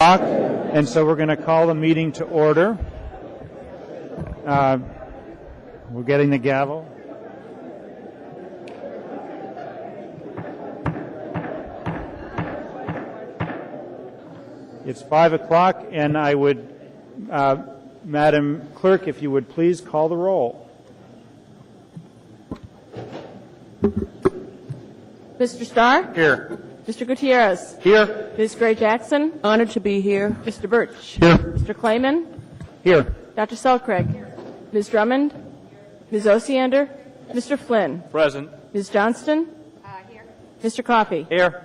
And so we're going to call the meeting to order. We're getting the gavel. It's 5 o'clock, and I would, Madam Clerk, if you would please call the roll. Mr. Starr? Here. Mr. Gutierrez? Here. Ms. Gray-Jackson? Honored to be here. Mr. Birch? Here. Mr. Clayman? Here. Dr. Selcraig? Ms. Drummond? Ms. Osiander? Mr. Flynn? Present. Ms. Johnston? Here. Mr. Coffey? Here.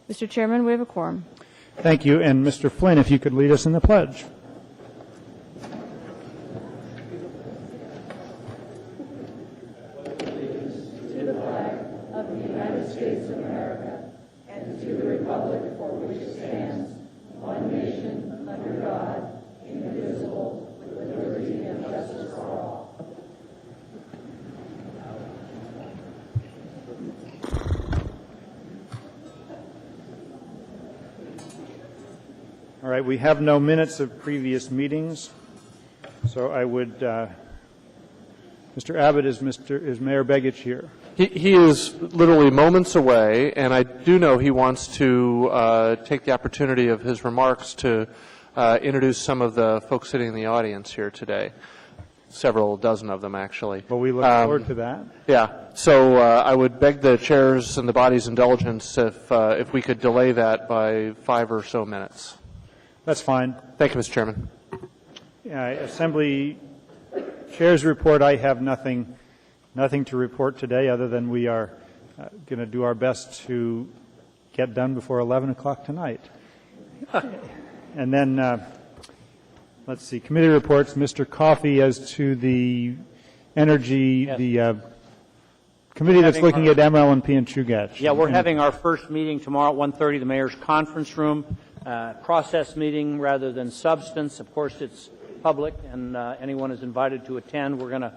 Mr. Chairman, we have a quorum. Thank you. And Mr. Flynn, if you could lead us in the pledge. All right, we have no minutes of previous meetings, so I would, Mr. Abbott, is Mayor Begich here? He is literally moments away, and I do know he wants to take the opportunity of his remarks to introduce some of the folks sitting in the audience here today, several dozen of them, actually. Well, we look forward to that. Yeah, so I would beg the chairs and the body's indulgence if we could delay that by 5 or so minutes. That's fine. Thank you, Mr. Chairman. Assembly Chair's report, I have nothing to report today other than we are going to do our best to get done before 11 o'clock tonight. And then, let's see, committee reports. Mr. Coffey, as to the energy, yes. The committee that's looking at ML&P and Chugach. Yeah, we're having our first meeting tomorrow at 1:30, the mayor's conference room. Process meeting rather than substance. Of course, it's public, and anyone is invited to attend. We're going to,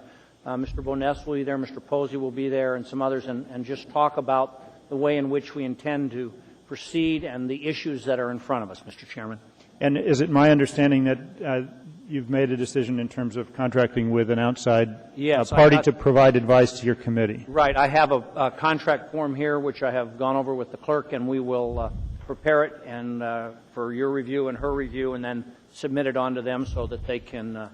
Mr. Boness will be there, Mr. Posey will be there, and some others, and just talk about the way in which we intend to proceed and the issues that are in front of us, Mr. Chairman. And is it my understanding that you've made a decision in terms of contracting with an outside party to provide advice to your committee? Right. I have a contract form here, which I have gone over with the clerk, and we will prepare it and for your review and her review, and then submit it on to them so that they can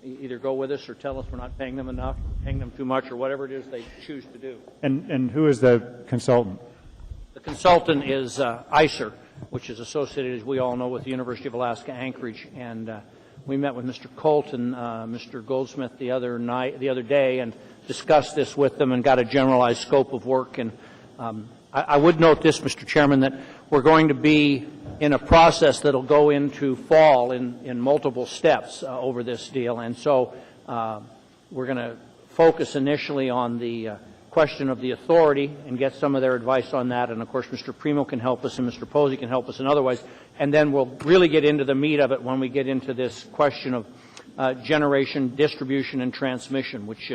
either go with us or tell us we're not paying them enough, paying them too much, or whatever it is they choose to do. And who is the consultant? The consultant is ICER, which is associated, as we all know, with the University of Alaska Anchorage, and we met with Mr. Colt and Mr. Goldsmith the other day and discussed this with them and got a generalized scope of work. And I would note this, Mr. Chairman, that we're going to be in a process that will go into fall in multiple steps over this deal. And so we're going to focus initially on the question of the authority and get some of their advice on that. And, of course, Mr. Primo can help us and Mr. Posey can help us in other ways. And then we'll really get into the meat of it when we get into this question of generation, distribution, and transmission, which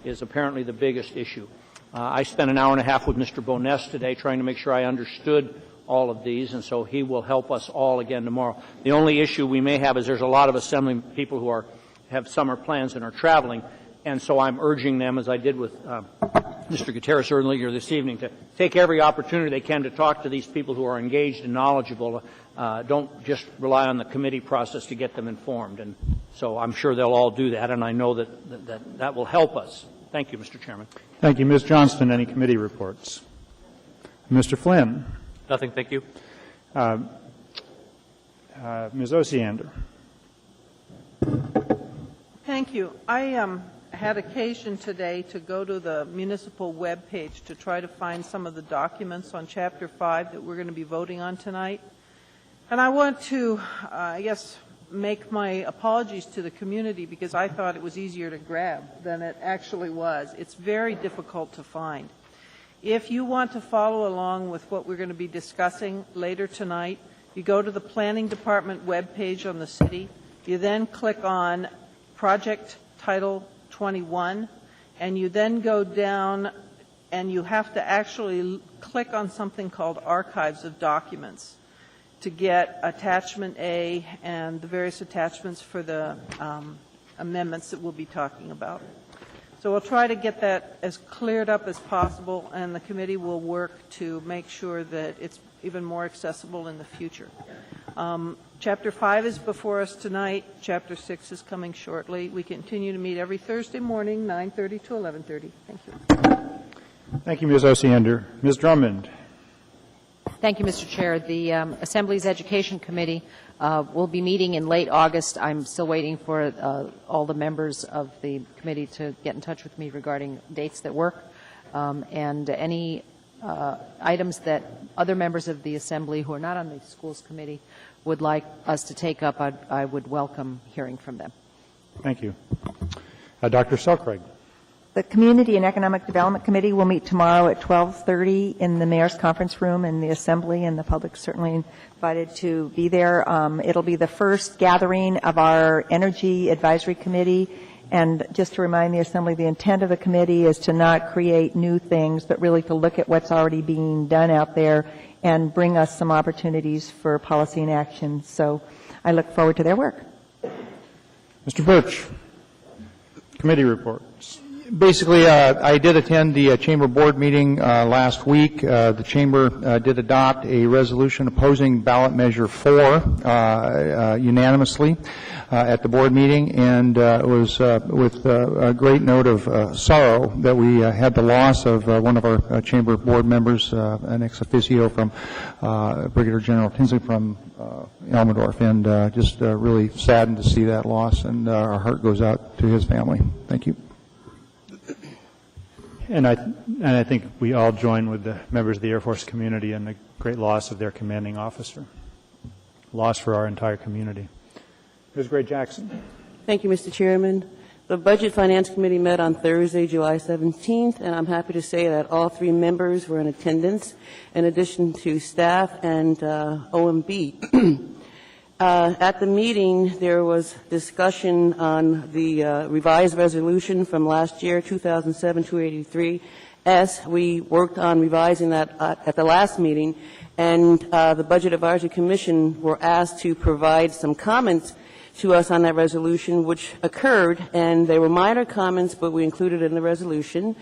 is apparently the biggest issue. I spent an hour and a half with Mr. Boness today trying to make sure I understood all of these, and so he will help us all again tomorrow. The only issue we may have is there's a lot of assembly people who have summer plans and are traveling, and so I'm urging them, as I did with Mr. Gutierrez earlier this evening, to take every opportunity they can to talk to these people who are engaged and knowledgeable. Don't just rely on the committee process to get them informed. And so I'm sure they'll all do that, and I know that will help us. Thank you, Mr. Chairman. Thank you. Ms. Johnston, any committee reports? Mr. Flynn? Nothing, thank you. Ms. Osiander? Thank you. I had occasion today to go to the municipal web page to try to find some of the documents on Chapter 5 that we're going to be voting on tonight. And I want to, make my apologies to the community because I thought it was easier to grab than it actually was. It's very difficult to find. If you want to follow along with what we're going to be discussing later tonight, you go to the Planning Department webpage on the city. You then click on Project Title 21, and you then go down and you have to actually click on something called Archives of Documents. to get attachment A and the various attachments for the amendments that we'll be talking about. So we'll try to get that as cleared up as possible, and the committee will work to make sure that it's even more accessible in the future. Chapter 5 is before us tonight. Chapter 6 is coming shortly. We continue to meet every Thursday morning, 9:30 to 11:30. Thank you. Thank you, Ms. Osiander. Ms. Drummond. Thank you, Mr. Chair. The Assembly's Education Committee will be meeting in late August. I'm still waiting for all the members of the committee to get in touch with me regarding dates that work, and any items that other members of the Assembly who are not on the Schools Committee would like us to take up. I would welcome hearing from them. Thank you. Dr. Selkrig. The Community and Economic Development Committee will meet tomorrow at 12:30 in the Mayor's Conference Room in the Assembly, and the public certainly invited to be there. It'll be the first gathering of our Energy Advisory Committee, and just to remind the Assembly, the intent of the committee is to not create new things, but really to look at what's already being done out there and bring us some opportunities for policy and action. So I look forward to their work. Mr. Birch. Committee reports. Basically, I did attend the Chamber Board meeting last week. The Chamber did adopt a resolution opposing ballot measure 4 unanimously at the board meeting, and it was with a great note of sorrow that we had the loss of one of our Chamber Board members, an ex officio from Brigadier General Tinsley from Elmendorf, and just really saddened to see that loss, and our heart goes out to his family. Thank you. And I think we all join with the members of the Air Force community in the great loss of their commanding officer. Loss for our entire community. Ms. Gray-Jackson. Thank you, Mr. Chairman. The Budget Finance Committee met on Thursday, July 17th, and I'm happy to say that all 3 members were in attendance, in addition to staff and OMB. At the meeting, there was discussion on the revised resolution from last year, 2007-283S. We worked on revising that at the last meeting, and the Budget Advisory Commission were asked to provide some comments to us on that resolution, which occurred, and they were minor comments, but we included it in the resolution.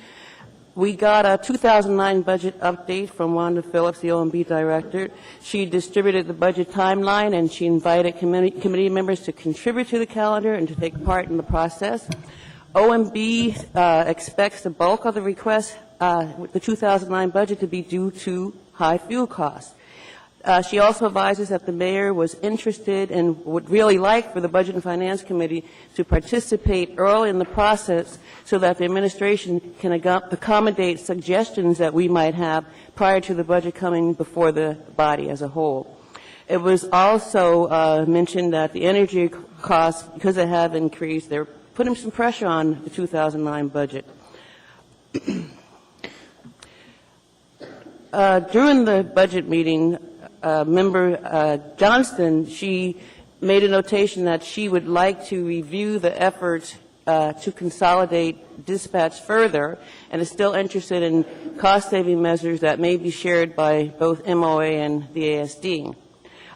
We got a 2009 budget update from Wanda Phillips, the OMB director. She distributed the budget timeline, and she invited committee members to contribute to the calendar and to take part in the process. OMB expects the bulk of the request, the 2009 budget, to be due to high fuel costs. She also advises that the mayor was interested and would really like for the Budget and Finance Committee to participate early in the process so that the administration can accommodate suggestions that we might have prior to the budget coming before the body as a whole. It was also mentioned that the energy costs, because they have increased, they're putting some pressure on the 2009 budget. During the budget meeting, Member Johnston, she made a notation that she would like to review the efforts to consolidate dispatch further, and is still interested in cost-saving measures that may be shared by both MOA and the ASD.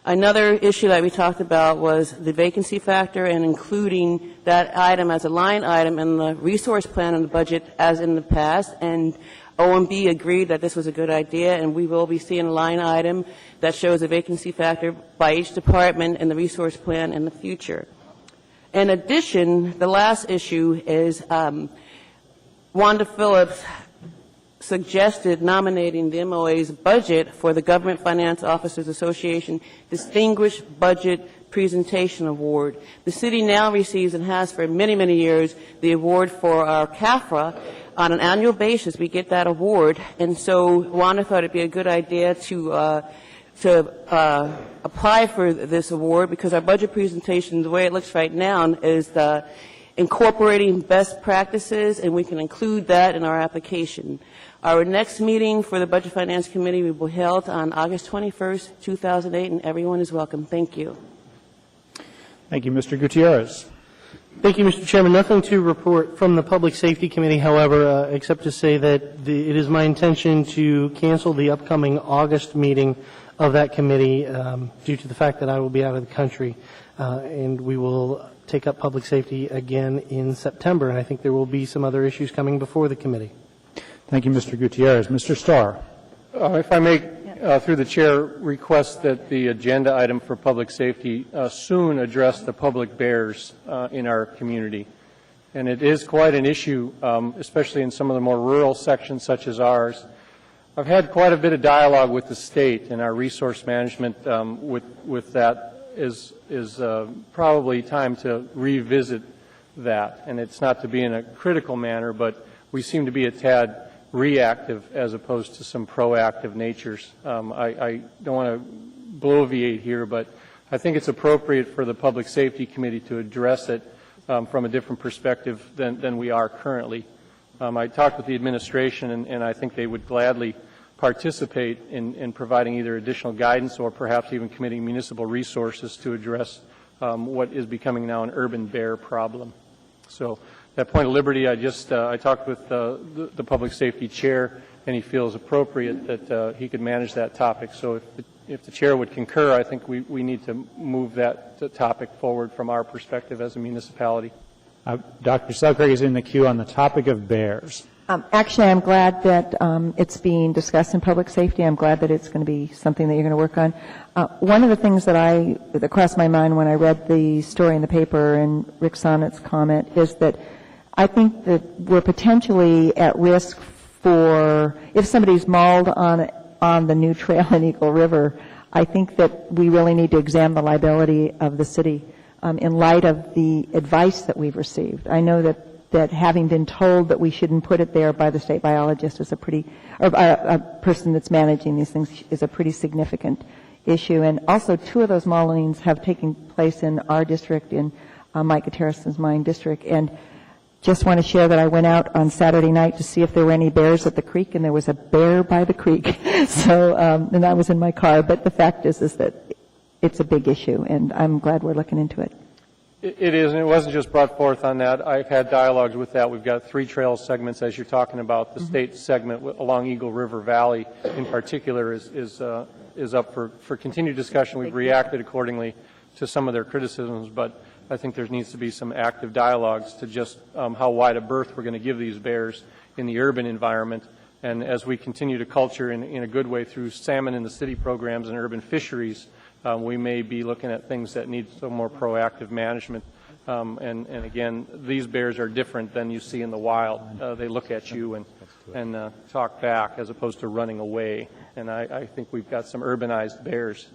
Another issue that we talked about was the vacancy factor and including that item as a line item in the resource plan in the budget as in the past, and OMB agreed that this was a good idea, and we will be seeing a line item that shows a vacancy factor by each department in the resource plan in the future. In addition, the last issue is Wanda Phillips suggested nominating the MOA's budget for the Government Finance Officers Association Distinguished Budget Presentation Award. The city now receives and has for many, many years the award for our CAFRA. On an annual basis, we get that award, and so Wanda thought it'd be a good idea to apply for this award, because our budget presentation, the way it looks right now, is incorporating best practices, and we can include that in our application. Our next meeting for the Budget Finance Committee will be held on August 21st, 2008, and everyone is welcome. Thank you. Thank you. Mr. Gutierrez. Thank you, Mr. Chairman. Nothing to report from the Public Safety Committee, however, except to say that it is my intention to cancel the upcoming August meeting of that committee due to the fact that I will be out of the country. And we will take up public safety again in September, and I think there will be some other issues coming before the committee. Thank you, Mr. Gutierrez. Mr. Starr. If I may, through the chair, request that the agenda item for public safety soon address the public bears in our community. And it is quite an issue, especially in some of the more rural sections such as ours. I've had quite a bit of dialogue with the state, and our resource management with that is probably time to revisit that. And it's not to be in a critical manner, but we seem to be a tad reactive as opposed to some proactive natures. I don't want to bloviate here, but I think it's appropriate for the Public Safety Committee to address it from a different perspective than we are currently. I talked with the administration, and I think they would gladly participate in providing either additional guidance or perhaps even committing municipal resources to address what is becoming now an urban bear problem. So that point of liberty, I talked with the public safety chair, and he feels appropriate that he could manage that topic. So if the chair would concur, I think we need to move that topic forward from our perspective as a municipality. Dr. Selkirk is in the queue on the topic of bears. Actually, I'm glad that it's being discussed in public safety. I'm glad that it's going to be something that you're going to work on. One of the things that crossed my mind when I read the story in the paper and Rick Sonnet's comment is that I think that we're potentially at risk for, if somebody's mauled on the new trail in Eagle River, I think that we really need to examine the liability of the city in light of the advice that we've received. I know that having been told that we shouldn't put it there by the state biologist is a person that's managing these things is a pretty significant issue. And also, 2 of those maulings have taken place in our district, in Mike Gutierrez's mine district. And just want to share that I went out on Saturday night to see if there were any bears at the creek, and there was a bear by the creek. So, and I was in my car. But the fact is that it's a big issue, and I'm glad we're looking into it. It is, and it wasn't just brought forth on that. I've had dialogues with that. We've got 3 trail segments, as you're talking about. The state segment along Eagle River Valley, in particular, is up for continued discussion. We've reacted accordingly to some of their criticisms, but I think there needs to be some active dialogues to just how wide a berth we're going to give these bears in the urban environment. And as we continue to culture in a good way through salmon in the city programs and urban fisheries, we may be looking at things that need some more proactive management. And again, these bears are different than you see in the wild. They look at you and talk back as opposed to running away. And I think we've got some urbanized bears,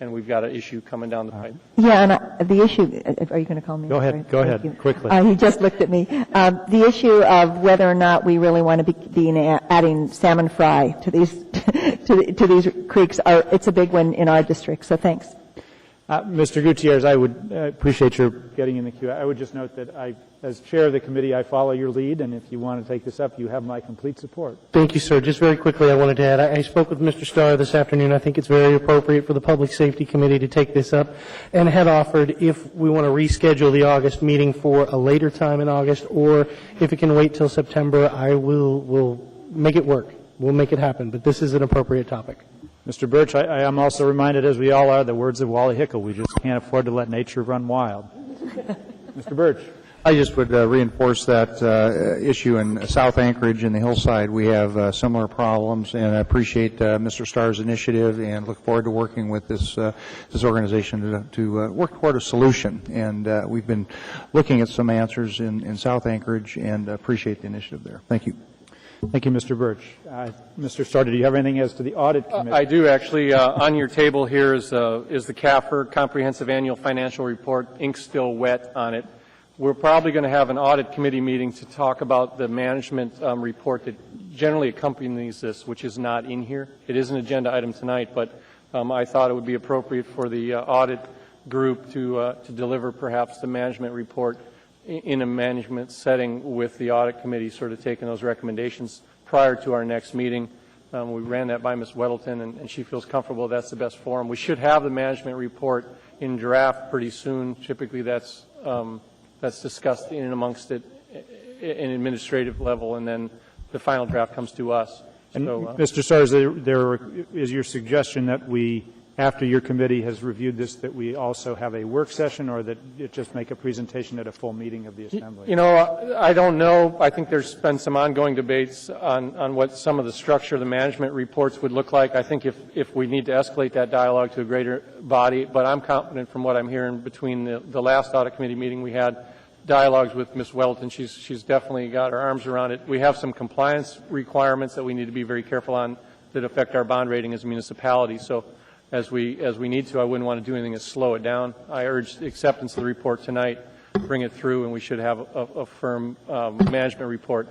and we've got an issue coming down the pipe. Yeah, and the issue, are you going to call me? Go ahead, quickly. He just looked at me. The issue of whether or not we really want to be adding salmon fry to these to these creeks, it's a big one in our district, so thanks. Mr. Gutierrez, I would appreciate your getting in the queue. I would just note that as chair of the committee, I follow your lead, and if you want to take this up, you have my complete support. Thank you, sir. Just very quickly, I wanted to add, I spoke with Mr. Starr this afternoon. I think it's very appropriate for the Public Safety Committee to take this up, and had offered if we want to reschedule the August meeting for a later time in August, or if it can wait till September, I will make it work. We'll make it happen, but this is an appropriate topic. Mr. Birch, I am also reminded, as we all are, the words of Wally Hickel, we just can't afford to let nature run wild. Mr. Birch. I just would reinforce that issue in South Anchorage and the hillside. We have similar problems, and I appreciate Mr. Starr's initiative and look forward to working with this organization to work toward a solution. And we've been looking at some answers in South Anchorage and appreciate the initiative there. Thank you. Thank you, Mr. Birch. Mr. Starr, do you have anything as to the audit committee? I do, actually. On your table here is the CAFR, Comprehensive Annual Financial Report, ink still wet on it. We're probably going to have an audit committee meeting to talk about the management report that generally accompanies this, which is not in here. It is an agenda item tonight, but I thought it would be appropriate for the audit group to deliver perhaps the management report in a management setting with the audit committee sort of taking those recommendations prior to our next meeting. We ran that by Ms. Weddleton, and she feels comfortable that's the best forum. We should have the management report in draft pretty soon. Typically that's discussed in and amongst it in administrative level, and then the final draft comes to us. And So, Mr. Starr, there is your suggestion that we, after your committee has reviewed this, that we also have a work session, or that it just make a presentation at a full meeting of the Assembly? You know, I don't know. I think there's been some ongoing debates on what some of the structure of the management reports would look like. I think if we need to escalate that dialogue to a greater body, but I'm confident from what I'm hearing between the last audit committee meeting we had, dialogues with Ms. Welton, she's definitely got her arms around it. We have some compliance requirements that we need to be very careful on that affect our bond rating as a municipality. So as we need to, I wouldn't want to do anything to slow it down. I urge acceptance of the report tonight, bring it through, and we should have a firm management report.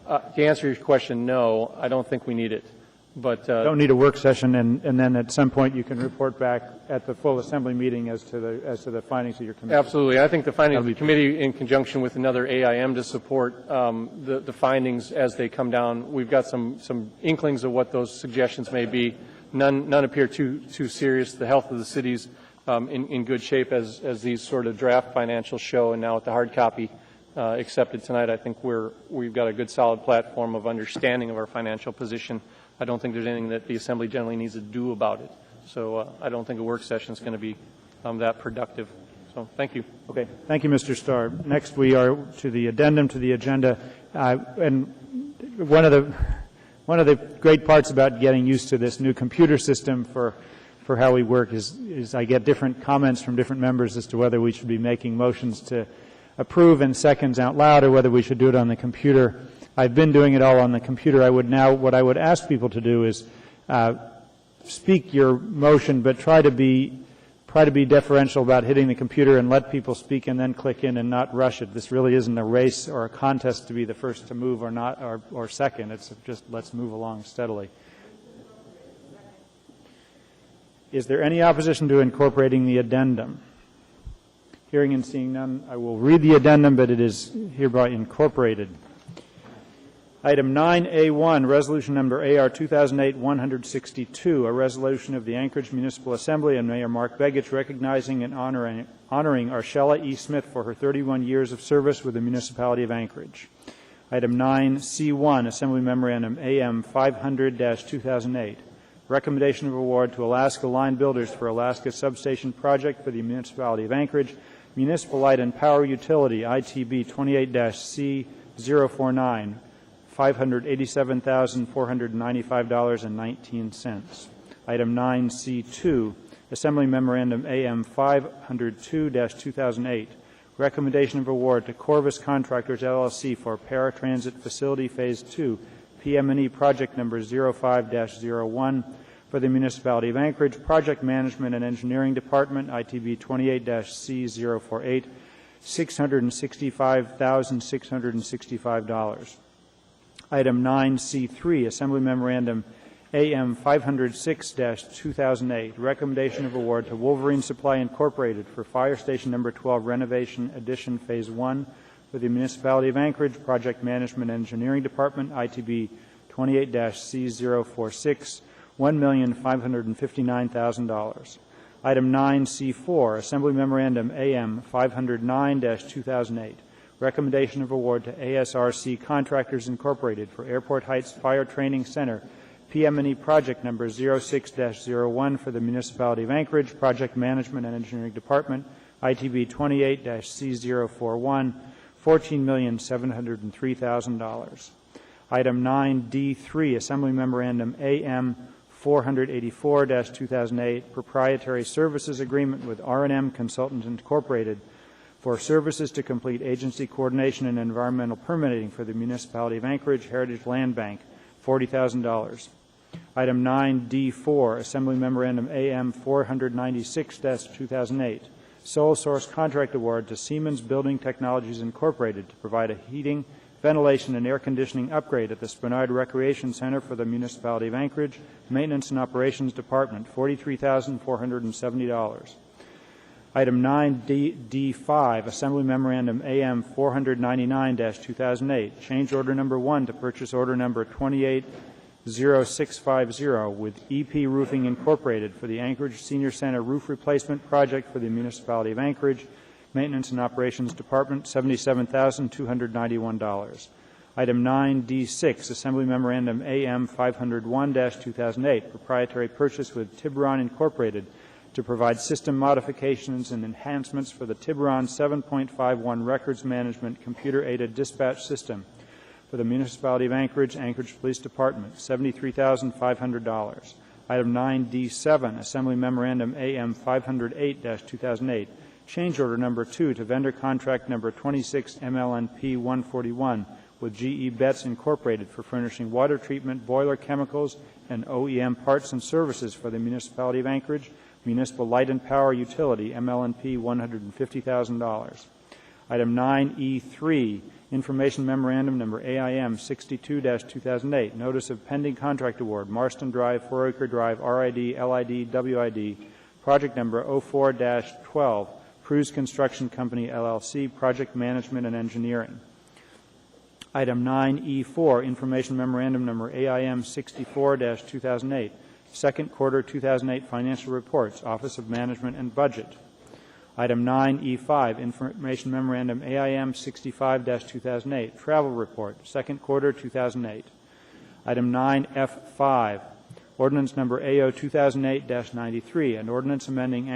To answer your question, no, I don't think we need it. But don't need a work session, and then at some point you can report back at the full Assembly meeting as to the findings of your committee. Absolutely. I think the findings of the committee, in conjunction with another AIM to support the findings as they come down. We've got some inklings of what those suggestions may be. None appear too serious. The health of the city's in good shape as these sort of draft financials show, and now with the hard copy accepted tonight, I think we've got a good solid platform of understanding of our financial position. I don't think there's anything that the Assembly generally needs to do about it. So I don't think a work session is going to be that productive. So thank you. Okay. Thank you, Mr. Starr. Next, we are to the addendum to the agenda. And one of the great parts about getting used to this new computer system for how we work is I get different comments from different members as to whether we should be making motions to approve and seconds out loud, or whether we should do it on the computer. I've been doing it all on the computer. What I would ask people to do is speak your motion, but try to be deferential about hitting the computer and let people speak and then click in and not rush it. This really isn't a race or a contest to be the first to move or not, or second. It's just let's move along steadily. Is there any opposition to incorporating the addendum? Hearing and seeing none, I will read the addendum, but it is hereby incorporated. Item 9A1, Resolution Number AR 2008-162, a resolution of the Anchorage Municipal Assembly and Mayor Mark Begich recognizing and honoring Arshella E. Smith for her 31 years of service with the municipality of Anchorage. Item 9C1, Assembly Memorandum AM 500-2008, recommendation of award to Alaska Line Builders for Alaska Substation Project for the municipality of Anchorage, Municipal Light and Power Utility, ITB 28-C049, $587,495.19. Item 9C2, Assembly Memorandum AM 502-2008, recommendation of award to Corvus Contractors, LLC for Paratransit Facility Phase 2, PM&E Project Number 05-01 for the Municipality of Anchorage, Project Management and Engineering Department, ITB 28-C048, $665,665. Item 9C3, Assembly Memorandum AM 506-2008, recommendation of award to Wolverine Supply Incorporated for Fire Station Number 12 Renovation Addition Phase 1 for the Municipality of Anchorage, Project Management and Engineering Department, ITB 28-C046, $1,559,000. Item 9C4, Assembly Memorandum AM 509-2008, recommendation of award to ASRC Contractors Incorporated for Airport Heights Fire Training Center, PM&E Project Number 06-01 for the Municipality of Anchorage, Project Management and Engineering Department, ITB 28-C041, $14,703,000. Item 9D3, Assembly Memorandum AM 484-2008, Proprietary Services Agreement with R&M Consultants Incorporated for services to complete agency coordination and environmental permitting for the Municipality of Anchorage Heritage Land Bank, $40,000. Item 9D4, Assembly Memorandum AM 496-2008, sole source contract award to Siemens Building Technologies Incorporated to provide a heating, ventilation, and air conditioning upgrade at the Spenard Recreation Center for the Municipality of Anchorage, Maintenance and Operations Department, $43,470. Item 9D5, Assembly Memorandum AM 499-2008, change order number 1 to purchase order number 280650 with EP Roofing Incorporated for the Anchorage Senior Center roof replacement project for the Municipality of Anchorage, Maintenance and Operations Department, $77,291. Item 9D6, Assembly Memorandum AM 501-2008, proprietary purchase with Tiburon Incorporated to provide system modifications and enhancements for the Tiburon 7.51 records management computer-aided dispatch system for the Municipality of Anchorage, Anchorage Police Department, $73,500. Item 9D7, Assembly Memorandum AM 508-2008, change order number 2 to vendor contract number 26 MLNP 141 with GE Betts Incorporated for furnishing water treatment, boiler chemicals, and OEM parts and services for the Municipality of Anchorage, Municipal Light and Power Utility, MLNP $150,000. Item 9E3, Information Memorandum number AIM 62-2008, Notice of Pending Contract Award, Marston Drive, 4 Acre Drive, RID, LID, WID, Project number 04-12, Cruz Construction Company, LLC, Project Management and Engineering. Item 9E4, Information Memorandum number AIM 64-2008, Second Quarter 2008 Financial Reports, Office of Management and Budget. Item 9E5, Information Memorandum AIM 65-2008, Travel Report, Second Quarter 2008. Item 9F5, Ordinance Number AO 2008-93, an ordinance amending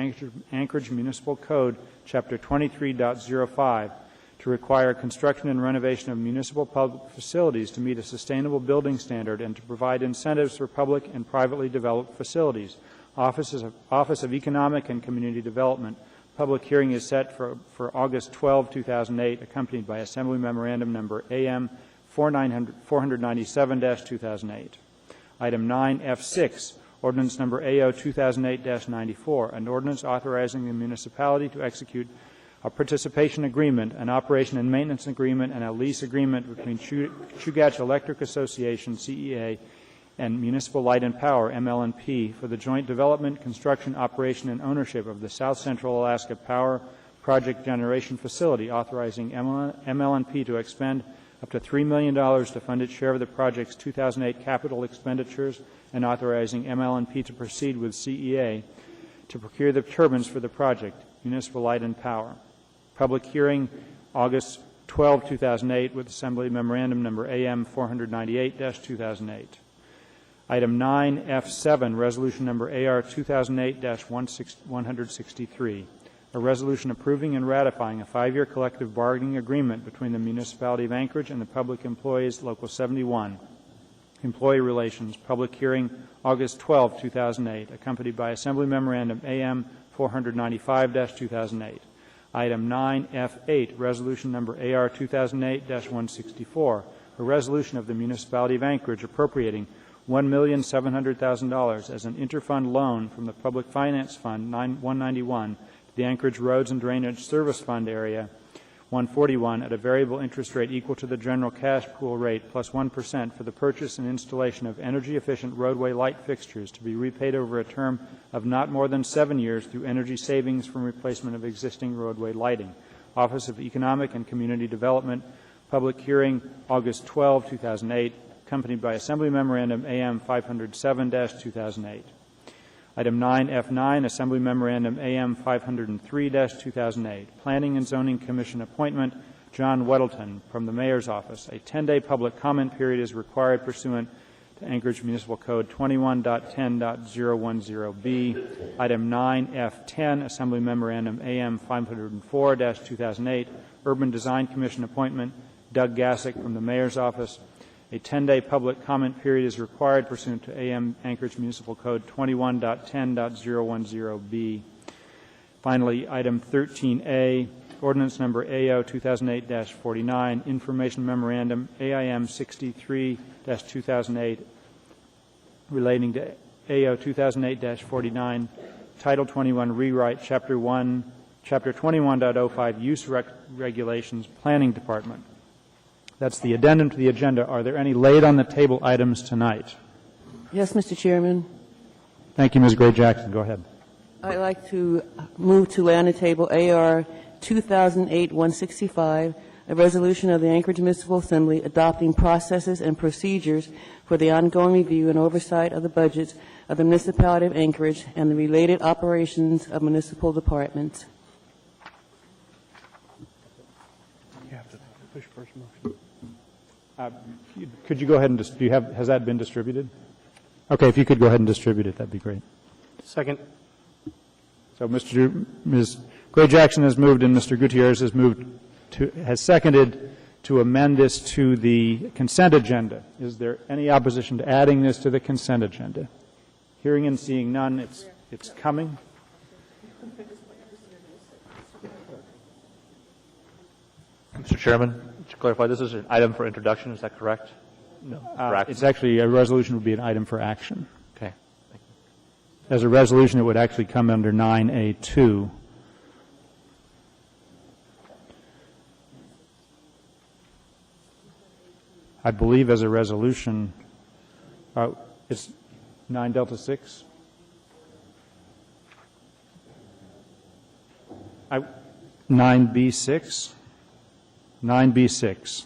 Anchorage Municipal Code, Chapter 23.05, to require construction and renovation of municipal public facilities to meet a sustainable building standard and to provide incentives for public and privately developed facilities. Office of Economic and Community Development. Public hearing is set for August 12, 2008, accompanied by Assembly Memorandum Number AM 497-2008. Item 9F6, Ordinance Number AO 2008-94, an ordinance authorizing the municipality to execute a participation agreement, an operation and maintenance agreement, and a lease agreement between Chugach Electric Association, CEA, and Municipal Light and Power, MLNP, for the joint development, construction, operation, and ownership of the South Central Alaska Power Project Generation Facility, authorizing MLNP to expend up to $3 million to fund its share of the project's 2008 capital expenditures, and authorizing MLNP to proceed with CEA to procure the turbines for the project, Municipal Light and Power. Public hearing August 12, 2008, with Assembly Memorandum Number AM 498-2008. Item 9F7, Resolution Number AR 2008-163, a resolution approving and ratifying a 5-year collective bargaining agreement between the Municipality of Anchorage and the Public Employees Local 71. Employee Relations, public hearing August 12, 2008, accompanied by Assembly Memorandum AM 495-2008. Item 9F8, Resolution Number AR 2008-164, a resolution of the Municipality of Anchorage appropriating $1,700,000 as an interfund loan from the Public Finance Fund 191 to the Anchorage Roads and Drainage Service Fund Area 141 at a variable interest rate equal to the general cash pool rate plus 1% for the purchase and installation of energy-efficient roadway light fixtures to be repaid over a term of not more than 7 years through energy savings from replacement of existing roadway lighting. Office of Economic and Community Development, public hearing August 12, 2008, accompanied by Assembly Memorandum AM 507-2008. Item 9F9, Assembly Memorandum AM 503-2008, Planning and Zoning Commission appointment, John Weddleton, from the Mayor's Office. A 10-day public comment period is required pursuant to Anchorage Municipal Code 21.10.010B. Item 9F10, Assembly Memorandum AM 504-2008, Urban Design Commission appointment, Doug Gassick, from the Mayor's Office. A 10-day public comment period is required pursuant to AM Anchorage Municipal Code 21.10.010B. Finally, item 13A, ordinance number AO 2008-49, information memorandum AIM 63-2008 relating to AO 2008-49, Title 21 rewrite, Chapter 21.05 use regulations, Planning Department. That's the addendum to the agenda. Are there any laid on the table items tonight? Yes, Mr. Chairman. Thank you, Ms. Gray-Jackson. Go ahead. I'd like to move to lay on the table AR 2008-165, a resolution of the Anchorage Municipal Assembly adopting processes and procedures for the ongoing review and oversight of the budgets of the Municipality of Anchorage and the related operations of municipal departments. You have to push first motion. Could you go ahead and, has that been distributed? Okay, if you could go ahead and distribute it, that'd be great. Second. So Ms. Gray Jackson has moved and Mr. Gutierrez has seconded to amend this to the consent agenda. Is there any opposition to adding this to the consent agenda? Hearing and seeing none, it's coming. Mr. Chairman, to clarify, this is an item for introduction, is that correct? No. It's actually, a resolution would be an item for action. Okay. As a resolution, it would actually come under 9A2. I believe as a resolution, it's 9 Delta 6. 9B6. 9B6.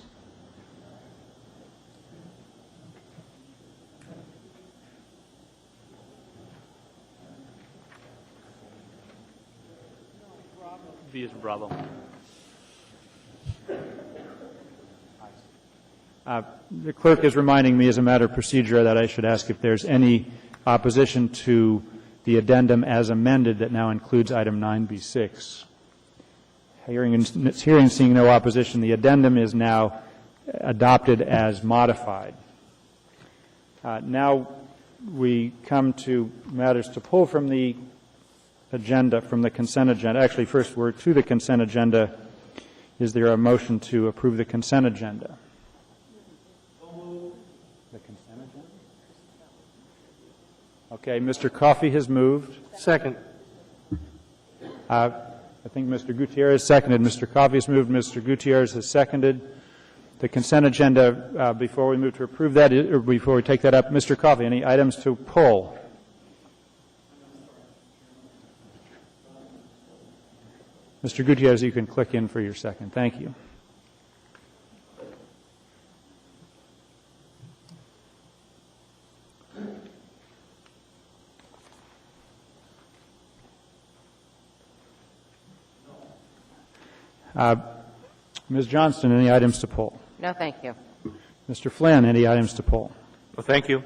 B is Bravo. The clerk is reminding me as a matter of procedure that I should ask if there's any opposition to the addendum as amended that now includes item 9B6. Hearing and seeing no opposition, the addendum is now adopted as modified. Now we come to matters to pull from the agenda, from the consent agenda. Actually, first we're to the consent agenda. Is there a motion to approve the consent agenda? The consent agenda? Okay, Mr. Coffey has moved. Second. I think Mr. Gutierrez seconded. Mr. Coffey has moved. Mr. Gutierrez has seconded. The consent agenda, before we move to approve that, or before we take that up, Mr. Coffey, any items to pull? Mr. Gutierrez, you can click in for your second. Thank you. Ms. Johnston, any items to pull? No, thank you. Mr. Flynn, any items to pull? Well, thank you.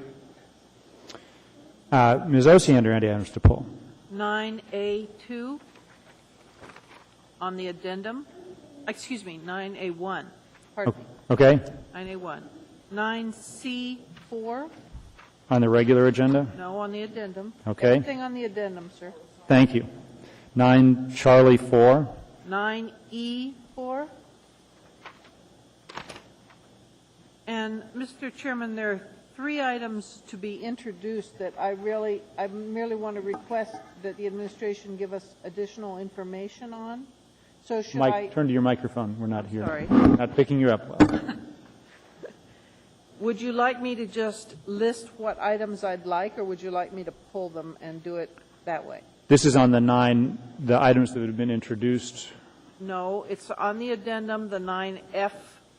Ms. Osiander, any items to pull? 9A2 on the addendum. Excuse me, 9A1. Pardon me. Okay. 9A1. 9C4. On the regular agenda? No, on the addendum. Okay. Everything on the addendum, sir. Thank you. 9 Charlie 4. 9E4. And, Mr. Chairman, there are 3 items to be introduced that I merely want to request that the administration give us additional information on. So should Mike, turn to your microphone. We're not here. Sorry. Not picking you up well. Would you like me to just list what items I'd like, or would you like me to pull them and do it that way? This is on the items that have been introduced. No, it's on the addendum, the 9F,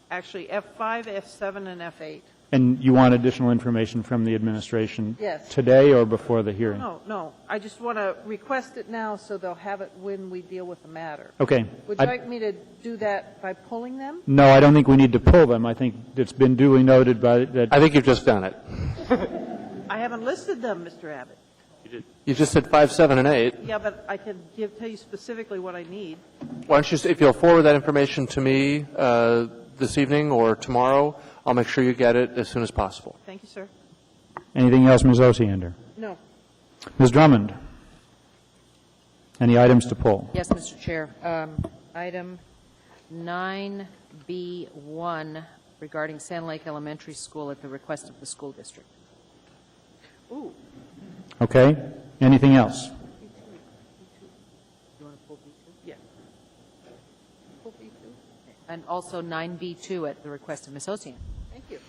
actually F5, F7, and F8. And you want additional information from the administration? Yes. Today or before the hearing? No. I just want to request it now so they'll have it when we deal with the matter. Okay. Would you like me to do that by pulling them? No, I don't think we need to pull them. I think it's been duly noted by that. I think you've just done it. I haven't listed them, Mr. Abbott. You just said 5, 7, and 8. Yeah, but I can tell you specifically what I need. Why don't you, if you'll forward that information to me this evening or tomorrow, I'll make sure you get it as soon as possible. Thank you, sir. Anything else, Ms. Osiander? No. Ms. Drummond? Any items to pull? Yes, Mr. Chair. Item 9B1 regarding Sand Lake Elementary School at the request of the school district. Ooh. Okay. Anything else? You want to pull B2? Yeah. Pull B2? And also 9B2 at the request of Ms. Osian. Thank you.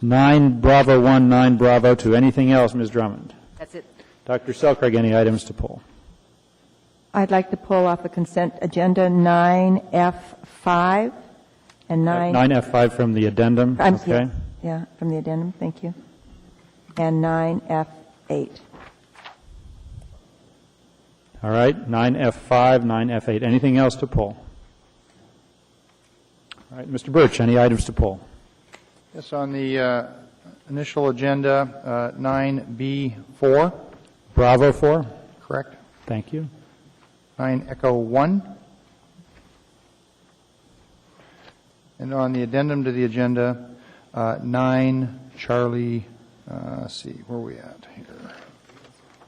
9 Bravo 1, 9 Bravo 2. Anything else, Ms. Drummond? That's it. Dr. Selcraig, any items to pull? I'd like to pull off the consent agenda 9F5 and 9F5 from the addendum. Okay. Yeah, from the addendum. Thank you. And 9F8. All right. 9F5, 9F8. Anything else to pull? All right, Mr. Birch, any items to pull? Yes, on the initial agenda, 9B4, Bravo 4? correct? Thank you. 9 Echo 1. And on the addendum to the agenda, 9 Charlie, let's see, where are we at here?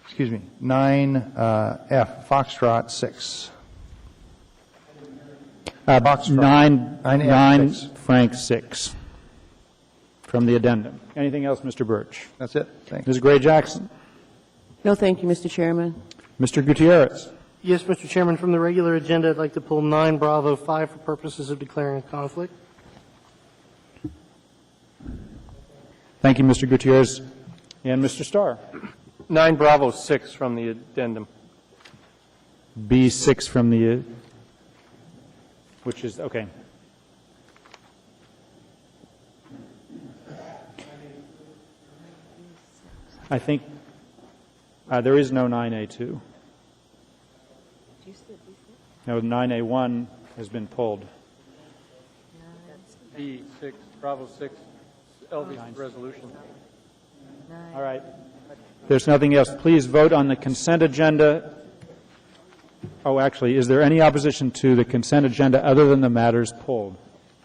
Excuse me, 9 F, Foxtrot 6. Foxtrot. 9 6. Frank 6 from the addendum. Anything else, Mr. Birch? That's it. Thanks. Ms. Gray Jackson? No, thank you, Mr. Chairman. Mr. Gutierrez? Yes, Mr. Chairman, from the regular agenda, I'd like to pull 9 Bravo 5 for purposes of declaring a conflict. Thank you, Mr. Gutierrez. And Mr. Starr? 9 Bravo 6 from the addendum. B6 from the, which is, okay. I think there is no 9A2. No, 9A1 has been pulled. B6, Bravo 6, LV resolution. All right. There's nothing else. Please vote on the consent agenda. Oh, actually, is there any opposition to the consent agenda other than the matters pulled?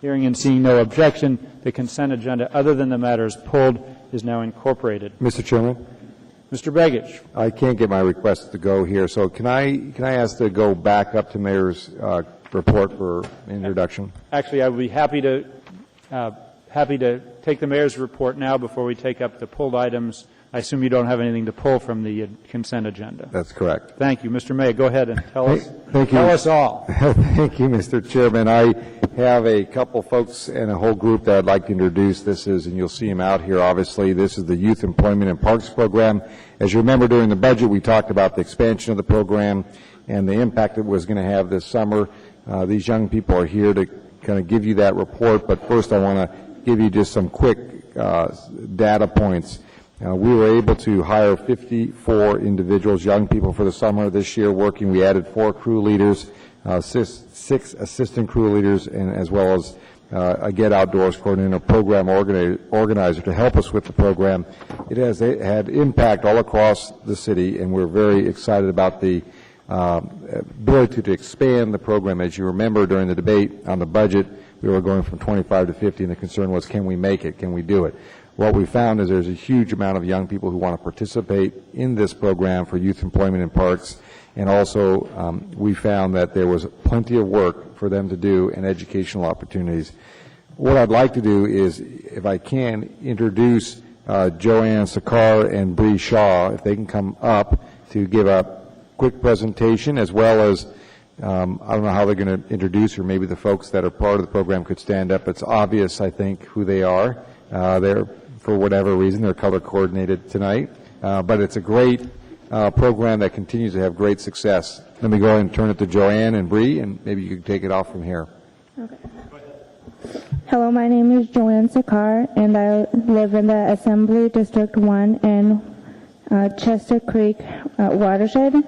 Hearing and seeing no objection, the consent agenda other than the matters pulled is now incorporated. Mr. Chairman? Mr. Begich. I can't get my request to go here, so can I ask to go back up to Mayor's report for introduction? Actually, I would be happy to take the mayor's report now before we take up the pulled items. I assume you don't have anything to pull from the consent agenda. That's correct. Thank you. Mr. May, go ahead and tell us. Thank you. Tell us all. Thank you, Mr. Chairman. I have a couple folks and a whole group that I'd like to introduce. This is, and you'll see them out here, obviously. This is the Youth Employment and Parks Program. As you remember, during the budget, we talked about the expansion of the program and the impact it was going to have this summer. These young people are here to kind of give you that report, but first I want to give you just some quick data points. We were able to hire 54 individuals, young people, for the summer this year working. We added 4 crew leaders, 6 assistant crew leaders, and as well as a Get Outdoors coordinator, a program organizer to help us with the program. It has had impact all across the city, and we're very excited about the ability to expand the program. As you remember, during the debate on the budget, we were going from 25 to 50, and the concern was, can we make it? Can we do it? What we found is there's a huge amount of young people who want to participate in this program for youth employment in parks, and also we found that there was plenty of work for them to do and educational opportunities. What I'd like to do is, if I can, introduce Joanne Sakar and Bree Shaw, if they can come up to give a quick presentation, as well as I don't know how they're going to introduce, or maybe the folks that are part of the program could stand up. It's obvious, I think, who they are. They're, for whatever reason, they're color coordinated tonight. But it's a great program that continues to have great success. Let me go ahead and turn it to Joanne and Bree, and maybe you can take it off from here. Okay. Hello, my name is Joanne Sakar, and I live in the Assembly District 1 in Chester Creek watershed.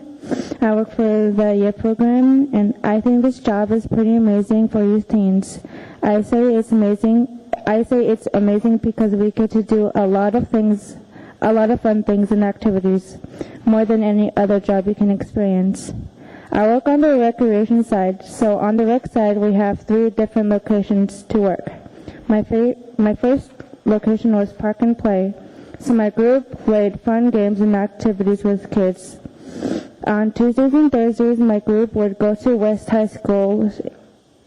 I work for the YEAR program, and I think this job is pretty amazing for youth teens. I say it's amazing because we get to do a lot of things, a lot of fun things and activities, more than any other job you can experience. I work on the recreation side, so on the rec side we have 3 different locations to work. My first location was Park and Play, so my group played fun games and activities with kids. On Tuesdays and Thursdays, my group would go to West High School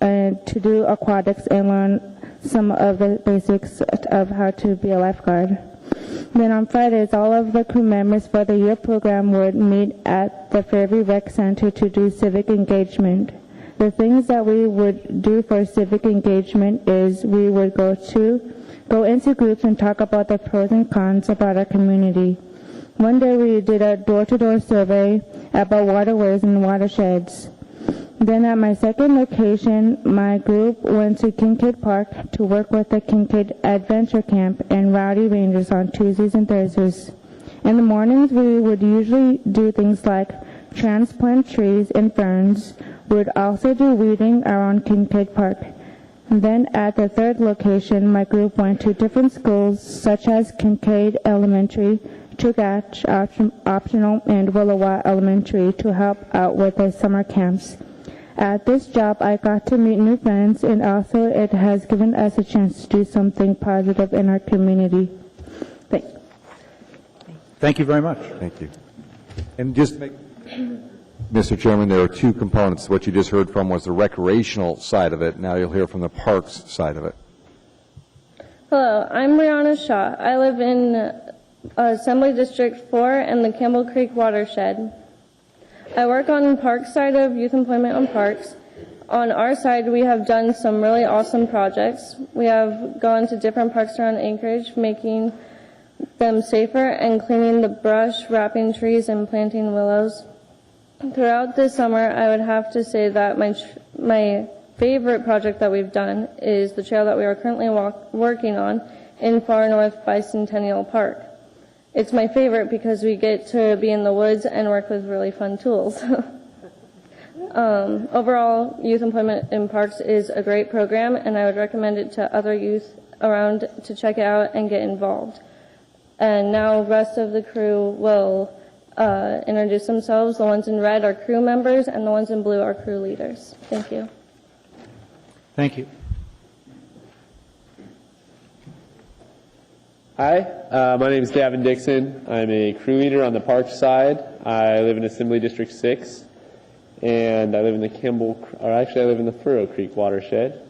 to do aquatics and learn some of the basics of how to be a lifeguard. Then on Fridays, all of the crew members for the YEAR program would meet at the Fairview Rec Center to do civic engagement. The things that we would do for civic engagement is we would go into groups and talk about the pros and cons about our community. One day we did a door-to-door survey about waterways and watersheds. Then at my second location, my group went to Kincaid Park to work with the Kincaid Adventure Camp and Rowdy Rangers on Tuesdays and Thursdays. In the mornings, we would usually do things like transplant trees and ferns. We would also do weeding around Kincaid Park. Then at the third location, my group went to different schools such as Kincaid Elementary, Chugach Optional, and Willowa Elementary to help out with the summer camps. At this job, I got to meet new friends, and also it has given us a chance to do something positive in our community. Thanks. Thank you very much. Thank you. And just Mr. Chairman, there are two components. What you just heard from was the recreational side of it. Now you'll hear from the parks side of it. Hello, I'm Brianna Shaw. I live in Assembly District 4 and the Campbell Creek watershed. I work on the park side of youth employment on parks. On our side, we have done some really awesome projects. We have gone to different parks around Anchorage, making them safer and cleaning the brush, wrapping trees, and planting willows. Throughout this summer, I would have to say that my favorite project that we've done is the trail that we are currently working on in Far North Bicentennial Park. It's my favorite because we get to be in the woods and work with really fun tools. Overall, Youth Employment in Parks is a great program, and I would recommend it to other youth around to check it out and get involved. And now the rest of the crew will introduce themselves. The ones in red are crew members, and the ones in blue are crew leaders. Thank you. Thank you. Hi, my name is Gavin Dixon. I'm a crew leader on the park side. I live in Assembly District 6, and I live in the I live in the Furrow Creek watershed.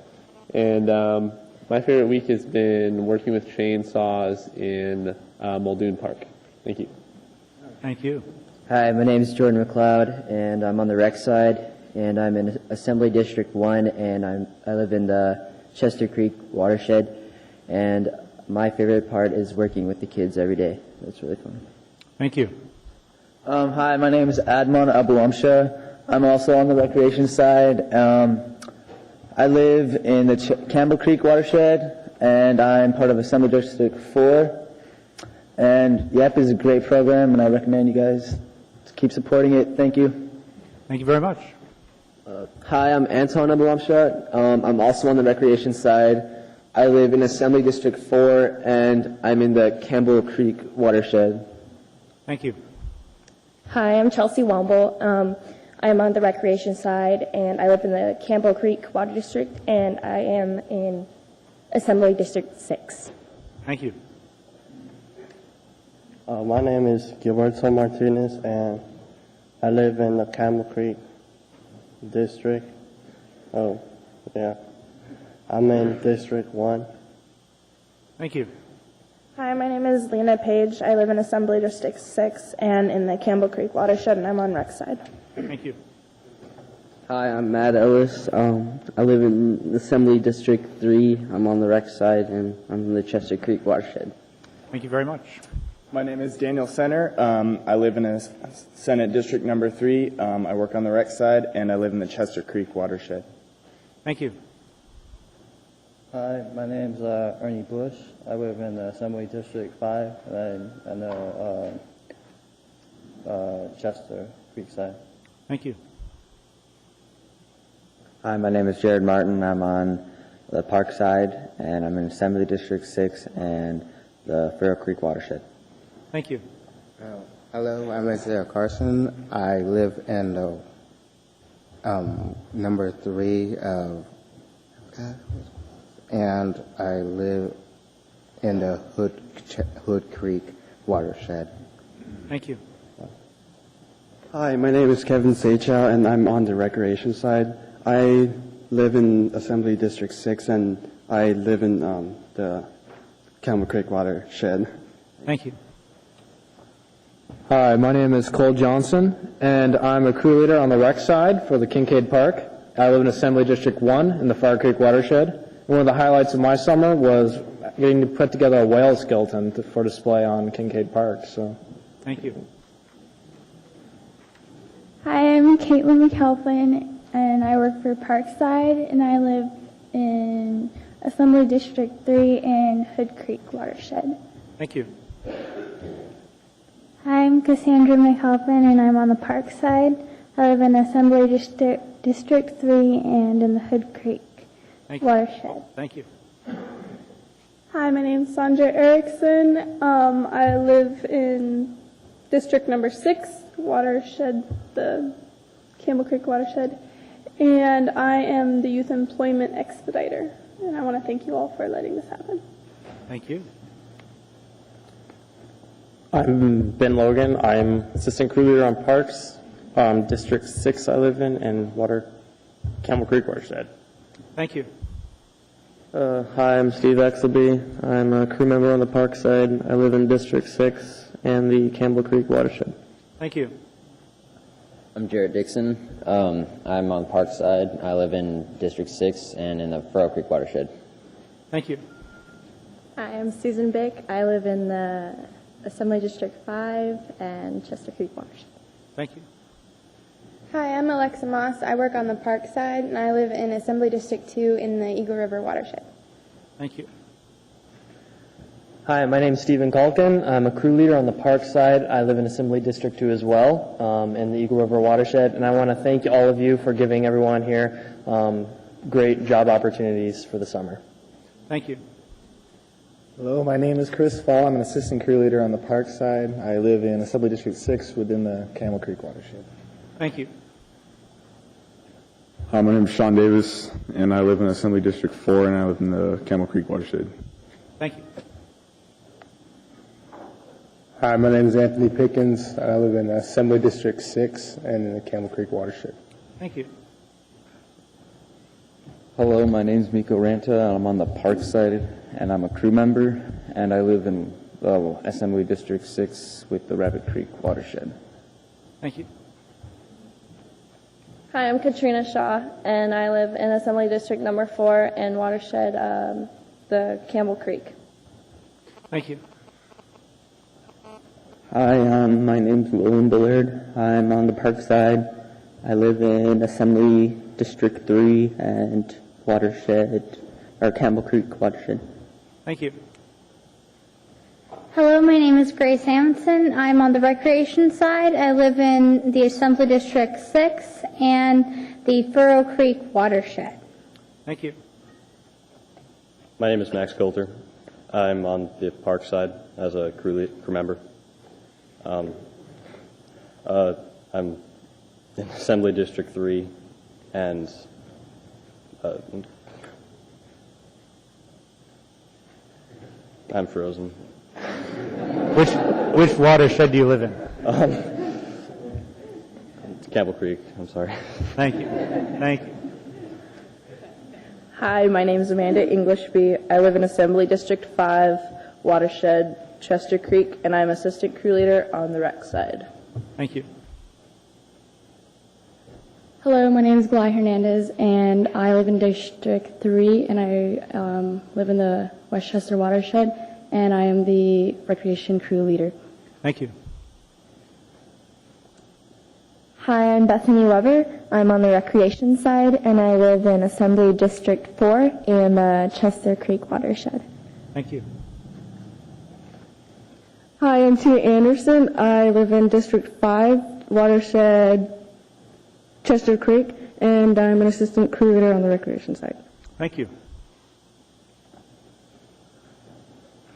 And my favorite week has been working with chainsaws in Muldoon Park. Thank you. Thank you. Hi, my name is Jordan McLeod, and I'm on the rec side, and I'm in Assembly District 1, and I live in the Chester Creek watershed, and my favorite part is working with the kids every day. It's really fun. Thank you. Hi, my name is Admon Abuamsha. I'm also on the recreation side. I live in the Campbell Creek watershed, and I'm part of Assembly District 4. And YEP is a great program, and I recommend you guys to keep supporting it. Thank you. Thank you very much. Hi, I'm Anton Abuamsha. I'm also on the recreation side. I live in Assembly District 4, and I'm in the Campbell Creek watershed. Thank you. Hi, I'm Chelsea Womble. I'm on the recreation side, and I live in the Campbell Creek Water District, and I am in Assembly District 6. Thank you. My name is Gilberto Martinez, and I live in the Campbell Creek District. I'm in District 1. Thank you. Hi, my name is Lena Page. I live in Assembly District 6 and in the Campbell Creek watershed, and I'm on rec side. Thank you. Hi, I'm Matt Ellis. I live in Assembly District 3. I'm on the rec side, and I'm in the Chester Creek watershed. Thank you very much. My name is Daniel Center. I live in Senate District number 3. I work on the rec side, and I live in the Chester Creek watershed. Thank you. Hi, my name's Ernie Bush. I live in Assembly District 5, and I know Chester Creek side. Thank you. Hi, my name is Jared Martin. I'm on the park side, and I'm in Assembly District 6 and the Furrow Creek watershed. Thank you. Hello, I'm Isaiah Carson. I live in the number 3 of, and I live in the Hood Creek watershed. Thank you. Hi, my name is Kevin Seychow, and I'm on the recreation side. I live in Assembly District 6, and I live in the Campbell Creek watershed. Thank you. Hi, my name is Cole Johnson, and I'm a crew leader on the rec side for the Kincaid Park. I live in Assembly District 1 in the Fire Creek watershed. One of the highlights of my summer was getting to put together a whale skeleton for display on Kincaid Park. So, thank you. Hi, I'm Caitlin McAlpin, and I work for Parkside, and I live in Assembly District 3 and Hood Creek watershed. Thank you. Hi, I'm Cassandra McAlpin, and I'm on the park side. I live in Assembly District 3 and in the Hood Creek Thank you. Watershed. Thank you. Hi, my name's Sandra Erickson. I live in District Number 6, Watershed, the Campbell Creek Watershed, and I am the Youth Employment Expediter. And I want to thank you all for letting this happen. Thank you. I'm Ben Logan. I'm Assistant Crew Leader on Parks, District 6 I live in, and Campbell Creek Watershed. Thank you. Hi, I'm Steve Exelby. I'm a crew member on the Park side. I live in District 6 and the Campbell Creek Watershed. Thank you. I'm Jarrett Dixon. I'm on Park side. I live in District 6 and in the Furrow Creek Watershed. Thank you. Hi, I'm Susan Bick. I live in the Assembly District 5 and Chester Creek Watershed. Thank you. Hi, I'm Alexa Moss. I work on the park side, and I live in Assembly District 2 in the Eagle River Watershed. Thank you. Hi, my name is Stephen Culkin. I'm a crew leader on the Park side. I live in Assembly District 2 as well, in the Eagle River Watershed, and I want to thank all of you for giving everyone here great job opportunities for the summer. Thank you. Hello, my name is Chris Fall. I'm an assistant crew leader on the Park side. I live in Assembly District 6 within the Camel Creek Watershed. Thank you. Hi, my name is Sean Davis, and I live in Assembly District 4, and I live in the Camel Creek Watershed. Thank you. Hi, my name is Anthony Pickens. I live in Assembly District 6 and in the Camel Creek Watershed. Thank you. Hello, my name is Miko Ranta. I'm on the Park side, and I'm a crew member, and I live in Assembly District 6 with the Rabbit Creek Watershed. Thank you. Hi, I'm Katrina Shaw, and I live in Assembly District Number 4 and Watershed, the Campbell Creek. Thank you. Hi, my name's William Bullard. I'm on the Park side. I live in Assembly District 3 and Watershed, or Campbell Creek Watershed. Thank you. Hello, my name is Grace Amundsen. I'm on the recreation side. I live in the Assembly District 6 and the Furrow Creek Watershed. Thank you. My name is Max Coulter. I'm on the Park side as a crew member. I'm in Assembly District 3 and I'm frozen. Which watershed do you live in? Campbell Creek, I'm sorry. Thank you. Thank you. Hi, my name is Amanda Englishby. I live in Assembly District 5, Watershed, Chester Creek, and I'm assistant crew leader on the rec side. Thank you. Hello, my name is Gly Hernandez, and I live in District 3, and I live in the Westchester Watershed, and I am the recreation crew leader. Thank you. Hi, I'm Bethany Weber. I'm on the recreation side, and I live in Assembly District 4 in the Chester Creek Watershed. Thank you. Hi, I'm Tina Anderson. I live in District 5, Watershed, Chester Creek, and I'm an assistant crew leader on the recreation side. Thank you.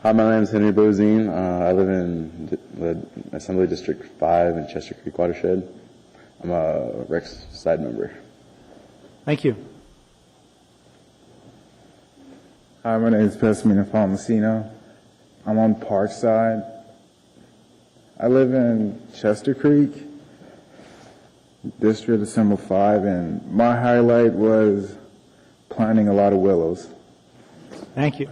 Hi, my name is Henry Bozine. I live in the Assembly District 5 in Chester Creek Watershed. I'm a rec side member. Thank you. Hi, my name is Pesmina Palmasino. I'm on Park side. I live in Chester Creek, District Assembly 5, and my highlight was planting a lot of willows. Thank you.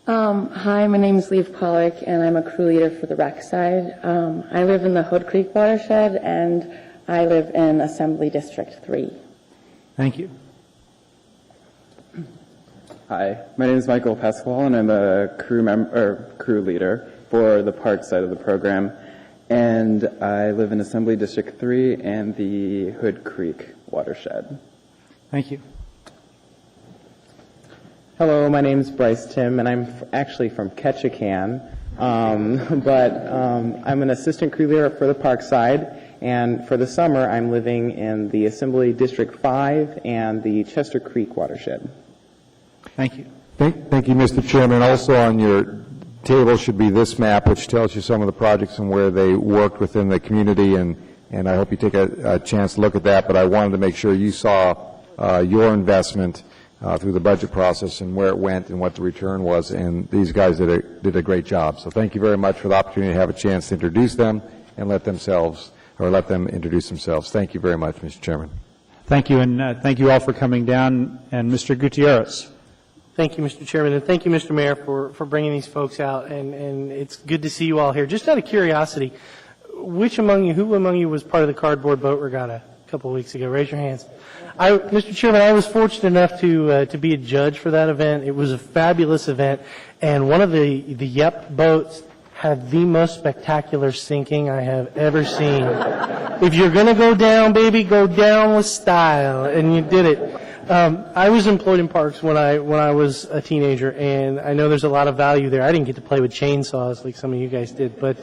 Hi, my name is Leif Pollock, and I'm a crew leader for the rec side. I live in the Hood Creek Watershed, and I live in Assembly District 3. Thank you. Hi, my name is Michael Pasquale, and I'm a crew leader for the park side of the program. And I live in Assembly District 3 and the Hood Creek Watershed. Thank you. Hello, my name is Bryce Tim, and I'm actually from Ketchikan, but I'm an assistant crew leader for the park side, And for the summer, I'm living in the Assembly District 5 and the Chester Creek watershed. Thank you. Thank you, Mr. Chairman. Also on your table should be this map, which tells you some of the projects and where they worked within the community, and I hope you take a chance to look at that. But I wanted to make sure you saw your investment through the budget process and where it went and what the return was, and these guys did a great job. So thank you very much for the opportunity to have a chance to introduce them and let them introduce themselves. Thank you very much, Mr. Chairman. Thank you, and thank you all for coming down. And Mr. Gutierrez. Thank you, Mr. Chairman, and thank you, Mr. Mayor, for bringing these folks out, and it's good to see you all here. Just out of curiosity, who among you was part of the cardboard boat regatta a couple of weeks ago? Raise your hands. Mr. Chairman, I was fortunate enough to be a judge for that event. It was a fabulous event, and one of the Yep boats had the most spectacular sinking I have ever seen. If you're going to go down, baby, go down with style, and you did it. I was employed in parks when I was a teenager, and I know there's a lot of value there. I didn't get to play with chainsaws like some of you guys did, but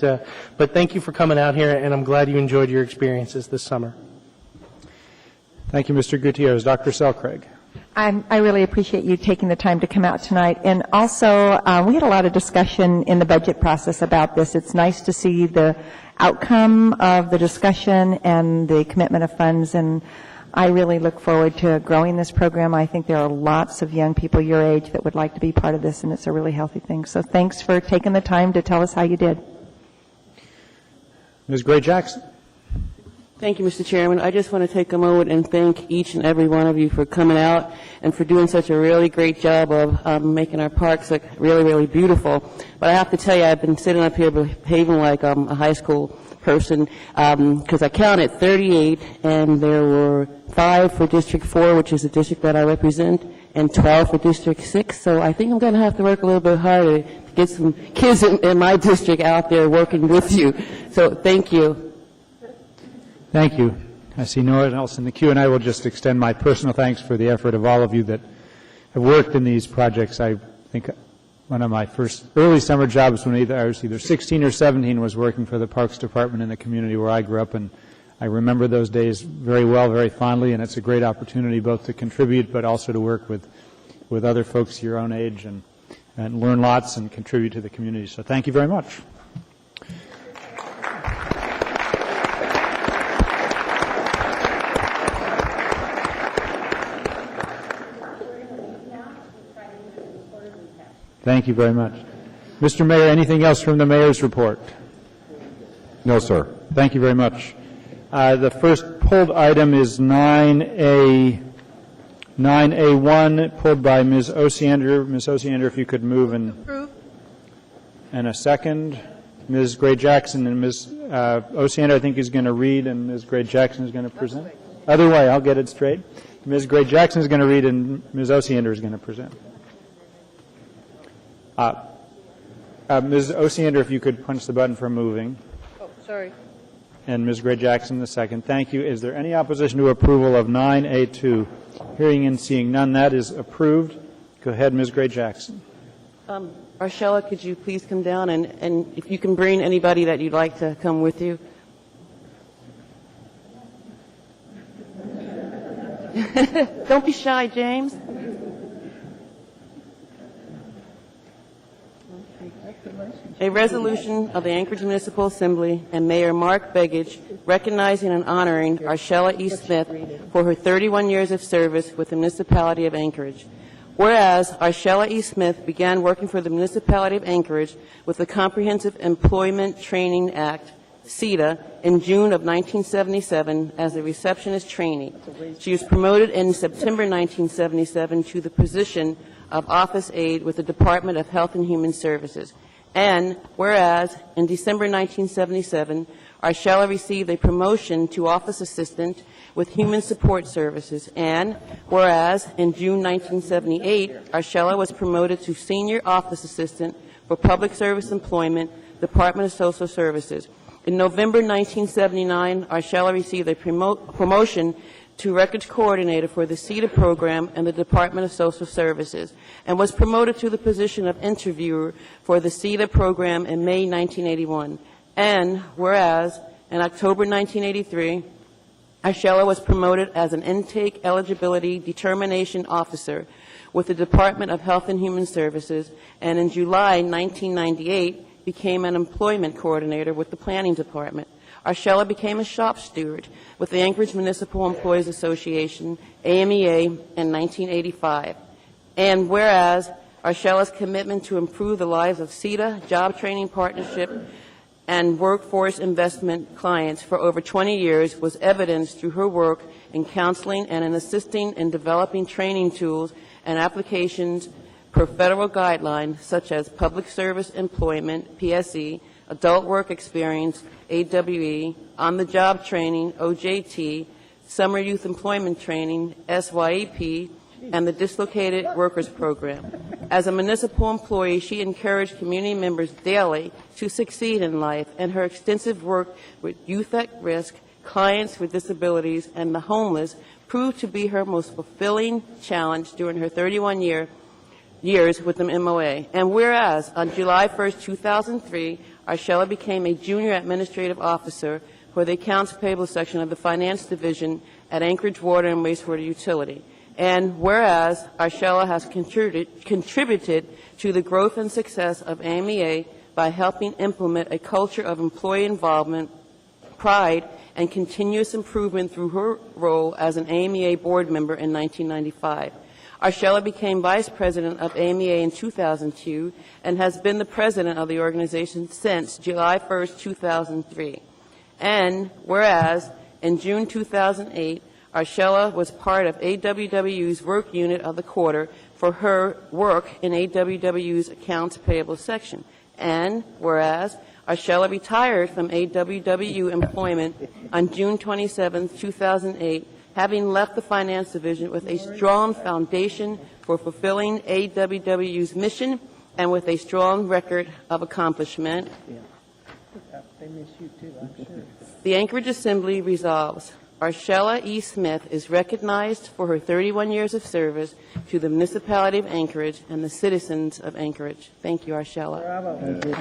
thank you for coming out here, and I'm glad you enjoyed your experiences this summer. Thank you, Mr. Gutierrez. Dr. Selcraig. I really appreciate you taking the time to come out tonight. And also, we had a lot of discussion in the budget process about this. It's nice to see the outcome of the discussion and the commitment of funds, and I really look forward to growing this program. I think there are lots of young people your age that would like to be part of this, and it's a really healthy thing. So thanks for taking the time to tell us how you did. Ms. Gray Jackson. Thank you, Mr. Chairman. I just want to take a moment and thank each and every one of you for coming out and for doing such a really great job of making our parks look really, really beautiful. But I have to tell you, I've been sitting up here behaving like a high school person because I counted 38, and there were 5 for District 4, which is the district that I represent, and 12 for District 6. So I think I'm going to have to work a little bit harder to get some kids in my district out there working with you. So thank you. Thank you. I see no one else in the queue, and I will just extend my personal thanks for the effort of all of you that have worked in these projects. I think one of my first early summer jobs when I was either 16 or 17 was working for the Parks Department in the community where I grew up, and I remember those days very well, very fondly, and it's a great opportunity both to contribute but also to work with other folks your own age and learn lots and contribute to the community. So thank you very much. Thank you very much. Mr. Mayor, anything else from the Mayor's report? No, sir. Thank you very much. The first pulled item is 9A1, pulled by Ms. Osiander. Ms. Osiander, if you could move and a second. Ms. Gray Jackson and Ms. Osiander, I think, is going to read, and Ms. Gray Jackson is going to present. Other way, I'll get it straight. Ms. Gray Jackson is going to read, and Ms. Osiander is going to present. Ms. Osiander, if you could punch the button for moving. Oh, sorry. And Ms. Gray Jackson, the second. Thank you. Is there any opposition to approval of 9A2? Hearing and seeing none, that is approved. Go ahead, Ms. Gray Jackson. Arshella, could you please come down, and if you can bring anybody that you'd like to come with you. Don't be shy, James. A resolution of the Anchorage Municipal Assembly and Mayor Mark Begich recognizing and honoring Arshella E. Smith for her 31 years of service with the municipality of Anchorage. Whereas Arshella E. Smith began working for the municipality of Anchorage with the Comprehensive Employment Training Act, CETA, in June of 1977 as a receptionist trainee. She was promoted in September 1977 to the position of office aide with the Department of Health and Human Services. And whereas in December 1977, Arshella received a promotion to office assistant with Human Support Services. And whereas in June 1978, Arshella was promoted to senior office assistant for Public Service Employment, Department of Social Services. In November 1979, Arshella received a promotion to records coordinator for the CETA program and the Department of Social Services, and was promoted to the position of interviewer for the CETA program in May 1981. And whereas In October 1983, Arshella was promoted as an Intake Eligibility Determination Officer with the Department of Health and Human Services, and in July 1998 became an Employment Coordinator with the Planning Department. Arshella became a shop steward with the Anchorage Municipal Employees Association, AMEA, in 1985. And whereas Arshella's commitment to improve the lives of CETA, Job Training Partnership, and workforce investment clients for over 20 years was evidenced through her work in counseling and in assisting in developing training tools and applications per federal guidelines such as Public Service Employment, PSE, Adult Work Experience, AWE, On-the-Job Training, OJT, Summer Youth Employment Training, SYEP, and the Dislocated Workers Program. As a municipal employee, she encouraged community members daily to succeed in life, and her extensive work with youth at risk, clients with disabilities, and the homeless proved to be her most fulfilling challenge during her 31 years with the MOA. And whereas on July 1st, 2003, Arshella became a junior administrative officer for the Accounts Payable section of the Finance Division at Anchorage Water and Wastewater Utility. And whereas Arshella has contributed to the growth and success of AMEA by helping implement a culture of employee involvement, pride, and continuous improvement through her role as an AMEA board member in 1995. Arshella became vice president of AMEA in 2002 and has been the president of the organization since July 1st, 2003. And whereas in June 2008, Arshella was part of AWW's work unit of the quarter for her work in AWW's Accounts Payable section. And whereas Arshella retired from AWW employment on June 27, 2008, having left the Finance Division with a strong foundation for fulfilling AWW's mission and with a strong record of accomplishment. The Anchorage Assembly resolves Arshella E. Smith is recognized for her 31 years of service to the municipality of Anchorage and the citizens of Anchorage. Thank you, Arshella. Bravo. Thank you.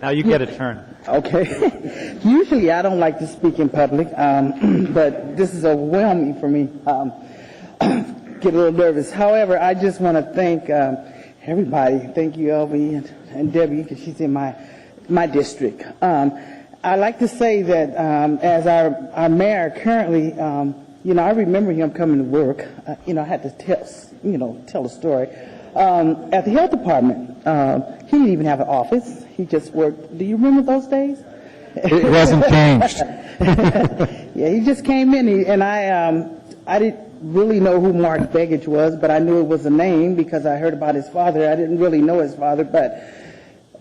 Now you get a turn. Okay. Usually I don't like to speak in public, but this is overwhelming for me. Get a little nervous. However, I just want to thank everybody. Thank you, Elvie and Debbie, because she's in my district. I like to say that as our mayor currently, I remember him coming to work. I had to tell a story. At the health department, he didn't even have an office. He just worked. Do you remember those days? It hasn't changed. Yeah, he just came in, and I didn't really know who Mark Begich was, but I knew it was a name because I heard about his father. I didn't really know his father, but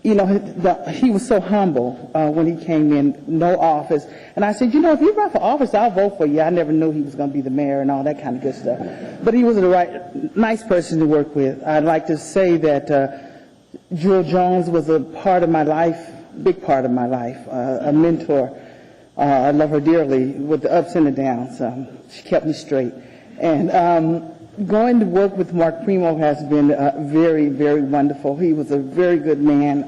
he was so humble when he came in, no office. And I said, if you run for office, I'll vote for you. I never knew he was going to be the mayor and all that kind of good stuff. But he was nice person to work with. I'd like to say that Jewel Jones was a part of my life, big part of my life, a mentor. I love her dearly with the ups and the downs. She kept me straight. And going to work with Mark Primo has been very, very wonderful. He was a very good man,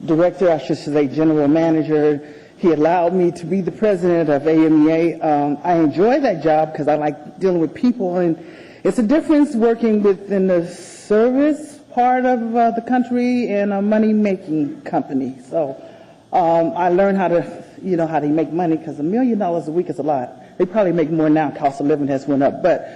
director, I should say, general manager. He allowed me to be the president of AMEA. I enjoy that job because I like dealing with people, and it's a difference working within the service part of the country and a money-making company. So I learned how to make money because $1 million a week is a lot. They probably make more now. Cost of living has went up, but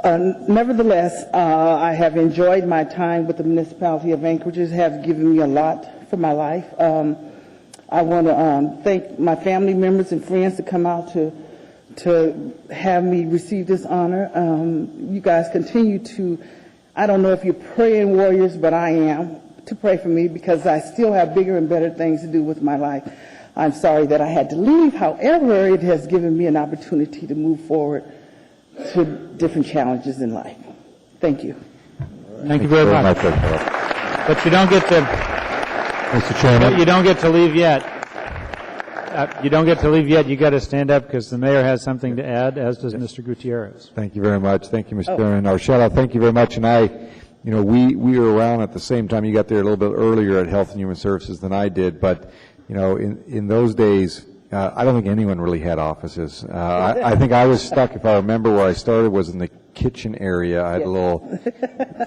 nevertheless, I have enjoyed my time with the municipality of Anchorage. It has given me a lot for my life. I want to thank my family members and friends to come out to have me receive this honor. You guys continue to, I don't know if you're praying warriors, but I am, to pray for me because I still have bigger and better things to do with my life. I'm sorry that I had to leave. However, it has given me an opportunity to move forward to different challenges in life. Thank you. Thank you very much. But you don't get to, Mr. Chairman. you don't get to leave yet. You don't get to leave yet. You got to stand up because the mayor has something to add, as does Mr. Gutierrez. Thank you very much. Thank you, Mr. Chairman. Arshella, thank you very much. And we were around at the same time. You got there a little bit earlier at Health and Human Services than I did, but, in those days, I don't think anyone really had offices. I think I was stuck, if I remember where I started, was in the kitchen area. I had a little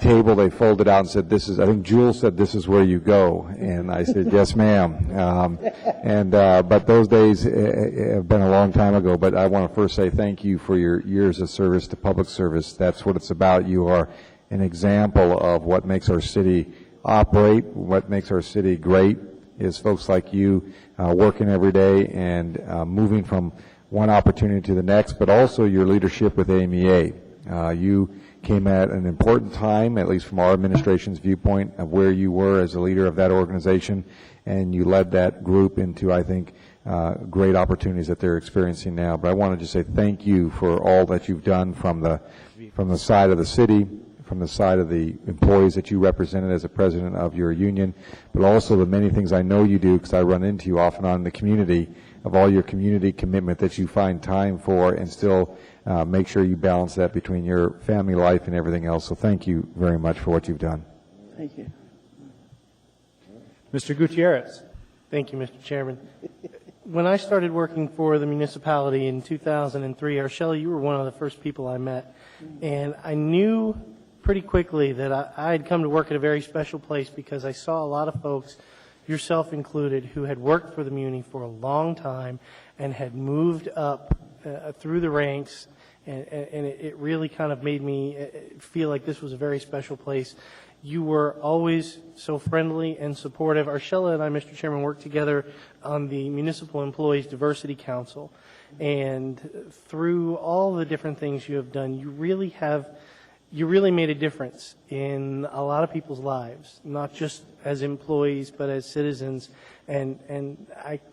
table they folded out and said, I think Jules said, this is where you go. And I said, yes, ma'am. But those days have been a long time ago. But I want to first say thank you for your years of service to public service. That's what it's about. You are an example of what makes our city operate, what makes our city great is folks like you working every day and moving from one opportunity to the next, but also your leadership with AMEA. You came at an important time, at least from our administration's viewpoint, of where you were as a leader of that organization, and you led that group into, I think, great opportunities that they're experiencing now. But I wanted to say thank you for all that you've done from the side of the city, from the side of the employees that you represented as a president of your union, but also the many things I know you do because I run into you off and on in the community, of all your community commitment that you find time for and still make sure you balance that between your family life and everything else. So thank you very much for what you've done. Thank you. Mr. Gutierrez. Thank you, Mr. Chairman. When I started working for the municipality in 2003, Arshella, you were one of the first people I met, and I knew pretty quickly that I had come to work at a very special place because I saw a lot of folks, yourself included, who had worked for the Muni for a long time and had moved up through the ranks, and it really kind of made me feel like this was a very special place. You were always so friendly and supportive. Arshella and I, Mr. Chairman, worked together on the Municipal Employees Diversity Council, and through all the different things you have done, you really made a difference in a lot of people's lives, not just as employees, but as citizens. And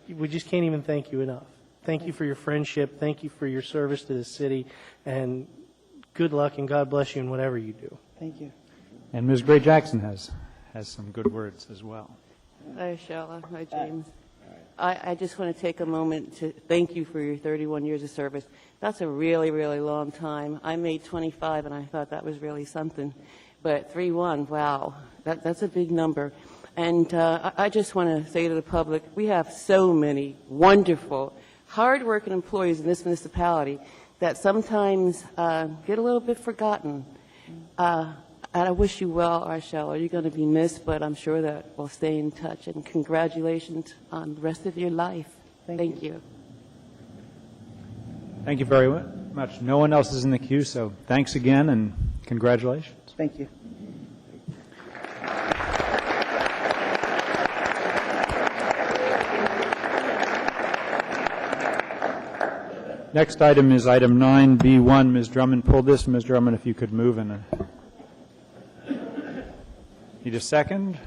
we just can't even thank you enough. Thank you for your friendship. Thank you for your service to the city. And good luck and God bless you in whatever you do. Thank you. And Ms. Gray Jackson has some good words as well. Hi, Shella. Hi, James. I just want to take a moment to thank you for your 31 years of service. That's a really, really long time. I made 25, and I thought that was really something. But 3-1, wow, that's a big number. And I just want to say to the public, we have so many wonderful, hard-working employees in this municipality that sometimes get a little bit forgotten. And I wish you well, Arshella. You're going to be missed, but I'm sure that we'll stay in touch. And congratulations on the rest of your life. Thank you. Thank you very much. No one else is in the queue, so thanks again and congratulations. Thank you. Next item is item 9B1. Ms. Drummond pulled this. Ms. Drummond, if you could move in. Need a second?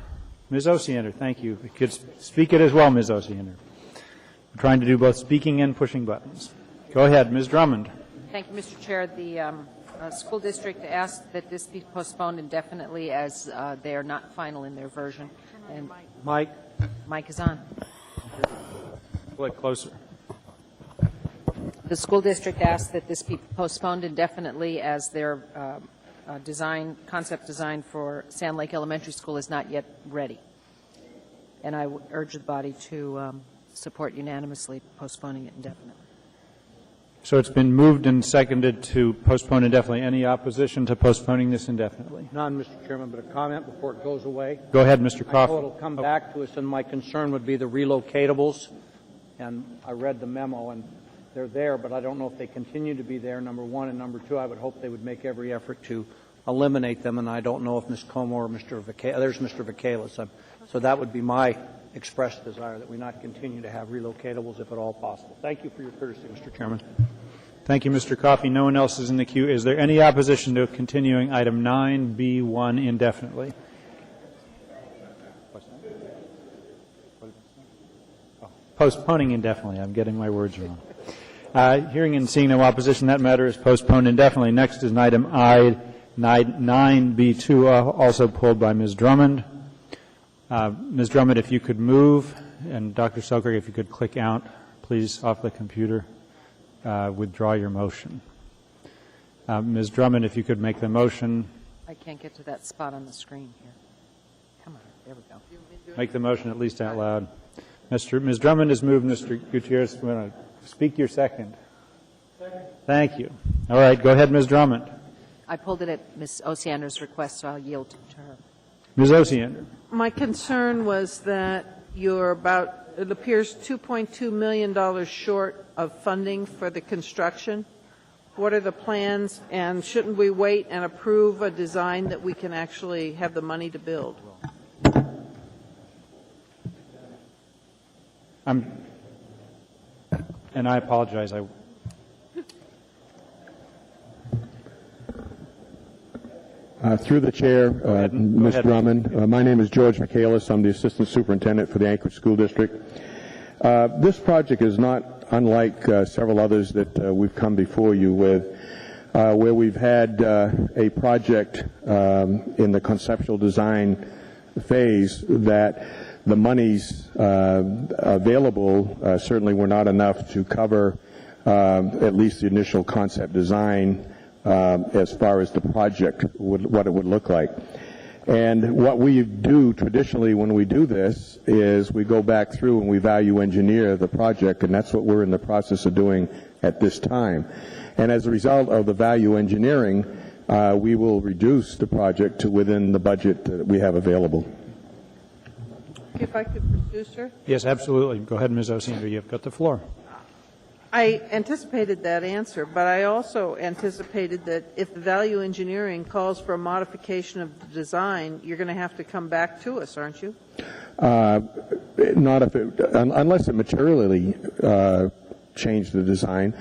Ms. Osiander, thank you. You could speak it as well, Ms. Osiander. We're trying to do both speaking and pushing buttons. Go ahead, Ms. Drummond. Thank you, Mr. Chair. The school district asked that this be postponed indefinitely as they are not final in their version. And Mike is on. Pull it closer. The school district asked that this be postponed indefinitely as their concept design for Sand Lake Elementary School is not yet ready. And I urge the body to support unanimously postponing it indefinitely. So it's been moved and seconded to postpone indefinitely. Any opposition to postponing this indefinitely? None, Mr. Chairman, but a comment before it goes away. Go ahead, Mr. I Coffey. know it'll come back to us, and my concern would be the relocatables. And I read the memo, and they're there, but I don't know if they continue to be there, number one. And number two, I would hope they would make every effort to eliminate them, and I don't know if Ms. Como or Mr. Vacalis, there's Mr. Vacalis. So that would be my expressed desire, that we not continue to have relocatables if at all possible. Thank you for your courtesy, Mr. Chairman. Thank you, Mr. Coffey. No one else is in the queue. Is there any opposition to continuing item 9B1 indefinitely? Postponing indefinitely. I'm getting my words wrong. Hearing and seeing no opposition, that matter is postponed indefinitely. Next is item I, 9B2, also pulled by Ms. Drummond. Ms. Drummond, if you could move, and Dr. Selkirk, if you could click out, please, off the computer, withdraw your motion. Ms. Drummond, if you could make the motion. I can't get to that spot on the screen here. Come on, there we go. Make the motion at least out loud. Ms. Drummond has moved. Mr. Gutierrez, you want to speak your second? Second. Thank you. All right, go ahead, Ms. Drummond. I pulled it at Ms. Osiander's request, so I'll yield to her. Ms. Osiander. My concern was that you're about, it appears, $2.2 million short of funding for the construction. What are the plans, and shouldn't we wait and approve a design that we can actually have the money to build? And I apologize. Through the chair, Ms. Drummond, my name is George Michaelis. I'm the Assistant Superintendent for the Anchorage School District. This project is not unlike several others that we've come before you with, where we've had a project in the conceptual design phase that the monies available certainly were not enough to cover at least the initial concept design as far as the project, what it would look like. And what we do traditionally when we do this is we go back through and we value engineer the project, and that's what we're in the process of doing at this time. And as a result of the value engineering, we will reduce the project to within the budget that we have available. If I could pursue, sir? Yes, absolutely. Go ahead, Ms. Osiander. You've got the floor. I anticipated that answer, but I also anticipated that if the value engineering calls for a modification of the design, you're going to have to come back to us, aren't you? Not if it, unless it materially changed the design.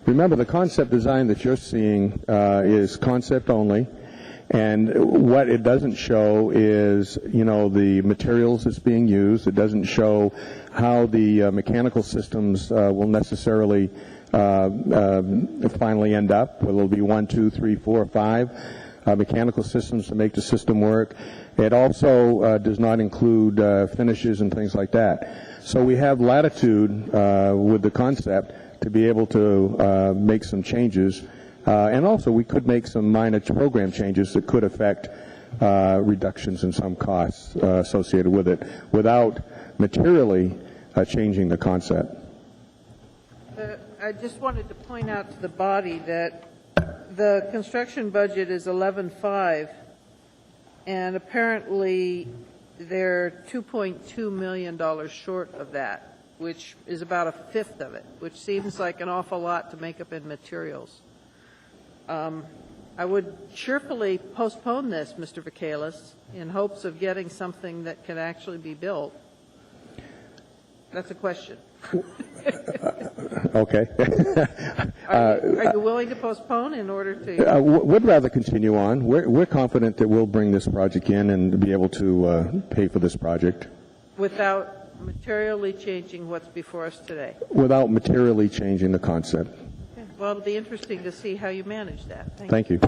Remember, the concept design that you're seeing is concept only, and what it doesn't show is, you know, the materials that's being used. It doesn't show how the mechanical systems will necessarily finally end up, whether it'll be 1, 2, 3, 4, 5 mechanical systems to make the system work. It also does not include finishes and things like that. So we have latitude with the concept to be able to make some changes. And also we could make some minor program changes that could affect reductions in some costs associated with it without materially changing the concept. I just wanted to point out to the body that the construction budget is 11.5, and apparently they're $2.2 million short of that, which is about a fifth of it, which seems like an awful lot to make up in materials. I would cheerfully postpone this, Mr. Michaelis, in hopes of getting something that can actually be built. That's a question. Okay. Are you willing to postpone in order to? We'd rather continue on. We're confident that we'll bring this project in and be able to pay for this project. Without materially changing what's before us today? Without materially changing the concept. Okay. Well, it'll be interesting to see how you manage that. Thank you.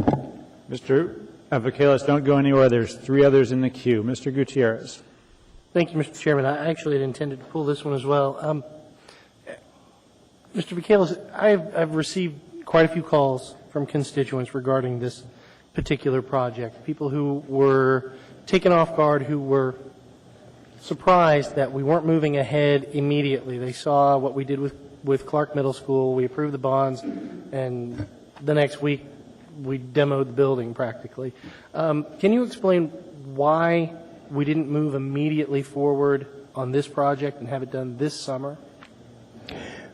Mr. Michaelis, don't go anywhere. There's 3 others in the queue. Mr. Gutierrez. Thank you, Mr. Chairman. I actually had intended to pull this one as well. Mr. Michaelis, I've received quite a few calls from constituents regarding this particular project, people who were taken off guard, who were surprised that we weren't moving ahead immediately. They saw what we did with Clark Middle School. We approved the bonds, and the next week we demoed the building practically. Can you explain why we didn't move immediately forward on this project and have it done this summer?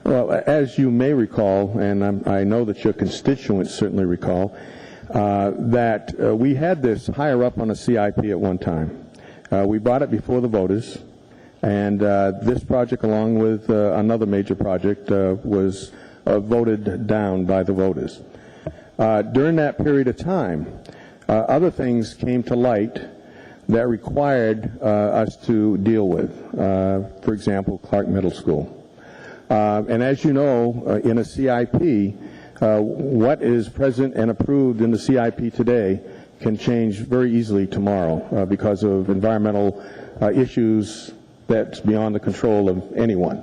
Well, as you may recall, and I know that your constituents certainly recall, that we had this higher up on a CIP at one time. We brought it before the voters, and this project, along with another major project, was voted down by the voters. During that period of time, other things came to light that required us to deal with. For example, Clark Middle School. And as you know, in a CIP, what is present and approved in the CIP today can change very easily tomorrow because of environmental issues that's beyond the control of anyone.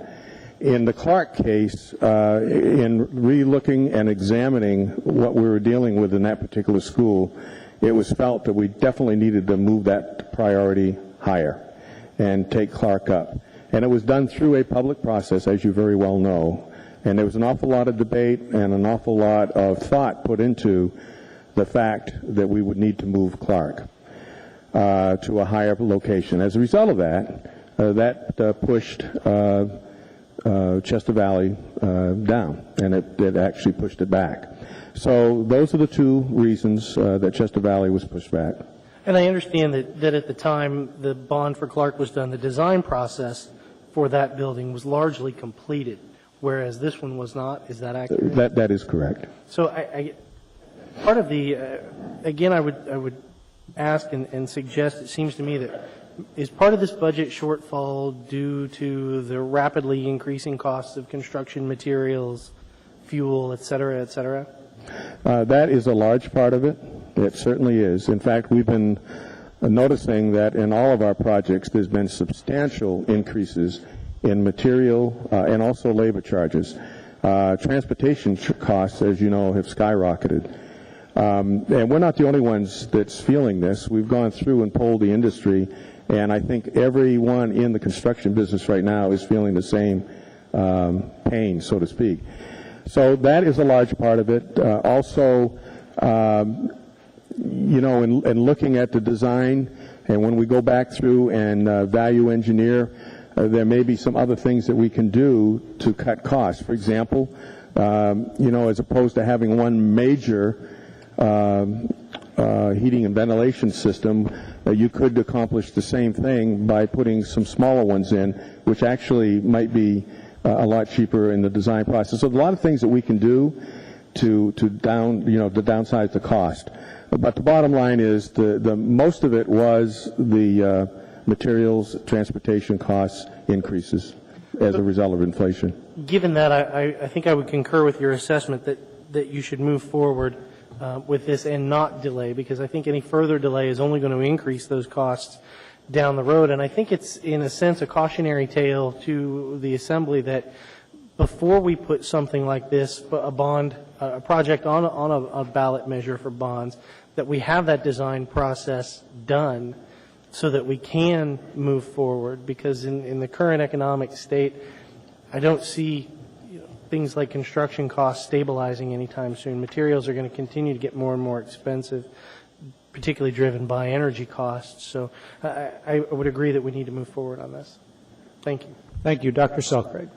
In the Clark case, in re-looking and examining what we were dealing with in that particular school, it was felt that we definitely needed to move that priority higher and take Clark up. And it was done through a public process, as you very well know. And there was an awful lot of debate and an awful lot of thought put into the fact that we would need to move Clark to a higher location. As a result of that, that pushed Chester Valley down, and it actually pushed it back. So those are the two reasons that Chester Valley was pushed back. And I understand that at the time the bond for Clark was done, the design process for that building was largely completed, whereas this one was not. Is that accurate? That is correct. So part of the, again, I would ask and suggest, it seems to me that is part of this budget shortfall due to the rapidly increasing costs of construction materials, fuel, et cetera, et cetera? That is a large part of it. It certainly is. In fact, we've been noticing that in all of our projects there's been substantial increases in material and also labor charges. Transportation costs, as you know, have skyrocketed. And we're not the only ones that's feeling this. We've gone through and polled the industry, and I think everyone in the construction business right now is feeling the same pain, so to speak. So that is a large part of it. Also, you know, in looking at the design, and when we go back through and value engineer, there may be some other things that we can do to cut costs. For example, you know, as opposed to having one major heating and ventilation system, you could accomplish the same thing by putting some smaller ones in, which actually might be a lot cheaper in the design process. So a lot of things that we can do to downsize the cost. But the bottom line is the most of it was the materials, transportation costs increases as a result of inflation. Given that, I think I would concur with your assessment that you should move forward with this and not delay, because I think any further delay is only going to increase those costs down the road. And I think it's, in a sense, a cautionary tale to the Assembly that before we put something like this, a project on a ballot measure for bonds, that we have that design process done so that we can move forward. Because in the current economic state, I don't see things like construction costs stabilizing anytime soon. Materials are going to continue to get more and more expensive, particularly driven by energy costs. So I would agree that we need to move forward on this. Thank you. Thank you. Dr. Selkrig.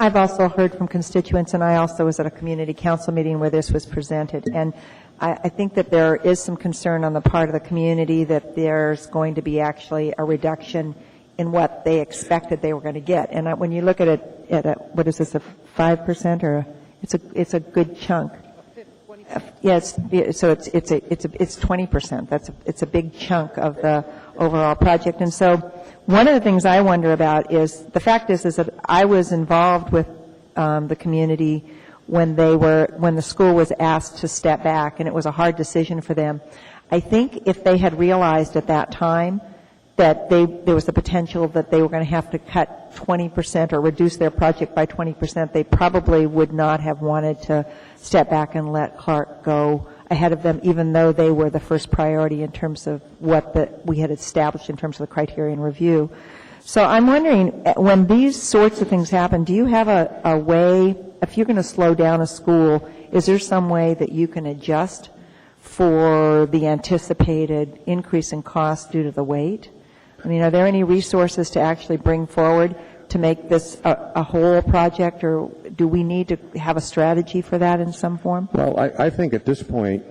I've also heard from constituents, and I also was at a community council meeting where this was presented. And I think that there is some concern on the part of the community that there's going to be actually a reduction in what they expected they were going to get. And when you look at it, what is this, a 5% or it's a good chunk. Yes, so it's 20%. It's a big chunk of the overall project. And so one of the things I wonder about is the fact is that I was involved with the community when the school was asked to step back, and it was a hard decision for them. I think if they had realized at that time that there was the potential that they were going to have to cut 20% or reduce their project by 20%, they probably would not have wanted to step back and let Clark go ahead of them, even though they were the first priority in terms of what we had established in terms of the criterion review. So I'm wondering, when these sorts of things happen, do you have a way, if you're going to slow down a school, is there some way that you can adjust for the anticipated increase in cost due to the wait? I mean, are there any resources to actually bring forward to make this a whole project, or do we need to have a strategy for that in some form? Well, I think at this point,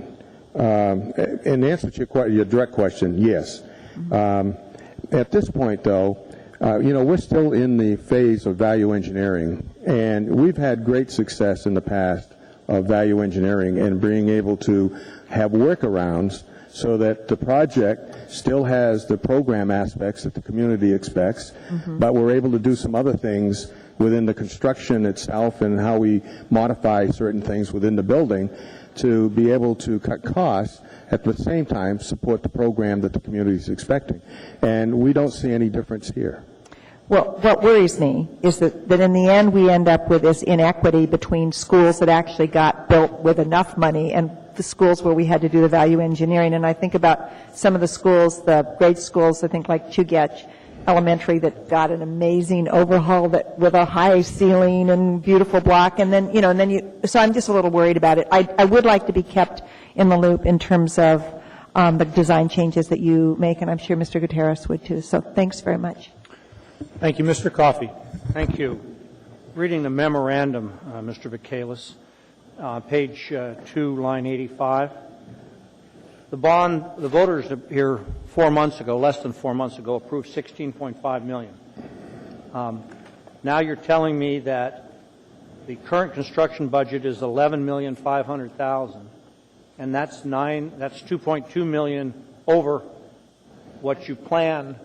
in answer to your direct question, yes. At this point, though, we're still in the phase of value engineering, and we've had great success in the past of value engineering and being able to have workarounds so that the project still has the program aspects that the community expects, but we're able to do some other things within the construction itself and how we modify certain things within the building to be able to cut costs at the same time support the program that the community is expecting. And we don't see any difference here. Well, what worries me is that in the end we end up with this inequity between schools that actually got built with enough money and the schools where we had to do the value engineering. And I think about some of the schools, the grade schools, I think like Chugach Elementary, that got an amazing overhaul that with a high ceiling and beautiful block. And then, so I'm just a little worried about it. I would like to be kept in the loop in terms of the design changes that you make, and I'm sure Mr. Gutierrez would too. So thanks very much. Thank you, Mr. Coffey. Thank you. Reading the memorandum, Mr. Michaelis, page 2, line 85. The voters here 4 months ago, less than 4 months ago, approved $16.5 million. Now you're telling me that the current construction budget is $11,500,000, and that's $2.2 million over what you planned.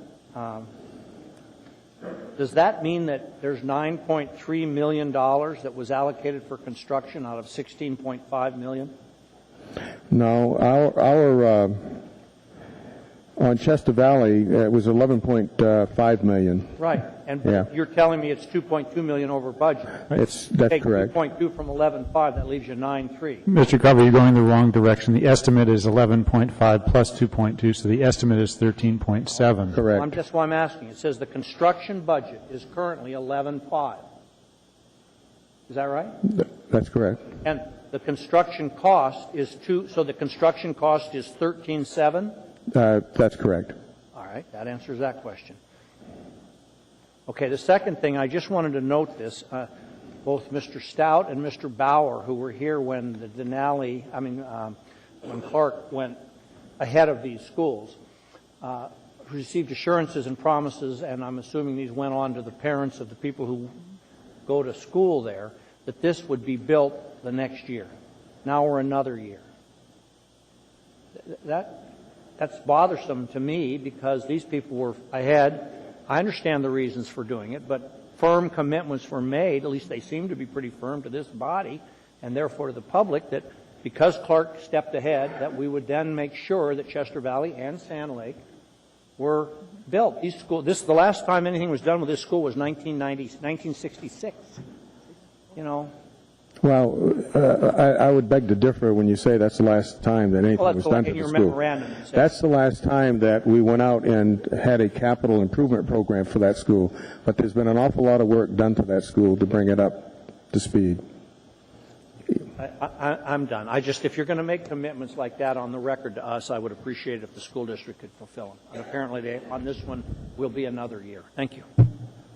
Does that mean that there's $9.3 million that was allocated for construction out of $16.5 million? No, our on Chester Valley, it was $11.5 million. Right, and Yeah. you're telling me it's $2.2 million over budget. That's Take correct. 2.2 from 11.5, that leaves you 9.3. Mr. Coffey, you're going the wrong direction. The estimate is 11.5 plus 2.2, so the estimate is 13.7. Correct. That's why I'm asking. It says the construction budget is currently 11.5. Is that right? That's correct. And the construction cost is so the construction cost is 13.7? That's correct. All right, that answers that question. Okay, the second thing, I just wanted to note this. Both Mr. Stout and Mr. Bauer, who were here when the Denali, when Clark went ahead of these schools, received assurances and promises, and I'm assuming these went on to the parents of the people who go to school there, that this would be built the next year. Now we're another year. That's bothersome to me because these people were ahead. I understand the reasons for doing it, but firm commitments were made, at least they seem to be pretty firm to this body and therefore to the public, that because Clark stepped ahead, that we would then make sure that Chester Valley and Sand Lake were built. The last time anything was done with this school was 1966. Well, I would beg to differ when you say that's the last time that anything was done to the school. That's the last time that we went out and had a capital improvement program for that school. But there's been an awful lot of work done to that school to bring it up to speed. I'm done. If you're going to make commitments like that on the record to us, I would appreciate it if the school district could fulfill them. And apparently on this one will be another year. Thank you.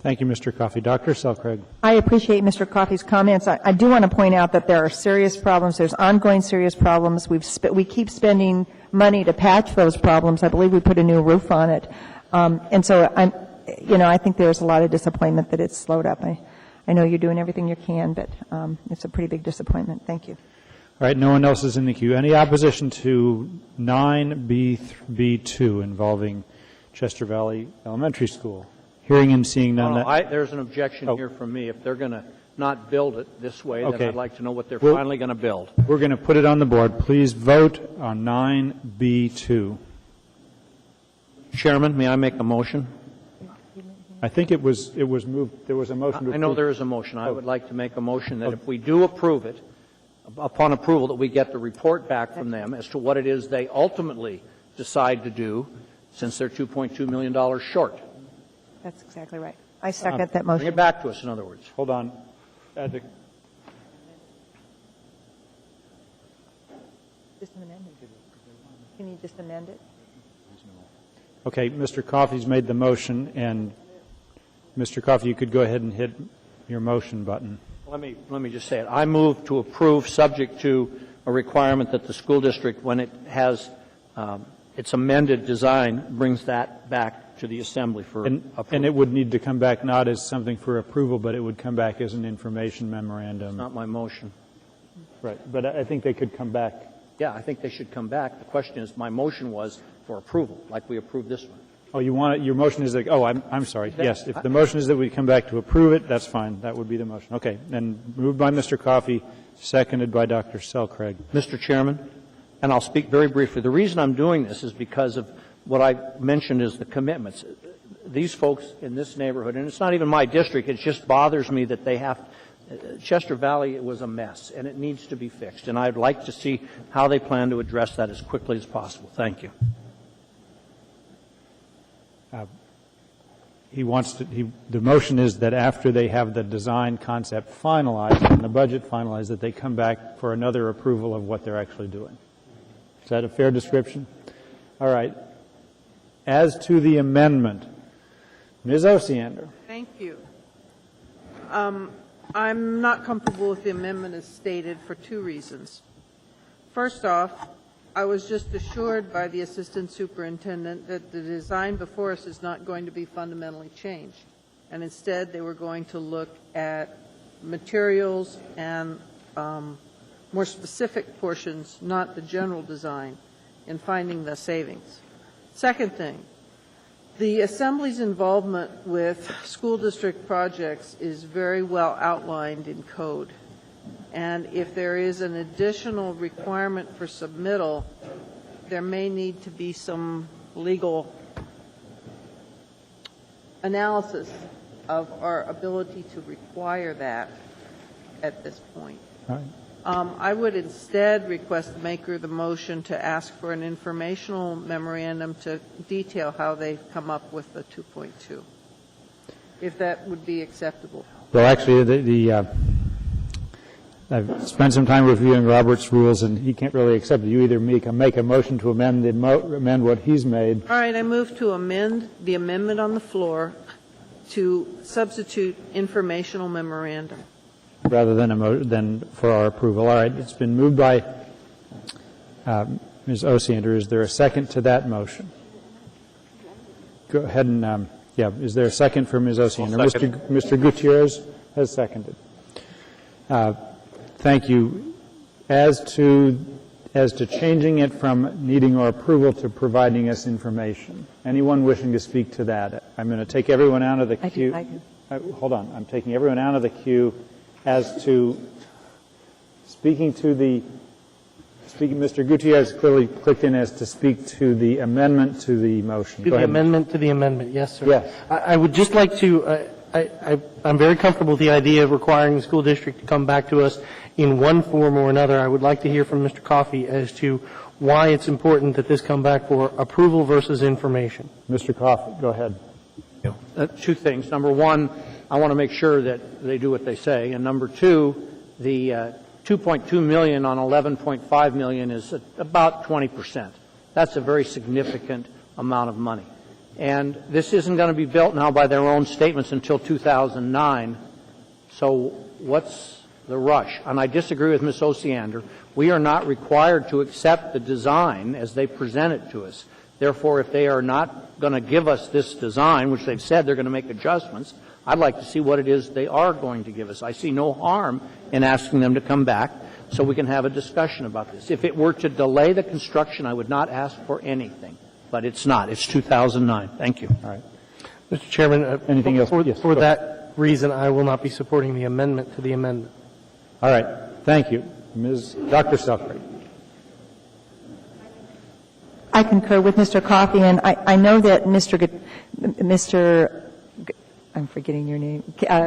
Thank you, Mr. Coffey. Dr. Selcraig. I appreciate Mr. Coffey's comments. I do want to point out that there are serious problems. There's ongoing serious problems. We keep spending money to patch those problems. I believe we put a new roof on it. And so I think there's a lot of disappointment that it's slowed up. I know you're doing everything you can, but it's a pretty big disappointment. Thank you. All right, no one else is in the queue. Any opposition to 9B2 involving Chester Valley Elementary School? Hearing and seeing none. There's an objection here from me. If they're going to not build it this way, then I'd like to know what they're We're finally going to build. We're going to put it on the board. Please vote on 9B2. Chairman, may I make a motion? I think it was moved. There was a motion to approve. I know there is a motion. I would like to make a motion that if we do approve it, upon approval, that we get the report back from them as to what it is they ultimately decide to do, since they're $2.2 million short. That's exactly right. I second that motion. Bring it back to us, in other words. Hold on. Just an amendment. Can you just amend it? Okay, Mr. Coffey's made the motion, and Mr. Coffey, you could go ahead and hit your motion button. Let me just say it. I move to approve, subject to a requirement that the school district, when it has its amended design, brings that back to the assembly for approval. And it would need to come back not as something for approval, but it would come back as an information memorandum. It's not my motion. Right, but I think they could come back yeah, I think they should come back. The question is, my motion was for approval, like we approved this one. Oh, you want it, your motion is that, oh, I'm sorry. Yes, if the motion is that we come back to approve it, that's fine. That would be the motion. Okay. Then moved by Mr. Coffey, seconded by Dr. Selcraig. Mr. Chairman, and I'll speak very briefly. The reason I'm doing this is because of what I mentioned is the commitments. These folks in this neighborhood, and it's not even my district, it just bothers me that they have Chester Valley, it was a mess, and it needs to be fixed. And I'd like to see how they plan to address that as quickly as possible. Thank you. He wants to, the motion is that after they have the design concept finalized and the budget finalized, that they come back for another approval of what they're actually doing. Is that a fair description? All right. As to the amendment, Ms. Osiander. Thank you. I'm not comfortable with the amendment as stated for two reasons. First off, I was just assured by the assistant superintendent that the design before us is not going to be fundamentally changed, and instead they were going to look at materials and more specific portions, not the general design, in finding the savings. Second thing, the Assembly's involvement with school district projects is very well outlined in code. And if there is an additional requirement for submittal, there may need to be some legal analysis of our ability to require that at this point. All right. I would instead request the maker of the motion to ask for an informational memorandum to detail how they've come up with the 2.2, if that would be acceptable. Well, actually, I've spent some time reviewing Robert's rules, and he can't really accept it. You either make a motion to amend what he's made. All right, I move to amend the amendment on the floor to substitute informational memorandum. Rather than for our approval. All right, it's been moved by Ms. Osiander. Is there a second to that motion? Go ahead and, is there a second for Ms. Osiander? Mr. Gutierrez has seconded. Thank you. As to changing it from needing our approval to providing us information, anyone wishing to speak to that? I'm going to take everyone out of the queue. Hold on. I'm taking everyone out of the queue as to speaking, Mr. Gutierrez clearly clicked in as to speak to the amendment to the motion. To the amendment to the amendment, yes, sir. Yes. I would just like to, I'm very comfortable with the idea of requiring the school district to come back to us in one form or another. I would like to hear from Mr. Coffey as to why it's important that this come back for approval versus information. Mr. Coffey, go ahead. Two things. Number one, I want to make sure that they do what they say. And number two, the $2.2 million on $11.5 million is about 20%. That's a very significant amount of money. And this isn't going to be built now by their own statements until 2009. So what's the rush? And I disagree with Ms. Osiander. We are not required to accept the design as they present it to us. Therefore, if they are not going to give us this design, which they've said they're going to make adjustments, I'd like to see what it is they are going to give us. I see no harm in asking them to come back so we can have a discussion about this. If it were to delay the construction, I would not ask for anything. But it's not. It's 2009. Thank you. All right. Mr. Chairman, anything else? For that reason, I will not be supporting the amendment to the amendment. All right. Thank you. Dr. Selcraig. I concur with Mr. Coffey, and I know that I'm forgetting your name,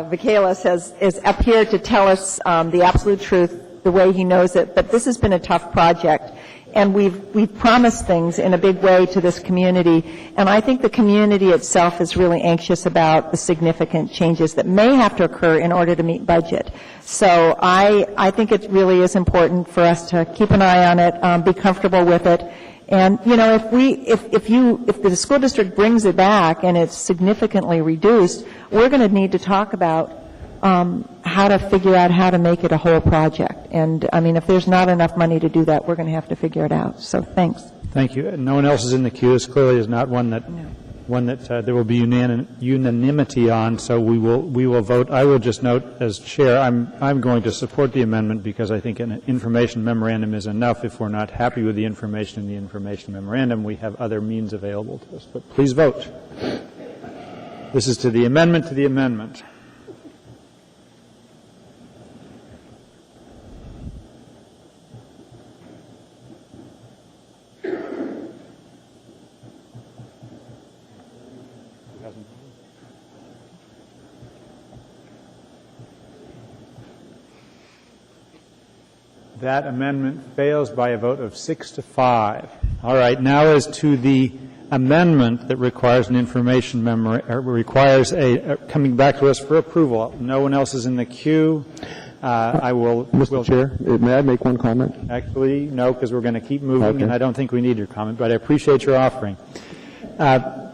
Michaelis is up here to tell us the absolute truth, the way he knows it, but this has been a tough project, and we've promised things in a big way to this community, and I think the community itself is really anxious about the significant changes that may have to occur in order to meet budget. So I think it really is important for us to keep an eye on it, be comfortable with it. And, you know, if the school district brings it back and it's significantly reduced, we're going to need to talk about how to figure out how to make it a whole project. And, I mean, if there's not enough money to do that, we're going to have to figure it out. So thanks. Thank you. No one else is in the queue. This clearly is not one that one that there will be unanimity on, so we will vote. I will just note, as chair, I'm going to support the amendment because I think an information memorandum is enough. If we're not happy with the information in the information memorandum, we have other means available to us. But please vote. This is to the amendment to the amendment. That amendment fails by a vote of 6-5. All right, now as to the amendment that requires an information requires coming back to us for approval. No one else is in the queue. I will. Mr. Chair, may I make one comment? Actually, no, because we're going to keep moving, and I don't think we need your comment, but I appreciate your offering. Go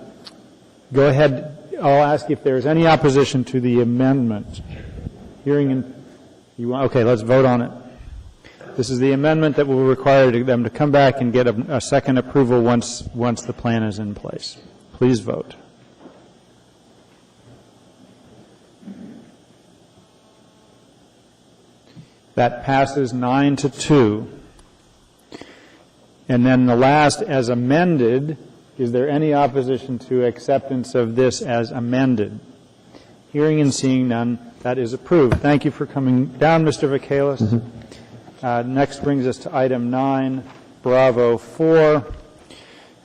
ahead. I'll ask if there's any opposition to the amendment. Okay, let's vote on it. This is the amendment that will require them to come back and get a second approval once the plan is in place. Please vote. That passes 9-2. And then the last, as amended, is there any opposition to acceptance of this as amended? Hearing and seeing none, that is approved. Thank you for coming down, Mr. Vacalis. Mm-hmm. Next brings us to item 9, Bravo 4.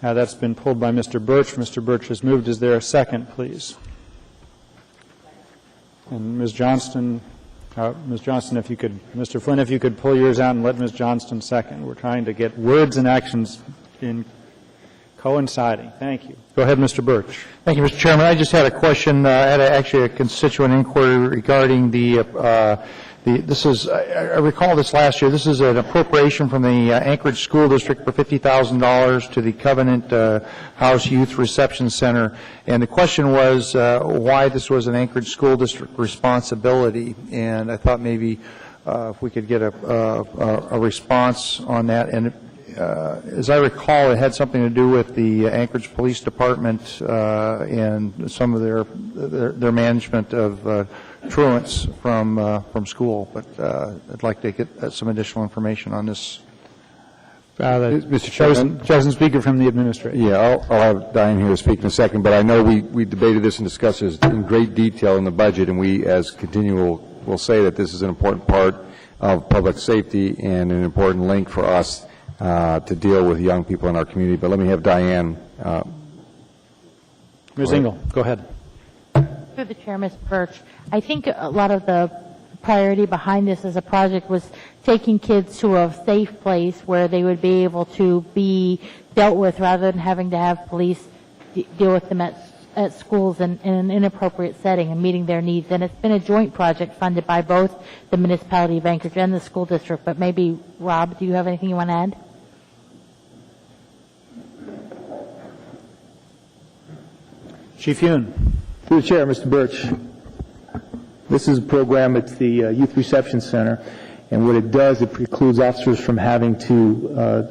That's been pulled by Mr. Birch. Mr. Birch has moved. Is there a second, please? And Ms. Johnston, if you could, Mr. Flynn, if you could pull yours out and let Ms. Johnston second. We're trying to get words and actions in coinciding. Thank you. Go ahead, Mr. Birch. Thank you, Mr. Chairman. I just had a question. I had actually a constituent inquiry regarding this is, I recall this last year, this is an appropriation from the Anchorage School District for $50,000 to the Covenant House Youth Reception Center. And the question was why this was an Anchorage School District responsibility. And I thought maybe if we could get a response on that. And as I recall, it had something to do with the Anchorage Police Department and some of their management of truants from school, but I'd like to get some additional information on this. Mr. Chosen speaker from the administration. Yeah, I'll have Diane here speak in a second, but I know we debated this and discussed this in great detail in the budget, and we, as continual, will say that this is an important part of public safety and an important link for us to deal with young people in our community. But let me have Diane. Ms. Engel, go ahead. Through the chair, Ms. Birch, I think a lot of the priority behind this as a project was taking kids to a safe place where they would be able to be dealt with rather than having to have police deal with them at schools in an inappropriate setting and meeting their needs. And it's been a joint project funded by both the municipality of Anchorage and the school district. But maybe, Rob, do you have anything you want to add? Chief Yoon. Through the chair, Mr. Birch. This is a program at the Youth Reception Center, and what it does, it precludes officers from having to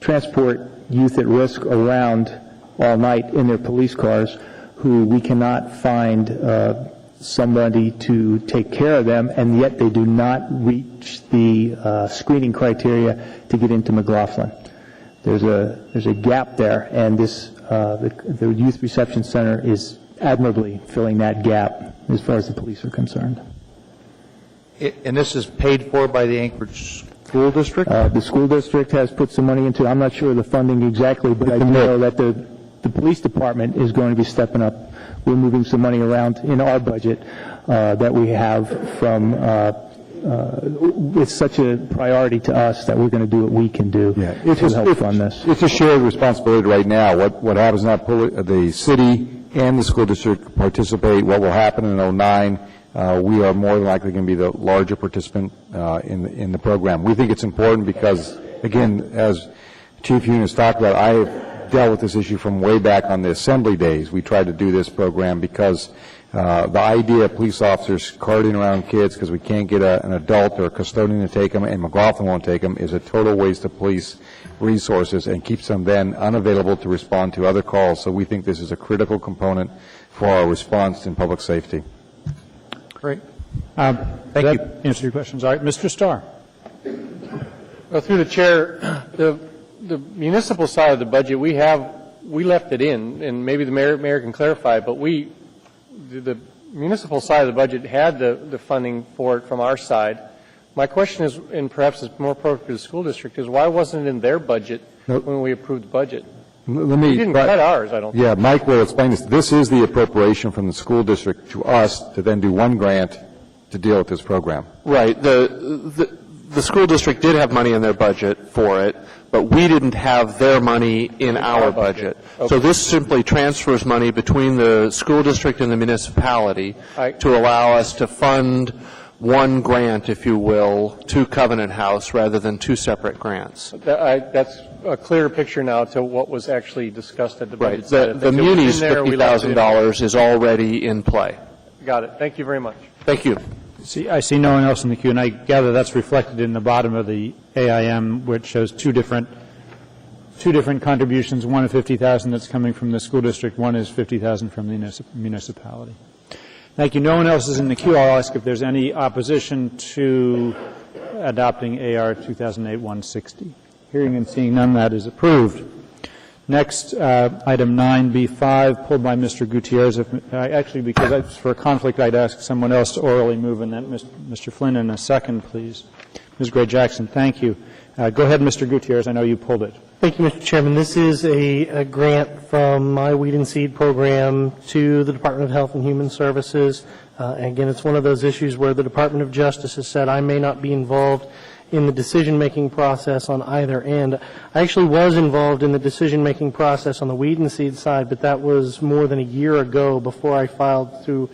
transport youth at risk around all night in their police cars who we cannot find somebody to take care of them, and yet they do not reach the screening criteria to get into McLaughlin. There's a gap there, and this the Youth Reception Center is admirably filling that gap as far as the police are concerned. And this is paid for by the Anchorage School District? The school district has put some money into it. I'm not sure of the funding exactly, but I do know that the police department is going to be stepping up. We're moving some money around in our budget that we have from it's such a priority to us that we're going to do what we can do to help fund this. It's a shared responsibility right now. What happens now, the city and the school district participate. What will happen in 2009, we are more than likely going to be the larger participant in the program. We think it's important because, again, as Chief Yoon has talked about, I have dealt with this issue from way back on the assembly days. We tried to do this program because The idea of police officers carting around kids because we can't get an adult or a custodian to take them and McLaughlin won't take them is a total waste of police resources and keeps them then unavailable to respond to other calls. So we think this is a critical component for our response in public safety. Great. Thank you. Answer your questions. All right, Mr. Starr. Well, through the chair, the municipal side of the budget, we left it in, and maybe the mayor can clarify, but the municipal side of the budget had the funding for it from our side. My question is, and perhaps it's more appropriate to the school district, is why wasn't it in their budget when we approved the budget? We didn't cut ours, I don't think. Yeah, Mike will explain this. This is the appropriation from the school district to us to then do one grant to deal with this program. Right. The school district did have money in their budget for it, but we didn't have their money in our budget. Okay. So this simply transfers money between the school district and the municipality to allow us to fund one grant, if you will, to Covenant House rather than two separate grants. That's a clearer picture now to what was actually discussed at the budget. Right. The Muni's $50,000 is already in play. Got it. Thank you very much. Thank you. I see no one else in the queue, and I gather that's reflected in the bottom of the AIM, which shows two different contributions. One of $50,000 that's coming from the school district. One is $50,000 from the municipality. Thank you. No one else is in the queue. I'll ask if there's any opposition to adopting AR 2008-160. Hearing and seeing none, that is approved. Next, item 9B5, pulled by Mr. Gutierrez. Actually, because it's for a conflict, I'd ask someone else to orally move, and then Mr. Flynn in a second, please. Ms. Gray-Jackson, thank you. Go ahead, Mr. Gutierrez. I know you pulled it. Thank you, Mr. Chairman. This is a grant from my Weed and Seed program to the Department of Health and Human Services. Again, it's one of those issues where the Department of Justice has said I may not be involved in the decision-making process on either end. I actually was involved in the decision-making process on the Weed and Seed side, but that was more than a year ago before I filed to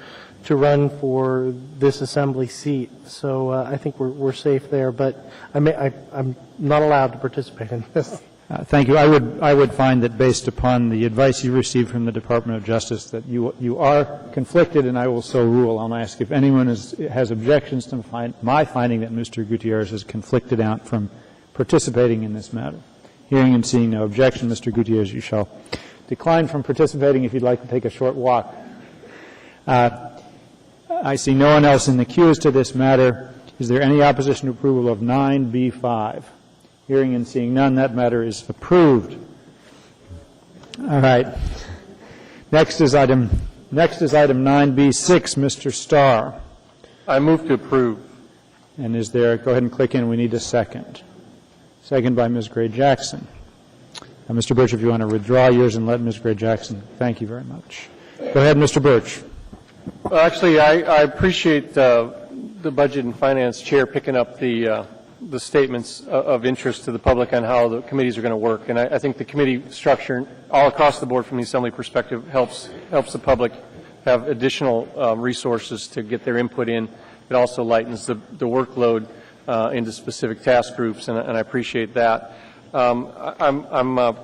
run for this assembly seat. So I think we're safe there, but I'm not allowed to participate in this. Thank you. I would find that based upon the advice you received from the Department of Justice that you are conflicted, and I will so rule. I'll ask if anyone has objections to my finding that Mr. Gutierrez is conflicted out from participating in this matter. Hearing and seeing no objection, Mr. Gutierrez, you shall decline from participating if you'd like to take a short walk. I see no one else in the queue as to this matter. Is there any opposition to approval of 9B5? Hearing and seeing none, that matter is approved. All right. Next is item 9B6, Mr. Starr. I move to approve. And is there, go ahead and click in, we need a second. Second by Ms. Gray-Jackson. Now, Mr. Birch, if you want to withdraw yours and let Ms. Gray-Jackson, thank you very much. Go ahead, Mr. Birch. Well, actually, I appreciate the Budget and Finance Chair picking up the statements of interest to the public on how the committees are going to work. And I think the committee structure all across the board from the Assembly perspective helps the public have additional resources to get their input in. It also lightens the workload into specific task groups, and I appreciate that. I'm a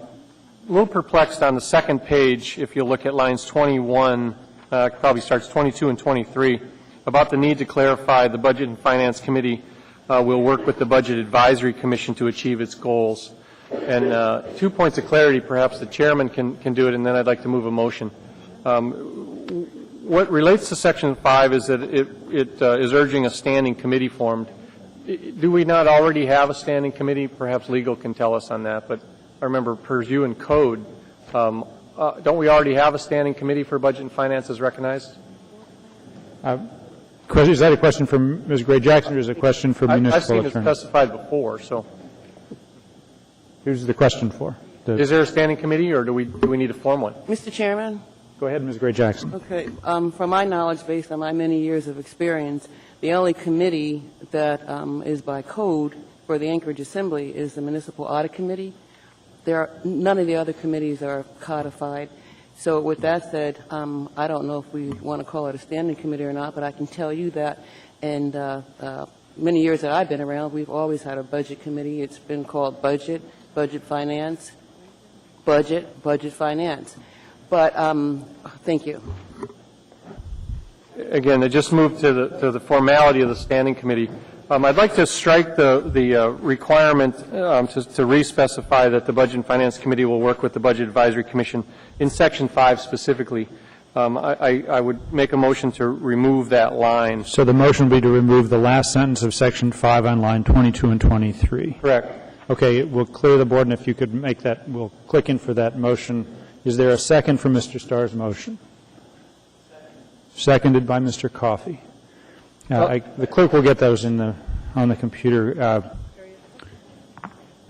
little perplexed on the second page, if you look at lines 21, probably starts 22 and 23, about the need to clarify the Budget and Finance Committee will work with the Budget Advisory Commission to achieve its goals. And 2 points of clarity, perhaps the chairman can do it, and then I'd like to move a motion. What relates to Section 5 is that it is urging a standing committee formed. Do we not already have a standing committee? Perhaps legal can tell us on that. But I remember Purview and Code, don't we already have a standing committee for Budget and Finance as recognized? Is that a question for Ms. Gray-Jackson or is it a question for municipal attorney? I've seen it specified before, so. Who's the question for? Is there a standing committee or do we need to form one? Mr. Chairman? Go ahead, Ms. Gray-Jackson. Okay. From my knowledge, based on my many years of experience, the only committee that is by code for the Anchorage Assembly is the Municipal Audit Committee. None of the other committees are codified. So with that said, I don't know if we want to call it a standing committee or not, but I can tell you that in many years that I've been around, we've always had a budget committee. It's been called Budget, Budget Finance, Budget, Budget Finance. But thank you. again, I just moved to the formality of the standing committee. I'd like to strike the requirement to re-specify that the Budget and Finance Committee will work with the Budget Advisory Commission in Section 5 specifically. I would make a motion to remove that line. So the motion would be to remove the last sentence of Section 5 on line 22 and 23. Correct. Okay, we'll clear the board, and if you could make that, we'll click in for that motion. Is there a second for Mr. Starr's motion? Seconded by Mr. Coffey. The clerk will get those on the computer.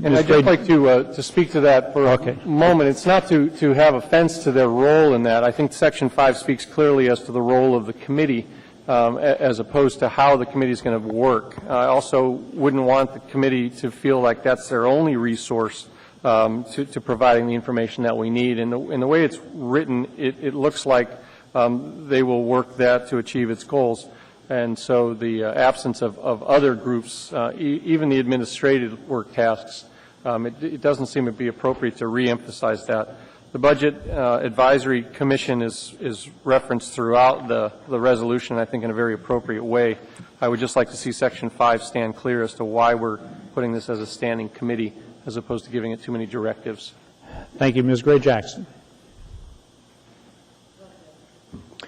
And I'd just like to speak to that for a moment. It's not to have offense to their role in that. I think Section 5 speaks clearly as to the role of the committee as opposed to how the committee is going to work. I also wouldn't want the committee to feel like that's their only resource to providing the information that we need. And the way it's written, it looks like they will work that to achieve its goals. And so the absence of other groups, even the administrative work tasks, it doesn't seem to be appropriate to reemphasize that. The Budget Advisory Commission is referenced throughout the resolution, I think, in a very appropriate way. I would just like to see Section 5 stand clear as to why we're putting this as a standing committee as opposed to giving it too many directives. Thank you, Ms. Gray-Jackson.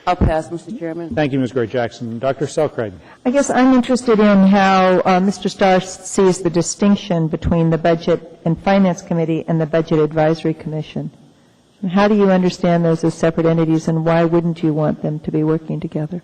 I'll pass, Mr. Chairman. Thank you, Ms. Gray-Jackson. Dr. Selcraig. I guess I'm interested in how Mr. Starr sees the distinction between the Budget and Finance Committee and the Budget Advisory Commission. And how do you understand those as separate entities, and why wouldn't you want them to be working together?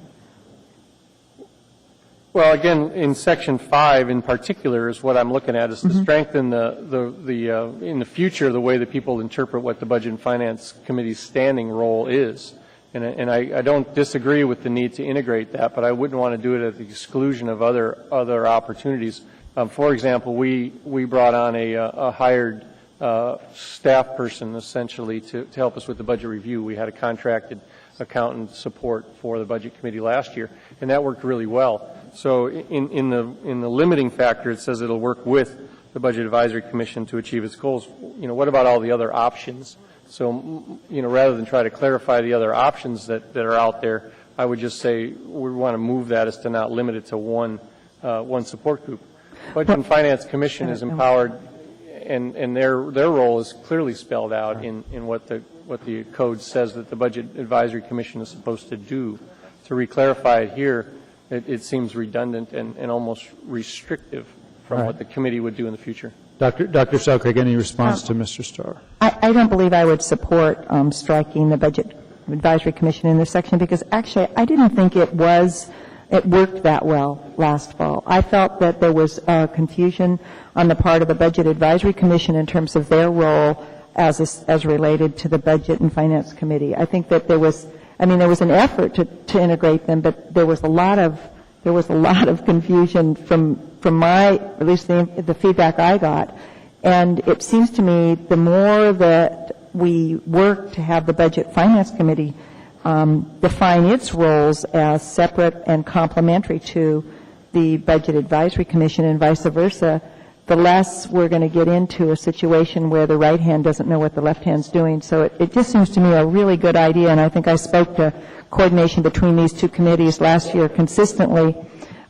Well, again, in Section 5 in particular is what I'm looking at, is to strengthen in the future the way that people interpret what the Budget and Finance Committee's standing role is. And I don't disagree with the need to integrate that, but I wouldn't want to do it at the exclusion of other opportunities. For example, we brought on a hired staff person essentially to help us with the budget review. We had a contracted accountant support for the Budget Committee last year, and that worked really well. So in the limiting factor, it says it'll work with the Budget Advisory Commission to achieve its goals. You know, what about all the other options? So, you know, rather than try to clarify the other options that are out there, I would just say we want to move that as to not limit it to one support group. Budget and Finance Commission is empowered, and their role is clearly spelled out in what the code says that the Budget Advisory Commission is supposed to do. To reclarify it here, it seems redundant and almost restrictive from what the committee would do in the future. Dr. Selcraig, any response to Mr. Starr? I don't believe I would support striking the Budget Advisory Commission in this section, because actually I didn't think it worked that well last fall. I felt that there was confusion on the part of the Budget Advisory Commission in terms of their role as related to the Budget and Finance Committee. I think that there was an effort to integrate them, but there was a lot of confusion from at least the feedback I got. And it seems to me the more that we work to have the Budget Finance Committee define its roles as separate and complementary to the Budget Advisory Commission and vice versa, the less we're going to get into a situation where the right hand doesn't know what the left hand's doing. So it just seems to me a really good idea, and I think I spoke to coordination between these two committees last year consistently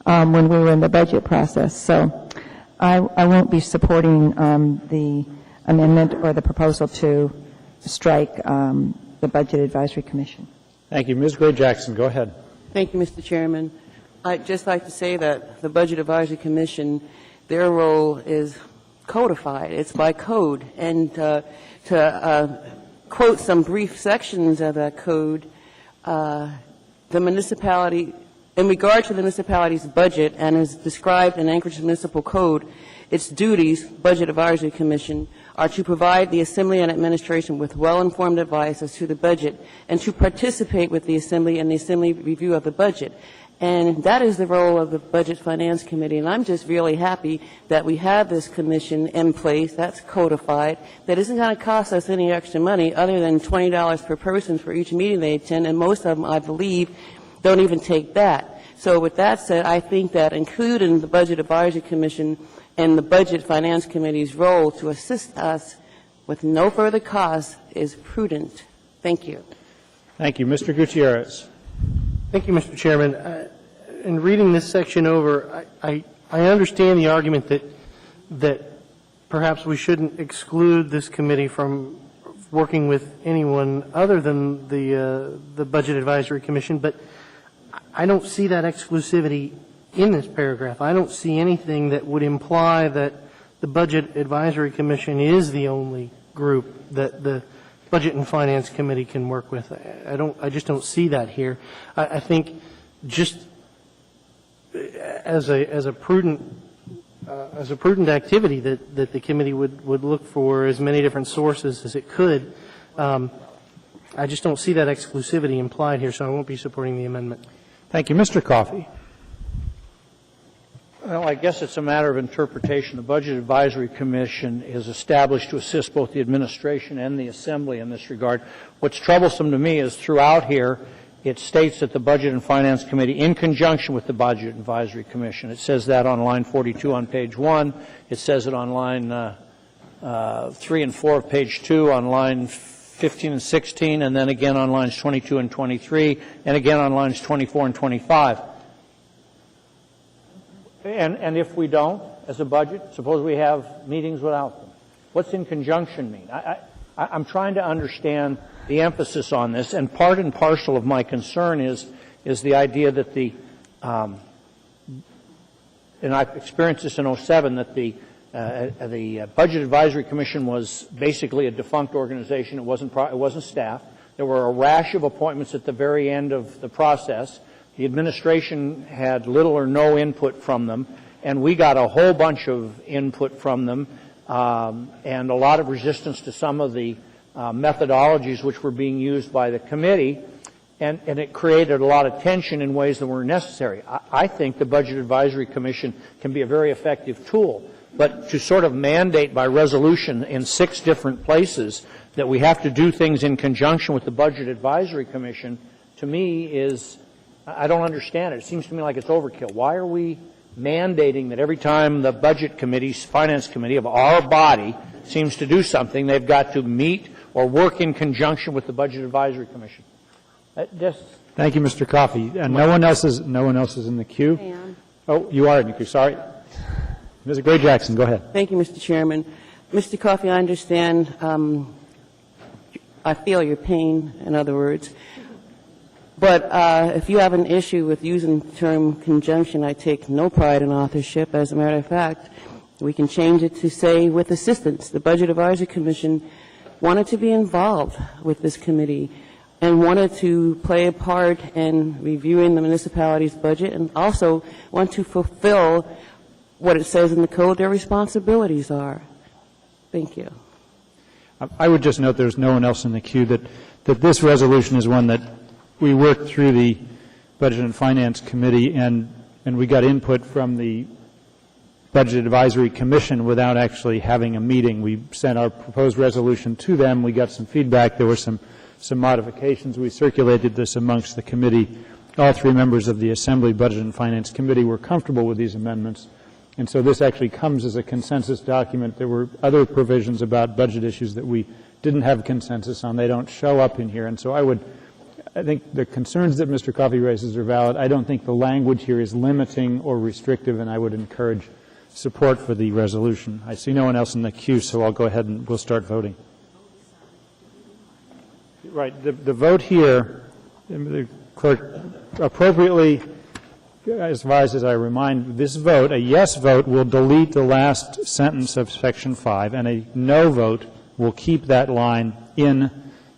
when we were in the budget process. So I won't be supporting the amendment or the proposal to strike the Budget Advisory Commission. Thank you. Ms. Gray-Jackson, go ahead. Thank you, Mr. Chairman. I'd just like to say that the Budget Advisory Commission, their role is codified. It's by code. And to quote some brief sections of that code, the municipality, in regard to the municipality's budget and as described in Anchorage Municipal Code, its duties, Budget Advisory Commission, are to provide the Assembly and Administration with well-informed advice as to the budget and to participate with the Assembly in the Assembly review of the budget. And that is the role of the Budget Finance Committee. And I'm just really happy that we have this commission in place that's codified, that isn't going to cost us any extra money other than $20 per person for each meeting they attend, and most of them, I believe, don't even take that. So with that said, I think that including the Budget Advisory Commission and the Budget Finance Committee's role to assist us with no further cost is prudent. Thank you. Thank you. Mr. Gutierrez. Thank you, Mr. Chairman. In reading this section over, I understand the argument that perhaps we shouldn't exclude this committee from working with anyone other than the Budget Advisory Commission, but I don't see that exclusivity in this paragraph. I don't see anything that would imply that the Budget Advisory Commission is the only group that the Budget and Finance Committee can work with. I just don't see that here. I think just as a prudent activity that the committee would look for as many different sources as it could. I just don't see that exclusivity implied here, so I won't be supporting the amendment. Thank you. Mr. Coffey. Well, I guess it's a matter of interpretation. The Budget Advisory Commission is established to assist both the administration and the Assembly in this regard. What's troublesome to me is throughout here, it states that the Budget and Finance Committee, in conjunction with the Budget Advisory Commission, it says that on line 42 on page 1. It says it on line 3 and 4 of page 2, on line 15 and 16, and then again on lines 22 and 23, and again on lines 24 and 25. And if we don't, as a budget, suppose we have meetings without them. What's in conjunction mean? I'm trying to understand the emphasis on this, and part and parcel of my concern is the idea that and I've experienced this in 2007, that the Budget Advisory Commission was basically a defunct organization. It wasn't staff. There were a rash of appointments at the very end of the process. The administration had little or no input from them, and we got a whole bunch of input from them, and a lot of resistance to some of the methodologies which were being used by the committee, and it created a lot of tension in ways that were necessary. I think the Budget Advisory Commission can be a very effective tool, but to sort of mandate by resolution in 6 different places that we have to do things in conjunction with the Budget Advisory Commission, to me is, I don't understand it. It seems to me like it's overkill. Why are we mandating that every time the Budget Committee, Finance Committee of our body seems to do something, they've got to meet or work in conjunction with the Budget Advisory Commission? Thank you, Mr. Coffey. And no one else is in the queue? I am. Oh, you are in the queue. Sorry. Ms. Gray Jackson, go ahead. Thank you, Mr. Chairman. Mr. Coffey, I understand. I feel your pain, in other words. But if you have an issue with using the term conjunction, I take no pride in authorship. As a matter of fact, we can change it to say with assistance. The Budget Advisory Commission wanted to be involved with this committee and wanted to play a part in reviewing the municipality's budget, and also want to fulfill what it says in the code their responsibilities are. Thank you. I would just note there's no one else in the queue, that this resolution is one that we worked through the Budget and Finance Committee, and we got input from the Budget Advisory Commission without actually having a meeting. We sent our proposed resolution to them. We got some feedback. There were some modifications. We circulated this amongst the committee. All 3 members of the Assembly Budget and Finance Committee were comfortable with these amendments. And so this actually comes as a consensus document. There were other provisions about budget issues that we didn't have consensus on. They don't show up in here. And so I think the concerns that Mr. Coffey raises are valid. I don't think the language here is limiting or restrictive, and I would encourage support for the resolution. I see no one else in the queue, so I'll go ahead and we'll start voting. Right. The vote here, the clerk appropriately advises I remind this vote, a yes vote will delete the last sentence of Section 5, and a no vote will keep that line in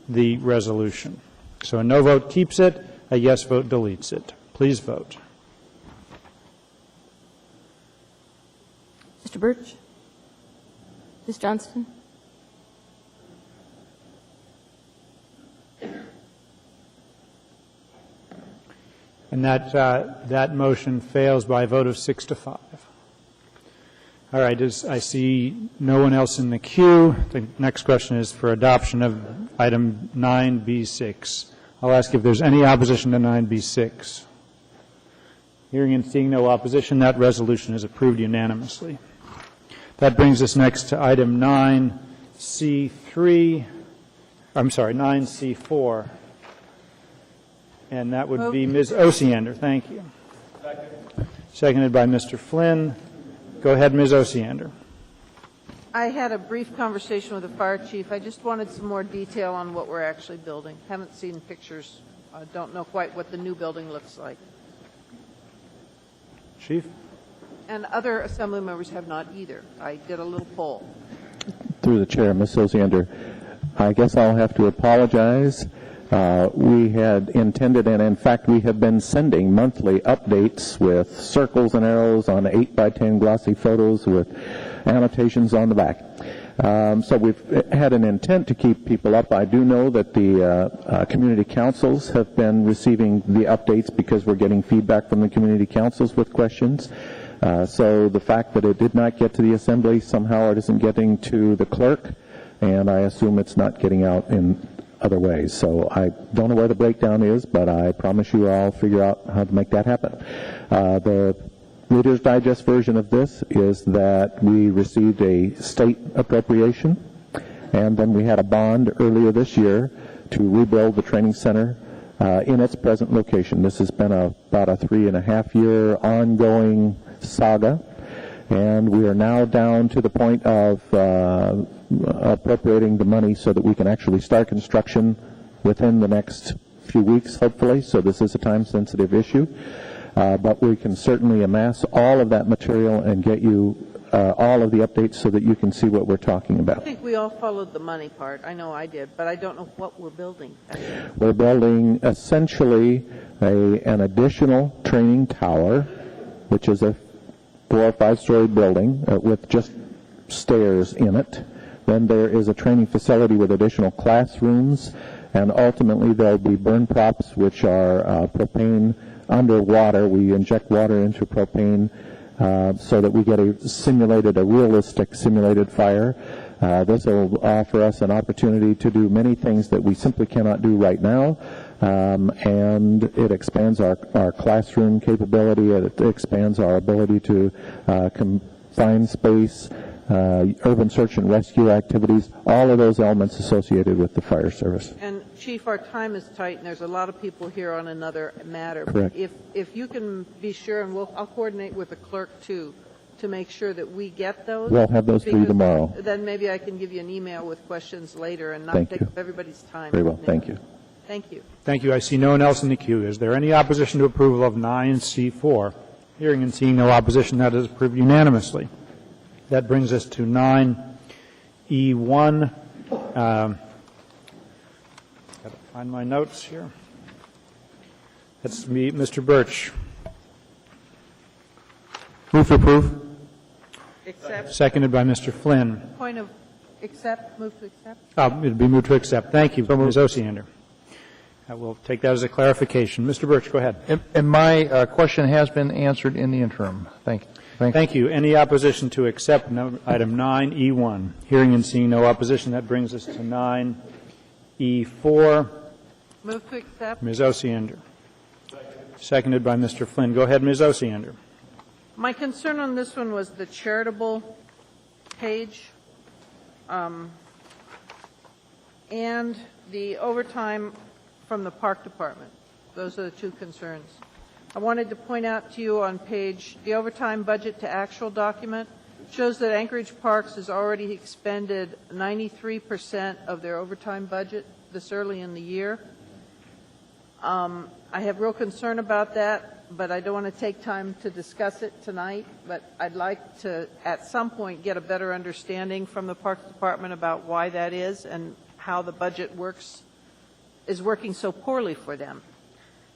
the resolution. So a no vote keeps it, a yes vote deletes it. Please vote. Mr. Birch? Ms. Johnston? And that motion fails by a vote of 6-5. All right, I see no one else in the queue. The next question is for adoption of item 9B6. I'll ask if there's any opposition to 9B6. Hearing and seeing no opposition, that resolution is approved unanimously. That brings us next to item 9C4. And that would be Ms. Osiander. Thank you. Seconded by Mr. Flynn. Go ahead, Ms. Osiander. I had a brief conversation with the fire chief. I just wanted some more detail on what we're actually building. Haven't seen pictures. I don't know quite what the new building looks like. Chief? And other assembly members have not either. I did a little poll. Through the chair, Ms. Osiander, I guess I'll have to apologize. We had intended, and in fact we have been sending monthly updates with circles and arrows on 8x10 glossy photos with annotations on the back. So we've had an intent to keep people up. I do know that the community councils have been receiving the updates because we're getting feedback from the community councils with questions. So the fact that it did not get to the assembly, somehow it isn't getting to the clerk, and I assume it's not getting out in other ways. So I don't know where the breakdown is, but I promise you I'll figure out how to make that happen. The Reader's Digest version of this is that we received a state appropriation, and then we had a bond earlier this year to rebuild the training center in its present location. This has been about a 3.5-year ongoing saga, and we are now down to the point of appropriating the money so that we can actually start construction within the next few weeks, hopefully. So this is a time-sensitive issue. But we can certainly amass all of that material and get you all of the updates so that you can see what we're talking I about. think we all followed the money part. I know I did, but I don't know what we're building. We're building essentially an additional training tower, which is a 4 or 5-story building with just stairs in it. Then there is a training facility with additional classrooms, and ultimately there will be burn props, which are propane underwater. We inject water into propane so that we get a realistic simulated fire. This will offer us an opportunity to do many things that we simply cannot do right now, and it expands our classroom capability. It expands our ability to confine space, urban search and rescue activities, all of those elements associated with the fire service. And Chief, our time is tight, and there's a lot of people here on another matter. Correct. If you can be sure, and I'll coordinate with the clerk too, to make sure that we get those. We'll have those for you tomorrow. Then maybe I can give you an email with questions later and not Thank take you. up everybody's time. Very well. Thank you. Thank you. Thank you. I see no one else in the queue. Is there any opposition to approval of 9C4? Hearing and seeing no opposition, that is approved unanimously. That brings us to 9E1. Got to find my notes here. That's me, Mr. Birch. Move to approve. Accept. Seconded by Mr. Flynn. Point of accept, move to accept. It'll be moved to accept. Thank you, Ms. Osiander. We'll take that as a clarification. Mr. Birch, go ahead. And my question has been answered in the interim. Thank you. Thank you. Any opposition to accept item 9E1? Hearing and seeing no opposition, that brings us to 9E4. Move to accept. Ms. Osiander. Seconded by Mr. Flynn. Go ahead, Ms. Osiander. My concern on this one was the charitable page and the overtime from the park department. Those are the two concerns. I wanted to point out to you on page, the overtime budget to actual document shows that Anchorage Parks has already expended 93% of their overtime budget this early in the year. I have real concern about that, but I don't want to take time to discuss it tonight, but I'd like to, at some point, get a better understanding from the Parks Department about why that is and how the budget is working so poorly for them.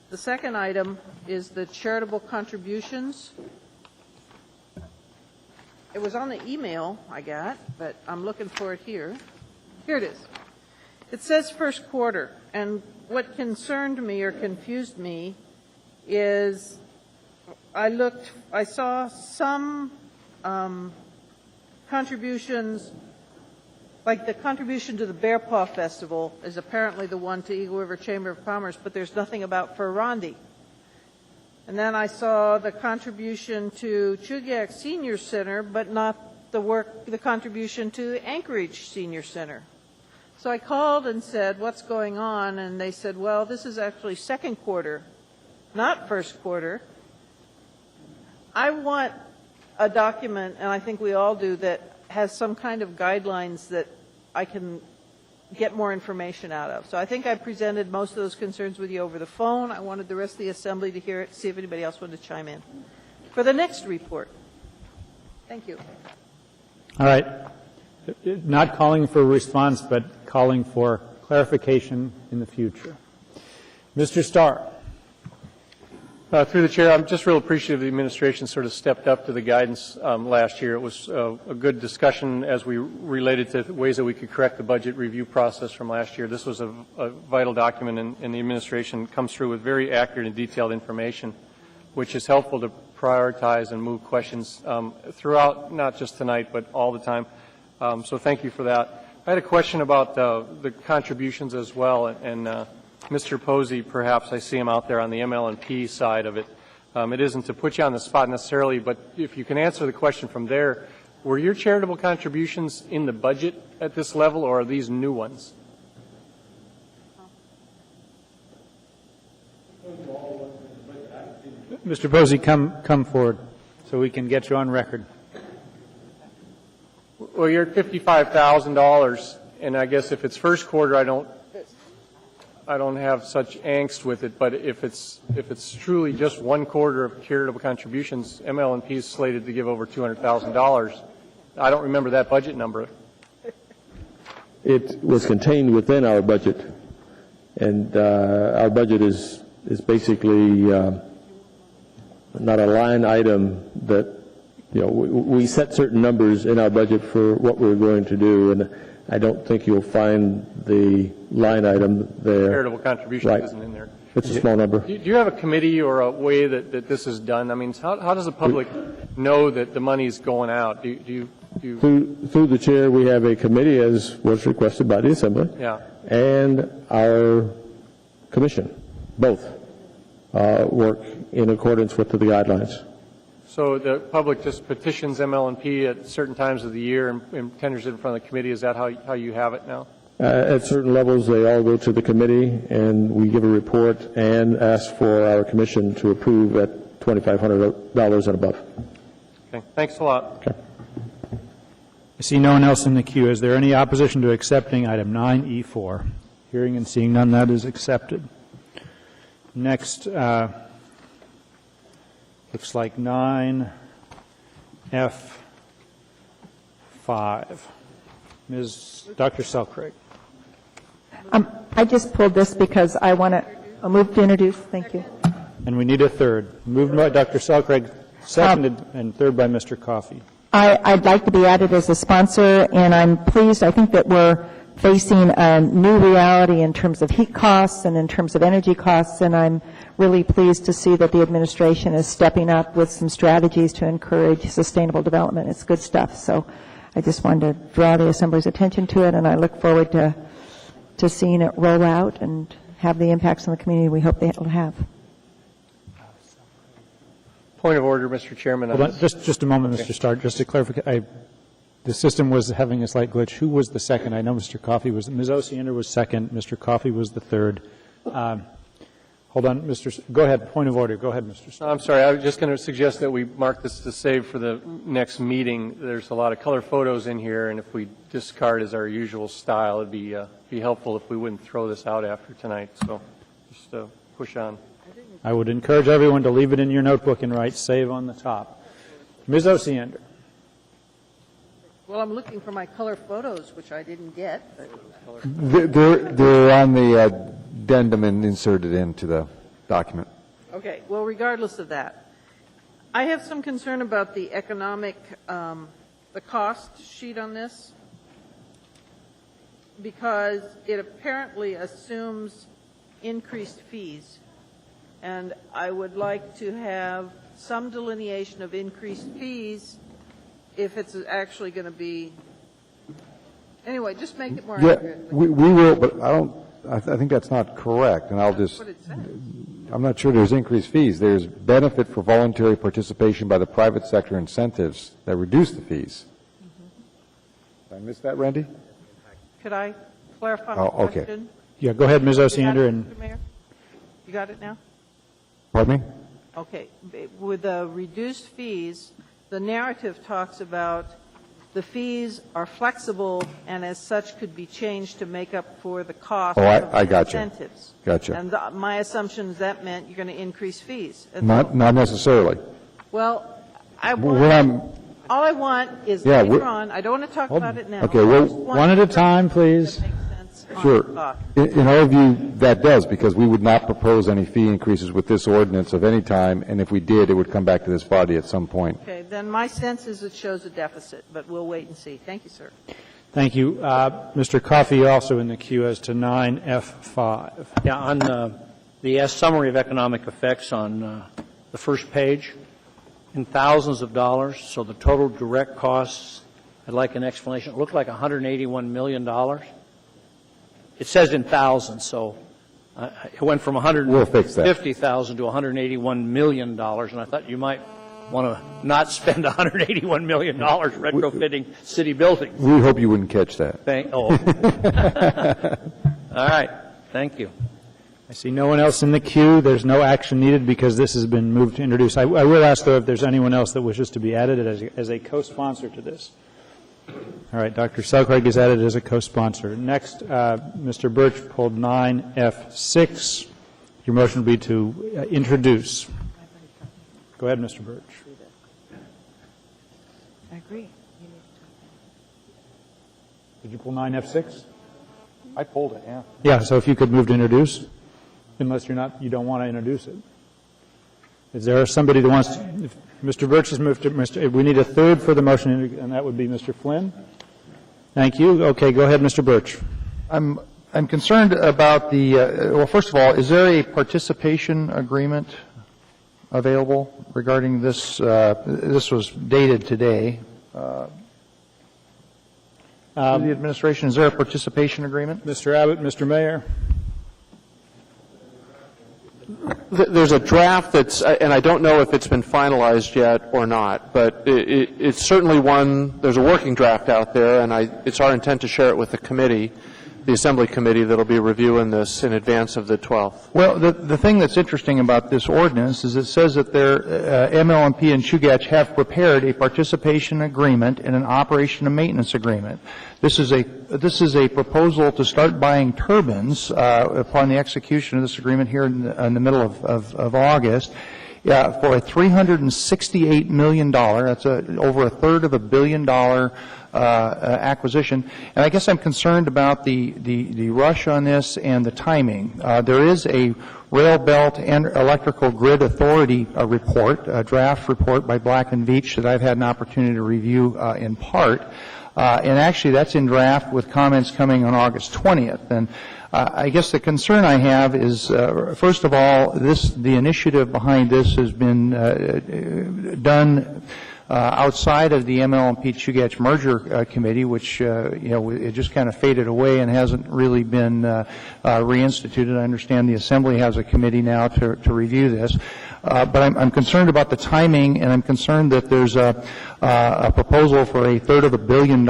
The second item is the charitable contributions. It was on the email I got, but I'm looking for it here. Here it is. It says first quarter, and what concerned me or confused me is I saw some contributions, like the contribution to the Bear Paw Festival is apparently the one to Eagle River Chamber of Commerce, but there's nothing about Ferrandi. And then I saw the contribution to Chugach Senior Center, but not the contribution to Anchorage Senior Center. So I called and said, what's going on? And they said, well, this is actually second quarter, not first quarter. I want a document, and I think we all do, that has some kind of guidelines that I can get more information out of. So I think I presented most of those concerns with you over the phone. I wanted the rest of the assembly to hear it, see if anybody else wanted to chime in. For the next report. Thank you. All right. Not calling for a response, but calling for clarification in the future. Mr. Starr. Through the chair, I'm just real appreciative the administration sort of stepped up to the guidance last year. It was a good discussion as we related to ways that we could correct the budget review process from last year. This was a vital document, and the administration comes through with very accurate and detailed information, which is helpful to prioritize and move questions throughout, not just tonight, but all the time. So thank you for that. I had a question about the contributions as well, and Mr. Posey, perhaps I see him out there on the ML&P side of it. It isn't to put you on the spot necessarily, but if you can answer the question from there, were your charitable contributions in the budget at this level, or are these new ones? Mr. Posey, come forward so we can get you on record. Well, you're at $55,000, and I guess if it's first quarter, I don't have such angst with it, but if it's truly just one quarter of charitable contributions, ML&P is slated to give over $200,000. I don't remember that budget number. It was contained within our budget, and our budget is basically not a line item that, we set certain numbers in our budget for what we're going to do, and I don't think you'll find the line item there. Charitable contribution Right. isn't in there. It's a small number. Do you have a committee or a way that this is done? I mean, how does the public know that the money's going out? Do you Through the chair, we have a committee, as was requested by the Assembly, Yeah. and our commission, both work in accordance with the guidelines. So the public just petitions ML&P at certain times of the year and tenders it in front of the committee. Is that how you have it now? At certain levels, they all go to the committee, and we give a report and ask for our commission to approve at $2,500 and above. Okay. Thanks a lot. Okay. I see no one else in the queue. Is there any opposition to accepting item 9E4? Hearing and seeing none, that is accepted. Next, looks like 9F5. Dr. Selkirk. I just pulled this because I want to move to introduce. Thank you. And we need a third. Moved by Dr. Selkirk, seconded, and third by Mr. Coffey. I'd like to be added as a sponsor, and I'm pleased. I think that we're facing a new reality in terms of heat costs and in terms of energy costs, and I'm really pleased to see that the administration is stepping up with some strategies to encourage sustainable development. It's good stuff. So I just wanted to draw the Assembly's attention to it, and I look forward to seeing it roll out and have the impacts on the community we hope it will have. Point of order, Mr. Chairman. Hold on, just a moment, Mr. Starr. Just to clarify, the system was having a slight glitch. Who was the second? I know Mr. Coffey was. Ms. Osiander was second. Mr. Coffey was the third. Hold on, go ahead. Point of order. Go ahead, Mr. Starr. I'm sorry. I was just going to suggest that we mark this to save for the next meeting. There's a lot of color photos in here, and if we discard as our usual style, it'd be helpful if we wouldn't throw this out after tonight. So just push on. I would encourage everyone to leave it in your notebook and write save on the top. Ms. Osiander. Well, I'm looking for my color photos, which I didn't get. They're on the addendum and inserted into the document. Okay, well, regardless of that, I have some concern about the economic, the cost sheet on this, because it apparently assumes increased fees. And I would like to have some delineation of increased fees if it's actually going to be, anyway, just make it more accurate. We will, but I think that's not correct, and I'm not sure there's increased fees. There's benefit for voluntary participation by the private sector incentives that reduce the fees. Did I miss that, Randy? Could I clarify my Oh, okay. question? Yeah, go ahead, Ms. You got Osiander, it, and Mr. Mayor? You got it now? Pardon me? Okay. With the reduced fees, the narrative talks about the fees are flexible and as such could be changed to make up for the cost Oh, of I got you. incentives. Gotcha. And my assumption is that meant you're going to increase fees. Not necessarily. Well, all I want is Yeah, later we're- on, I don't want to talk about it now. Okay, well, I just want one at a time, please. Sure. In our view, that does, because we would not propose any fee increases with this ordinance of any time, and if we did, it would come back to this body at some point. Okay, then my sense is it shows a deficit, but we'll wait and see. Thank you, sir. thank you. Mr. Coffey also in the queue as to 9F5. Yeah, on the summary of economic effects on the first page, in thousands of dollars, so the total direct costs, I'd like an explanation. It looked like $181 million. It says in thousands, so it went from $150,000 to $181 million, and I thought you might want to not spend $181 million retrofitting city buildings. We hope you wouldn't catch that. All right. Thank you. I see no one else in the queue. There's no action needed because this has been moved to introduce. I will ask, though, if there's anyone else that wishes to be added as a co-sponsor to this. All right, Dr. Selcraig is added as a co-sponsor. Next, Mr. Birch pulled 9F6. Your motion would be to introduce. Go ahead, Mr. Birch. I agree. Did you pull 9F6? I pulled it, yeah. Yeah, so if you could move to introduce, unless you don't want to introduce it. Is there somebody that wants to, if Mr. Birch has moved to, we need a third for the motion, and that would be Mr. Flynn. Thank you. Okay, go ahead, Mr. Birch. I'm concerned about the, well, first of all, is there a participation agreement available regarding this? This was dated today. The administration, is there a participation agreement? Mr. Abbott, Mr. Mayor. There's a draft that's, and I don't know if it's been finalized yet or not, but it's certainly one, there's a working draft out there, and it's our intent to share it with the committee, the Assembly Committee that will be reviewing this in advance of the 12th. Well, the thing that's interesting about this ordinance is it says that their MLMP and Chugach have prepared a participation agreement and an operation and maintenance agreement. This is a proposal to start buying turbines upon the execution of this agreement here in the middle of August. For a $368 million, that's over $1/3 billion acquisition. And I guess I'm concerned about the rush on this and the timing. There is a Rail Belt and Electrical Grid Authority report, a draft report by Black and Veatch that I've had an opportunity to review in part. And actually that's in draft with comments coming on August 20th. And I guess the concern I have is, first of all, the initiative behind this has been done outside of the MLMP-Chugach merger committee, which it just kind of faded away and hasn't really been reinstituted. I understand the Assembly has a committee now to review this. But I'm concerned about the timing, and I'm concerned that there's a proposal for a $1/3 billion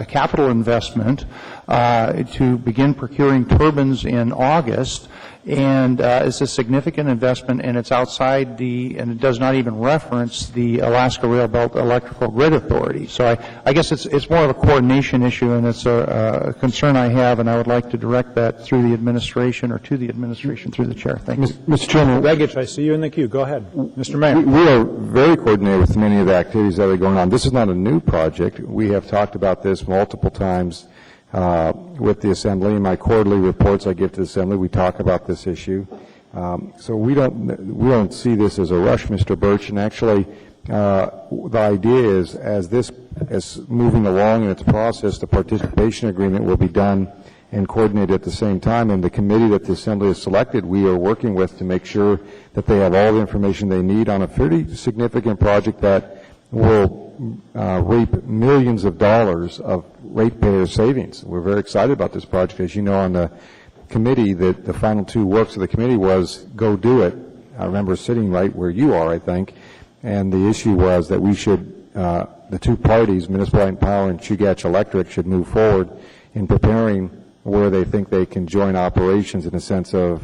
capital investment to begin procuring turbines in August. And it's a significant investment, and it's outside and it does not even reference the Alaska Rail Belt Electrical Grid Authority. So I guess it's more of a coordination issue, and it's a concern I have, and I would like to direct that through the administration or to the administration through the chair. Thank you. Mr. Chairman. Begich, I see you in the queue. Go ahead. Mr. Mayor. We are very coordinated with many of the activities that are going on. This is not a new project. We have talked about this multiple times with the Assembly. In my quarterly reports I give to the Assembly, we talk about this issue. So we don't see this as a rush, Mr. Birch. And actually, the idea is, as moving along in its process, the participation agreement will be done and coordinated at the same time. And the committee that the Assembly has selected, we are working with to make sure that they have all the information they need on a pretty significant project that will reap millions of dollars of ratepayer savings. We're very excited about this project. As you know, on the committee, the final two works of the committee was go do it. I remember sitting right where you are, I think, and the issue was that we should, the two parties, Municipal Light and Power and Chugach Electric, should move forward in preparing where they think they can join operations in a sense of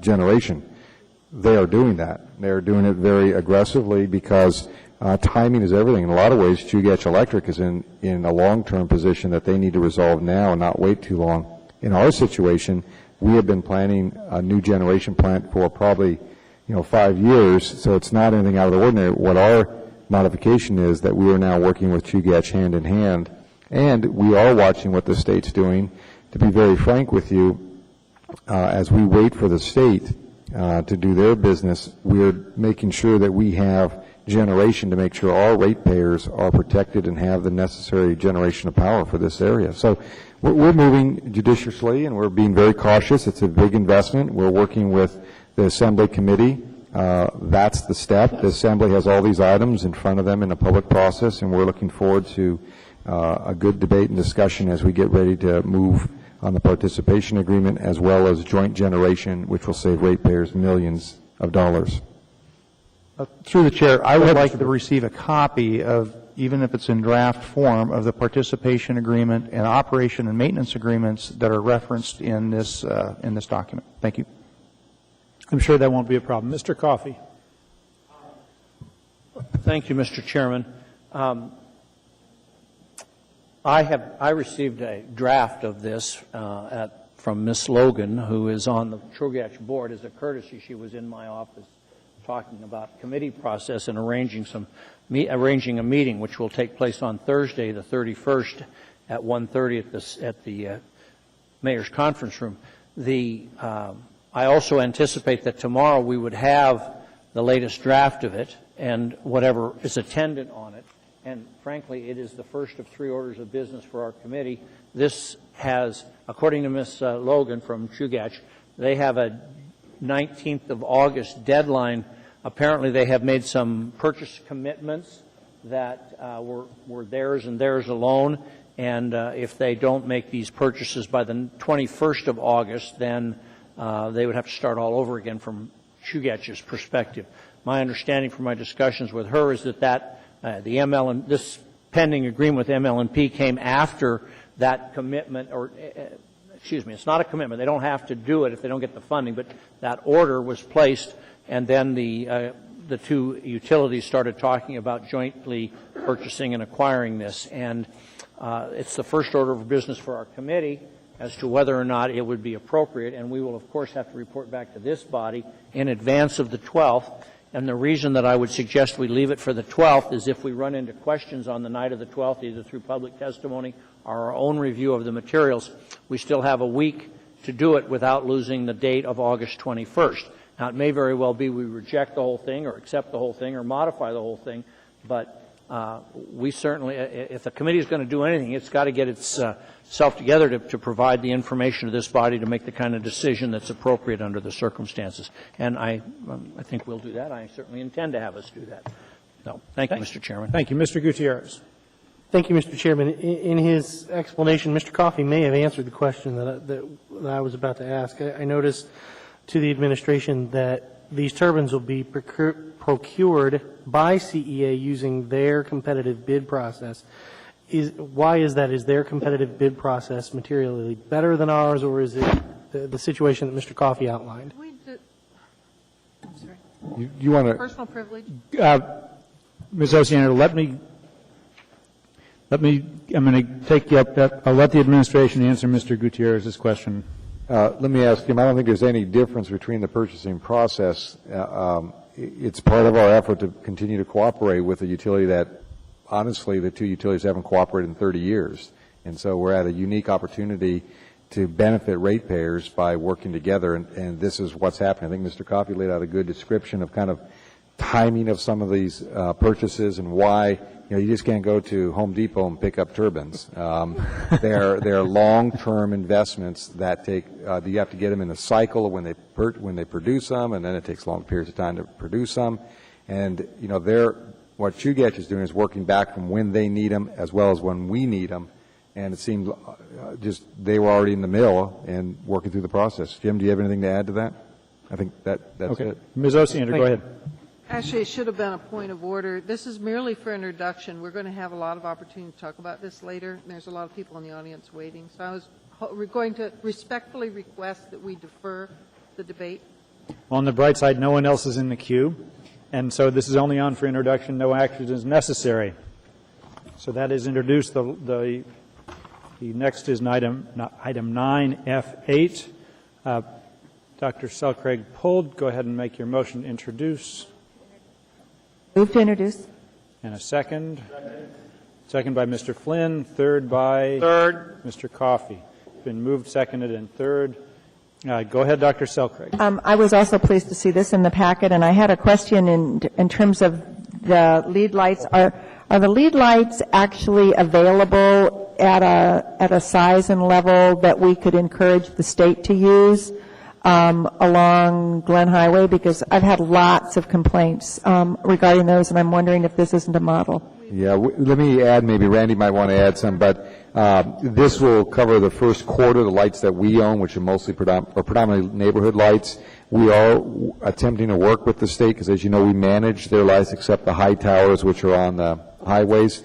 generation. They are doing that. They are doing it very aggressively because timing is everything. In a lot of ways, Chugach Electric is in a long-term position that they need to resolve now and not wait too long. In our situation, we have been planning a new generation plant for probably 5 years, so it's not anything out of the ordinary. What our modification is that we are now working with Chugach hand in hand, and we are watching what the state's doing. To be very frank with you, as we wait for the state to do their business, we're making sure that we have generation to make sure our ratepayers are protected and have the necessary generation of power for this area. So we're moving judiciously and we're being very cautious. It's a big investment. We're working with the Assembly Committee. That's the step. The Assembly has all these items in front of them in a public process, and we're looking forward to a good debate and discussion as we get ready to move on the participation agreement as well as joint generation, which will save ratepayers millions of dollars. Through the chair, I would like to receive a copy of, even if it's in draft form, of the participation agreement and operation and maintenance agreements that are referenced in this document. Thank you. I'm sure that won't be a problem. Mr. Coffey. Thank you, Mr. Chairman. I received a draft of this from Ms. Logan, who is on the Chugach board. As a courtesy, she was in my office talking about committee process and arranging a meeting, which will take place on Thursday, the 31st, at 1:30 at the mayor's conference room. I also anticipate that tomorrow we would have the latest draft of it and whatever is attendant on it. And frankly, it is the first of 3 orders of business for our committee. This has, according to Ms. Logan from Chugach, they have a 19th of August deadline. Apparently they have made some purchase commitments that were theirs and theirs alone. And if they don't make these purchases by the 21st of August, then they would have to start all over again from Chugach's perspective. My understanding from my discussions with her is that this pending agreement with ML&P came after that commitment, or excuse me, it's not a commitment. They don't have to do it if they don't get the funding, but that order was placed, and then the two utilities started talking about jointly purchasing and acquiring this. And it's the first order of business for our committee as to whether or not it would be appropriate, and we will, of course, have to report back to this body in advance of the 12th. And the reason that I would suggest we leave it for the 12th is if we run into questions on the night of the 12th, either through public testimony or our own review of the materials, we still have a week to do it without losing the date of August 21st. Now, it may very well be we reject the whole thing or accept the whole thing or modify the whole thing, but we certainly, if the committee is going to do anything, it's got to get itself together to provide the information to this body to make the kind of decision that's appropriate under the circumstances. And I think we'll do that. I certainly intend to have us do that. So, thank you, Mr. Chairman. Thank you. Mr. Gutierrez. Thank you, Mr. Chairman. In his explanation, Mr. Coffey may have answered the question that I was about to ask. I noticed to the administration that these turbines will be procured by CEA using their competitive bid process. Why is that? Is their competitive bid process materially better than ours, or is it the situation that Mr. Coffey outlined? I'm sorry. You want to personal privilege? Ms. Oceander, let me. I'm going to take you up that. I'll let the administration answer Mr. Gutierrez's question. Let me ask him, I don't think there's any difference between the purchasing process. It's part of our effort to continue to cooperate with a utility that, honestly, the two utilities haven't cooperated in 30 years. And so we're at a unique opportunity to benefit ratepayers by working together, and this is what's happening. I think Mr. Coffey laid out a good description of kind of timing of some of these purchases and why you just can't go to Home Depot and pick up turbines. They're long-term investments that take you have to get them in a cycle when they produce them, and then it takes long periods of time to produce them. And what Chugach is doing is working back from when they need them as well as when we need them. And it seemed just they were already in the mill and working through the process. Jim, do you have anything to add to that? I think that's okay. it. Ms. Oceander, go ahead. Actually, it should have been a point of order. This is merely for introduction. We're going to have a lot of opportunity to talk about this later. There's a lot of people in the audience waiting. So I was going to respectfully request that we defer the debate. Well, on the bright side, no one else is in the queue, and so this is only on for introduction. No action is necessary. So that is introduced. The next is item 9F8. Dr. Selcraig pulled. Go ahead and make your motion to introduce. Move to introduce. And a second. Second by Mr. Flynn. Third by Mr. Coffey. Been moved, seconded, and third. Go ahead, Dr. Selcraig. I was also pleased to see this in the packet, and I had a question in terms of the lead lights. Are the lead lights actually available at a size and level that we could encourage the state to use along Glen Highway? Because I've had lots of complaints regarding those, and I'm wondering if this isn't a model. Yeah, let me add, maybe Randy might want to add some, but this will cover the first quarter, the lights that we own, which are mostly predominantly neighborhood lights. We are attempting to work with the state because, as you know, we manage their lights except the high towers, which are on the highways.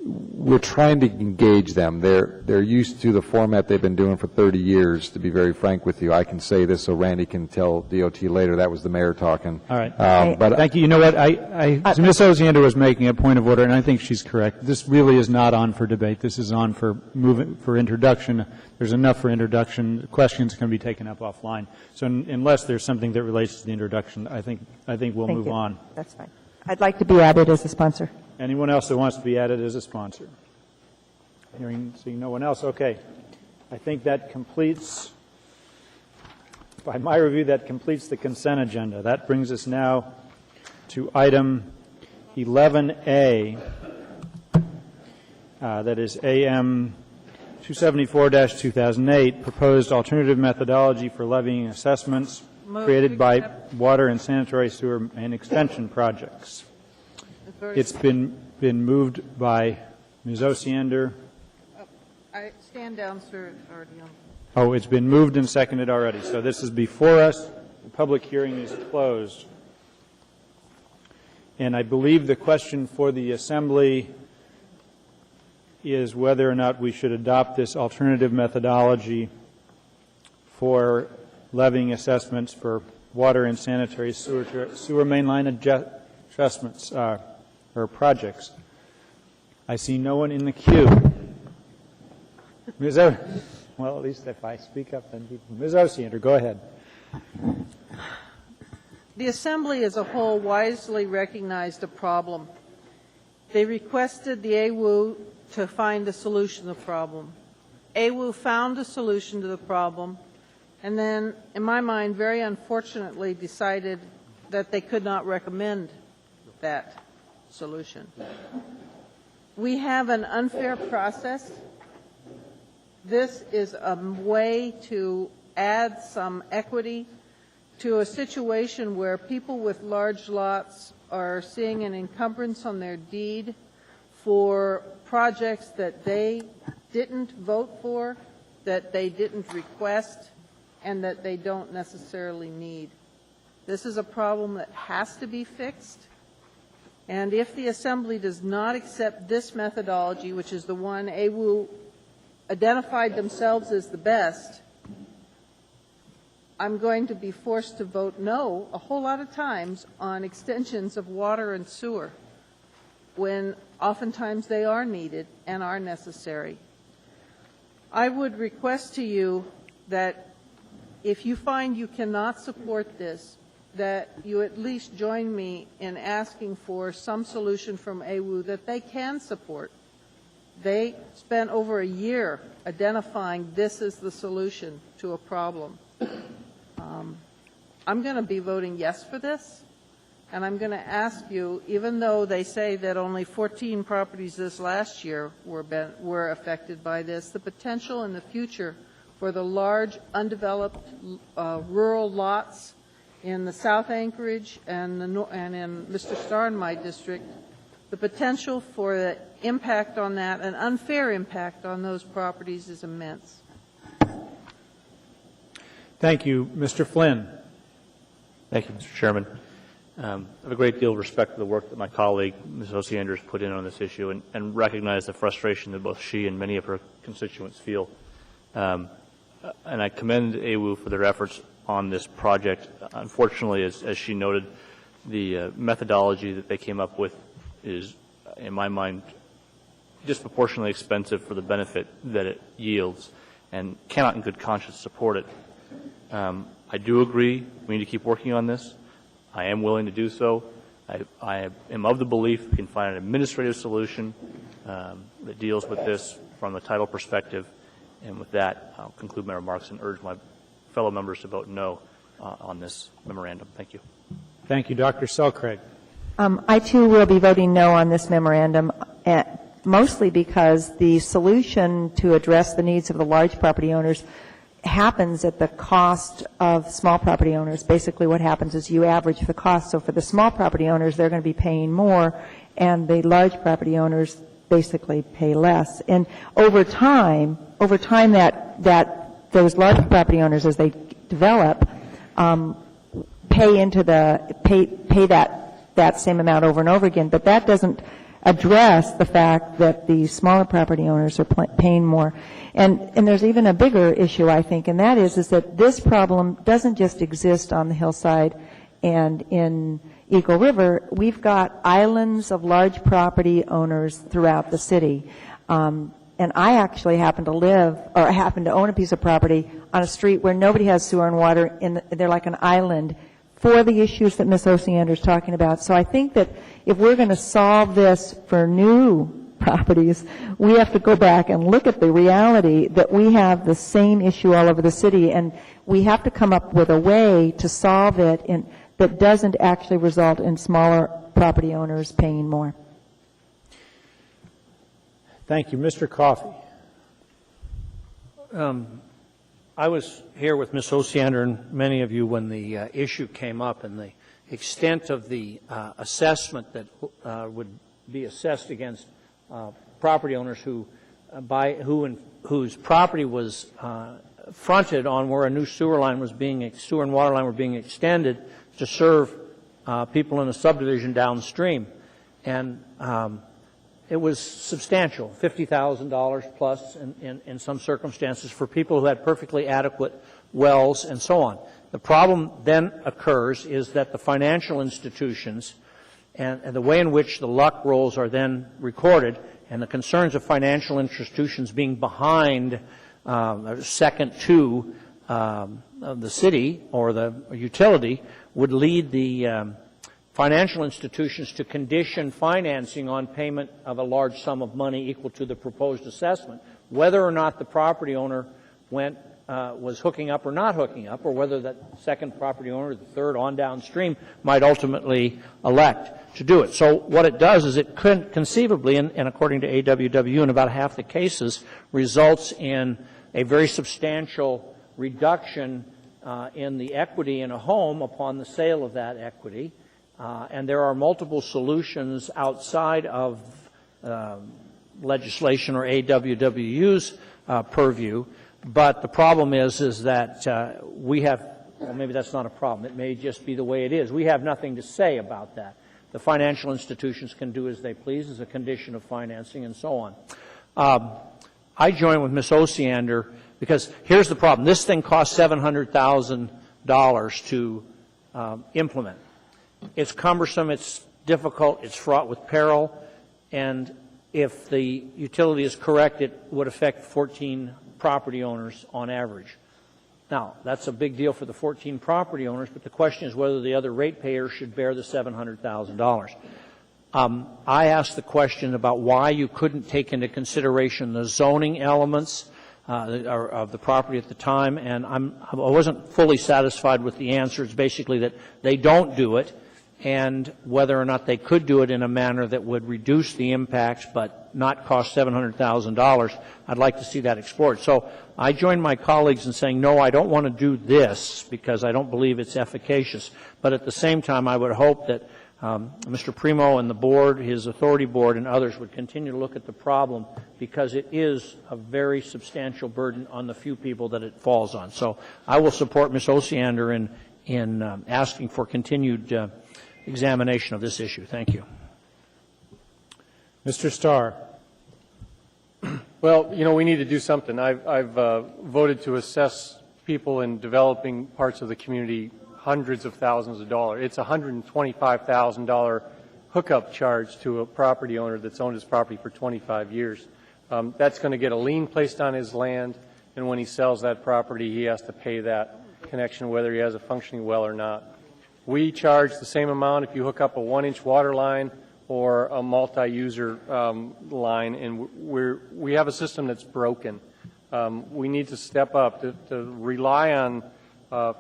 We're trying to engage them. They're used to the format they've been doing for 30 years, to be very frank with you. I can say this so Randy can tell DOT later. That was the mayor talking. All right. But thank you. You know what? Ms. Osiander was making a point of order, and I think she's correct. This really is not on for debate. This is on for introduction. There's enough for introduction. Questions can be taken up offline. So unless there's something that relates to the introduction, I think we'll move on. That's fine. I'd like to be added as a sponsor. Anyone else that wants to be added as a sponsor? Seeing no one else, okay. I think that completes, by my review, that completes the consent agenda. That brings us now to item 11A, that is AM 274-2008, proposed alternative methodology for levying assessments created by water and sanitary sewer and extension projects. It's been moved by Ms. Osiander. I stand down, sir. It's already on. Oh, it's been moved and seconded already. So this is before us. The public hearing is closed. And I believe the question for the Assembly is whether or not we should adopt this alternative methodology for levying assessments for water and sanitary sewer mainline adjustments or projects. I see no one in the queue. Well, at least if I speak up, then people. Ms. Osiander, go ahead. The Assembly as a whole wisely recognized a problem. They requested the AWU to find a solution to the problem. AWU found a solution to the problem, and then, in my mind, very unfortunately decided that they could not recommend that solution. We have an unfair process. This is a way to add some equity to a situation where people with large lots are seeing an encumbrance on their deed for projects that they didn't vote for, that they didn't request, and that they don't necessarily need. This is a problem that has to be fixed. And if the Assembly does not accept this methodology, which is the one AWU identified themselves as the best, I'm going to be forced to vote no a whole lot of times on extensions of water and sewer when oftentimes they are needed and are necessary. I would request to you that if you find you cannot support this, that you at least join me in asking for some solution from AWU that they can support. They spent over a year identifying this as the solution to a problem. I'm going to be voting yes for this, and I'm going to ask you, even though they say that only 14 properties this last year were affected by this, the potential in the future for the large undeveloped rural lots in the South Anchorage and in Mr. Starr and my district, the potential for the impact on that, an unfair impact on those properties, is immense. Thank you. Mr. Flynn. Thank you, Mr. Chairman. I have a great deal of respect for the work that my colleague, Ms. Osiander, has put in on this issue and recognize the frustration that both she and many of her constituents feel. And I commend AWU for their efforts on this project. Unfortunately, as she noted, the methodology that they came up with is, in my mind, disproportionately expensive for the benefit that it yields and cannot in good conscience support it. I do agree we need to keep working on this. I am willing to do so. I am of the belief we can find an administrative solution that deals with this from the title perspective. And with that, I'll conclude my remarks and urge my fellow members to vote no on this memorandum. Thank you. Thank you, Dr. Selcraig. I, too, will be voting no on this memorandum, mostly because the solution to address the needs of the large property owners happens at the cost of small property owners. Basically what happens is you average the cost. So for the small property owners, they're going to be paying more, and the large property owners basically pay less. And over time that those large property owners, as they develop, pay that same amount over and over again. But that doesn't address the fact that the smaller property owners are paying more. And there's even a bigger issue, I think, and that is that this problem doesn't just exist on the hillside and in Eagle River. We've got islands of large property owners throughout the city. And I actually happen to own a piece of property on a street where nobody has sewer and water, and they're like an island for the issues that Ms. Osiander is talking about. So I think that if we're going to solve this for new properties, we have to go back and look at the reality that we have the same issue all over the city, and we have to come up with a way to solve it that doesn't actually result in smaller property owners paying more. Thank you. Mr. Coffey. I was here with Ms. Osiander and many of you when the issue came up, and the extent of the assessment that would be assessed against property owners whose property was fronted on where a new sewer and water line were being extended to serve people in a subdivision downstream. And it was substantial, $50,000 plus in some circumstances for people who had perfectly adequate wells and so on. The problem then occurs is that the financial institutions and the way in which the luck rolls are then recorded, and the concerns of financial institutions being behind second to the city or the utility would lead the financial institutions to condition financing on payment of a large sum of money equal to the proposed assessment, whether or not the property owner was hooking up or not hooking up, or whether that second property owner, the third on downstream, might ultimately elect to do it. So what it does is it could conceivably, and according to AWW, in about half the cases, results in a very substantial reduction in the equity in a home upon the sale of that equity. And there are multiple solutions outside of legislation or AWWU's purview. But the problem is that we have, well, maybe that's not a problem. It may just be the way it is. We have nothing to say about that. The financial institutions can do as they please as a condition of financing and so on. I join with Ms. Osiander because here's the problem. This thing costs $700,000 to implement. It's cumbersome, it's difficult, it's fraught with peril, and if the utility is correct, it would affect 14 property owners on average. Now, that's a big deal for the 14 property owners, but the question is whether the other ratepayers should bear the $700,000. I asked the question about why you couldn't take into consideration the zoning elements of the property at the time, and I wasn't fully satisfied with the answer. It's basically that they don't do it, and whether or not they could do it in a manner that would reduce the impacts but not cost $700,000, I'd like to see that explored. So I join my colleagues in saying, no, I don't want to do this because I don't believe it's efficacious. But at the same time, I would hope that Mr. Primo and the board, his authority board, and others would continue to look at the problem because it is a very substantial burden on the few people that it falls on. So I will support Ms. Osiander in asking for continued examination of this issue. Thank you. Mr. Starr. Well, we need to do something. I've voted to assess people in developing parts of the community hundreds of thousands of dollars. It's a $125,000 hookup charge to a property owner that's owned his property for 25 years. That's going to get a lien placed on his land, and when he sells that property, he has to pay that connection whether he has a functioning well or not. We charge the same amount if you hook up a 1-inch water line or a multi-user line, and we have a system that's broken. We need to step up to rely on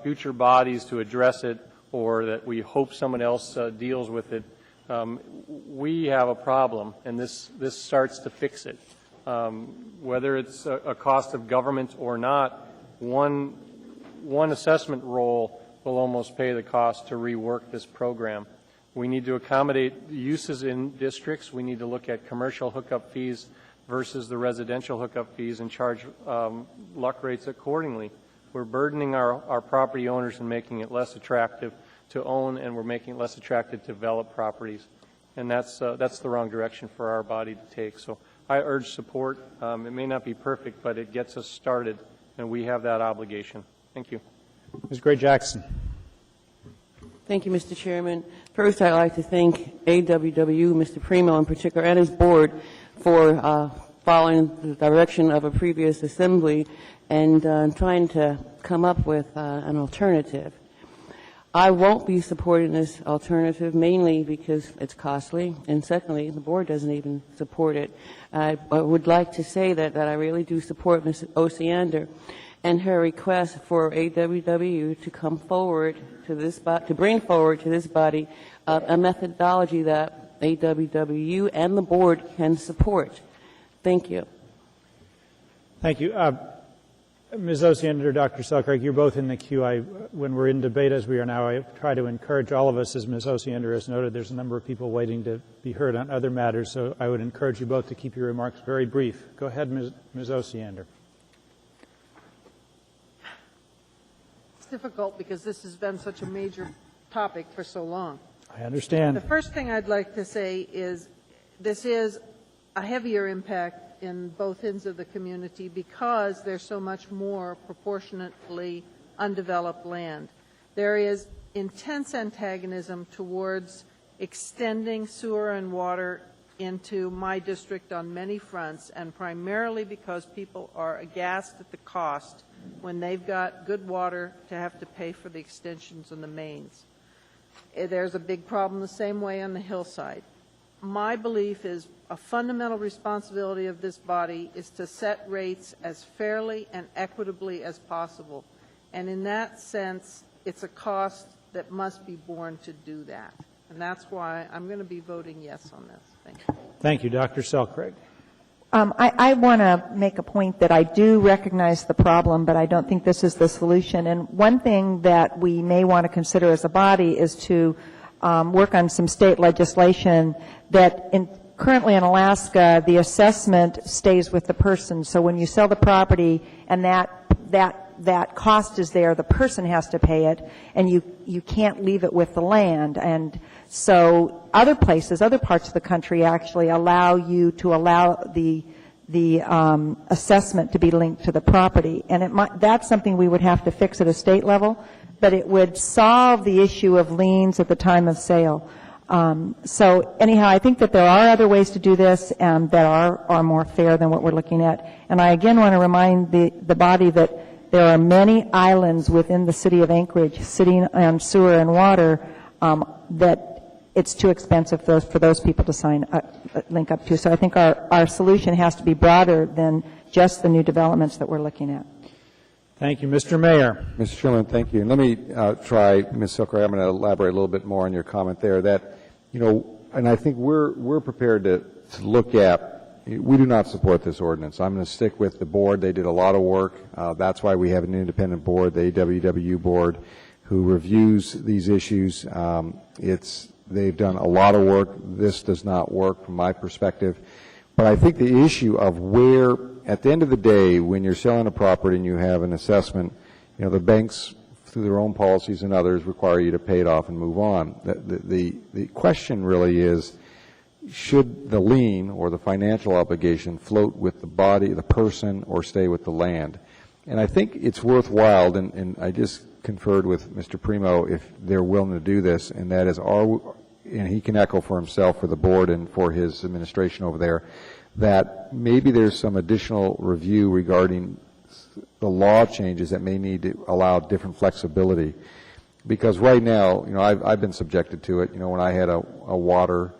future bodies to address it, or that we hope someone else deals with it. We have a problem, and this starts to fix it. Whether it's a cost of government or not, one assessment roll will almost pay the cost to rework this program. We need to accommodate uses in districts. We need to look at commercial hookup fees versus the residential hookup fees and charge luck rates accordingly. We're burdening our property owners and making it less attractive to own, and we're making it less attractive to develop properties. And that's the wrong direction for our body to take. So I urge support. It may not be perfect, but it gets us started, and we have that obligation. Thank you. Ms. Gray-Jackson. Thank you, Mr. Chairman. First, I'd like to thank AWW, Mr. Primo in particular, and his board for following the direction of a previous assembly and trying to come up with an alternative. I won't be supporting this alternative, mainly because it's costly, and secondly, the board doesn't even support it. I would like to say that I really do support Ms. Osiander and her request for AWW to come forward to this to bring forward to this body a methodology that AWW and the board can support. Thank you. Thank you. Ms. Osiander, Dr. Selkirk, you're both in the queue. When we're in debate as we are now, I try to encourage all of us, as Ms. Osiander has noted, there's a number of people waiting to be heard on other matters, so I would encourage you both to keep your remarks very brief. Go ahead, Ms. Osiander. It's difficult because this has been such a major topic for so long. I understand. The first thing I'd like to say is this is a heavier impact in both ends of the community because there's so much more proportionately undeveloped land. There is intense antagonism towards extending sewer and water into my district on many fronts, and primarily because people are aghast at the cost when they've got good water to have to pay for the extensions and the mains. There's a big problem the same way on the hillside. My belief is a fundamental responsibility of this body is to set rates as fairly and equitably as possible. And in that sense, it's a cost that must be borne to do that. And that's why I'm going to be voting yes on this. Thank you. Thank you. Dr. Selkirk. I want to make a point that I do recognize the problem, but I don't think this is the solution. And one thing that we may want to consider as a body is to work on some state legislation that currently in Alaska, the assessment stays with the person. So when you sell the property and that cost is there, the person has to pay it, and you can't leave it with the land. And so other places, other parts of the country actually allow you to allow the assessment to be linked to the property. And that's something we would have to fix at a state level, but it would solve the issue of liens at the time of sale. So anyhow, I think that there are other ways to do this that are more fair than what we're looking at. And I again want to remind the body that there are many islands within the city of Anchorage sitting on sewer and water that it's too expensive for those people to link up to. So I think our solution has to be broader than just the new developments that we're looking at. Thank you. Mr. Mayor. Mr. Chairman, thank you. And let me try, Ms. Silker, I'm going to elaborate a little bit more on your comment there that, and I think we're prepared to look at, we do not support this ordinance. I'm going to stick with the board. They did a lot of work. That's why we have an independent board, the AWW board, who reviews these issues. They've done a lot of work. This does not work from my perspective. But I think the issue of where, at the end of the day, when you're selling a property and you have an assessment, the banks through their own policies and others, require you to pay it off and move on. The question really is, should the lien or the financial obligation float with the body, the person, or stay with the land? And I think it's worthwhile, and I just conferred with Mr. Primo if they're willing to do this, and that is, and he can echo for himself, for the board, and for his administration over there, that maybe there's some additional review regarding the law changes that may need to allow different flexibility. Because right now, I've been subjected to it. When I had a water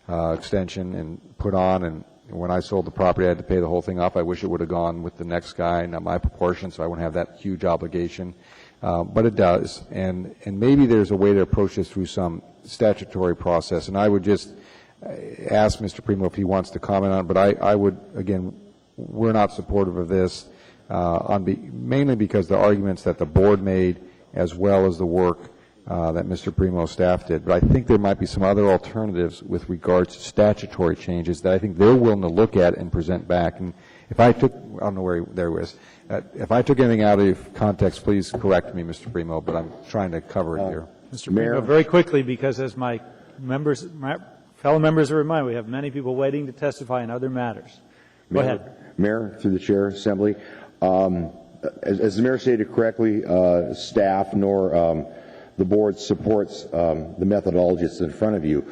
extension and put on, and when I sold the property, I had to pay the whole thing off. I wish it would have gone with the next guy, not my proportion, so I wouldn't have that huge obligation. But it does, and maybe there's a way to approach this through some statutory process. And I would just ask Mr. Primo if he wants to comment on it, but I would, again, we're not supportive of this, mainly because the arguments that the board made, as well as the work that Mr. Primo's staff did. But I think there might be some other alternatives with regards to statutory changes that I think they're willing to look at and present back. And if I took, I don't know where there was, if I took anything out of context, please correct me, Mr. Primo, but I'm trying to cover it here. Mr. Primo, very quickly, because as my fellow members are reminded, we have many people waiting to testify in other matters. Go ahead. Mayor, through the chair, Assembly. As the mayor stated correctly, staff nor the board supports the methodology that's in front of you.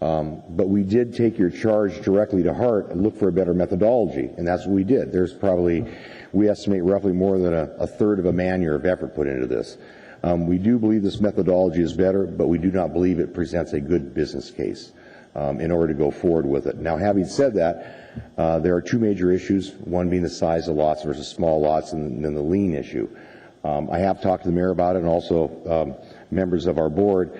But we did take your charge directly to heart and look for a better methodology, and that's what we did. There's probably, we estimate, roughly more than a third of a man-year of effort put into this. We do believe this methodology is better, but we do not believe it presents a good business case in order to go forward with it. Now, having said that, there are two major issues, one being the size of lots versus small lots, and then the lien issue. I have talked to the mayor about it, and also members of our board.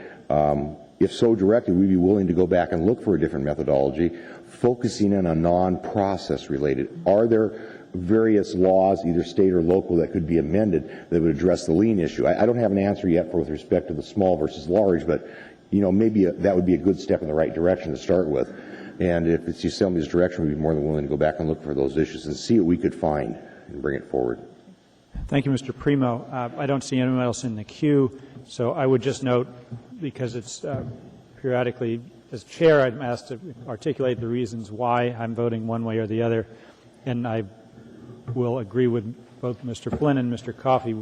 If so directed, we'd be willing to go back and look for a different methodology, focusing in on non-process related. Are there various laws, either state or local, that could be amended that would address the lien issue? I don't have an answer yet with respect to the small versus large, but maybe that would be a good step in the right direction to start with. And if it's the Assembly's direction, we'd be more than willing to go back and look for those issues and see what we could find and bring it forward. Thank you, Mr. Primo. I don't see anyone else in the queue, so I would just note, because it's periodically, as chair, I'm asked to articulate the reasons why I'm voting one way or the other, and I will agree with both Mr. Flynn and Mr. Coffey,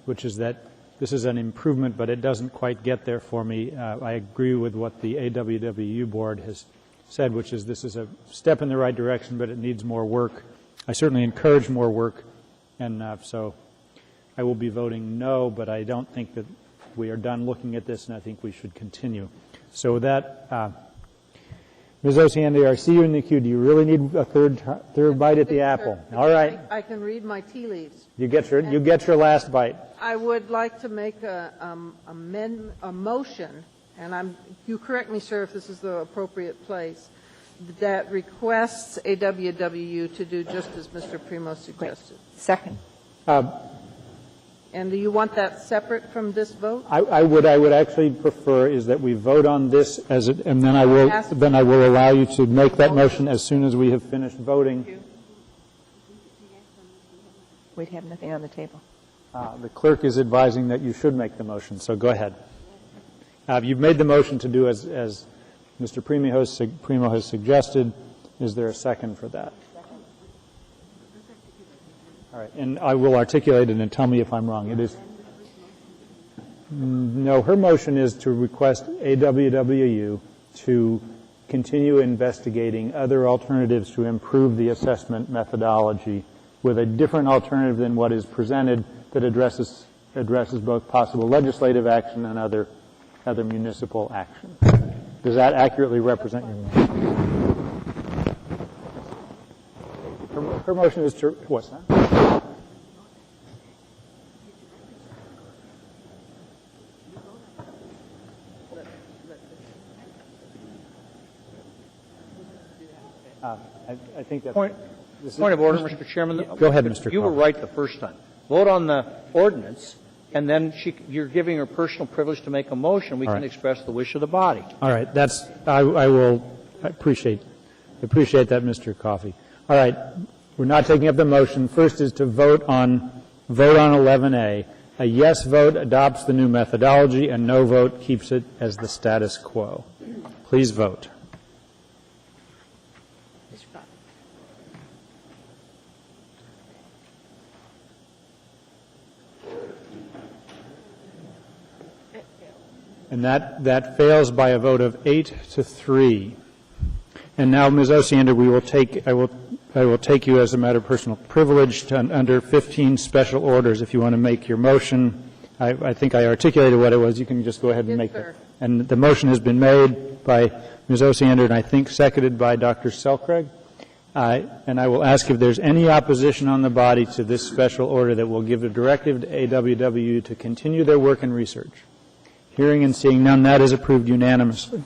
which is that this is an improvement, but it doesn't quite get there for me. I agree with what the AWWU board has said, which is this is a step in the right direction, but it needs more work. I certainly encourage more work, and so I will be voting no, but I don't think that we are done looking at this, and I think we should continue. So with that, Ms. Osiander, I see you in the queue. Do you really need a third bite at the apple? All right. I can read my tea leaves. You get your last bite. I would like to make a motion, and you correct me, sir, if this is the appropriate place, that requests AWWU to do just as Mr. Primo suggested. Second. And do you want that separate from this vote? I would actually prefer is that we vote on this and then I will allow you to make that motion as soon as we have finished voting. We'd have nothing on the table. The clerk is advising that you should make the motion, so go ahead. You've made the motion to do as Mr. Primo has suggested. Is there a second for that? All right, and I will articulate it and tell me if I'm wrong. It is no. Her motion is to request AWWU to continue investigating other alternatives to improve the assessment methodology with a different alternative than what is presented that addresses both possible legislative action and other municipal action. Does that accurately represent your motion? Her motion is to, what's that? I think that's... Point of order, Mr. Chairman. Go ahead, Mr. You were right the first time. Vote on the ordinance, and then you're giving her personal privilege to make a motion. We can express the wish of the body. All right. I appreciate that, Mr. Coffey. All right. We're not taking up the motion. First is to vote on 11A, A yes vote adopts the new methodology. A no vote keeps it as the status quo. Please vote. And that fails by a vote of 8-3. And now, Ms. Osiander, I will take you as a matter of personal privilege to under 15 special orders. If you want to make your motion, I think I articulated what it was. You can just go ahead and make it. And the motion has been made by Ms. Osiander and I think seconded by Dr. Selcraig. And I will ask if there's any opposition on the body to this special order that will give a directive to AWW to continue their work and research. Hearing and seeing none, that is approved unanimously.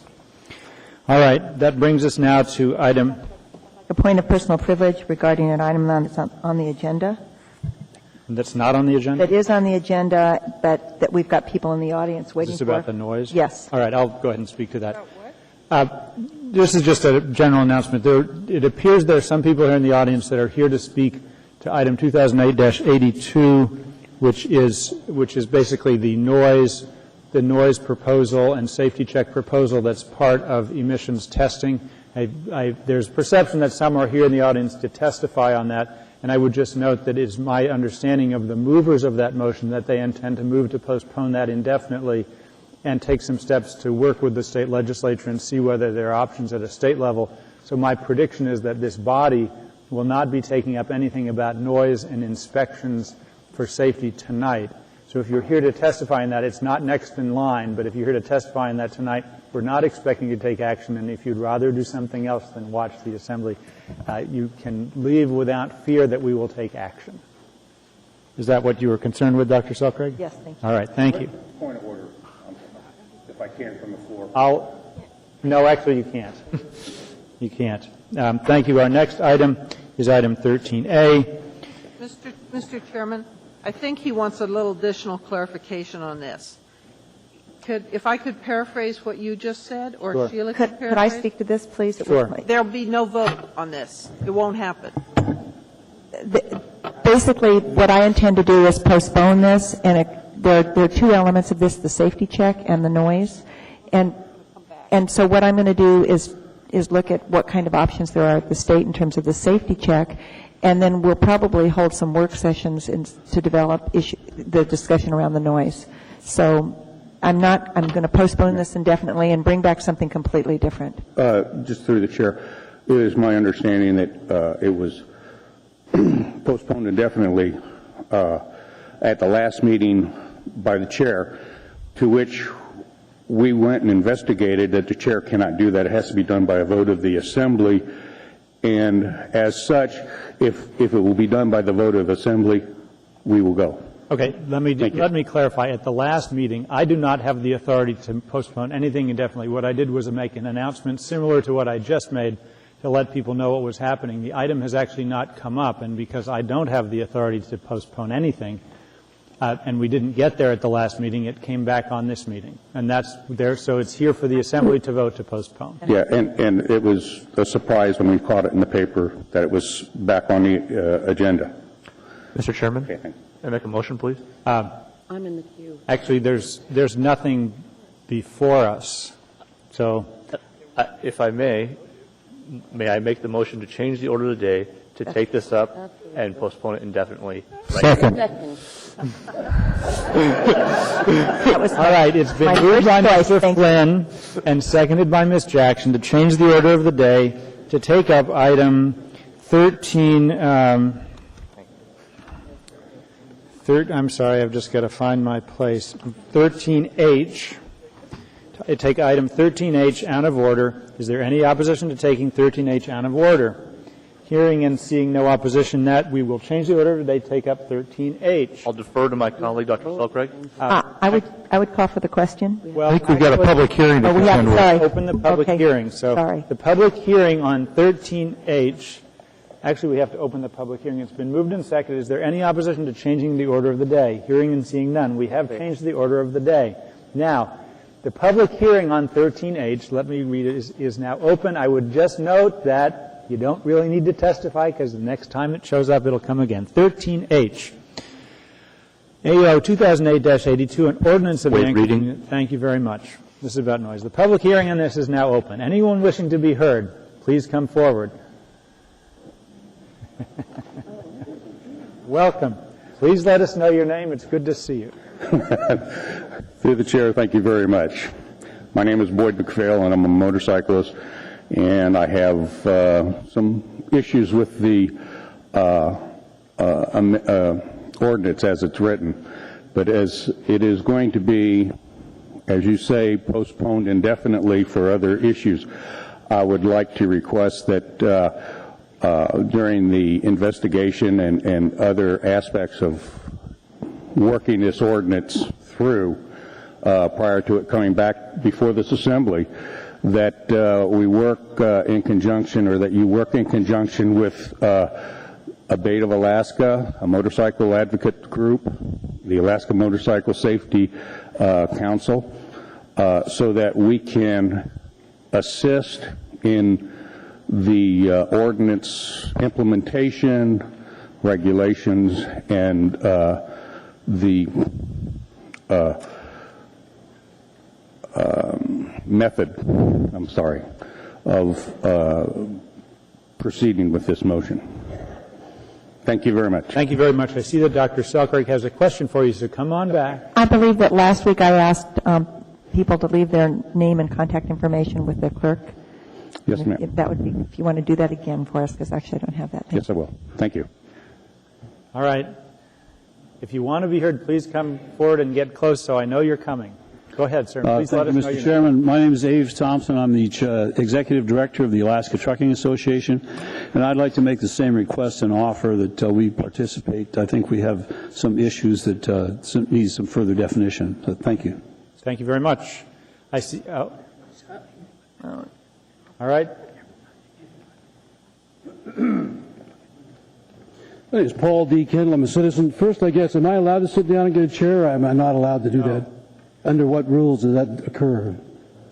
All right, that brings us now to item. A point of personal privilege regarding an item that's on the agenda. That's not on the agenda? That is on the agenda, but that we've got people in the audience waiting for. Is this about the noise? Yes. All right, I'll go ahead and speak to that. This is just a general announcement. It appears there are some people here in the audience that are here to speak to item 2008-82, which is basically the noise proposal and safety check proposal that's part of emissions testing. There's perception that some are here in the audience to testify on that, and I would just note that it's my understanding of the movers of that motion that they intend to move to postpone that indefinitely and take some steps to work with the state legislature and see whether there are options at a state level. So my prediction is that this body will not be taking up anything about noise and inspections for safety tonight. So if you're here to testify in that, it's not next in line, but if you're here to testify in that tonight, we're not expecting you to take action, and if you'd rather do something else than watch the assembly, you can leave without fear that we will take action. Is that what you were concerned with, Dr. Selcraig? Yes, thank you. All right, thank you. Point of order, if I can, from the floor. No, actually you can't. You can't. Thank you. Our next item is item 13A. Mr. Chairman, I think he wants a little additional clarification on this. If I could paraphrase what you just said, or Sure. Sheila could paraphrase? Could I speak to this, please? Sure. There'll be no vote on this. It won't happen. Basically, what I intend to do is postpone this, and there are two elements of this, the safety check and the noise. And so what I'm going to do is look at what kind of options there are at the state in terms of the safety check, and then we'll probably hold some work sessions to develop the discussion around the noise. So I'm going to postpone this indefinitely and bring back something completely different. Just through the chair, it is my understanding that it was postponed indefinitely at the last meeting by the chair, to which we went and investigated that the chair cannot do that. It has to be done by a vote of the assembly. And as such, if it will be done by the vote of assembly, we will go. Okay, let me clarify. At the last meeting, I do not have the authority to postpone anything indefinitely. What I did was make an announcement similar to what I just made to let people know what was happening. The item has actually not come up, and because I don't have the authority to postpone anything, and we didn't get there at the last meeting, it came back on this meeting. And that's there, so it's here for the assembly to vote to postpone. Yeah, and it was a surprise when we caught it in the paper that it was back on the agenda. Mr. Chairman, okay, thanks. May I make a motion, please? I'm in the queue. Actually, there's nothing before us. So, if I may I make the motion to change the order of the day to take this up and postpone it indefinitely? Second. All right, it's been moved by Mr. Flynn and seconded by Ms. Jackson to change the order of the day to take up item 13. I'm sorry, I've just got to find my place. 13H. Take item 13H out of order. Is there any opposition to taking 13H out of order? Hearing and seeing no opposition, that we will change the order of the day, take up 13H. I'll defer to my colleague, Dr. Selcraig. I would call for the question. Well, I think we've got a public hearing to contend with. Sorry. Open the public hearing. So the public hearing on 13H, actually we have to open the public hearing. It's been moved and seconded. Is there any opposition to changing the order of the day? Hearing and seeing none. We have changed the order of the day. Now, the public hearing on 13H, let me read it, is now open. I would just note that you don't really need to testify because the next time it shows up, it'll come again. 13H. AO 2008-82, an ordinance of the Wait, Anchorage. reading. Thank you very much. This is about noise. The public hearing on this is now open. Anyone wishing to be heard, please come forward. Welcome. Please let us know your name. It's good to see you. Through the chair, thank you very much. My name is Boyd McPhail, and I'm a motorcyclist, and I have some issues with the ordinance as it's written. But as it is going to be, as you say, postponed indefinitely for other issues, I would like to request that during the investigation and other aspects of working this ordinance through prior to it coming back before this assembly, that we work in conjunction, or that you work in conjunction with Abate of Alaska, a motorcycle advocate group, the Alaska Motorcycle Safety Council, so that we can assist in the ordinance implementation, regulations, and the method, of proceeding with this motion. Thank you very much. Thank you very much. I see that Dr. Selkirk has a question for you, so come on back. I believe that last week I asked people to leave their name and contact information with the clerk. Yes, ma'am. If that would be, if you want to do that again for us, because actually I don't have that. Yes, I will. Thank you. All right. If you want to be heard, please come forward and get close so I know you're coming. Go ahead, sir. Please let us know your Mr. Chairman. My name is Aves Thompson. I'm the Executive Director of the Alaska Trucking Association, and I'd like to make the same request and offer that we participate. I think we have some issues that need some further definition. So thank you. Thank you very much. I see. Oh. All right. My name is Paul D. Kendall. I'm a citizen. First, I guess, am I allowed to sit down and get a chair, or am I not allowed to do that? Under what rules does that occur?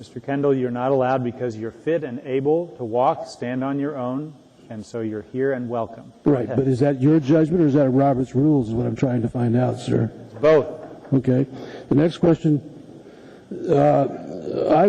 Mr. Kendall, you're not allowed because you're fit and able to walk, stand on your own, and so you're here and welcome. Right, but is that your judgment or is that Robert's rules is what I'm trying to find out, sir? Both. Okay. The next question, I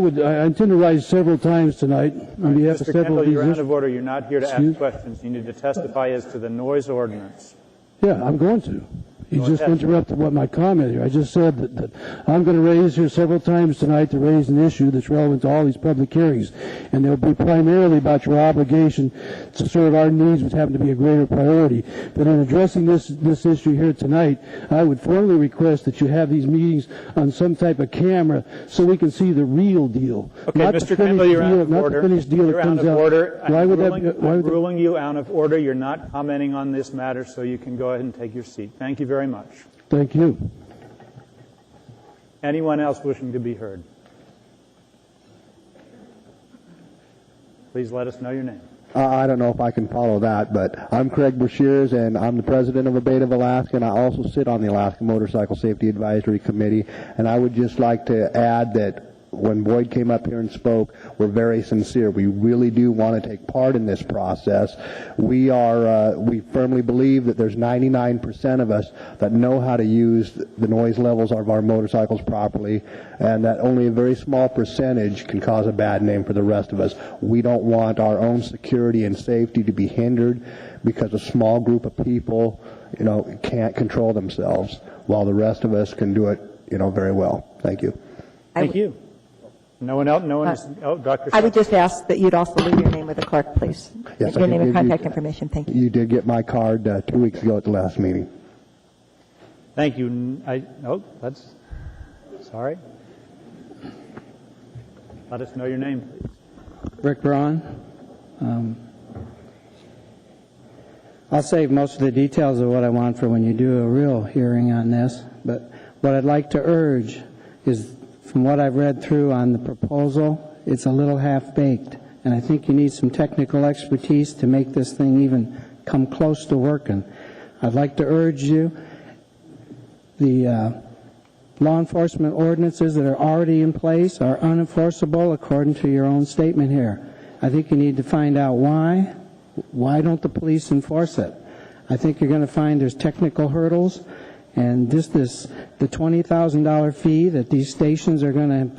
intend to rise several times tonight on behalf of Mr. several Kendall, of these you're out issues. of order. You're not here to ask questions. You need to testify as to the noise ordinance. Yeah, I'm going to. You just interrupted what my comment here. I just said that I'm going to raise here several times tonight to raise an issue that's relevant to all these public hearings, and they'll be primarily about your obligation to serve our needs, which happen to be a greater priority. But in addressing this issue here tonight, I would formally request that you have these meetings on some type of camera so we can see the real deal. Okay, not Mr. the Kendall, you're out of not order. the finished deal You're that comes out of out. order. Why would I'm that? ruling you out of order. You're not commenting on this matter, so you can go ahead and take your seat. Thank you very much. Thank you. Anyone else wishing to be heard? Please let us know your name. I don't know if I can follow that, but I'm Craig Brashears, and I'm the president of Abate of Alaska, and I also sit on the Alaska Motorcycle Safety Advisory Committee. And I would just like to add that when Boyd came up here and spoke, we're very sincere. We really do want to take part in this process. We firmly believe that there's 99% of us that know how to use the noise levels of our motorcycles properly, and that only a very small percentage can cause a bad name for the rest of us. We don't want our own security and safety to be hindered because a small group of people, can't control themselves, while the rest of us can do it, very well. Thank you. Thank you. No one else? No one is? Oh, Dr. I would just ask that you'd also leave your name with the clerk, please. Yes, Your name and contact information. Thank you. You did get my card 2 weeks ago at the last meeting. Thank you. Sorry. Let us know your name, please. Rick Braun. I'll save most of the details of what I want for when you do a real hearing on this, but what I'd like to urge is, from what I've read through on the proposal, it's a little half-baked, and I think you need some technical expertise to make this thing even come close to working. I'd like to urge you, the law enforcement ordinances that are already in place are unenforceable according to your own statement here. I think you need to find out why. Why don't the police enforce it? I think you're going to find there's technical hurdles, And the $20,000 fee that these stations are going to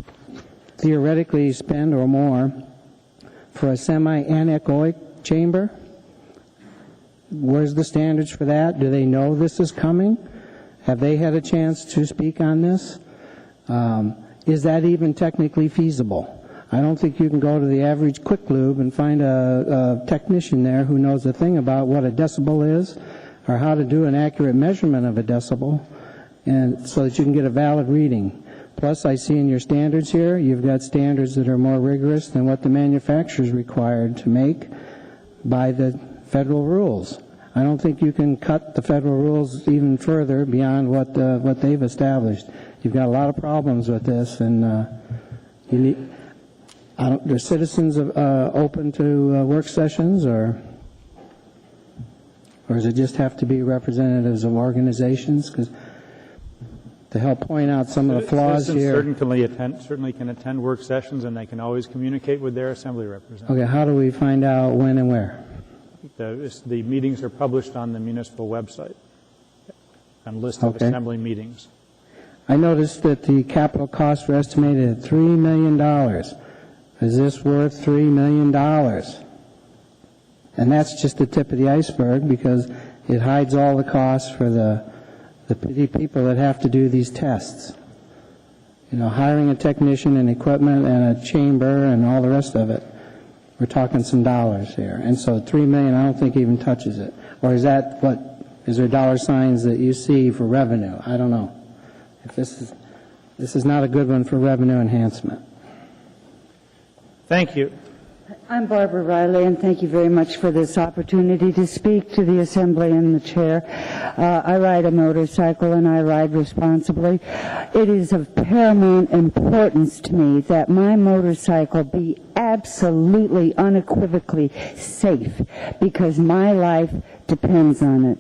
theoretically spend or more for a semi-anechoic chamber, where's the standards for that? Do they know this is coming? Have they had a chance to speak on this? Is that even technically feasible? I don't think you can go to the average Quick Lube and find a technician there who knows a thing about what a decibel is or how to do an accurate measurement of a decibel, and so that you can get a valid reading. Plus, I see in your standards here, you've got standards that are more rigorous than what the manufacturer is required to make by the federal rules. I don't think you can cut the federal rules even further beyond what they've established. You've got a lot of problems with this, and you need. Are citizens open to work sessions, or does it just have to be representatives of organizations? Because to help point out some of the flaws here. Certainly can attend work sessions, and they can always communicate with their assembly representatives. Okay, how do we find out when and where? The meetings are published on the municipal website, and list of assembly meetings. I noticed that the capital costs were estimated at $3 million. Is this worth $3 million? And that's just the tip of the iceberg, because it hides all the costs for the people that have to do these tests. You know, hiring a technician and equipment and a chamber and all the rest of it. We're talking some dollars here. And so $3 million, I don't think even touches it. Or is there dollar signs that you see for revenue? I don't know. If this is not a good one for revenue enhancement. Thank you. I'm Barbara Riley, and thank you very much for this opportunity to speak to the Assembly and the Chair. I ride a motorcycle, and I ride responsibly. It is of paramount importance to me that my motorcycle be absolutely, unequivocally safe, because my life depends on it.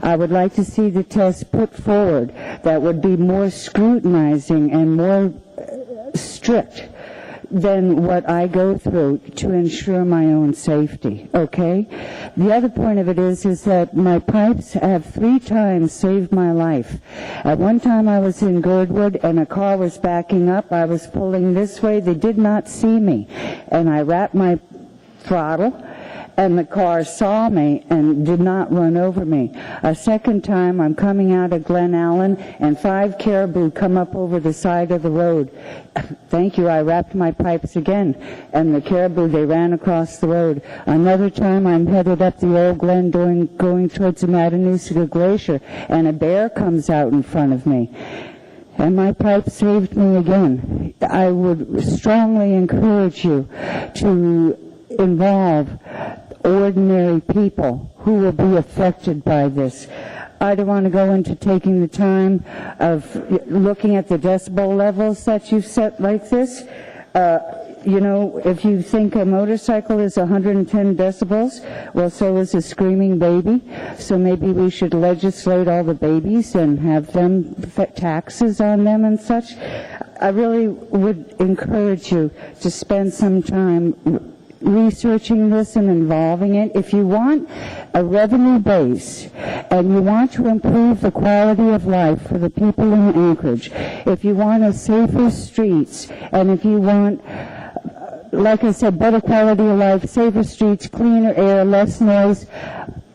I would like to see the test put forward that would be more scrutinizing and more strict than what I go through to ensure my own safety, okay? The other point of it is that my pipes have 3 times saved my life. At one time I was in Girdwood and a car was backing up. I was pulling this way. They did not see me. And I wrapped my throttle, and the car saw me and did not run over me. A second time, I'm coming out of Glen Allen, and 5 caribou come up over the side of the road. Thank you, I wrapped my pipes again, and the caribou, they ran across the road. Another time, I'm headed up the old glen going towards the Matanuska Glacier, and a bear comes out in front of me. And my pipe saved me again. I would strongly encourage you to involve ordinary people who will be affected by this. I don't want to go into taking the time of looking at the decibel levels that you've set like this. You know, if you think a motorcycle is 110 decibels, well, so is a screaming baby. So maybe we should legislate all the babies and have them taxes on them and such. I really would encourage you to spend some time researching this and involving it. If you want a revenue base and you want to improve the quality of life for the people in Anchorage, if you want a safer streets, and if you want, like I said, better quality of life, safer streets, cleaner air, less noise,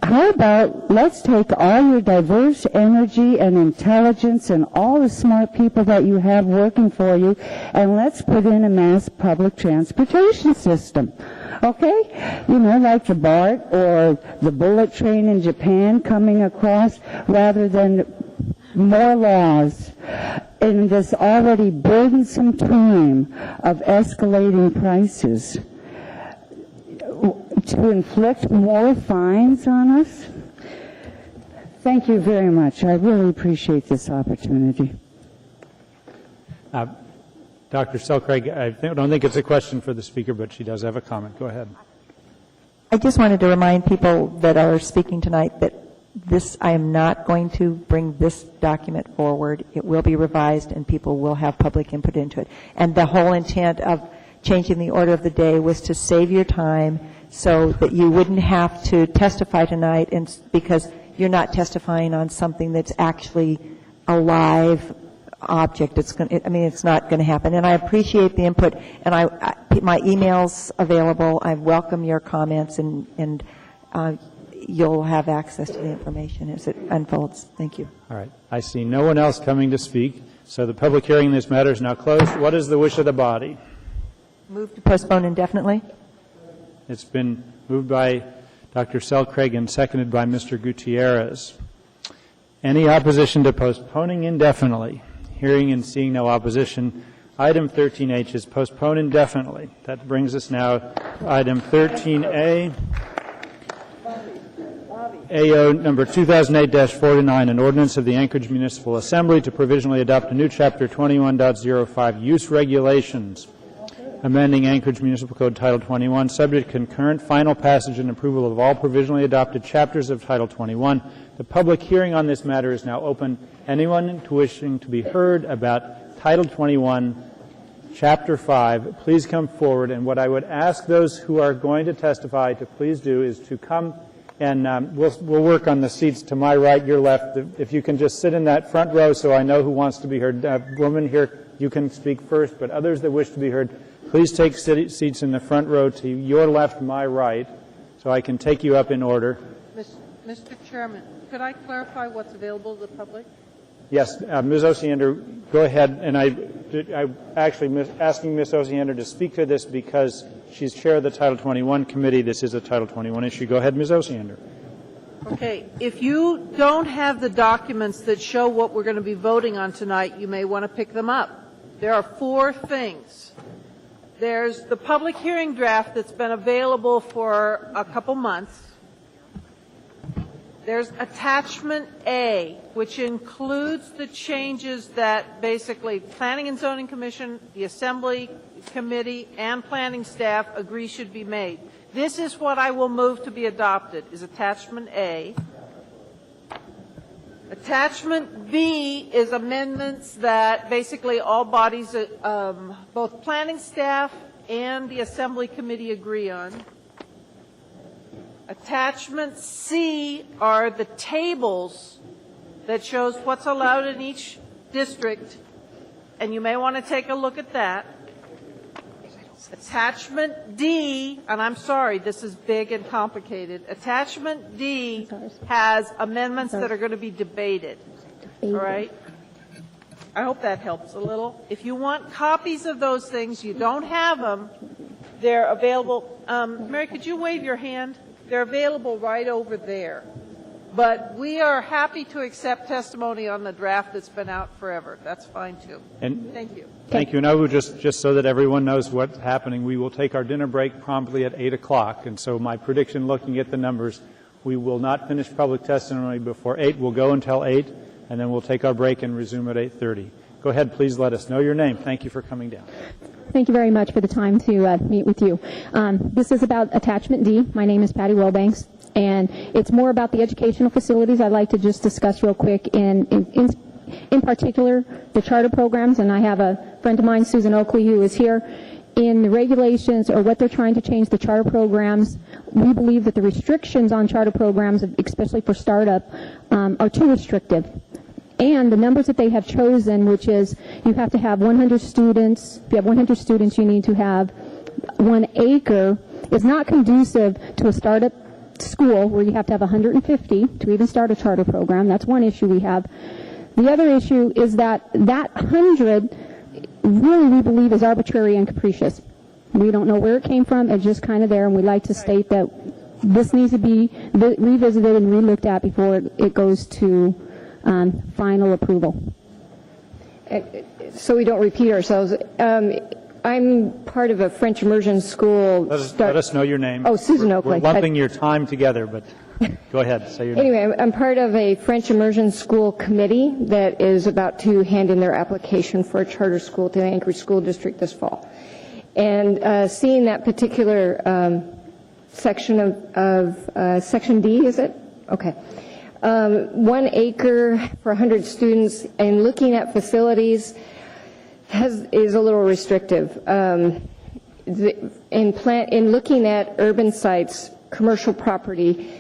how about let's take all your diverse energy and intelligence and all the smart people that you have working for you, and let's put in a mass public transportation system. Okay? You know, like the BART or the bullet train in Japan coming across, rather than more laws in this already burdensome time of escalating prices. To inflict more fines on us? Thank you very much. I really appreciate this opportunity. Dr. Selcraig, I don't think it's a question for the speaker, but she does have a comment. Go ahead. I just wanted to remind people that are speaking tonight that I am not going to bring this document forward. It will be revised, and people will have public input into it. And the whole intent of changing the order of the day was to save your time so that you wouldn't have to testify tonight, and because you're not testifying on something that's actually a live object. It's not going to happen. And I appreciate the input, and my email's available. I welcome your comments, and you'll have access to the information as it unfolds. Thank you. All right. I see no one else coming to speak, so the public hearing in this matter is now closed. What is the wish of the body? Move to postpone indefinitely. It's been moved by Dr. Selcraig and seconded by Mr. Gutierrez. Any opposition to postponing indefinitely? Hearing and seeing no opposition, item 13H is postponed indefinitely. That brings us now to item 13A. AO number 2008-49, an ordinance of the Anchorage Municipal Assembly to provisionally adopt a new Chapter 21.05 use regulations, amending Anchorage Municipal Code Title 21, subject to concurrent final passage and approval of all provisionally adopted chapters of Title 21. The public hearing on this matter is now open. Anyone wishing to be heard about Title 21, Chapter 5, please come forward. And what I would ask those who are going to testify to please do is to come, and we'll work on the seats to my right, your left. If you can just sit in that front row so I know who wants to be heard. Woman here, you can speak first, but others that wish to be heard, please take seats in the front row to your left, my right, so I can take you up in order. Mr. Chairman, could I clarify what's available to the public? Yes, Ms. Osiander, go ahead. And I'm actually asking Ms. Osiander to speak to this because she's chair of the Title 21 committee. This is a Title 21 issue. Go ahead, Ms. Osiander. Okay. If you don't have the documents that show what we're going to be voting on tonight, you may want to pick them up. There are 4 things. There's the public hearing draft that's been available for a couple months. There's Attachment A, which includes the changes that basically Planning and Zoning Commission, the Assembly Committee, and planning staff agree should be made. This is what I will move to be adopted, is Attachment A. Attachment B is amendments that basically all bodies, both planning staff and the Assembly Committee agree on. Attachment C are the tables that shows what's allowed in each district, and you may want to take a look at that. Attachment D, and I'm sorry, this is big and complicated. Attachment D has amendments that are going to be debated. All right? I hope that helps a little. If you want copies of those things, you don't have them, they're available. Mary, could you wave your hand? They're available right over there. But we are happy to accept testimony on the draft that's been out forever. That's fine, too. And thank you. Thank you. And I would just so that everyone knows what's happening, we will take our dinner break promptly at 8 o'clock. And so my prediction, looking at the numbers, we will not finish public testimony before 8. We'll go until 8, and then we'll take our break and resume at 8:30. Go ahead. Please let us know your name. Thank you for coming down. Thank you very much for the time to meet with you. This is about Attachment D. My name is Patty Wilbanks, and it's more about the educational facilities I'd like to just discuss real quick, in particular the charter programs, and I have a friend of mine, Susan Oakley, who is here. In the regulations or what they're trying to change the charter programs, we believe that the restrictions on charter programs, especially for startup, are too restrictive. And the numbers that they have chosen, which is you have to have 100 students. If you have 100 students, you need to have 1 acre, is not conducive to a startup school where you have to have 150 to even start a charter program. That's one issue we have. The other issue is that 100 really we believe is arbitrary and capricious. We don't know where it came from. It's just kind of there, and we'd like to state that this needs to be revisited and relooked at before it goes to final approval. So we don't repeat ourselves, I'm part of a French immersion school. Let us know your name. Oh, Susan Oakley. We're lumping your time together, but go ahead. Say your name. Anyway, I'm part of a French immersion school committee that is about to hand in their application for a charter school to the Anchorage School District this fall. And seeing that particular section of Section D, is it? Okay. 1 acre for 100 students, and looking at facilities is a little restrictive. In looking at urban sites, commercial property,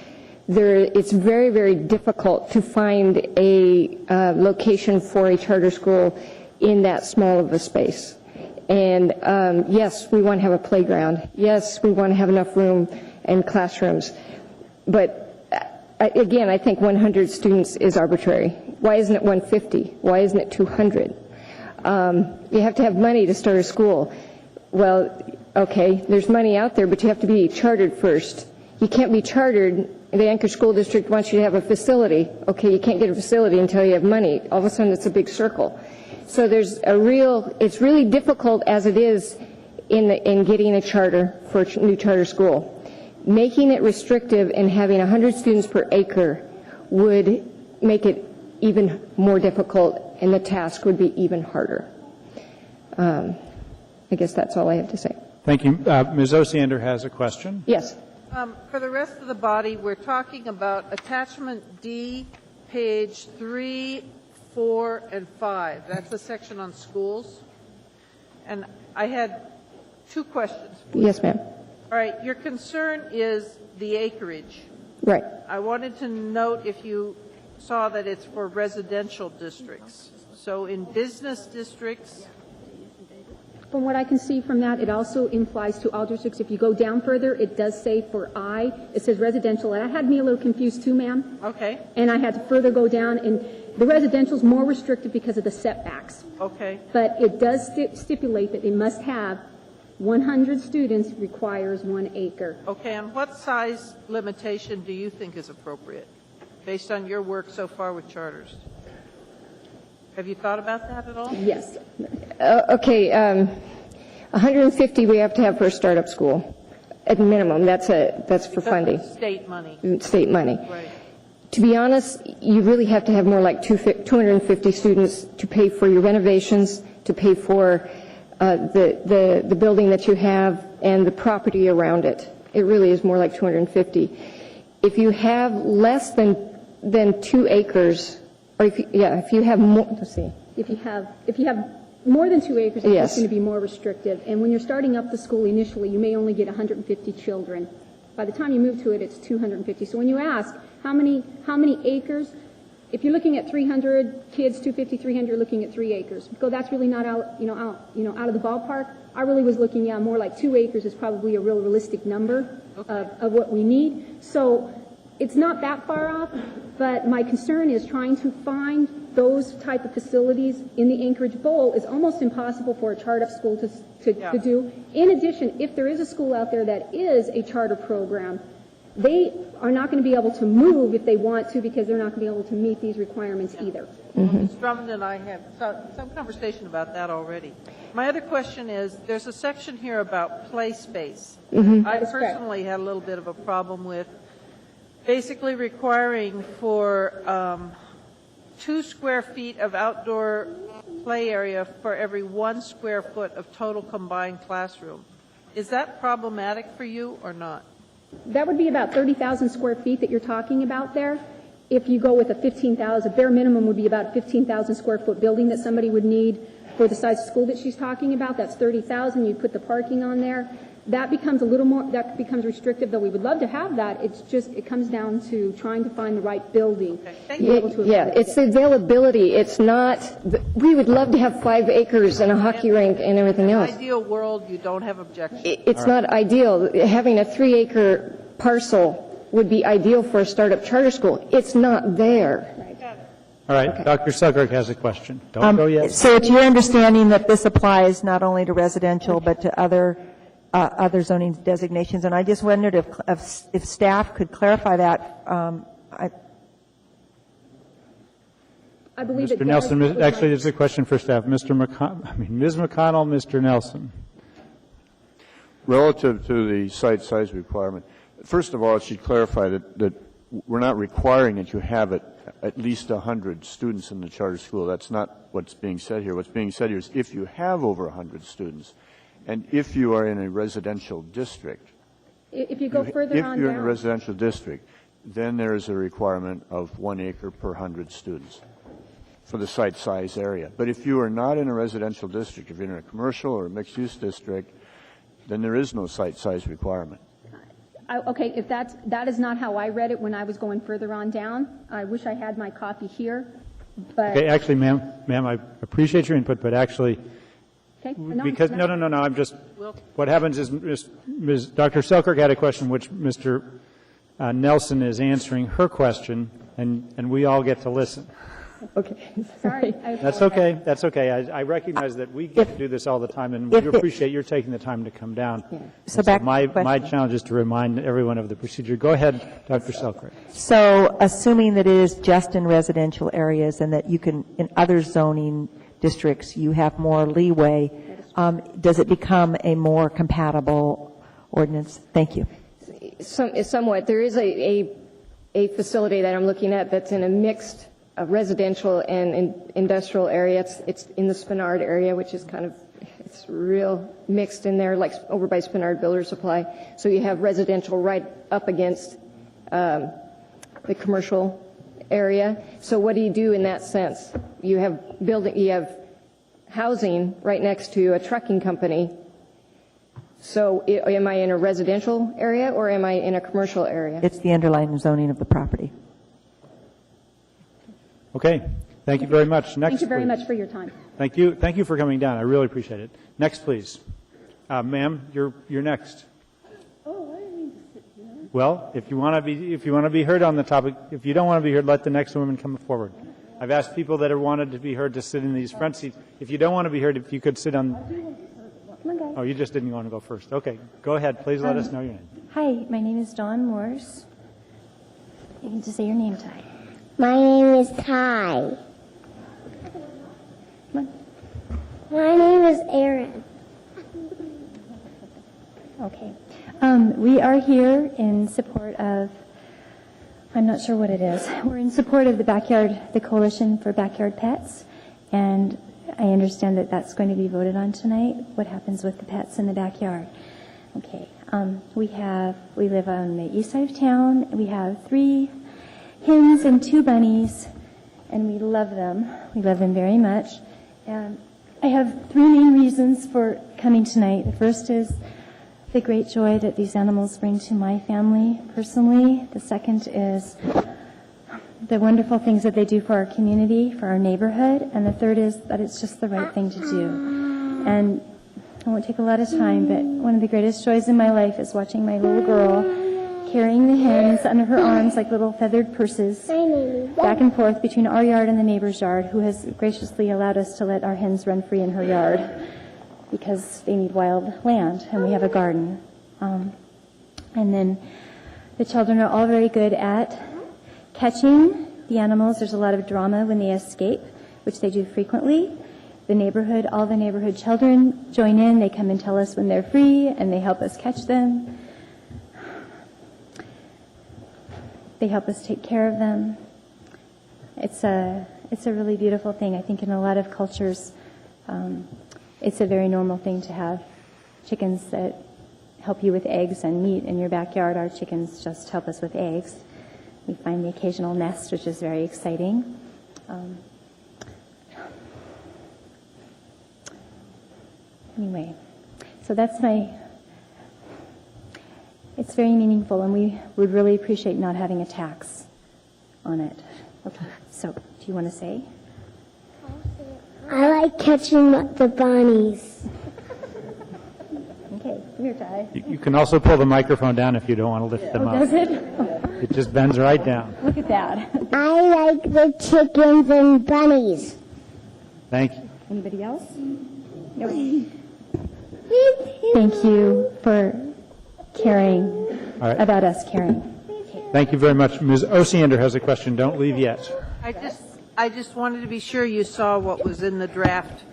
it's very, very difficult to find a location for a charter school in that small of a space. And yes, we want to have a playground. Yes, we want to have enough room and classrooms. But again, I think 100 students is arbitrary. Why isn't it 150? Why isn't it 200? You have to have money to start a school. Well, okay, there's money out there, but you have to be chartered first. You can't be chartered. The Anchorage School District wants you to have a facility. Okay, you can't get a facility until you have money. All of a sudden, it's a big circle. So it's really difficult as it is in getting a charter for a new charter school. Making it restrictive and having 100 students per acre would make it even more difficult, and the task would be even harder. I guess that's all I have to say. Thank you. Ms. Osiander has a question. Yes. For the rest of the body, we're talking about attachment D, page 3, 4, and 5. That's the section on schools. And I had two questions. Yes, ma'am. All right, your concern is the acreage. Right. I wanted to note if you saw that it's for residential districts. So in business districts, From what I can see from that, it also implies to all districts. If you go down further, it does say for I, it says residential. And that had me a little confused too, ma'am. okay, And I had to further go down, and the residential is more restricted because of the setbacks. okay. But it does stipulate that they must have 100 students requires 1 acre. Okay, and what size limitation do you think is appropriate, based on your work so far with charters? Have you thought about that at all? Yes. Okay, 150 we have to have for a startup school, at minimum. That's for funding. State money. State money. Right. To be honest, you really have to have more like 250 students to pay for your renovations, to pay for the building that you have and the property around it. It really is more like 250. If you have less than 2 acres, or if you have more, let's see. If you have more than 2 acres, it's Yes. going to be more restrictive. And when you're starting up the school initially, you may only get 150 children. By the time you move to it, it's 250. So when you ask how many acres, if you're looking at 300 kids, 250, 300, you're looking at 3 acres. So that's really not out of the ballpark. I really was looking at more like 2 acres is probably a real realistic number of what we need. So it's not that far off, but my concern is trying to find those type of facilities in the Anchorage Bowl is almost impossible for a charter school to do. In addition, if there is a school out there that is a charter program, they are not going to be able to move if they want to because they're not going to be able to meet these requirements either. Ms. Drummond and I have some conversation about that already. My other question is, there's a section here about play space. I personally had a little bit of a problem with basically requiring for 2 square feet of outdoor play area for every 1 square foot of total combined classroom. Is that problematic for you or not? That would be about 30,000 square feet that you're talking about there. If you go with a 15,000, bare minimum would be about 15,000 square foot building that somebody would need for the size of school that she's talking about. That's 30,000. You put the parking on there. That becomes a little more, that becomes restrictive, though we would love to have that. It's just, it comes down to trying to find the right building. It's the availability. It's not, we would love to have 5 acres and a hockey rink and everything else. In an ideal world, you don't have objections. It's not ideal. Having a 3-acre parcel would be ideal for a startup charter school. It's not there. All right, okay. Dr. Sugrick has a question. Don't go yet. So it's your understanding that this applies not only to residential but to other zoning designations, and I just wondered if staff could clarify that. I believe Mr. Nelson, actually, there's a question for staff. Ms. McConnell, Mr. Nelson. Relative to the site size requirement, first of all, it should clarify that we're not requiring that you have at least 100 students in the charter school. That's not what's being said here. What's being said here is if you have over 100 students, and if you are in a residential district, if you go further on if you're down, in a residential district, then there is a requirement of 1 acre per 100 students for the site size area. But if you are not in a residential district, if you're in a commercial or a mixed-use district, then there is no site size requirement. Okay, if that is not how I read it when I was going further on down. I wish I had my copy here, but. Okay, actually, ma'am, I appreciate your input, but actually, Okay, because, no, I'm just, what happens is Dr. Selkirk had a question which Mr. Nelson is answering her question, and we all get to listen. Okay, sorry. That's okay. That's okay. I recognize that we get to do this all the time, and we appreciate your taking the time to come down. Yeah. So back to the question. My challenge is to remind everyone of the procedure. Go ahead, Dr. Selkirk. So assuming that it is just in residential areas and that you can, in other zoning districts, you have more leeway, does it become a more compatible ordinance? Thank you. Somewhat. There is a facility that I'm looking at that's in a mixed residential and industrial area. It's in the Spenard area, which is kind of, it's real mixed in there, like over by Spenard Builder Supply. So you have residential right up against the commercial area. So what do you do in that sense? You have housing right next to a trucking company. So am I in a residential area or am I in a commercial area? It's the underlying zoning of the property. Okay. Thank you very much. Next, Thank you very please. much for your time. Thank you. Thank you for coming down. I really appreciate it. Next, please. Ma'am, you're next. Oh, I didn't need to sit here. Well, if you want to be heard on the topic, if you don't want to be heard, let the next woman come forward. I've asked people that have wanted to be heard to sit in these front seats. If you don't want to be heard, if you could sit on. Oh, you just didn't want to go first. Okay, go ahead. Please let us know your name. Hi, my name is Dawn Morse. You can just say your name, Ty. My name is Ty. My name is Aaron. Okay. We are here in support of, I'm not sure what it is. We're in support of the Coalition for Backyard Pets, and I understand that that's going to be voted on tonight. What happens with the pets in the backyard? Okay. We live on the east side of town. We have 3 hens and 2 bunnies, and we love them. We love them very much. And I have 3 main reasons for coming tonight. The first is the great joy that these animals bring to my family personally. The second is the wonderful things that they do for our community, for our neighborhood. And the third is that it's just the right thing to do. And I won't take a lot of time, but one of the greatest joys in my life is watching my little girl carrying the hens under her arms like little feathered purses back and forth between our yard and the neighbor's yard, who has graciously allowed us to let our hens run free in her yard because they need wild land and we have a garden. And then the children are all very good at catching the animals. There's a lot of drama when they escape, which they do frequently. All the neighborhood children join in. They come and tell us when they're free and they help us catch them. They help us take care of them. It's a really beautiful thing. I think in a lot of cultures, it's a very normal thing to have chickens that help you with eggs and meat in your backyard. Our chickens just help us with eggs. We find the occasional nest, which is very exciting. Anyway, so that's it's very meaningful, and we would really appreciate not having a tax on it. Okay, so do you want to say? I like catching the bunnies. Okay, come here, Ty. You can also pull the microphone down if you don't want to lift them up. Does it? It just bends right down. Look at that. I like the chickens and bunnies. Thank you. Anybody else? No. Thank you for caring about us caring. Thank you very much. Ms. Osiander has a question. Don't leave yet. I just wanted to be sure you saw what was in the draft.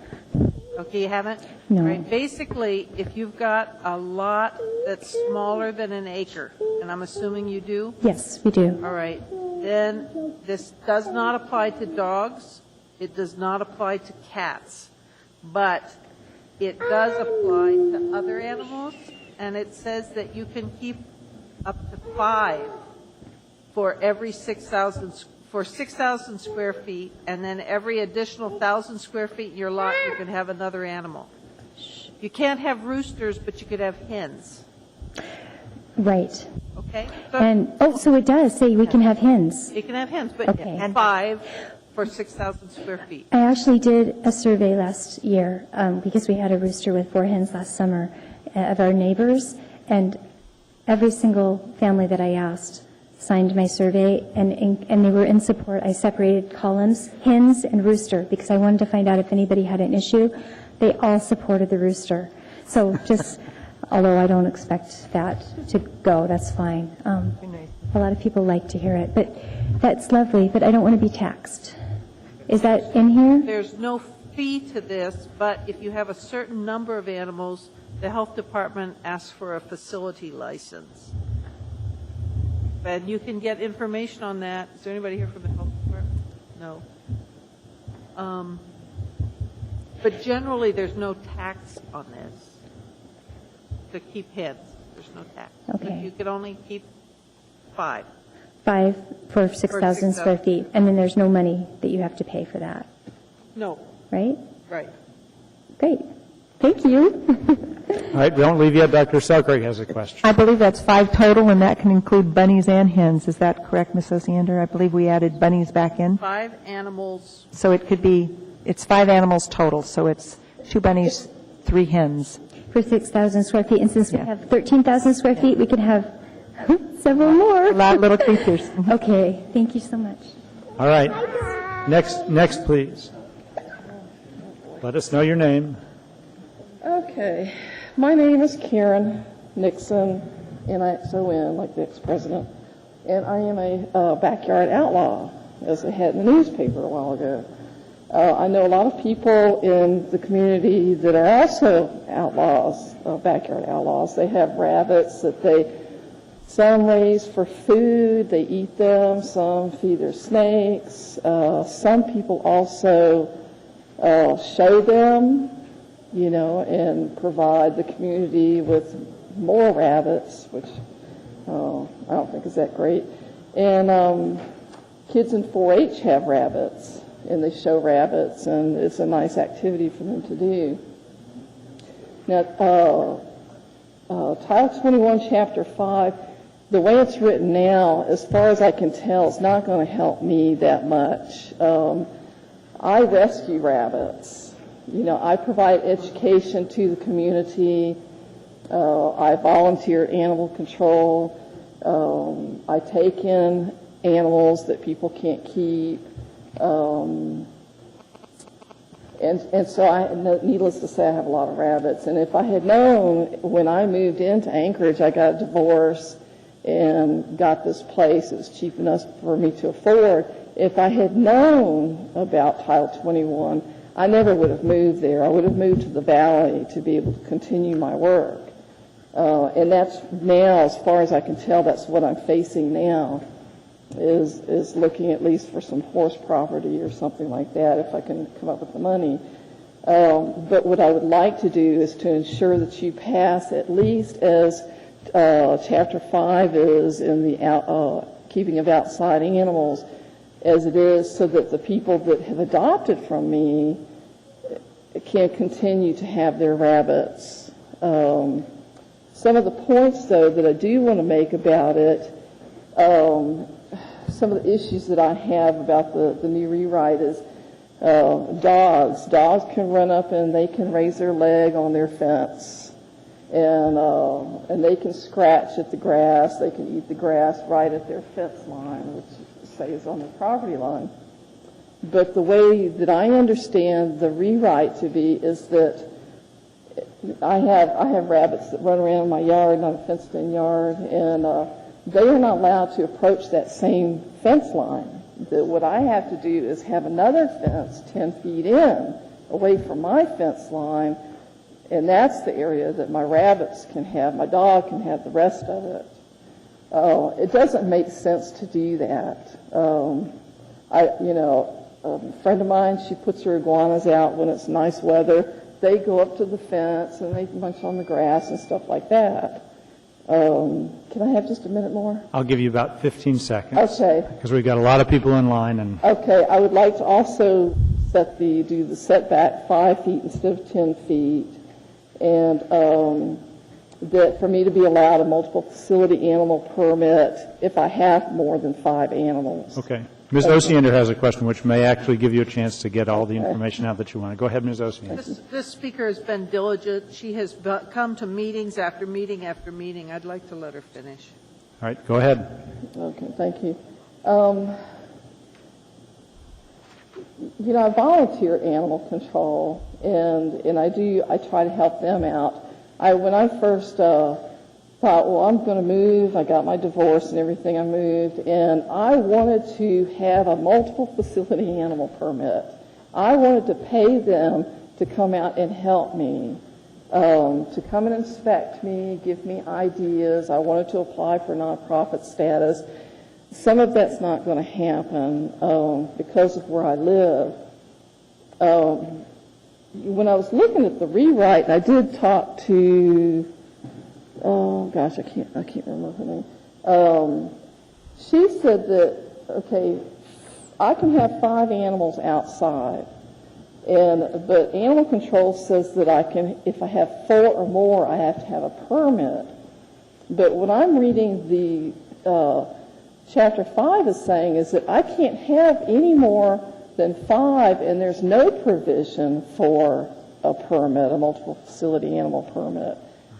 Okay, you haven't? No. Right. Basically, if you've got a lot that's smaller than an acre, and I'm assuming you do? Yes, we do. All right. Then this does not apply to dogs. It does not apply to cats. But it does apply to other animals, and it says that you can keep up to 5 for every 6,000 square feet, and then every additional 1,000 square feet in your lot, you can have another animal. You can't have roosters, but you could have hens. Right. Okay. And, so it does say we can have hens. You can have hens, but Okay. 5 for 6,000 square feet. I actually did a survey last year because we had a rooster with 4 hens last summer of our neighbors, and every single family that I asked signed my survey, and they were in support. I separated columns, hens and rooster, because I wanted to find out if anybody had an issue. They all supported the rooster. So just, although I don't expect that to go, that's fine. A lot of people like to hear it, but that's lovely, but I don't want to be taxed. Is that in here? There's no fee to this, but if you have a certain number of animals, the health department asks for a facility license. And you can get information on that. Is there anybody here from the health department? No. But generally, there's no tax on this. To keep hens, there's no tax. Okay. You could only keep 5. 5 for 6,000 square feet, and then there's no money that you have to pay for that, No, right? right. Great. Thank you. All right, we don't leave yet. Dr. Selkirk has a question. I believe that's 5 total, and that can include bunnies and hens. Is that correct, Ms. Osiander? I believe we added bunnies back in. 5 animals. So it could be, it's 5 animals total, so it's 2 bunnies, 3 hens. For 6,000 square feet, and since we have 13,000 square feet, we could have several more. A lot of little creatures. Okay, thank you so much. All right. Next, please. Let us know your name. Okay. My name is Karen Nixon, N-I-X-O-N, like the ex-president, and I am a backyard outlaw, as I had in the newspaper a while ago. I know a lot of people in the community that are also outlaws, backyard outlaws. They have rabbits that some raise for food, they eat them, some feed their snakes. Some people also show them, and provide the community with more rabbits, which I don't think is that great. And kids in 4-H have rabbits, and they show rabbits, and it's a nice activity for them to do. Now, Title 21, Chapter 5, the way it's written now, as far as I can tell, it's not going to help me that much. I rescue rabbits. I provide education to the community. I volunteer animal control. I take in animals that people can't keep. And so needless to say, I have a lot of rabbits. And if I had known when I moved into Anchorage, I got a divorce and got this place, it was cheap enough for me to afford. If I had known about Title 21, I never would have moved there. I would have moved to the Valley to be able to continue my work. And that's now, as far as I can tell, that's what I'm facing now, is looking at least for some horse property or something like that if I can come up with the money. But what I would like to do is to ensure that you pass at least as Chapter 5 is in the keeping of outside animals as it is, so that the people that have adopted from me can continue to have their rabbits. Some of the points, though, that I do want to make about it, some of the issues that I have about the new rewrite is dogs. Dogs can run up and they can raise their leg on their fence. And they can scratch at the grass. They can eat the grass right at their fence line, which say is on their property line. But the way that I understand the rewrite to be is that I have rabbits that run around my yard, not a fenced-in yard, and they are not allowed to approach that same fence line. What I have to do is have another fence 10 feet in, away from my fence line, and that's the area that my rabbits can have. My dog can have the rest of it. It doesn't make sense to do that. A friend of mine, she puts her iguanas out when it's nice weather. They go up to the fence and they munch on the grass and stuff like that. Can I have just a minute more? I'll give you about 15 seconds. Okay. Because we've got a lot of people in line. And Okay, I would like to also do the setback 5 feet instead of 10 feet. And that for me to be allowed a multiple facility animal permit if I have more than 5 animals. Okay. Ms. Osiander has a question which may actually give you a chance to get all the information out that you want. Go ahead, Ms. Osiander. This speaker has been diligent. She has come to meetings after meeting after meeting. I'd like to let her finish. All right, go ahead. Okay, thank you. You know, I volunteer animal control, and I try to help them out. When I first thought, well, I'm going to move, I got my divorce and everything, I moved, and I wanted to have a multiple facility animal permit. I wanted to pay them to come out and help me, to come and inspect me, give me ideas. I wanted to apply for nonprofit status. Some of that's not going to happen because of where I live. When I was looking at the rewrite, I did talk to, oh gosh, I can't remember her name. She said that, okay, I can have 5 animals outside, but animal control says that I can, if I have 4 or more, I have to have a permit. But what I'm reading the Chapter 5 is saying is that I can't have any more than 5, and there's no provision for a permit, a multiple facility animal permit.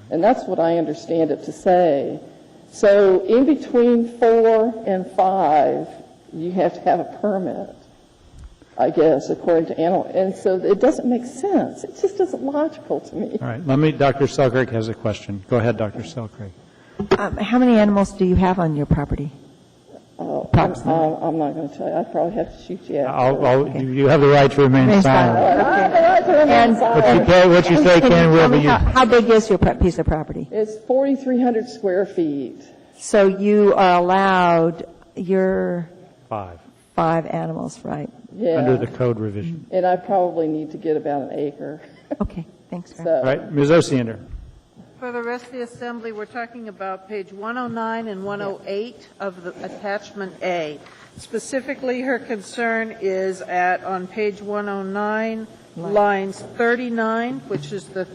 And that's what I understand it to say. So in between 4 and 5, you have to have a permit, I guess, according to animal. And so it doesn't make sense. It just isn't logical to me. All right, Dr. Selkirk has a question. Go ahead, Dr. Selkirk. How many animals do you have on your property? I'm not going to tell you. I probably have to shoot you out. You have the right to remain silent. And what you say can will be used. How big is your piece of property? It's 4,300 square feet. So you are allowed your 5 animals, right? Yeah. Under the code revision. And I probably need to get about an acre. Okay, thanks. So, all right, Ms. Osiander. For the rest of the assembly, we're talking about page 109 and 108 of the attachment A. Specifically, her concern is on page 109, lines 39, which is the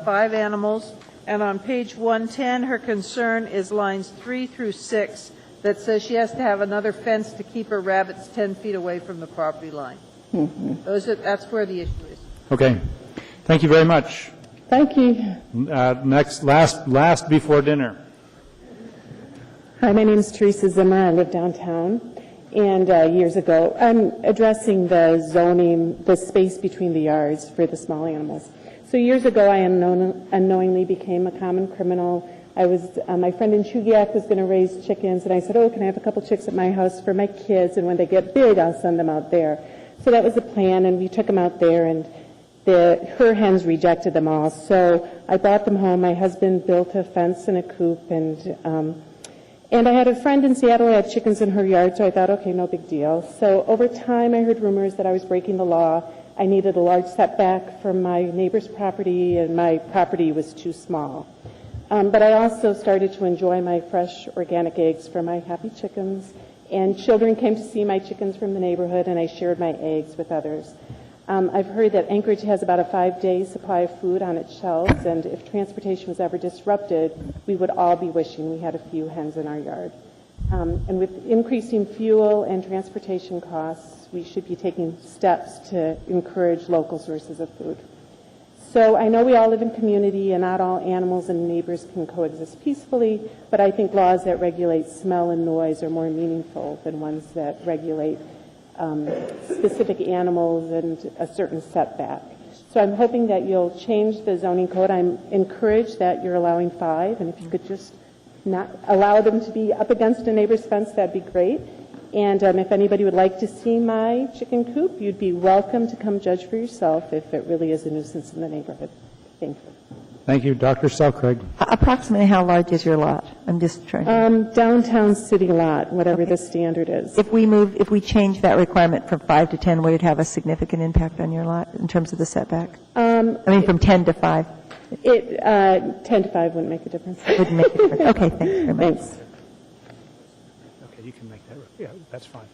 5 animals, and on page 110, her concern is lines 3 through 6 that says she has to have another fence to keep her rabbits 10 feet away from the property line. That's where the issue is. Okay. Thank you very much. Thank you. Last before dinner. Hi, my name is Teresa Zimmer. I live downtown. And years ago, I'm addressing the zoning, the space between the yards for the small animals. So years ago, I unknowingly became a common criminal. My friend in Chugiak was going to raise chickens, and I said, oh, can I have a couple chicks at my house for my kids? And when they get big, I'll send them out there. So that was the plan, and we took them out there, and her hens rejected them all. So I brought them home. My husband built a fence and a coop, and I had a friend in Seattle who had chickens in her yard, so I thought, okay, no big deal. So over time, I heard rumors that I was breaking the law. I needed a large setback from my neighbor's property, and my property was too small. But I also started to enjoy my fresh organic eggs for my happy chickens, and children came to see my chickens from the neighborhood, and I shared my eggs with others. I've heard that Anchorage has about a 5-day supply of food on its shelves, and if transportation was ever disrupted, we would all be wishing we had a few hens in our yard. And with increasing fuel and transportation costs, we should be taking steps to encourage local sources of food. So I know we all live in community, and not all animals and neighbors can coexist peacefully, but I think laws that regulate smell and noise are more meaningful than ones that regulate specific animals and a certain setback. So I'm hoping that you'll change the zoning code. I'm encouraged that you're allowing 5, and if you could just not allow them to be up against a neighbor's fence, that'd be great. And if anybody would like to see my chicken coop, you'd be welcome to come judge for yourself if it really is a nuisance in the neighborhood. Thank you. Thank you. Dr. Selkirk. Approximately how large is your lot? I'm just trying to... Downtown city lot, whatever the standard is. If we change that requirement from 5 to 10, would it have a significant impact on your lot in terms of the setback? From 10 to 5? 10 to 5 wouldn't make a difference. Wouldn't make a difference. Okay, thanks very much. Thanks. Okay, you can make that. Yeah, that's fine.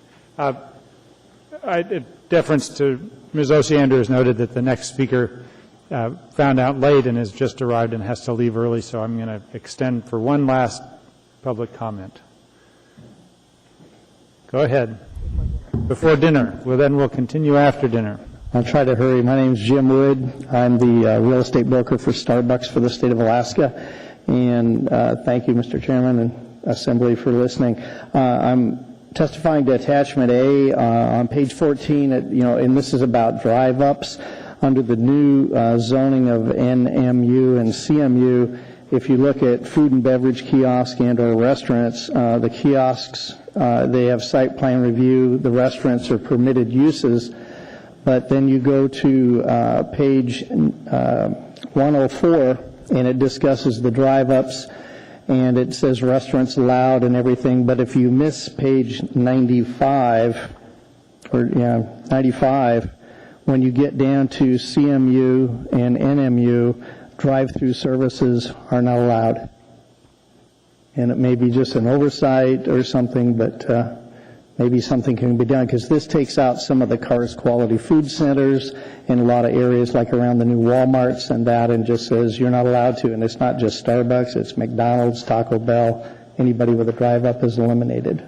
Deference to Ms. Osiander has noted that the next speaker found out late and has just arrived and has to leave early, so I'm going to extend for one last public comment. Go ahead. Before dinner. Well, then we'll continue after dinner. I'll try to hurry. My name's Jim Wood. I'm the real estate broker for Starbucks for the state of Alaska. And thank you, Mr. Chairman and Assembly, for listening. I'm testifying to Attachment A on page 14, and this is about drive-ups. Under the new zoning of NMU and CMU, if you look at food and beverage kiosk and or restaurants, the kiosks, they have site plan review. The restaurants are permitted uses. But then you go to page 104, and it discusses the drive-ups, and it says restaurants allowed and everything. But if you miss page 95, 95, when you get down to CMU and NMU, drive-through services are not allowed. And it may be just an oversight or something, but maybe something can be done, because this takes out some of the Cars Quality Food Centers in a lot of areas like around the new Walmarts and that, and just says you're not allowed to. And it's not just Starbucks, it's McDonald's, Taco Bell. Anybody with a drive-up is eliminated.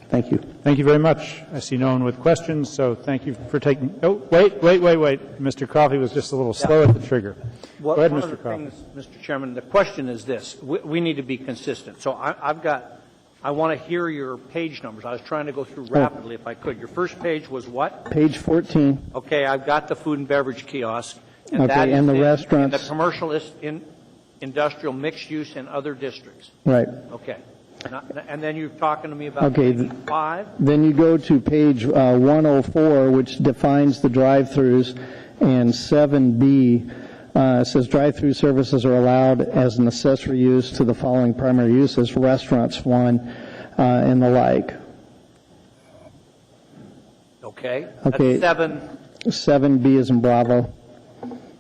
Thank you. Thank you very much. I see no one with questions, so thank you for taking... Oh, wait. Mr. Coffey was just a little slow at the trigger. Well, go ahead, one Mr. of the Coffey. things, Mr. Chairman, the question is this. We need to be consistent. So I want to hear your page numbers. I was trying to go through rapidly if I could. Your first page was what? Page 14. Okay, I've got the food and beverage kiosk. And Okay, that is and the in restaurants. the commercial, industrial, mixed use, and other districts. Right. Okay. And then you're talking to me about Okay, page 5? Then you go to page 104, which defines the drive-throughs, and 7B says drive-through services are allowed as an accessory use to the following primary uses: restaurants, and the like. Okay. Okay. That's 7B is in Bravo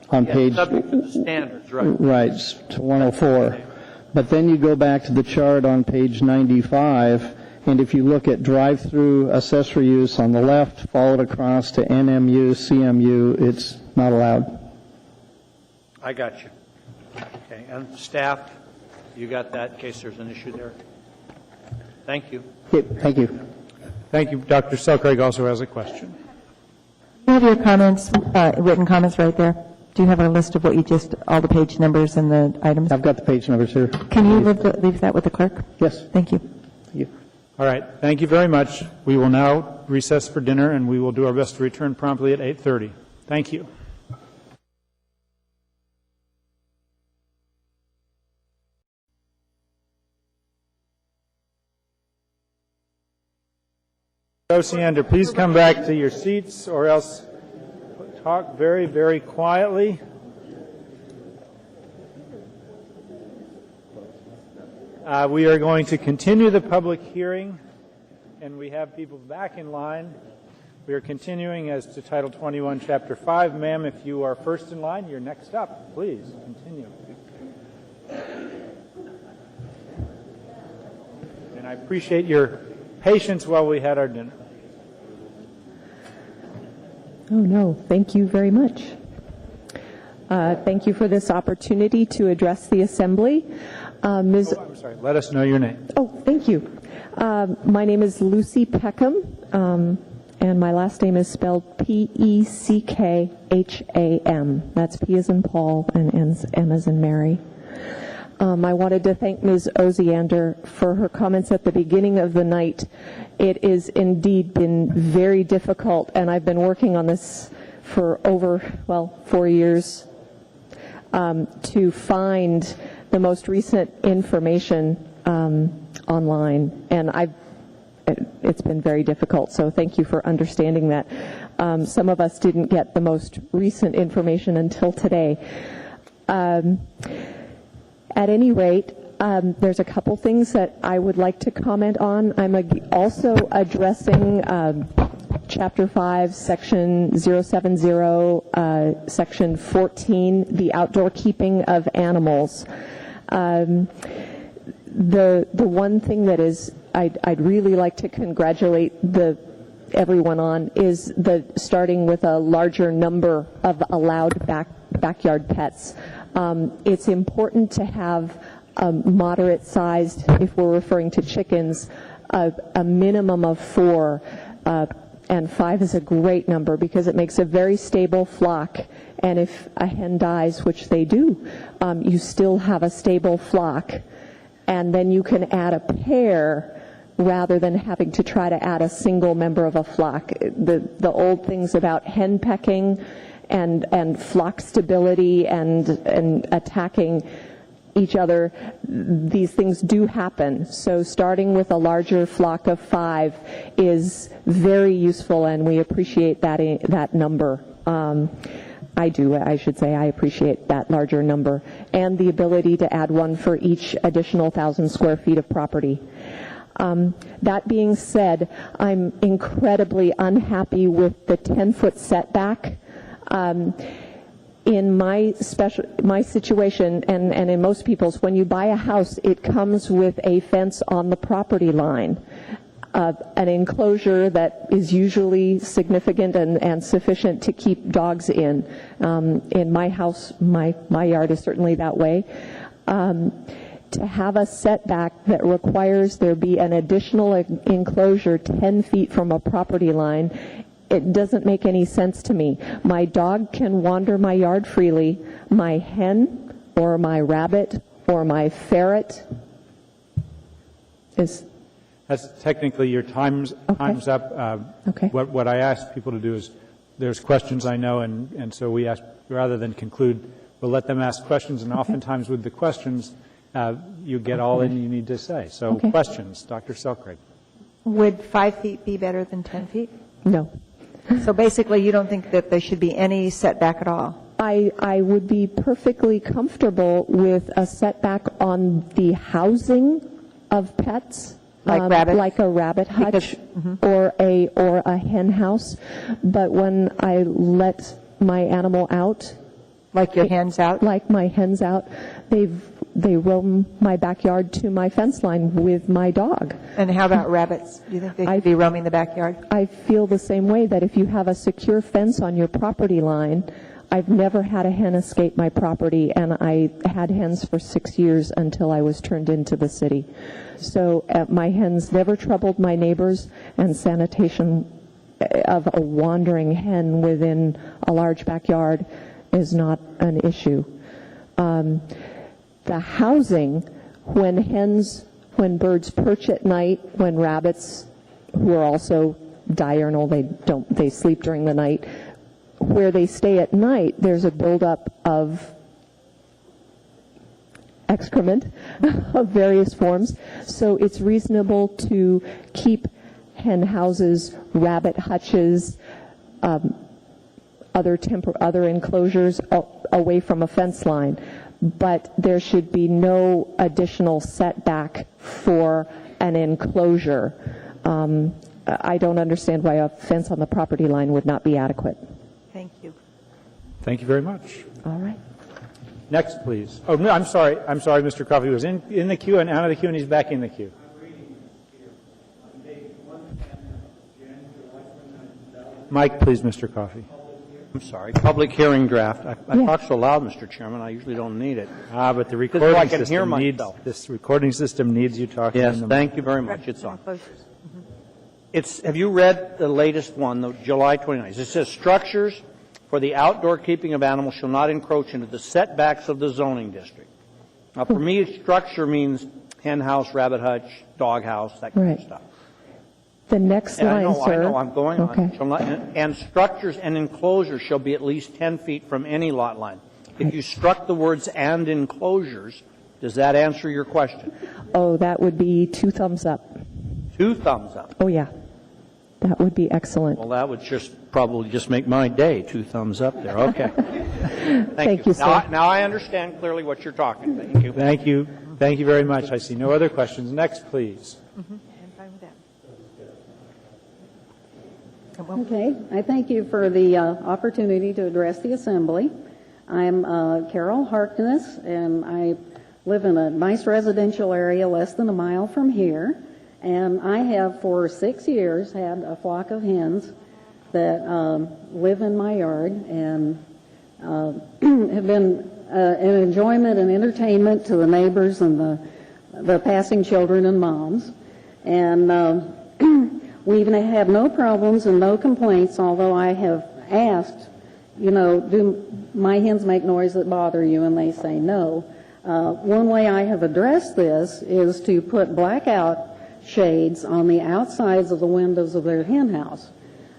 on page. Subject to the standards, right? Right, to 104. But then you go back to the chart on page 95, and if you look at drive-through accessory use on the left, followed across to NMU, CMU, it's not allowed. I got you. Okay. And staff, you got that in case there's an issue there? Thank you. Okay, thank you. Thank you. Dr. Selcraig also has a question. You have your comments, written comments right there. Do you have a list of what you just, all the page numbers and the items? I've got the page numbers here. Can you leave that with the clerk? Yes. Thank you. Thank you. All right. Thank you very much. We will now recess for dinner, and we will do our best to return promptly at 8:30. Thank you. Osiander, please come back to your seats, or else talk very, very quietly. We are going to continue the public hearing, and we have people back in line. We are continuing as to Title 21, Chapter 5. Ma'am, if you are first in line, you're next up. Please, continue. And I appreciate your patience while we had our dinner. Oh, no. Thank you very much. Thank you for this opportunity to address the Assembly. I'm sorry. Let us know your name. Oh, thank you. My name is Lucy Peckham, and my last name is spelled P-E-C-K-H-A-M. That's P as in Paul and M as in Mary. I wanted to thank Ms. Osiander for her comments at the beginning of the night. It has indeed been very difficult, and I've been working on this for over, 4 years, to find the most recent information online, and it's been very difficult, so thank you for understanding that. Some of us didn't get the most recent information until today. At any rate, there's a couple things that I would like to comment on. I'm also addressing Chapter 5, Section 070, Section 14, the outdoor keeping of animals. The one thing that is, I'd really like to congratulate the everyone on is starting with a larger number of allowed backyard pets. It's important to have a moderate-sized, if we're referring to chickens, a minimum of 4, and 5 is a great number because it makes a very stable flock. And if a hen dies, which they do, you still have a stable flock. And then you can add a pair rather than having to try to add a single member of a flock. The old things about hen pecking and flock stability and attacking each other, these things do happen. So starting with a larger flock of 5 is very useful, and we appreciate that number. I should say I appreciate that larger number, and the ability to add one for each additional 1,000 square feet of property. That being said, I'm incredibly unhappy with the 10-foot setback. In my situation, and in most people's, when you buy a house, it comes with a fence on the property line, an enclosure that is usually significant and sufficient to keep dogs in. In my house, my yard is certainly that way. To have a setback that requires there be an additional enclosure 10 feet from a property line, it doesn't make any sense to me. My dog can wander my yard freely. My hen or my rabbit or my ferret is... That's technically your time's up. Okay. What I ask people to do is, there's questions I know, and so we ask, rather than conclude, we'll let them ask questions, and oftentimes with the questions, you get all in you need to say. So questions, Dr. Selkrig. Would 5 feet be better than 10 feet? No. So basically, you don't think that there should be any setback at all? I would be perfectly comfortable with a setback on the housing of pets. Like rabbits? Like a rabbit hutch or a hen house. But when I let my animal out... Like your hens out? Like my hens out. They roam my backyard to my fence line with my dog. And how about rabbits? Do you think they should be roaming the backyard? I feel the same way, that if you have a secure fence on your property line, I've never had a hen escape my property, and I had hens for 6 years until I was turned into the city. So my hens never troubled my neighbors, and sanitation of a wandering hen within a large backyard is not an issue. The housing, when birds perch at night, when rabbits, who are also diurnal, they sleep during the night, where they stay at night, there's a buildup of excrement of various forms. So it's reasonable to keep hen houses, rabbit hutches, other enclosures away from a fence line. But there should be no additional setback for an enclosure. I don't understand why a fence on the property line would not be adequate. Thank you. Thank you very much. All right. Next, please. Oh, no, I'm sorry, Mr. Coffey was in the queue and out of the queue, and he's back in the queue. Mic, please, Mr. Coffey. I'm sorry. Public hearing draft. I talk so loud, Mr. Chairman, I usually don't need it. But the This is why I can hear this recording system needs you talking. Yes, thank you very much. It's on. Have you read the latest one, the July 29th? It says structures for the outdoor keeping of animals shall not encroach into the setbacks of the zoning district. Now, for me, structure means hen house, rabbit hutch, dog house, that kind of stuff. The next line, sir. I know, I'm going on. Shall not, and structures and enclosures shall be at least 10 feet from any lot line. If you struck the words "and enclosures," does that answer your question? Oh, that would be 2 thumbs up. 2 thumbs up. Oh, yeah. That would be excellent. Well, that would probably just make my day. 2 thumbs up there. Okay. Thank you, sir. Now I understand clearly what you're talking. Thank you. Thank you. Thank you very much. I see no other questions. Next, please. Okay. I thank you for the opportunity to address the Assembly. I'm Carol Harkness, and I live in a nice residential area less than a mile from here. And I have for 6 years had a flock of hens that live in my yard and have been an enjoyment and entertainment to the neighbors and the passing children and moms. And we've had no problems and no complaints, although I have asked, do my hens make noise that bother you? And they say no. One way I have addressed this is to put blackout shades on the outsides of the windows of their hen house.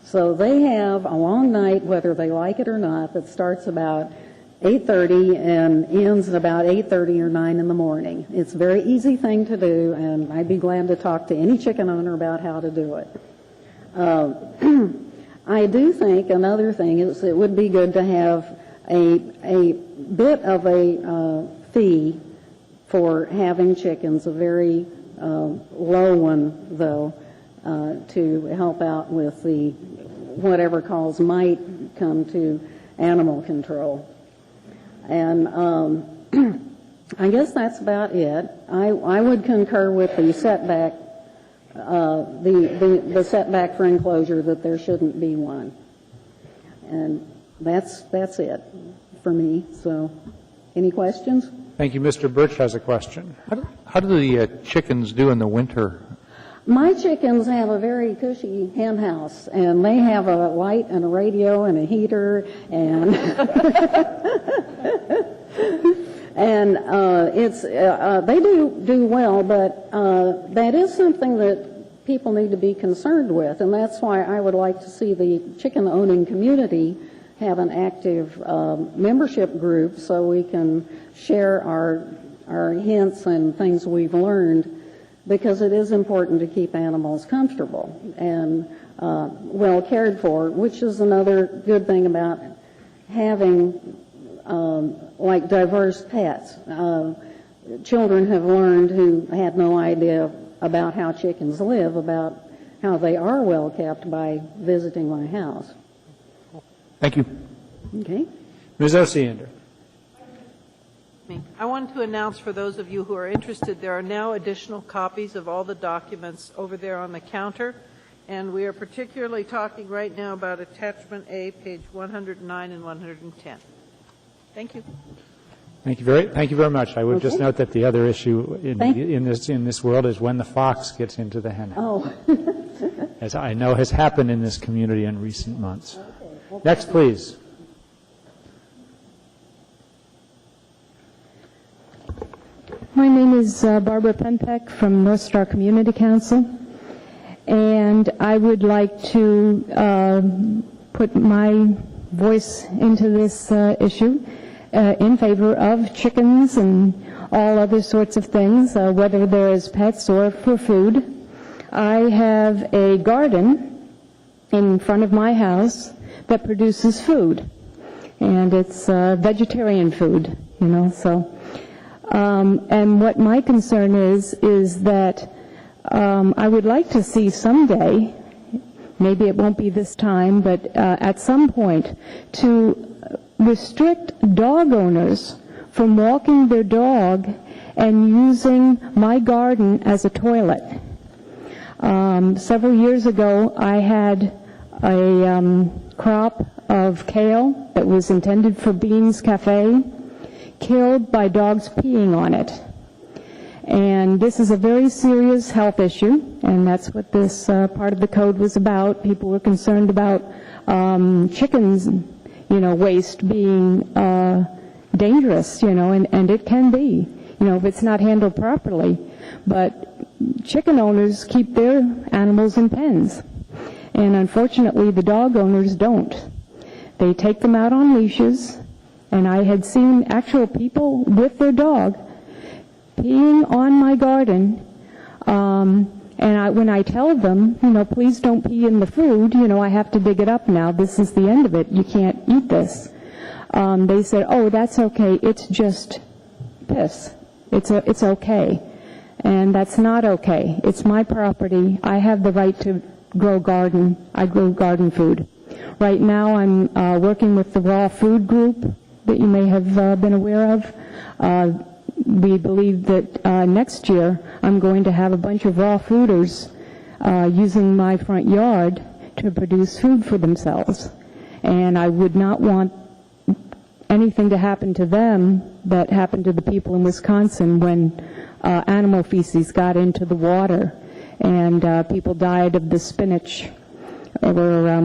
So they have a long night, whether they like it or not, that starts about 8:30 and ends at about 8:30 or 9 in the morning. It's a very easy thing to do, and I'd be glad to talk to any chicken owner about how to do it. I do think another thing is it would be good to have a bit of a fee for having chickens, a very low one, though, to help out with the whatever calls might come to animal control. And I guess that's about it. I would concur with the setback, the setback for enclosure, that there shouldn't be one. And that's it for me. So, any questions? Thank you. Mr. Birch has a question. How do the chickens do in the winter? My chickens have a very cushy hen house, and they have a light and a radio and a heater, and and they do well, but that is something that people need to be concerned with, and that's why I would like to see the chicken owning community have an active membership group so we can share our hints and things we've learned, because it is important to keep animals comfortable and well cared for, which is another good thing about having like diverse pets. Children have learned who had no idea about how chickens live, about how they are well kept by visiting my house. Thank you. Okay. Ms. Osiander. I wanted to announce for those of you who are interested, there are now additional copies of all the documents over there on the counter, and we are particularly talking right now about Attachment A, page 109 and 110. Thank you. Thank you very much. I would just note that the other issue in this world is when the fox gets into the hen house. Oh. As I know has happened in this community in recent months. Next, please. My name is Barbara Penpeck from North Star Community Council, and I would like to put my voice into this issue in favor of chickens and all other sorts of things, whether they're as pets or for food. I have a garden in front of my house that produces food, and it's vegetarian food, so. And what my concern is that I would like to see someday, maybe it won't be this time, but at some point, to restrict dog owners from walking their dog and using my garden as a toilet. Several years ago, I had a crop of kale that was intended for Beans Cafe, killed by dogs peeing on it. And this is a very serious health issue, and that's what this part of the code was about. People were concerned about chickens, waste being dangerous, and it can be, if it's not handled properly. But chicken owners keep their animals in pens, and unfortunately the dog owners don't. They take them out on leashes, and I had seen actual people with their dog peeing on my garden, and when I tell them, please don't pee in the food, I have to dig it up now, this is the end of it, you can't eat this. They said, oh, that's okay, it's just piss, it's okay. And that's not okay. It's my property. I have the right to grow garden. I grow garden food. Right now I'm working with the Raw Food Group that you may have been aware of. we believe that next year I'm going to have a bunch of raw fooders using my front yard to produce food for themselves. And I would not want anything to happen to them that happened to the people in Wisconsin when animal feces got into the water and people died of the spinach. Or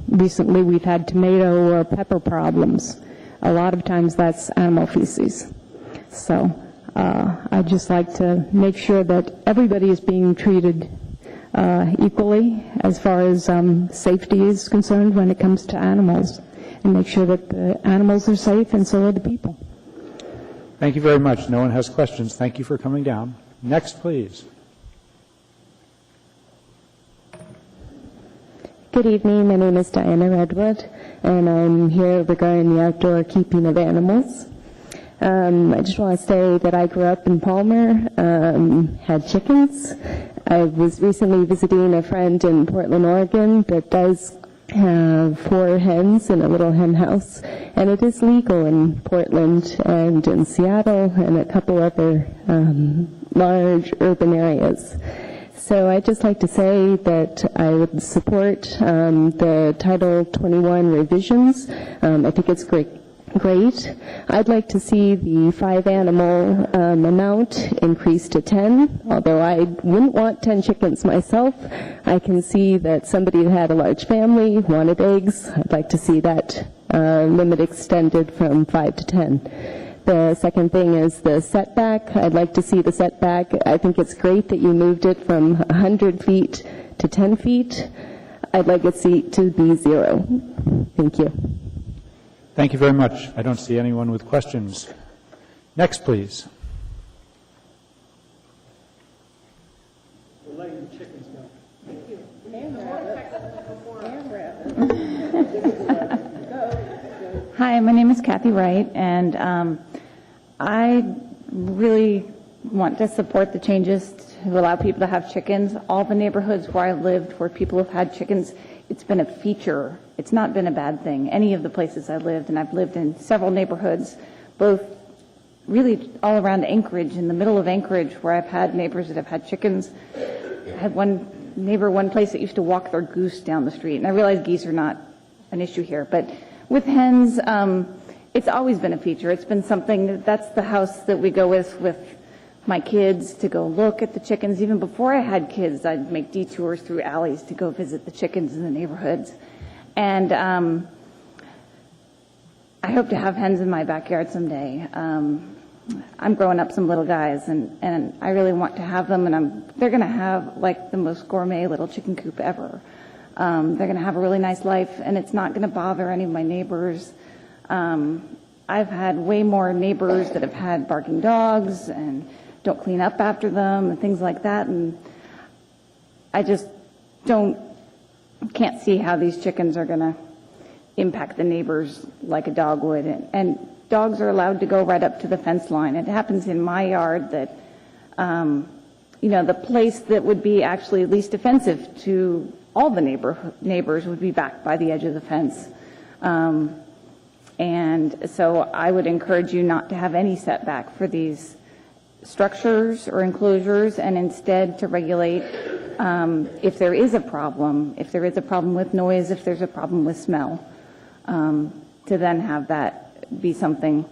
recently we've had tomato or pepper problems. A lot of times that's animal feces. So I'd just like to make sure that everybody is being treated equally as far as safety is concerned when it comes to animals, and make sure that the animals are safe and so are the people. Thank you very much. No one has questions. Thank you for coming down. Next, please. Good evening. My name is Diana Redwood, and I'm here regarding the outdoor keeping of animals. I just want to say that I grew up in Palmer, had chickens. I was recently visiting a friend in Portland, Oregon that does have 4 hens in a little hen house, and it is legal in Portland and in Seattle and a couple other large urban areas. So I'd just like to say that I would support the Title 21 revisions. I think it's great. I'd like to see the 5-animal amount increased to 10, although I wouldn't want 10 chickens myself. I can see that somebody who had a large family wanted eggs. I'd like to see that limit extended from 5 to 10. The second thing is the setback. I'd like to see the setback. I think it's great that you moved it from 100 feet to 10 feet. I'd like it to be 0. Thank you. Thank you very much. I don't see anyone with questions. Next, please. We're letting the chickens go. Thank you. And Hi, my name is Kathy Wright, and I really want to support the changes to allow people to have chickens. All the neighborhoods where I lived where people have had chickens, it's been a feature. It's not been a bad thing. Any of the places I lived, and I've lived in several neighborhoods, both really all around Anchorage, in the middle of Anchorage, where I've had neighbors that have had chickens. I had one neighbor, one place that used to walk their goose down the street, and I realize geese are not an issue here, but with hens, it's always been a feature. It's been something, that's the house that we go with my kids to go look at the chickens. Even before I had kids, I'd make detours through alleys to go visit the chickens in the neighborhoods. And I hope to have hens in my backyard someday. I'm growing up some little guys, and I really want to have them, and they're going to have like the most gourmet little chicken coop ever. They're going to have a really nice life, and it's not going to bother any of my neighbors. I've had way more neighbors that have had barking dogs and don't clean up after them and things like that, and I just can't see how these chickens are going to impact the neighbors like a dog would. And dogs are allowed to go right up to the fence line. It happens in my yard that, the place that would be actually least offensive to all the neighbors would be back by the edge of the fence. And so I would encourage you not to have any setback for these structures or enclosures, and instead to regulate if there is a problem with noise, if there's a problem with smell, to then have that be something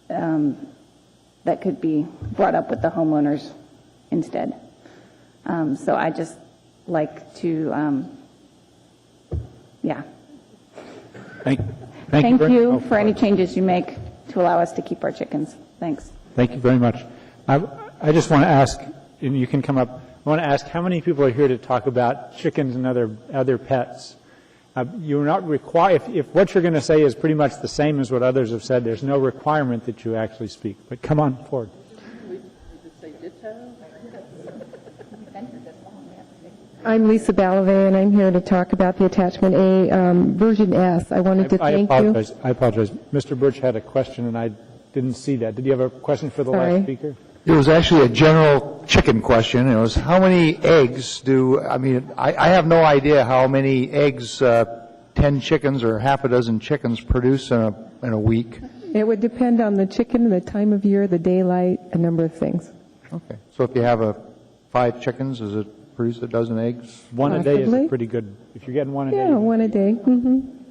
that could be brought up with the homeowners instead. So I just like to, Thank you for any changes you make to allow us to keep our chickens. Thanks. Thank you very much. I just want to ask, and you can come up, I want to ask how many people are here to talk about chickens and other pets? You're not required, if what you're going to say is pretty much the same as what others have said, there's no requirement that you actually speak. But come on forward. I'm Lisa Ballavay, and I'm here to talk about the Attachment A, Version S. I wanted to thank you. I apologize. Mr. Birch had a question, and I didn't see that. Did you have a question for the last speaker? It was actually a general chicken question. It was how many eggs I have no idea how many eggs 10 chickens or half a dozen chickens produce in a week. It would depend on the chicken, the time of year, the daylight, a number of things. Okay. So if you have 5 chickens, does it produce a dozen eggs? One a day is Possibly. pretty good. If you're getting one a day. Yeah, one a day,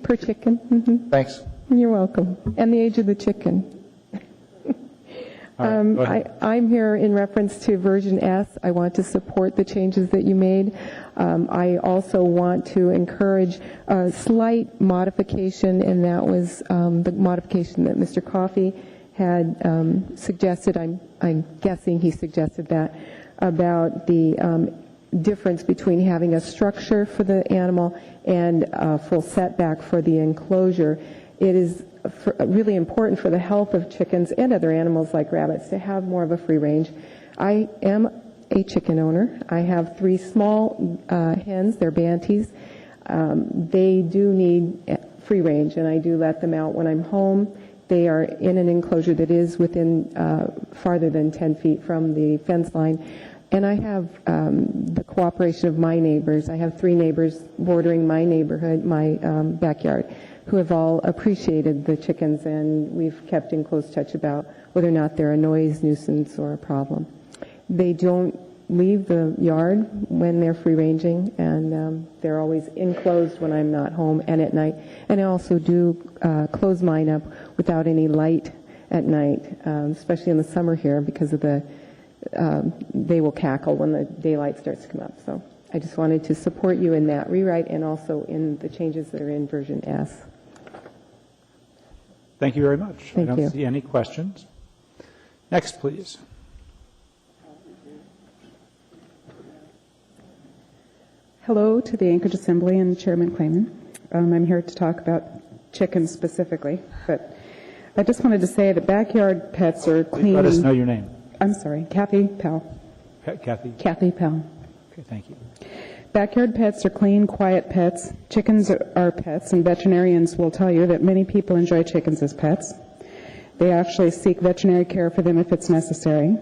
per chicken. Thanks. You're welcome. And the age of the chicken. All right, go ahead. I'm here in reference to version S. I want to support the changes that you made. I also want to encourage a slight modification, and that was the modification that Mr. Coffey had suggested. I'm guessing he suggested that, about the difference between having a structure for the animal and a full setback for the enclosure. It is really important for the health of chickens and other animals like rabbits to have more of a free range. I am a chicken owner. I have 3 small hens. They're banties. They do need free range, and I do let them out when I'm home. They are in an enclosure that is within farther than 10 feet from the fence line. And I have the cooperation of my neighbors. I have 3 neighbors bordering my neighborhood, my backyard, who have all appreciated the chickens, and we've kept in close touch about whether or not they're a noise, nuisance, or a problem. They don't leave the yard when they're free-ranging, and they're always enclosed when I'm not home and at night. And I also do close mine up without any light at night, especially in the summer here, because of the they will cackle when the daylight starts to come up. So I just wanted to support you in that rewrite and also in the changes that are in version S. Thank you very much. Thank I don't you. see any questions. Next, please. Hello to the Anchorage Assembly and Chairman Clayman. I'm here to talk about chickens specifically, but I just wanted to say that backyard pets are clean. Let us know your name. I'm sorry, Kathy Powell. Kathy? Kathy Powell. Okay, thank you. Backyard pets are clean, quiet pets. Chickens are pets, and veterinarians will tell you that many people enjoy chickens as pets. They actually seek veterinary care for them if it's necessary.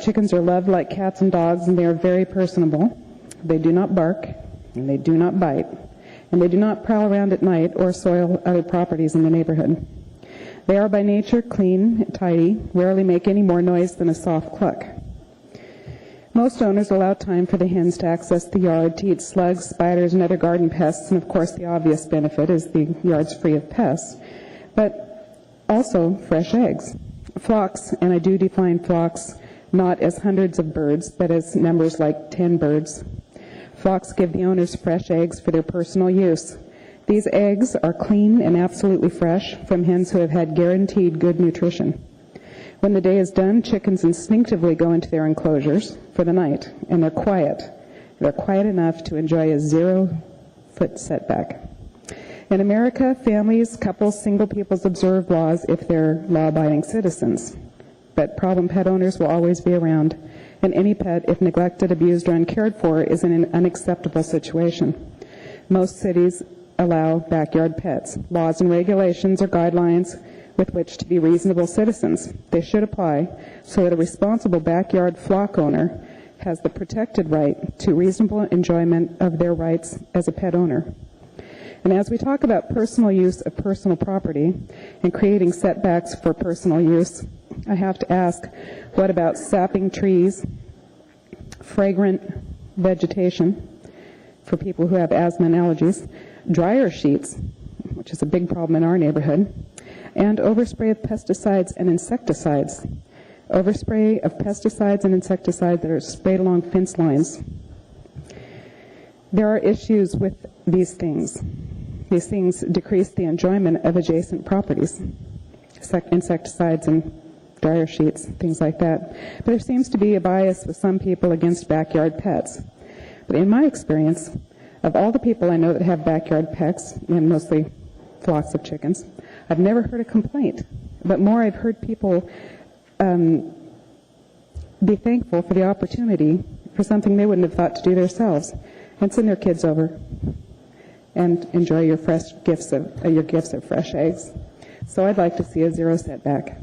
Chickens are loved like cats and dogs, and they are very personable. They do not bark, and they do not bite, and they do not prowl around at night or soil other properties in the neighborhood. They are by nature clean, tidy, rarely make any more noise than a soft cluck. Most owners allow time for the hens to access the yard to eat slugs, spiders, and other garden pests, and of course the obvious benefit is the yard's free of pests, but also fresh eggs. Flocks, and I do define flocks not as hundreds of birds, but as numbers like 10 birds. Flocks give the owners fresh eggs for their personal use. These eggs are clean and absolutely fresh from hens who have had guaranteed good nutrition. When the day is done, chickens instinctively go into their enclosures for the night, and they're quiet. They're quiet enough to enjoy a 0-foot setback. In America, families, couples, single peoples observe laws if they're law-abiding citizens. But problem pet owners will always be around, and any pet, if neglected, abused, or uncared for, is in an unacceptable situation. Most cities allow backyard pets. Laws and regulations are guidelines with which to be reasonable citizens. They should apply so that a responsible backyard flock owner has the protected right to reasonable enjoyment of their rights as a pet owner. And as we talk about personal use of personal property and creating setbacks for personal use, I have to ask, what about sapping trees, fragrant vegetation for people who have asthma and allergies, dryer sheets, which is a big problem in our neighborhood, and overspray of pesticides and insecticides. Overspray of pesticides and insecticides that are sprayed along fence lines. There are issues with these things. These things decrease the enjoyment of adjacent properties, insecticides and dryer sheets, things like that. But there seems to be a bias with some people against backyard pets. But in my experience, of all the people I know that have backyard pets, and mostly flocks of chickens, I've never heard a complaint. But more, I've heard people be thankful for the opportunity for something they wouldn't have thought to do themselves, and send their kids over and enjoy your gifts of fresh eggs. So I'd like to see a 0 setback.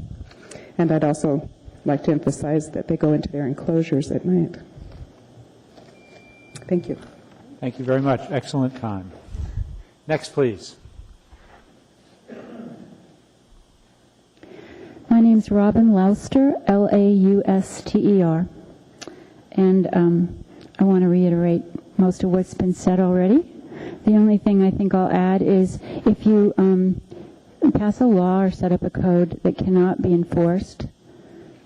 And I'd also like to emphasize that they go into their enclosures at night. Thank you. Thank you very much. Excellent time. Next, please. is Robin Lauster, Lauster. And I want to reiterate most of what's been said already. The only thing I think I'll add is if you pass a law or set up a code that cannot be enforced,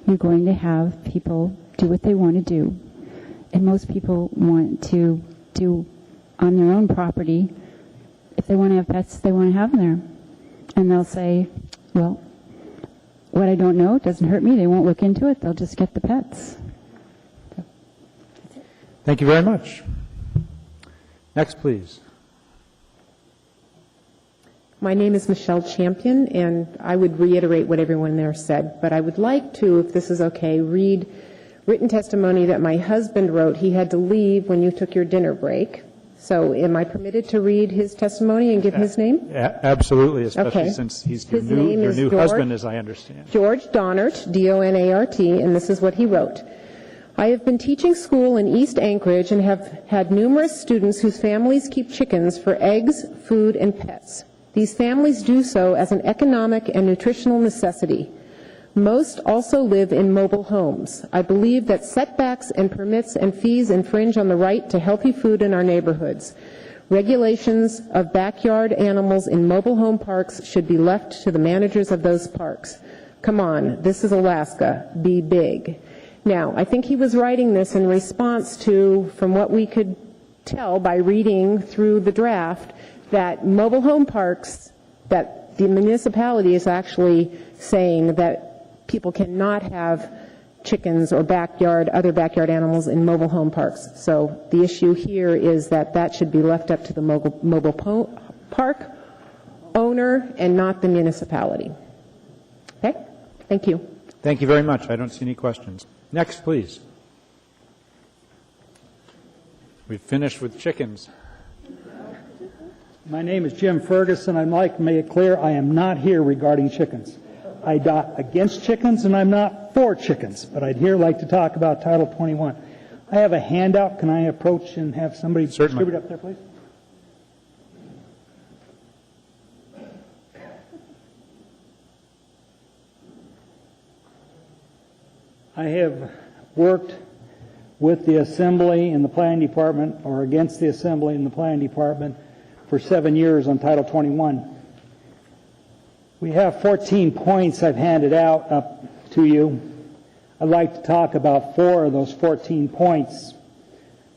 you're going to have people do what they want to do. And most people want to do on their own property. If they want to have pets, they want to have them there. And they'll say, well, what I don't know doesn't hurt me. They won't look into it. They'll just get the pets. Thank you very much. Next, please. My name is Michelle Champion, and I would reiterate what everyone there said, but I would like to, if this is okay, read written testimony that my husband wrote. He had to leave when you took your dinner break. So am I permitted to read his testimony and give his name? Absolutely, especially since he's your new husband, as I understand. George Donart, Donart, and this is what he wrote. I have been teaching school in East Anchorage and have had numerous students whose families keep chickens for eggs, food, and pets. These families do so as an economic and nutritional necessity. Most also live in mobile homes. I believe that setbacks and permits and fees infringe on the right to healthy food in our neighborhoods. Regulations of backyard animals in mobile home parks should be left to the managers of those parks. Come on, this is Alaska. Be big. Now, I think he was writing this in response to, from what we could tell by reading through the draft, that mobile home parks, that the municipality is actually saying that people cannot have chickens or other backyard animals in mobile home parks. So the issue here is that should be left up to the mobile park owner and not the municipality. Okay? Thank you. Thank you very much. I don't see any questions. Next, please. We've finished with chickens. My name is Jim Ferguson. I'd like to make it clear I am not here regarding chickens. I'm not against chickens and I'm not for chickens, but I'd here like to talk about Title 21. I have a handout. Can I approach and have somebody distribute up there, please? I have worked with the Assembly and the Planning Department, or against the Assembly and the Planning Department, for 7 years on Title 21. We have 14 points I've handed out up to you. I'd like to talk about 4 of those 14 points.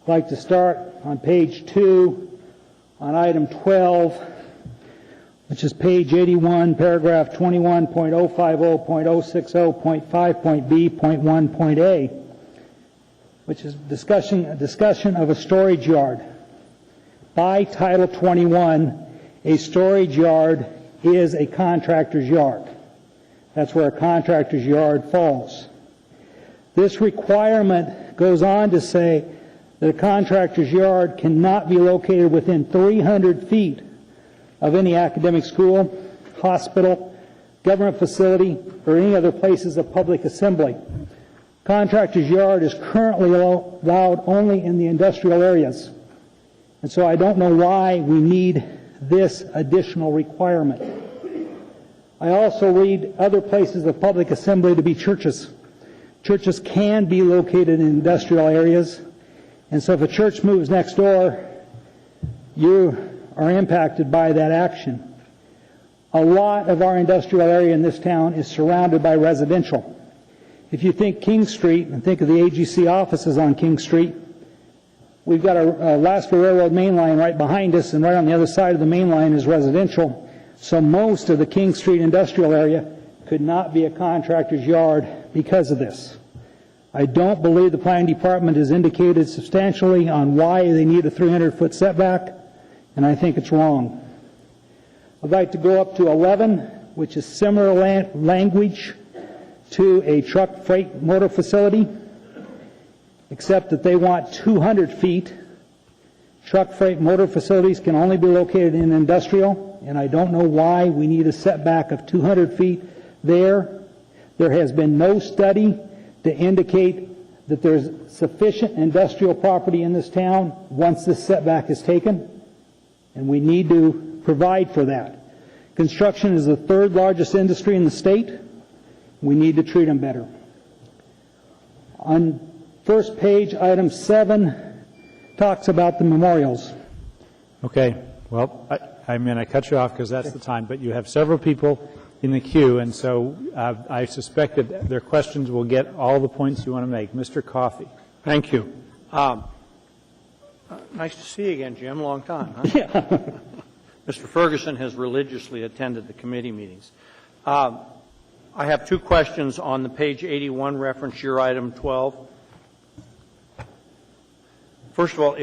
I'd like to start on page 2 on item 12, which is page 81, paragraph 21.050.060.5.B.1.A, which is a discussion of a storage yard. By Title 21, a storage yard is a contractor's yard. That's where a contractor's yard falls. This requirement goes on to say that a contractor's yard cannot be located within 300 feet of any academic school, hospital, government facility, or any other places of public assembly. Contractor's yard is currently allowed only in the industrial areas. And so I don't know why we need this additional requirement. I also read other places of public assembly to be churches. Churches can be located in industrial areas, and so if a church moves next door, you are impacted by that action. A lot of our industrial area in this town is surrounded by residential. If you think King Street and think of the AGC offices on King Street, we've got a Alaska Railroad main line right behind us, and right on the other side of the main line is residential. So most of the King Street industrial area could not be a contractor's yard because of this. I don't believe the Planning Department has indicated substantially on why they need a 300-foot setback, and I think it's wrong. I'd like to go up to 11, which is similar language to a truck freight motor facility, except that they want 200 feet. Truck freight motor facilities can only be located in industrial, and I don't know why we need a setback of 200 feet there. There has been no study to indicate that there's sufficient industrial property in this town once this setback is taken, and we need to provide for that. Construction is the third largest industry in the state, We need to treat them better. On first page, item 7 talks about the memorials. Okay, well, I cut you off because that's the time, but you have several people in the queue, and so I suspect that their questions will get all the points you want to make. Mr. Coffey. Thank you. Nice to see you again, Jim. Long time, huh? Yeah. Mr. Ferguson has religiously attended the committee meetings. I have 2 questions on the page 81 reference, your item 12. First of all,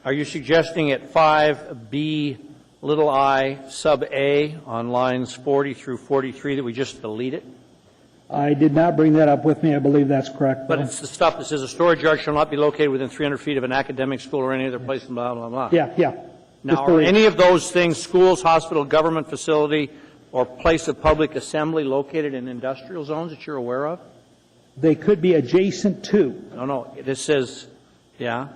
are you suggesting at 5B little I sub A on lines 40 through 43 that we just delete it? I did not bring that up with me. I believe that's correct. But it's the stuff that says a storage yard shall not be located within 300 feet of an academic school or any other place, blah, blah, blah. Yeah. Now, are any of those things schools, hospital, government facility, or place of public assembly located in industrial zones that you're aware of? They could be adjacent to. No. This says, yeah.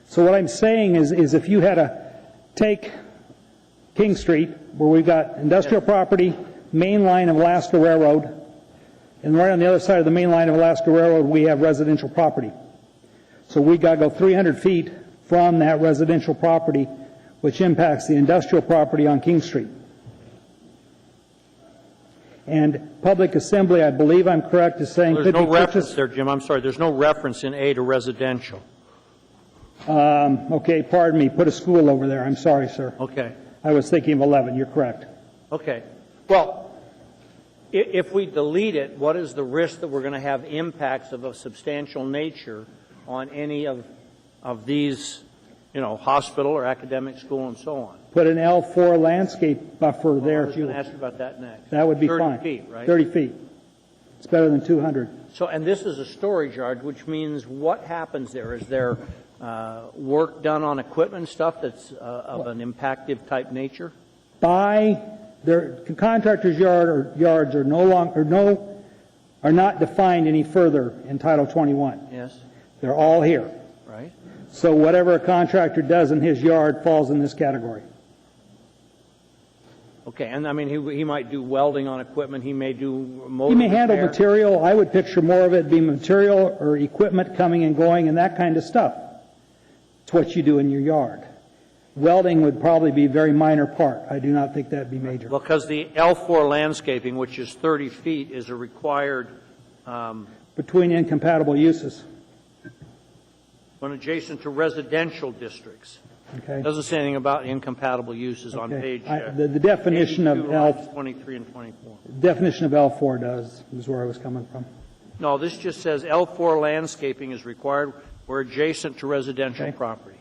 So what I'm saying is if you had to take King Street, where we've got industrial property, main line of Alaska Railroad, and right on the other side of the main line of Alaska Railroad, we have residential property. So we got to go 300 feet from that residential property, which impacts the industrial property on King Street. And public assembly, I believe I'm correct, is saying There's no reference there, Jim. I'm sorry. There's no reference in A to residential. Okay, pardon me. Put a school over there. I'm sorry, sir. Okay. I was thinking of 11. You're correct. Okay. Well, if we delete it, what is the risk that we're going to have impacts of a substantial nature on any of these, hospital or academic school and so on? Put an L4 landscape buffer there. I was going to ask you about that next. That would be 30 fine. 30 feet, right? 30 feet. It's better than 200. So, and this is a storage yard, which means what happens there? Is there work done on equipment stuff that's of an impactive type nature? Their contractor's yard or yards are are not defined any further in Title 21. Yes. They're all here. Right. So whatever a contractor does in his yard falls in this category. Okay, and I mean, he might do welding on equipment. He may do motor He may handle repair. material. I would picture more of it being material or equipment coming and going and that kind of stuff. It's what you do in your yard. Welding would probably be a very minor part. I do not think that'd be major. Well, because the L4 landscaping, which is 30 feet, is a required Between incompatible uses. when adjacent to residential districts. Okay. Doesn't say anything about incompatible uses on Okay. page The definition of 82, L, lines 23 and 24. definition of L4 is where I was coming from. No, this just says L4 landscaping is required where adjacent to residential property.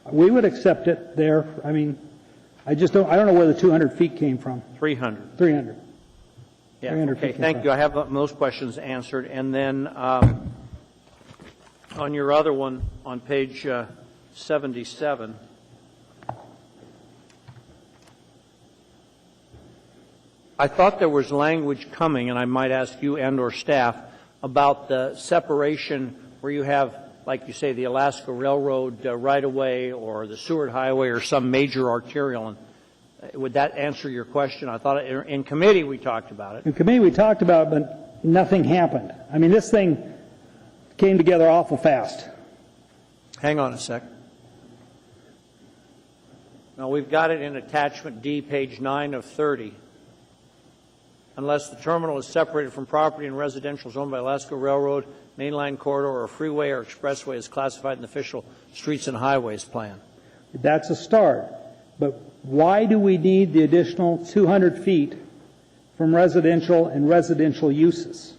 We would accept it there. I mean, I don't know where the 200 feet came from. 300. 300. Yeah, 300 okay, feet came thank from. you. I have those questions answered. And then on your other one, on page 77, I thought there was language coming, and I might ask you and or staff, about the separation where you have, like you say, the Alaska Railroad right-of-way or the Seward Highway or some major arterial. And would that answer your question? I thought in committee we talked about it. In committee we talked about it, but nothing happened. I mean, this thing came together awful fast. Hang on a sec. Now, we've got it in attachment D, page 9 of 30. Unless the terminal is separated from property in residential zone by Alaska Railroad, mainline corridor, or freeway or expressway is classified in the official streets and highways plan. That's a start. But why do we need the additional 200 feet from residential and residential uses?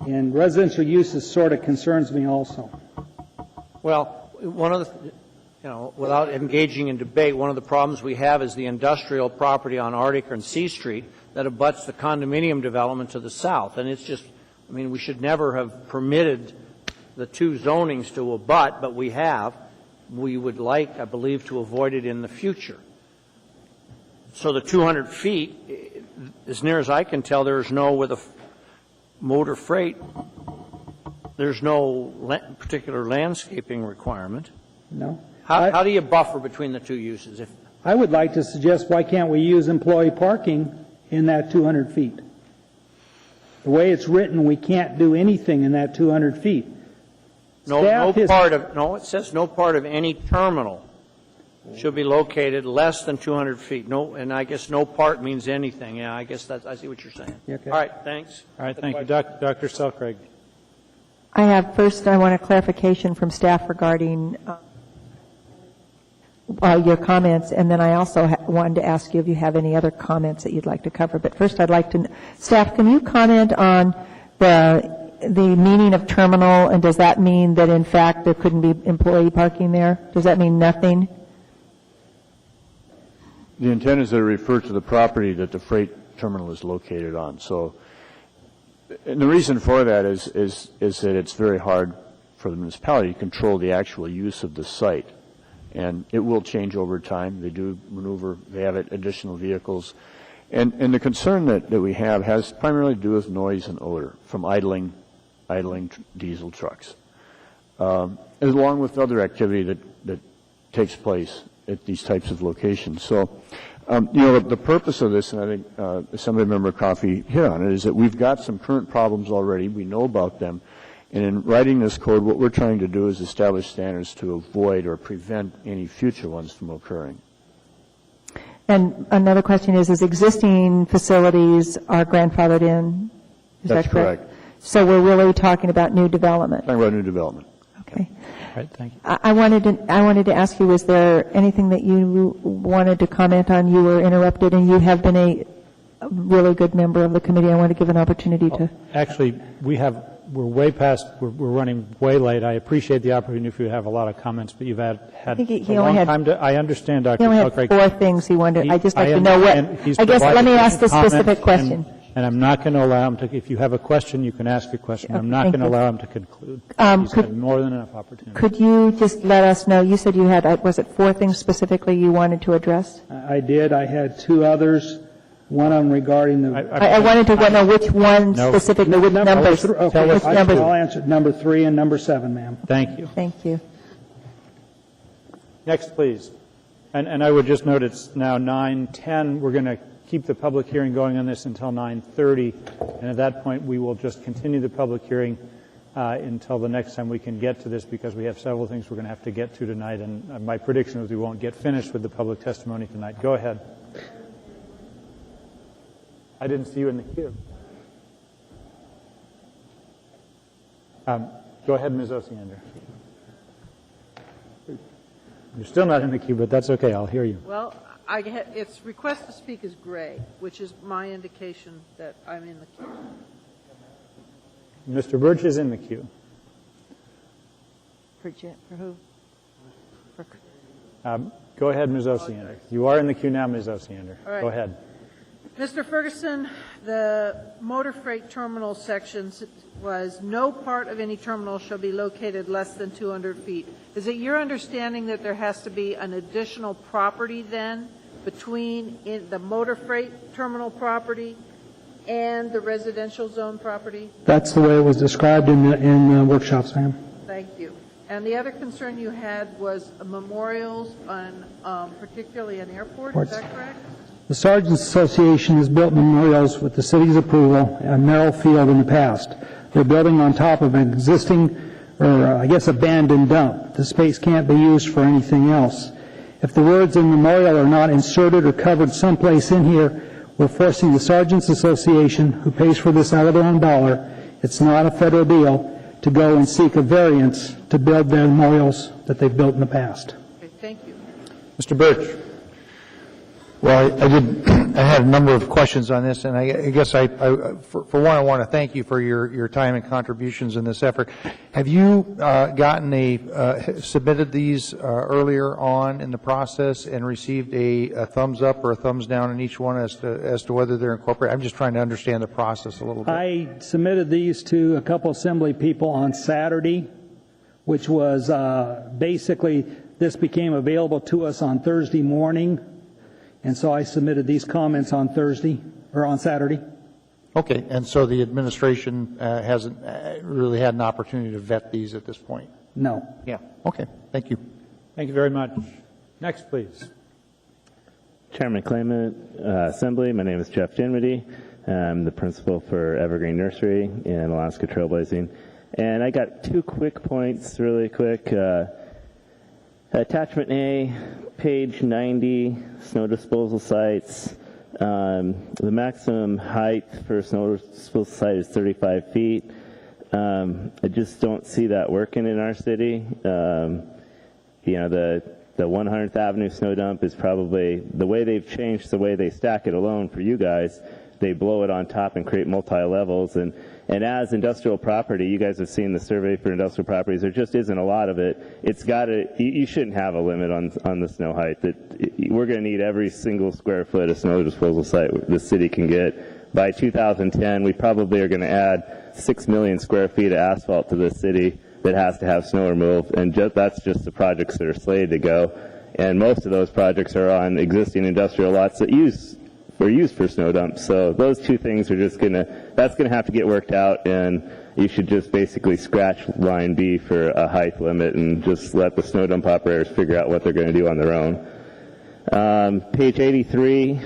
And residential uses sort of concerns me also. Well, one of the, without engaging in debate, one of the problems we have is the industrial property on Arctic and C Street that abuts the condominium development to the south. And it's just, I mean, we should never have permitted the two zonings to abut, but we have. We would like, I believe, to avoid it in the future. So the 200 feet, as near as I can tell, there's no, with a motor freight, there's no particular landscaping requirement. No. How do you buffer between the two uses? I would like to suggest, why can't we use employee parking in that 200 feet. The way it's written, we can't do anything in that 200 feet. It says no part of any terminal should be located less than 200 feet. No, and I guess no part means anything. Yeah, I guess I see what you're saying. Okay. All right, thanks. All right, thank you. Dr. Selcraig. I want a clarification from staff regarding your comments, and then I also wanted to ask you if you have any other comments that you'd like to cover. But first, I'd like to, staff, can you comment on the meaning of terminal, and does that mean that in fact there couldn't be employee parking there? Does that mean nothing? The intent is that it refers to the property that the freight terminal is located on. So, and the reason for that is that it's very hard for the municipality to control the actual use of the site. And it will change over time. They do maneuver, they have additional vehicles. And the concern that we have has primarily to do with noise and odor from idling diesel trucks, along with other activity that takes place at these types of locations. So, the purpose of this, and I think Assemblymember Coffey hit on it, is that we've got some current problems already. We know about them. And in writing this code, what we're trying to do is establish standards to avoid or prevent any future ones from occurring. And another question is existing facilities are grandfathered in? Is That's that correct? correct. So we're really talking about new development? Talking about new development. Okay. All right, thank you. I wanted to ask you, was there anything that you wanted to comment on? You were interrupted, and you have been a really good member of the committee. I want to give an opportunity to. Actually, we're way past, we're running way late. I appreciate the opportunity if you have a lot of comments, but you've had I think he a only long had, time to, I understand, Dr. He only had Selcraig. 4 things he wanted. I just like to know what, I guess let me ask the specific question. And I'm not going to allow him to, if you have a question, you can ask a question. I'm not going to allow him to conclude. He's had more than enough opportunity. Could you just let us know, you said you had, was it 4 things specifically you wanted to address? I did. I had 2 others. One of them regarding the... I wanted to know which one specifically, which numbers. Okay, which numbers. I'll answer number 3 and number 7, ma'am. Thank you. Thank you. Next, please. And I would just note it's now 9:10. We're going to keep the public hearing going on this until 9:30. And at that point, we will just continue the public hearing until the next time we can get to this, because we have several things we're going to have to get to tonight. And my prediction is we won't get finished with the public testimony tonight. Go ahead. I didn't see you in the queue. Go ahead, Ms. Osiander. You're still not in the queue, but that's okay. I'll hear you. Well, its request to speak is gray, which is my indication that I'm in the queue. Mr. Birch is in the queue. For who? Go ahead, Ms. Osiander. You are in the queue now, Ms. Osiander. All right. Go ahead. Mr. Ferguson, the motor freight terminal section was no part of any terminal shall be located less than 200 feet. Is it your understanding that there has to be an additional property then between the motor freight terminal property and the residential zone property? That's the way it was described in the workshops, ma'am. Thank you. And the other concern you had was memorials on particularly an airport, is that correct? The Sergeants Association has built memorials with the city's approval at Merrill Field in the past. They're building on top of an existing, or I guess abandoned dump. The space can't be used for anything else. If the words in memorial are not inserted or covered someplace in here, we're forcing the Sergeants Association, who pays for this out of their own dollar, it's not a federal deal, to go and seek a variance to build their memorials that they've built in the past. Okay, thank you. Mr. Birch. Well, I had a number of questions on this, and I guess for one, I want to thank you for your time and contributions in this effort. Have you submitted these earlier on in the process and received a thumbs up or a thumbs down in each one as to whether they're incorporated? I'm just trying to understand the process a little bit. I submitted these to a couple assembly people on Saturday, which was basically this became available to us on Thursday morning. And so I submitted these comments on Thursday, or on Saturday. Okay, and so the administration hasn't really had an opportunity to vet these at this point? No. Yeah, okay, thank you. Thank you very much. Next, please. Chairman Claimant, Assembly, my name is Jeff Dinwiddie. I'm the principal for Evergreen Nursery in Alaska Trailblazing. And I got 2 quick points really quick. Attachment A, page 90, snow disposal sites. The maximum height for a snow disposal site is 35 feet. I just don't see that working in our city. The 100th Avenue snow dump is probably, the way they've changed the way they stack it alone for you guys, they blow it on top and create multi-levels. And as industrial property, you guys have seen the survey for industrial properties, there just isn't a lot of it. It's got to, you shouldn't have a limit on the snow height. We're going to need every single square foot of snow disposal site the city can get. By 2010, we probably are going to add 6 million square feet of asphalt to this city that has to have snow removed, and that's just the projects that are slated to go. And most of those projects are on existing industrial lots that were used for snow dumps. So those 2 things are just that's gonna have to get worked out, and you should just basically scratch line B for a height limit and just let the snow dump operators figure out what they're gonna do on their own. Page 83,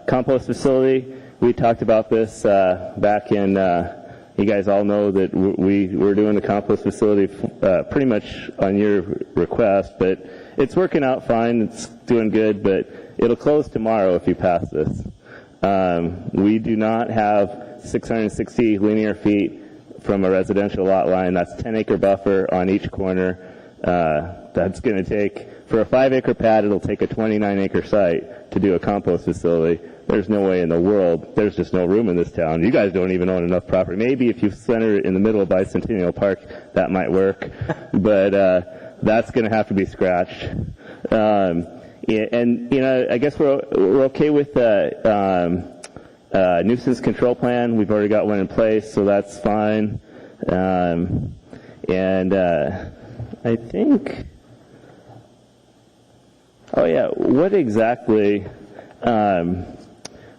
compost facility. We talked about this back in, you guys all know that we're doing the compost facility pretty much on your request, but it's working out fine. It's doing good, but it'll close tomorrow if you pass this. We do not have 660 linear feet from a residential lot line. That's 10-acre buffer on each corner. That's going to take, for a 5-acre pad, it'll take a 29-acre site to do a compost facility. There's no way in the world. There's just no room in this town. You guys don't even own enough property. Maybe if you center it in the middle of Bicentennial Park, that might work. But that's going to have to be scratched. And I guess we're okay with the nuisance control plan. We've already got one in place, so that's fine. I think. Oh yeah. What exactly?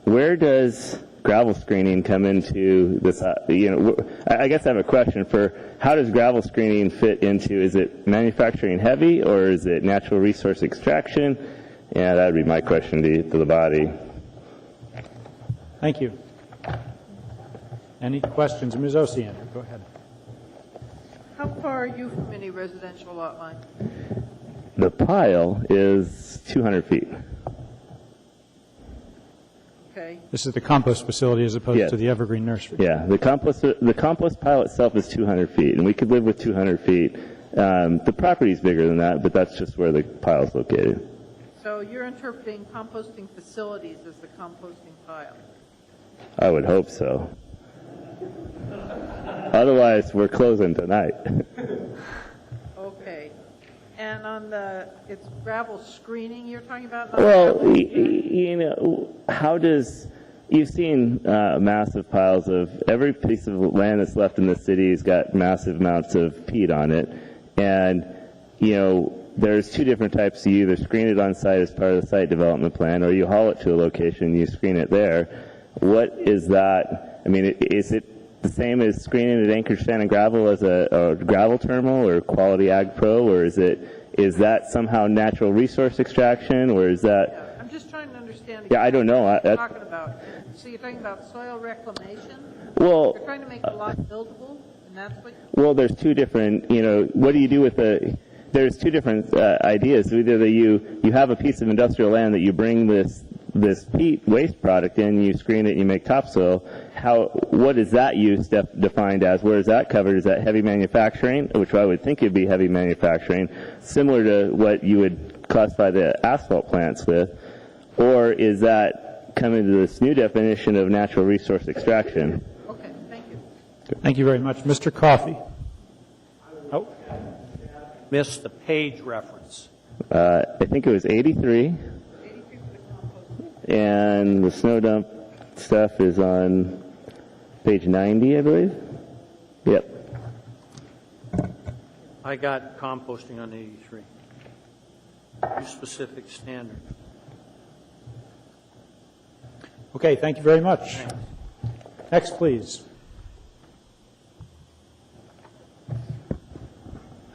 Where does gravel screening come into this? I guess I have a question for how does gravel screening fit into? Is it manufacturing heavy or is it natural resource extraction? Yeah, that would be my question to the body. Thank you. Any questions? Ms. Osiander, go ahead. How far are you from any residential lot line? The pile is 200 feet. Okay. This is the compost facility as opposed Yes. to the Evergreen Nursery. Yeah, the compost pile itself is 200 feet, and we could live with 200 feet. The property is bigger than that, but that's just where the pile is located. So you're interpreting composting facilities as the composting pile? I would hope so. Otherwise, we're closing tonight. Okay. And on it's gravel screening you're talking about? Well, how does, you've seen massive piles of, every piece of land that's left in the city has got massive amounts of peat on it. And, there's 2 different types. You either screen it on site as part of the site development plan, or you haul it to a location and you screen it there. What is that? I mean, is it the same as screening at Anchorage Sand and Gravel as a gravel terminal or Quality Ag Pro, or is that somehow natural resource extraction, or is that? Yeah, I'm just trying to understand. Yeah, I don't know. What you're talking about. So you're talking about soil reclamation? Well, you're trying to make the lot buildable, and that's what. Well, there's 2 different. What do you do with there's 2 different ideas. Either you have a piece of industrial land that you bring this peat waste product in, you screen it, you make topsoil. What is that use defined as? Where is that covered? Is that heavy manufacturing, which I would think would be heavy manufacturing, similar to what you would classify the asphalt plants with, or is that coming to this new definition of natural resource extraction? Okay, thank you. Thank you very much. Mr. Coffey. Oh. Missed the page reference. I think it was 83. And the snow dump stuff is on page 90, I believe. Yep. I got composting on 83. Use specific standard. Okay, thank you very much. Next, please.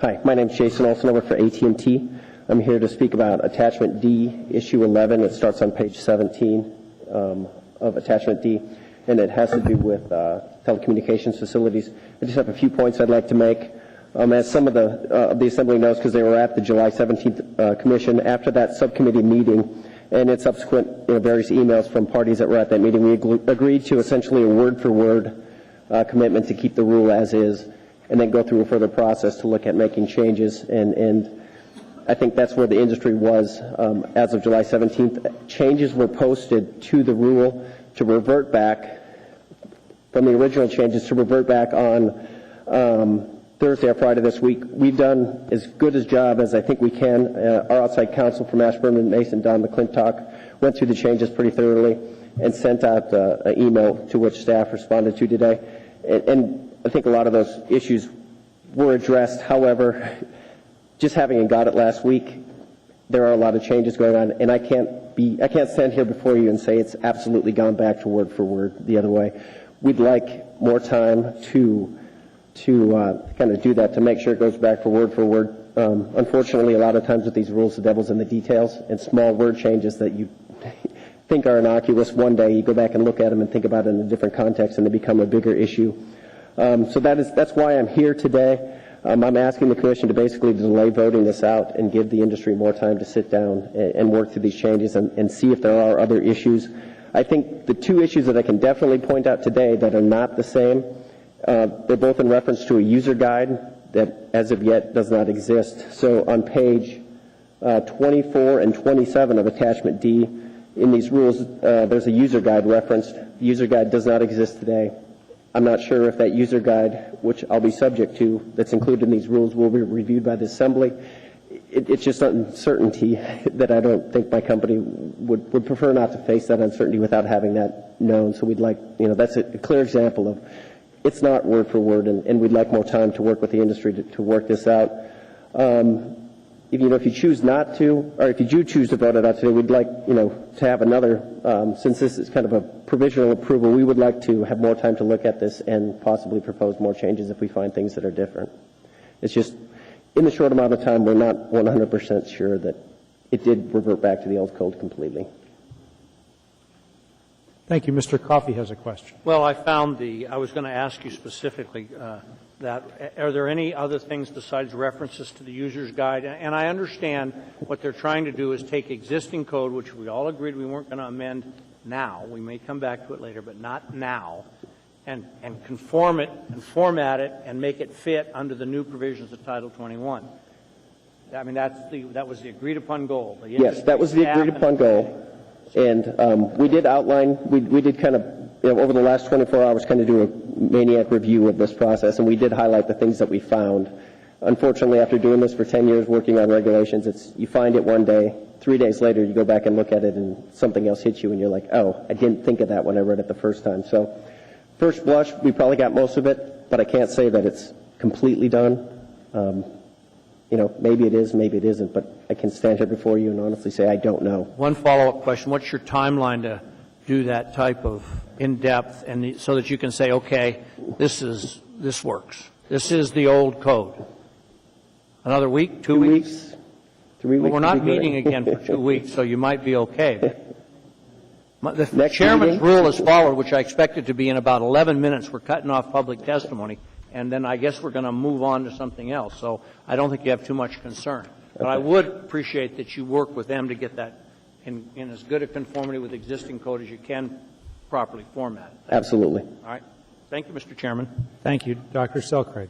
Hi, my name is Jason Olson. I work for AT&T. I'm here to speak about Attachment D, Issue 11. It starts on page 17 of Attachment D, and it has to do with telecommunications facilities. I just have a few points I'd like to make. As some of the Assembly knows, because they were at the July 17th Commission, after that subcommittee meeting and its subsequent various emails from parties that were at that meeting, we agreed to essentially a word-for-word commitment to keep the rule as is, and then go through a further process to look at making changes. And I think that's where the industry was as of July 17th. Changes were posted to the rule to revert back from the original changes to revert back on Thursday or Friday this week. We've done as good a job as I think we can. Our outside counsel from Ashburn and Mason, Don McClintock, went through the changes pretty thoroughly and sent out an email to which staff responded to today. And I think a lot of those issues were addressed. However, just having got it last week, there are a lot of changes going on, and I can't stand here before you and say it's absolutely gone back to word for word the other way. We'd like more time to kind of do that, to make sure it goes back for word. Unfortunately, a lot of times with these rules, the devil's in the details, and small word changes that you think are innocuous one day, you go back and look at them and think about it in a different context, and they become a bigger issue. So that's why I'm here today. I'm asking the Commission to basically delay voting this out and give the industry more time to sit down and work through these changes and see if there are other issues. I think the two issues that I can definitely point out today that are not the same, they're both in reference to a user guide that as of yet does not exist. So on page 24 and 27 of Attachment D in these rules, there's a user guide referenced. The user guide does not exist today. I'm not sure if that user guide, which I'll be subject to, that's included in these rules, will be reviewed by the Assembly. It's just uncertainty that I don't think my company would prefer not to face that uncertainty without having that known. So we'd like, that's a clear example of it's not word for word, and we'd like more time to work with the industry to work this out. If you choose not to, or if you do choose to vote it out today, we'd like, to have another, since this is kind of a provisional approval, we would like to have more time to look at this and possibly propose more changes if we find things that are different. It's just, in the short amount of time, we're not 100% sure that it did revert back to the old code completely. Thank you. Mr. Coffey has a question. Well, I was going to ask you specifically that, are there any other things besides references to the user's guide? And I understand what they're trying to do is take existing code, which we all agreed we weren't going to amend now. We may come back to it later, but not now, and conform it and format it and make it fit under the new provisions of Title 21. I mean, that was the agreed upon goal. Yes, that was the agreed upon goal. And we did outline, we did kind of, over the last 24 hours, kind of do a maniac review of this process, and we did highlight the things that we found. Unfortunately, after doing this for 10 years, working on regulations, you find it one day, 3 days later, you go back and look at it, and something else hits you, and you're like, oh, I didn't think of that when I read it the first time. So, first blush, we probably got most of it, but I can't say that it's completely done. Maybe it is, maybe it isn't, but I can stand here before you and honestly say I don't know. One follow-up question. What's your timeline to do that type of in-depth, and so that you can say, okay, this works. This is the old code. Another week, 2 weeks? 3 weeks. Well, we're not meeting again for 2 weeks, so you might be okay. The chairman's rule is followed, which I expected to be in about 11 minutes. We're cutting off public testimony, and then I guess we're going to move on to something else. So I don't think you have too much concern. But I would appreciate that you work with them to get that in as good a conformity with existing code as you can properly formatted. Absolutely. All right. Thank you, Mr. Chairman. Thank you. Dr. Selcraig.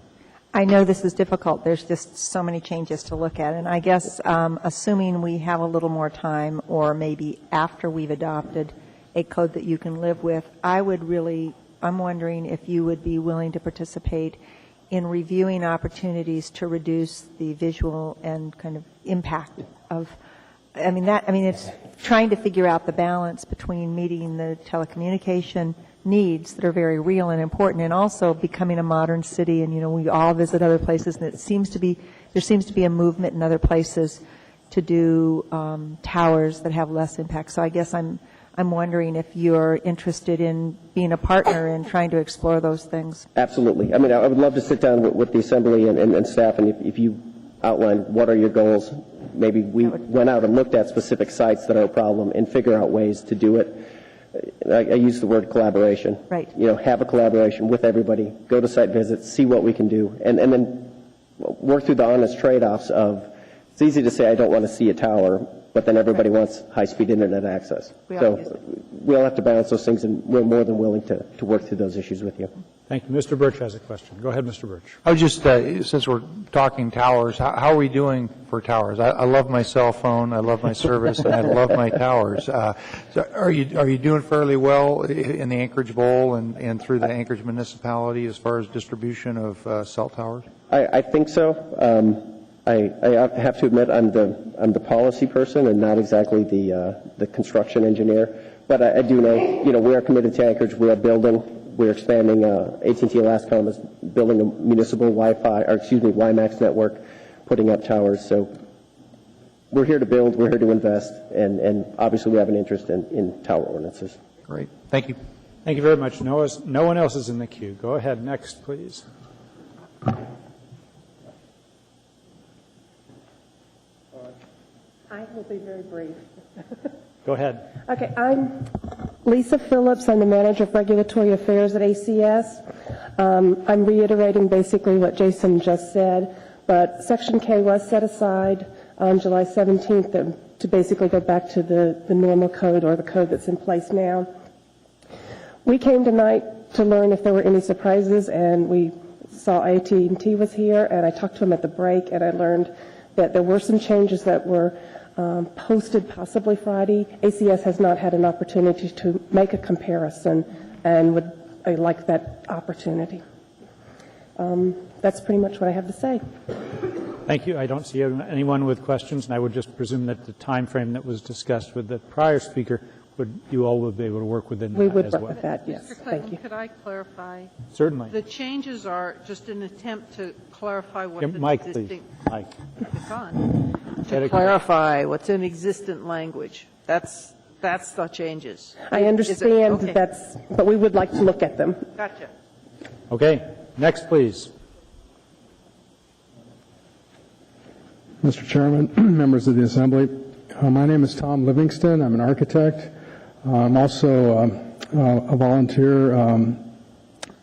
I know this is difficult. There's just so many changes to look at. And I guess assuming we have a little more time, or maybe after we've adopted a code that you can live with, I'm wondering if you would be willing to participate in reviewing opportunities to reduce the visual and kind of impact of, it's trying to figure out the balance between meeting the telecommunication needs that are very real and important, and also becoming a modern city. And, we all visit other places, and there seems to be a movement in other places to do towers that have less impact. So I guess I'm wondering if you're interested in being a partner in trying to explore those things. Absolutely. I would love to sit down with the Assembly and staff, and if you outline what are your goals, maybe we went out and looked at specific sites that are a problem and figure out ways to do it. I use the word collaboration. Right. Have a collaboration with everybody, go to site visits, see what we can do, and then work through the honest trade-offs of, it's easy to say I don't want to see a tower, but then everybody wants high-speed internet access. So we'll have to balance those things, and we're more than willing to work through those issues with you. Thank you. Mr. Birch has a question. Go ahead, Mr. Birch. I was just, since we're talking towers, how are we doing for towers? I love my cell phone, I love my service, and I love my towers. So are you doing fairly well in the Anchorage Bowl and through the Anchorage municipality as far as distribution of cell towers? I think so. I have to admit I'm the policy person and not exactly the construction engineer. But I do know, we are committed to Anchorage. We are building. We're expanding. AT&T Alascom is building a municipal WiMAX network, putting up towers. So we're here to build. We're here to invest, and obviously we have an interest in tower ordinances. Great. Thank you. Thank you very much. No one else is in the queue. Go ahead. Next, please. I will be very brief. Go ahead. Okay, I'm Lisa Phillips. I'm the Manager of Regulatory Affairs at ACS. I'm reiterating basically what Jason just said, but Section K was set aside on July 17th to basically go back to the normal code or the code that's in place now. We came tonight to learn if there were any surprises, and we saw AT&T was here, and I talked to him at the break, and I learned that there were some changes that were posted possibly Friday. ACS has not had an opportunity to make a comparison and would like that opportunity. That's pretty much what I have to say. Thank you. I don't see anyone with questions, and I would just presume that the time frame that was discussed with the prior speaker, you all would be able to work within that as well. We would work with that, yes. Mr. Clayton, Thank you. could I clarify? Certainly. The changes are just an attempt to clarify what the Mike, existing... please. Mike. It's on. To clarify what's in existent language. That's the changes. I understand Okay. but we would like to look at them. Gotcha. Okay. Next, please. Mr. Chairman, members of the Assembly, my name is Tom Livingston. I'm an architect. I'm also a volunteer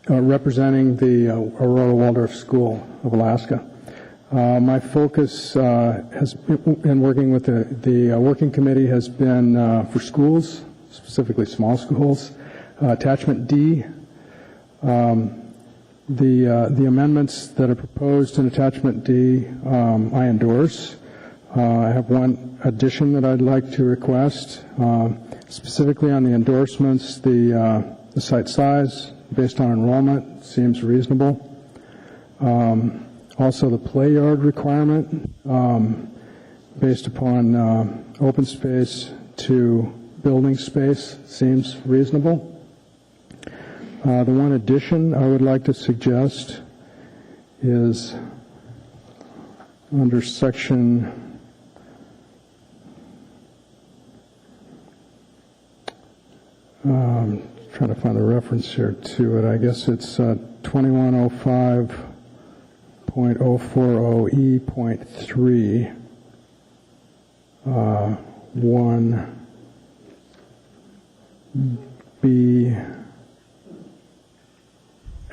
representing the Aurora Waldorf School of Alaska. My focus has been working with the working committee has been for schools, specifically small schools. Attachment D, the amendments that are proposed in Attachment D, I endorse. I have one addition that I'd like to request, specifically on the endorsements. The site size based on enrollment seems reasonable. Also, the play yard requirement based upon open space to building space seems reasonable. The one addition I would like to suggest is under section trying to find the reference here to it. I guess it's 2105.040E.3 1B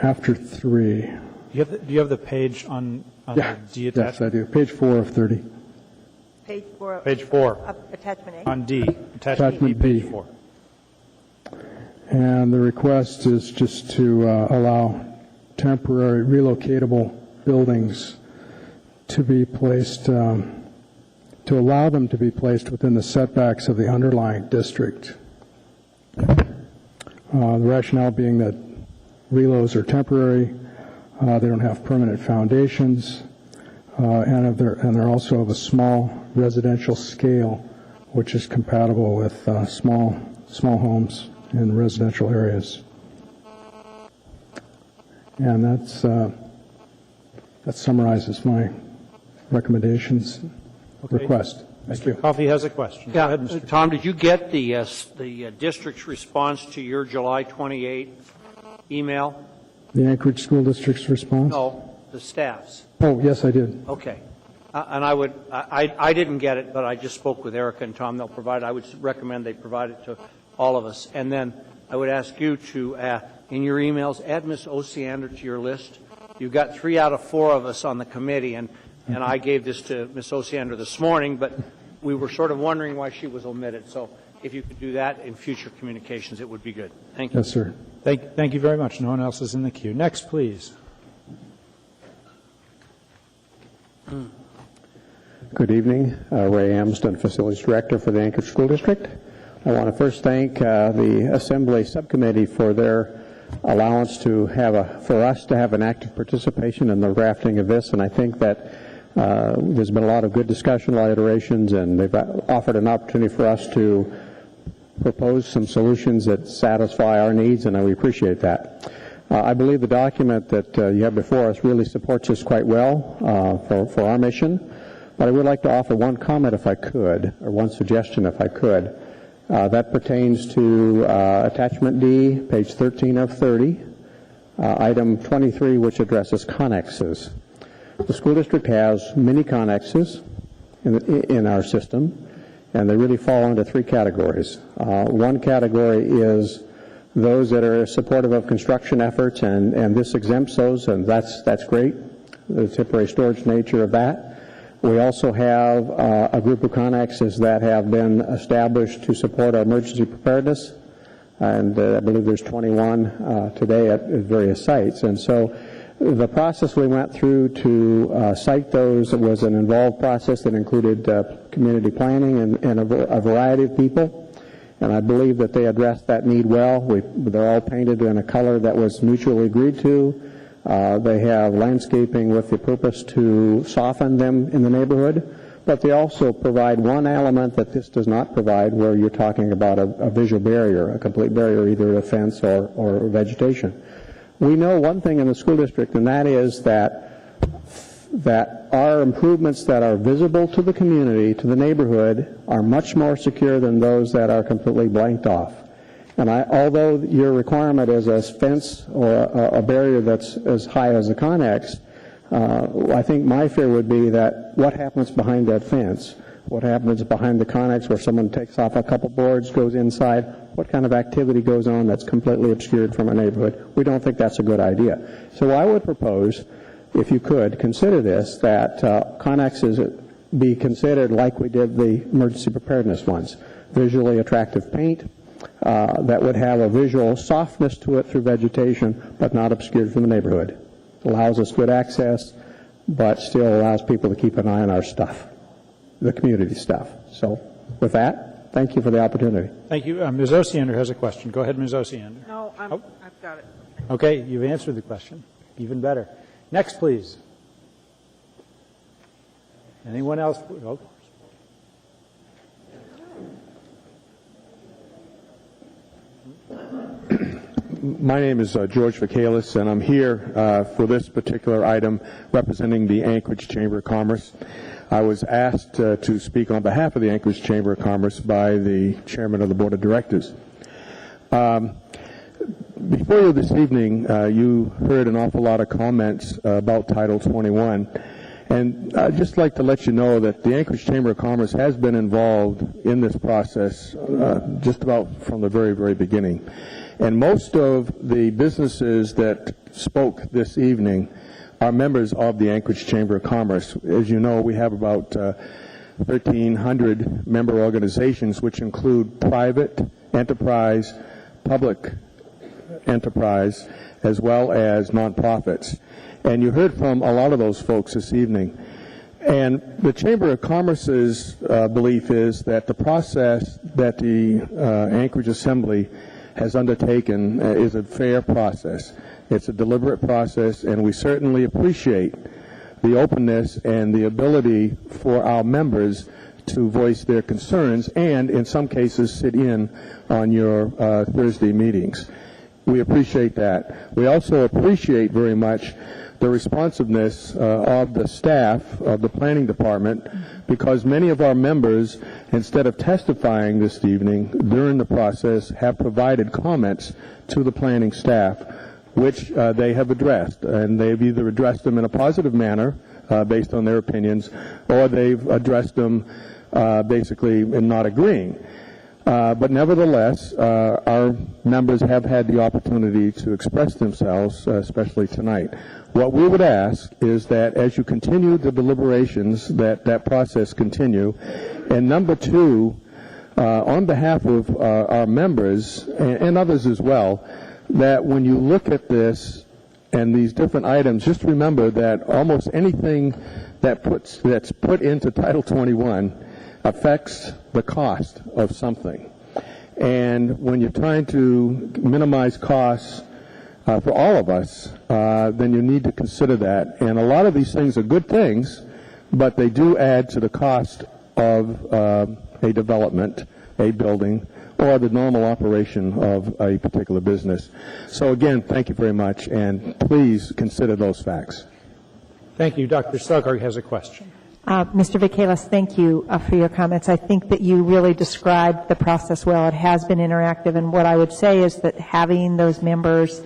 after 3. Do you have the page on the D attachment? Yes, I do. Page 4 of 30. Page 4. Page 4. Attachment A. On D. Attachment B. Page 4. And the request is just to allow temporary relocatable buildings to be placed, to allow them to be placed within the setbacks of the underlying district. The rationale being that relos are temporary, they don't have permanent foundations, and they're also of a small residential scale, which is compatible with small homes in residential areas. And that summarizes my recommendations. Request. Thank you. Mr. Coffey has a question. Yeah, Go ahead, Mr. Tom, did you get the district's response to your July 28 email? The Anchorage School District's response? No, the staff's. Oh, yes, I did. Okay. And I didn't get it, but I just spoke with Erica and Tom. They'll provide it. I would recommend they provide it to all of us. And then I would ask you to, in your emails, add Ms. Osiander to your list. You've got 3 out of 4 of us on the committee, and I gave this to Ms. Osiander this morning, but we were sort of wondering why she was omitted. So if you could do that in future communications, it would be good. Thank you. Yes, sir. Thank you very much. No one else is in the queue. Next, please. Good evening. Ray Amsden, Facilities Director for the Anchorage School District. I want to first thank the Assembly Subcommittee for their allowance to for us to have an active participation in the drafting of this, and I think that there's been a lot of good discussion, a lot of iterations, and they've offered an opportunity for us to propose some solutions that satisfy our needs, and we appreciate that. I believe the document that you have before us really supports us quite well for our mission, but I would like to offer one comment if I could, or one suggestion if I could. That pertains to Attachment D, page 13 of 30, item 23, which addresses connexes. The school district has many connexes in our system, and they really fall into 3 categories. One category is those that are supportive of construction efforts, and this exempts those, and that's great, the temporary storage nature of that. We also have a group of connexes that have been established to support our emergency preparedness, and I believe there's 21 today at various sites. And so the process we went through to cite those was an involved process that included community planning and a variety of people, and I believe that they addressed that need well. They're all painted in a color that was mutually agreed to. They have landscaping with the purpose to soften them in the neighborhood, but they also provide one element that this does not provide, where you're talking about a visual barrier, a complete barrier, either a fence or vegetation. We know one thing in the school district, and that is that our improvements that are visible to the community, to the neighborhood, are much more secure than those that are completely blanked off. And although your requirement is a fence or a barrier that's as high as a connex, I think my fear would be that what happens behind that fence, what happens behind the connex where someone takes off a couple boards, goes inside, what kind of activity goes on that's completely obscured from a neighborhood. We don't think that's a good idea. So I would propose, if you could, consider this, that connexes be considered like we did the emergency preparedness ones. Visually attractive paint, that would have a visual softness to it through vegetation, but not obscured from the neighborhood. Allows us good access, but still allows people to keep an eye on our stuff, the community stuff. So with that, thank you for the opportunity. Thank you. Ms. Osiander has a question. Go ahead, Ms. Osiander. No, I've got it. Okay, you've answered the question. Even better. Next, please. Anyone else? Oh. My name is George Vacalis, and I'm here for this particular item representing the Anchorage Chamber of Commerce. I was asked to speak on behalf of the Anchorage Chamber of Commerce by the chairman of the board of directors. Before you this evening, you heard an awful lot of comments about Title 21, and I'd just like to let you know that the Anchorage Chamber of Commerce has been involved in this process just about from the very, very beginning. And most of the businesses that spoke this evening are members of the Anchorage Chamber of Commerce. As you know, we have about 1,300 member organizations, which include private enterprise, public enterprise, as well as nonprofits. And you heard from a lot of those folks this evening. And the Chamber of Commerce's belief is that the process that the Anchorage Assembly has undertaken is a fair process. It's a deliberate process, and we certainly appreciate the openness and the ability for our members to voice their concerns and, in some cases, sit in on your Thursday meetings. We appreciate that. We also appreciate very much the responsiveness of the staff of the planning department, because many of our members, instead of testifying this evening during the process, have provided comments to the planning staff, which they have addressed, and they've either addressed them in a positive manner, based on their opinions, or they've addressed them basically in not agreeing. But nevertheless, our members have had the opportunity to express themselves, especially tonight. What we would ask is that as you continue the deliberations, that process continue. And number two, on behalf of our members and others as well, that when you look at this and these different items, just remember that almost anything that's put into Title 21 affects the cost of something. And when you're trying to minimize costs for all of us, then you need to consider that. And a lot of these things are good things, but they do add to the cost of a development, a building, or the normal operation of a particular business. So again, thank you very much, and please consider those facts. Thank you. Dr. Selgar has a question. Mr. Vakelas, thank you for your comments. I think that you really described the process well. It has been interactive, and what I would say is that having those members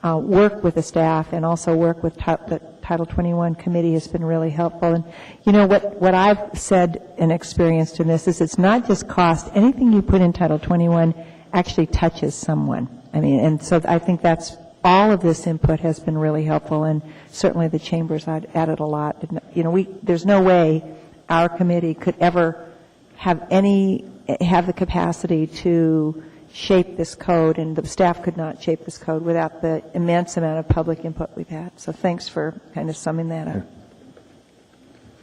work with the staff and also work with the Title 21 committee has been really helpful. And you know what I've said and experienced in this is it's not just cost. Anything you put in Title 21 actually touches someone. I mean, and so I think that's all of this input has been really helpful, and certainly the chambers added a lot. You know, there's no way our committee could ever have the capacity to shape this code, and the staff could not shape this code without the immense amount of public input we've had. So thanks for kind of summing that up.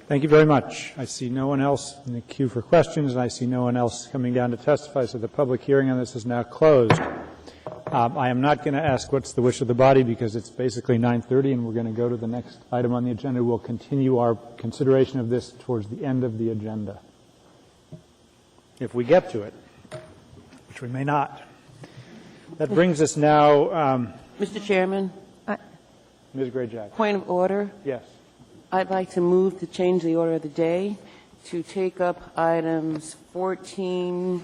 Thank you very much. I see no one else in the queue for questions, and I see no one else coming down to testify, so the public hearing on this is now closed. I am not going to ask what's the wish of the body because it's basically 9:30 and we're going to go to the next item on the agenda. We'll continue our consideration of this towards the end of the agenda, if we get to it, which we may not. That brings us now... Mr. Chairman? Ms. Gray-Jackson. Point of order? Yes. I'd like to move to change the order of the day to take up items 14...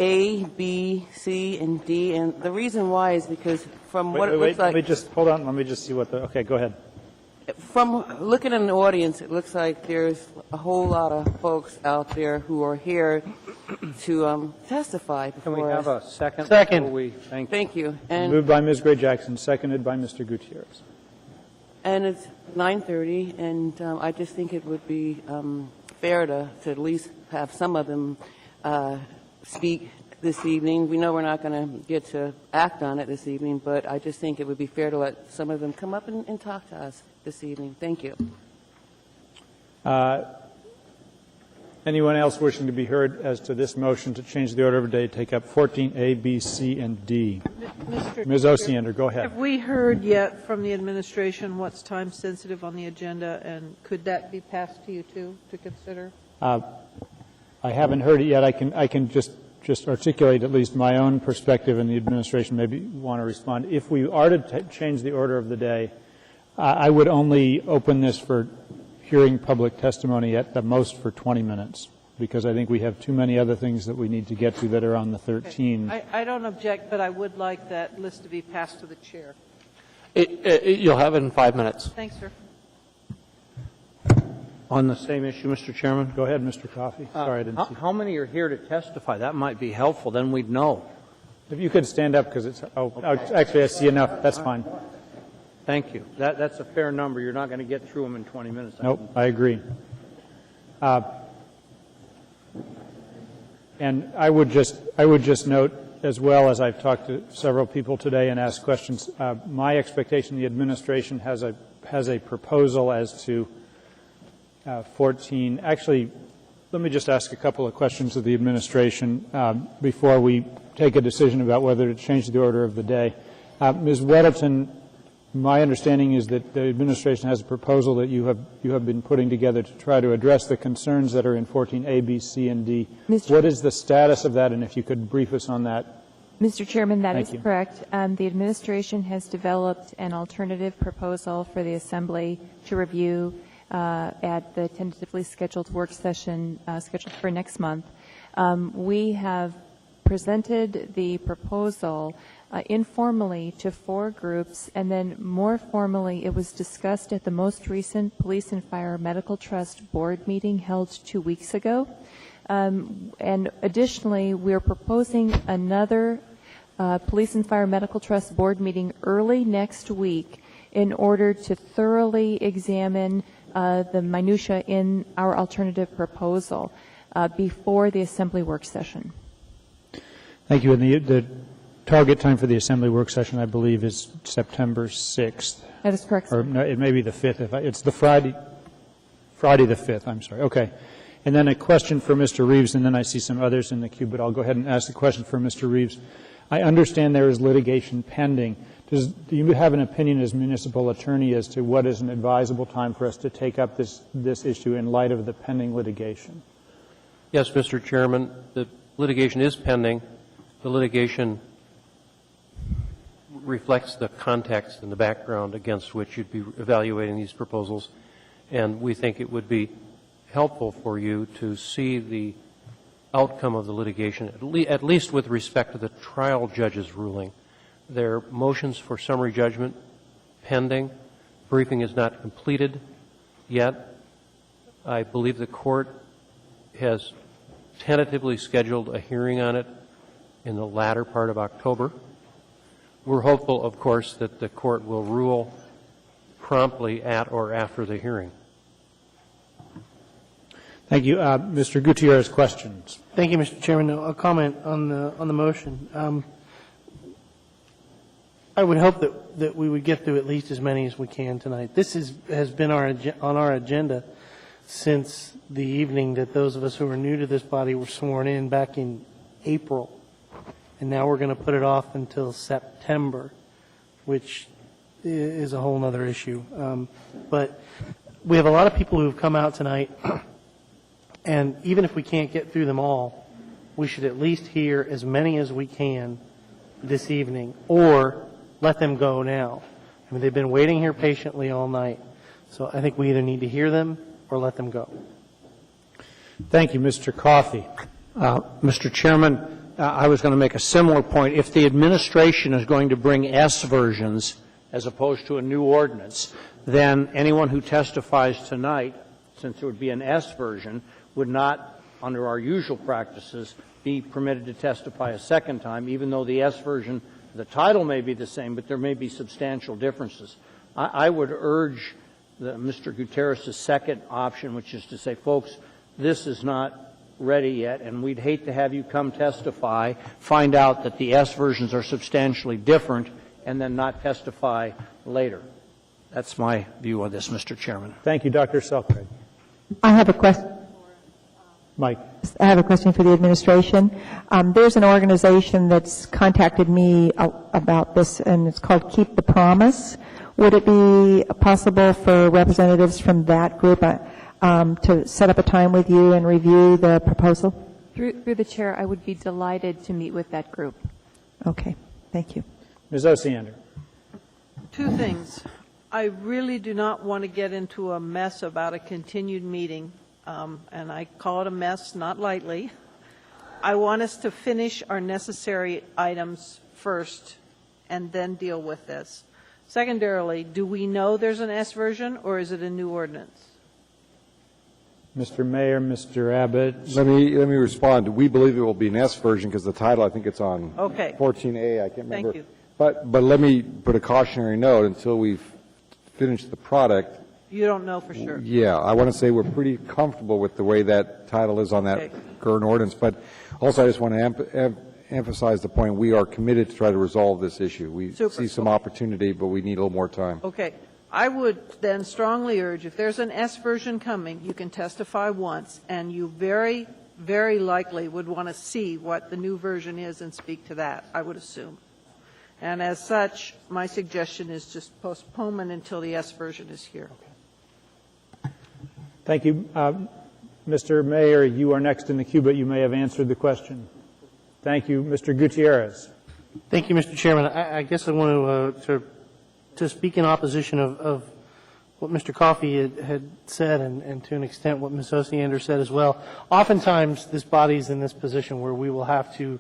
A, B, C, and D, and the reason why is because from what it looks like... Let me just, hold on, let me just see what the... Okay, go ahead. From looking in the audience, it looks like there's a whole lot of folks out there who are here to testify before Can we have us. a second? Second. Thank you. And moved by Ms. Gray-Jackson, seconded by Mr. Gutierrez. And it's 9:30, and I just think it would be fair to at least have some of them speak this evening. We know we're not going to get to act on it this evening, but I just think it would be fair to let some of them come up and talk to us this evening. Thank you. Anyone else wishing to be heard as to this motion to change the order of the day, take up 14A, B, C, and D? Ms. Osiander, go ahead. Have we heard yet from the administration what's time sensitive on the agenda, and could that be passed to you too to consider? I haven't heard it yet. I can just articulate at least my own perspective, and the administration maybe want to respond. If we are to change the order of the day, I would only open this for hearing public testimony at the most for 20 minutes, because I think we have too many other things that we need to get to that are on the 13. Okay. I don't object, but I would like that list to be passed to the chair. You'll have it in 5 minutes. Thanks, sir. On the same issue, Mr. Chairman? Go ahead, Mr. Coffey. Sorry, I didn't see. How many are here to testify? That might be helpful. Then we'd know. If you could stand up, because it's... actually, I see enough. That's fine. Thank you. That's a fair number. You're not going to get through them in 20 minutes. Nope, I agree. And I would just note, as well as I've talked to several people today and asked questions, my expectation the administration has a proposal as to 14. Actually, let me just ask a couple of questions of the administration before we take a decision about whether to change the order of the day. Ms. Weddleton, my understanding is that the administration has a proposal that you have been putting together to try to address the concerns that are in 14A, B, C, and D. What is the status of that, and if you could brief us on that? Mr. Chairman, that is Thank you. correct. The administration has developed an alternative proposal for the Assembly to review at the tentatively scheduled work session scheduled for next month. We have presented the proposal informally to 4 groups, and then more formally it was discussed at the most recent Police and Fire Medical Trust board meeting held 2 weeks ago. And additionally, we're proposing another Police and Fire Medical Trust board meeting early next week in order to thoroughly examine the minutia in our alternative proposal before the Assembly work session. Thank you. And the target time for the Assembly work session, I believe, is September 6th. That is correct, sir. Or no, it may be the 5th. It's the Friday the 5th, I'm sorry. Okay. And then a question for Mr. Reeves, and then I see some others in the queue, but I'll go ahead and ask the question for Mr. Reeves. I understand there is litigation pending. Do you have an opinion as municipal attorney as to what is an advisable time for us to take up this issue in light of the pending litigation? Yes, Mr. Chairman. The litigation is pending. The litigation reflects the context and the background against which you'd be evaluating these proposals, and we think it would be helpful for you to see the outcome of the litigation, at least with respect to the trial judge's ruling. There are motions for summary judgment pending. Briefing is not completed yet. I believe the court has tentatively scheduled a hearing on it in the latter part of October. We're hopeful, of course, that the court will rule promptly at or after the hearing. Thank you. Mr. Gutierrez, questions? Thank you, Mr. Chairman. A comment on the motion. I would hope that we would get through at least as many as we can tonight. This has been on our agenda since the evening that those of us who are new to this body were sworn in back in April. And now we're going to put it off until September, which is a whole other issue. But we have a lot of people who have come out tonight, and even if we can't get through them all, we should at least hear as many as we can this evening, or let them go now. I mean, they've been waiting here patiently all night. So I think we either need to hear them or let them go. Thank you. Mr. Coffey. Mr. Chairman, I was going to make a similar point. If the administration is going to bring S versions as opposed to a new ordinance, then anyone who testifies tonight, since it would be an S version, would not, under our usual practices, be permitted to testify a second time, even though the S version, the title may be the same, but there may be substantial differences. I would urge Mr. Gutierrez's second option, which is to say, folks, this is not ready yet, and we'd hate to have you come testify, find out that the S versions are substantially different, and then not testify later. That's my view on this, Mr. Chairman. Thank you, Dr. Selkirk. I have a question. Mike. I have a question for the administration. There's an organization that's contacted me about this, and it's called Keep the Promise. Would it be possible for representatives from that group to set up a time with you and review the proposal? Through the chair, I would be delighted to meet with that group. Okay. Thank you. Ms. Osiander. 2 things. I really do not want to get into a mess about a continued meeting, and I call it a mess not lightly. I want us to finish our necessary items first and then deal with this. Secondarily, do we know there's an S version, or is it a new ordinance? Mr. Mayor, Mr. Abbott. Let me respond. We believe it will be an S version because the title, I think it's on Okay. 14A. I can't remember. Thank you. But let me put a cautionary note until we've finished the product. You don't know for sure. Yeah, I want to say we're pretty comfortable with the way that title is on that current ordinance. But also, I just want to emphasize the point: we are committed to try to resolve this issue. We see some opportunity, but we need a little more time. Okay. I would then strongly urge, if there's an S version coming, you can testify once, and you very, very likely would want to see what the new version is and speak to that, I would assume. And as such, my suggestion is just postponement until the S version is here. Thank you. Mr. Mayor, you are next in the queue, but you may have answered the question. Thank you. Mr. Gutierrez. Thank you, Mr. Chairman. I guess I want to speak in opposition of what Mr. Coffey had said, and to an extent what Ms. Osiander said as well. Oftentimes, this body is in this position where we will have to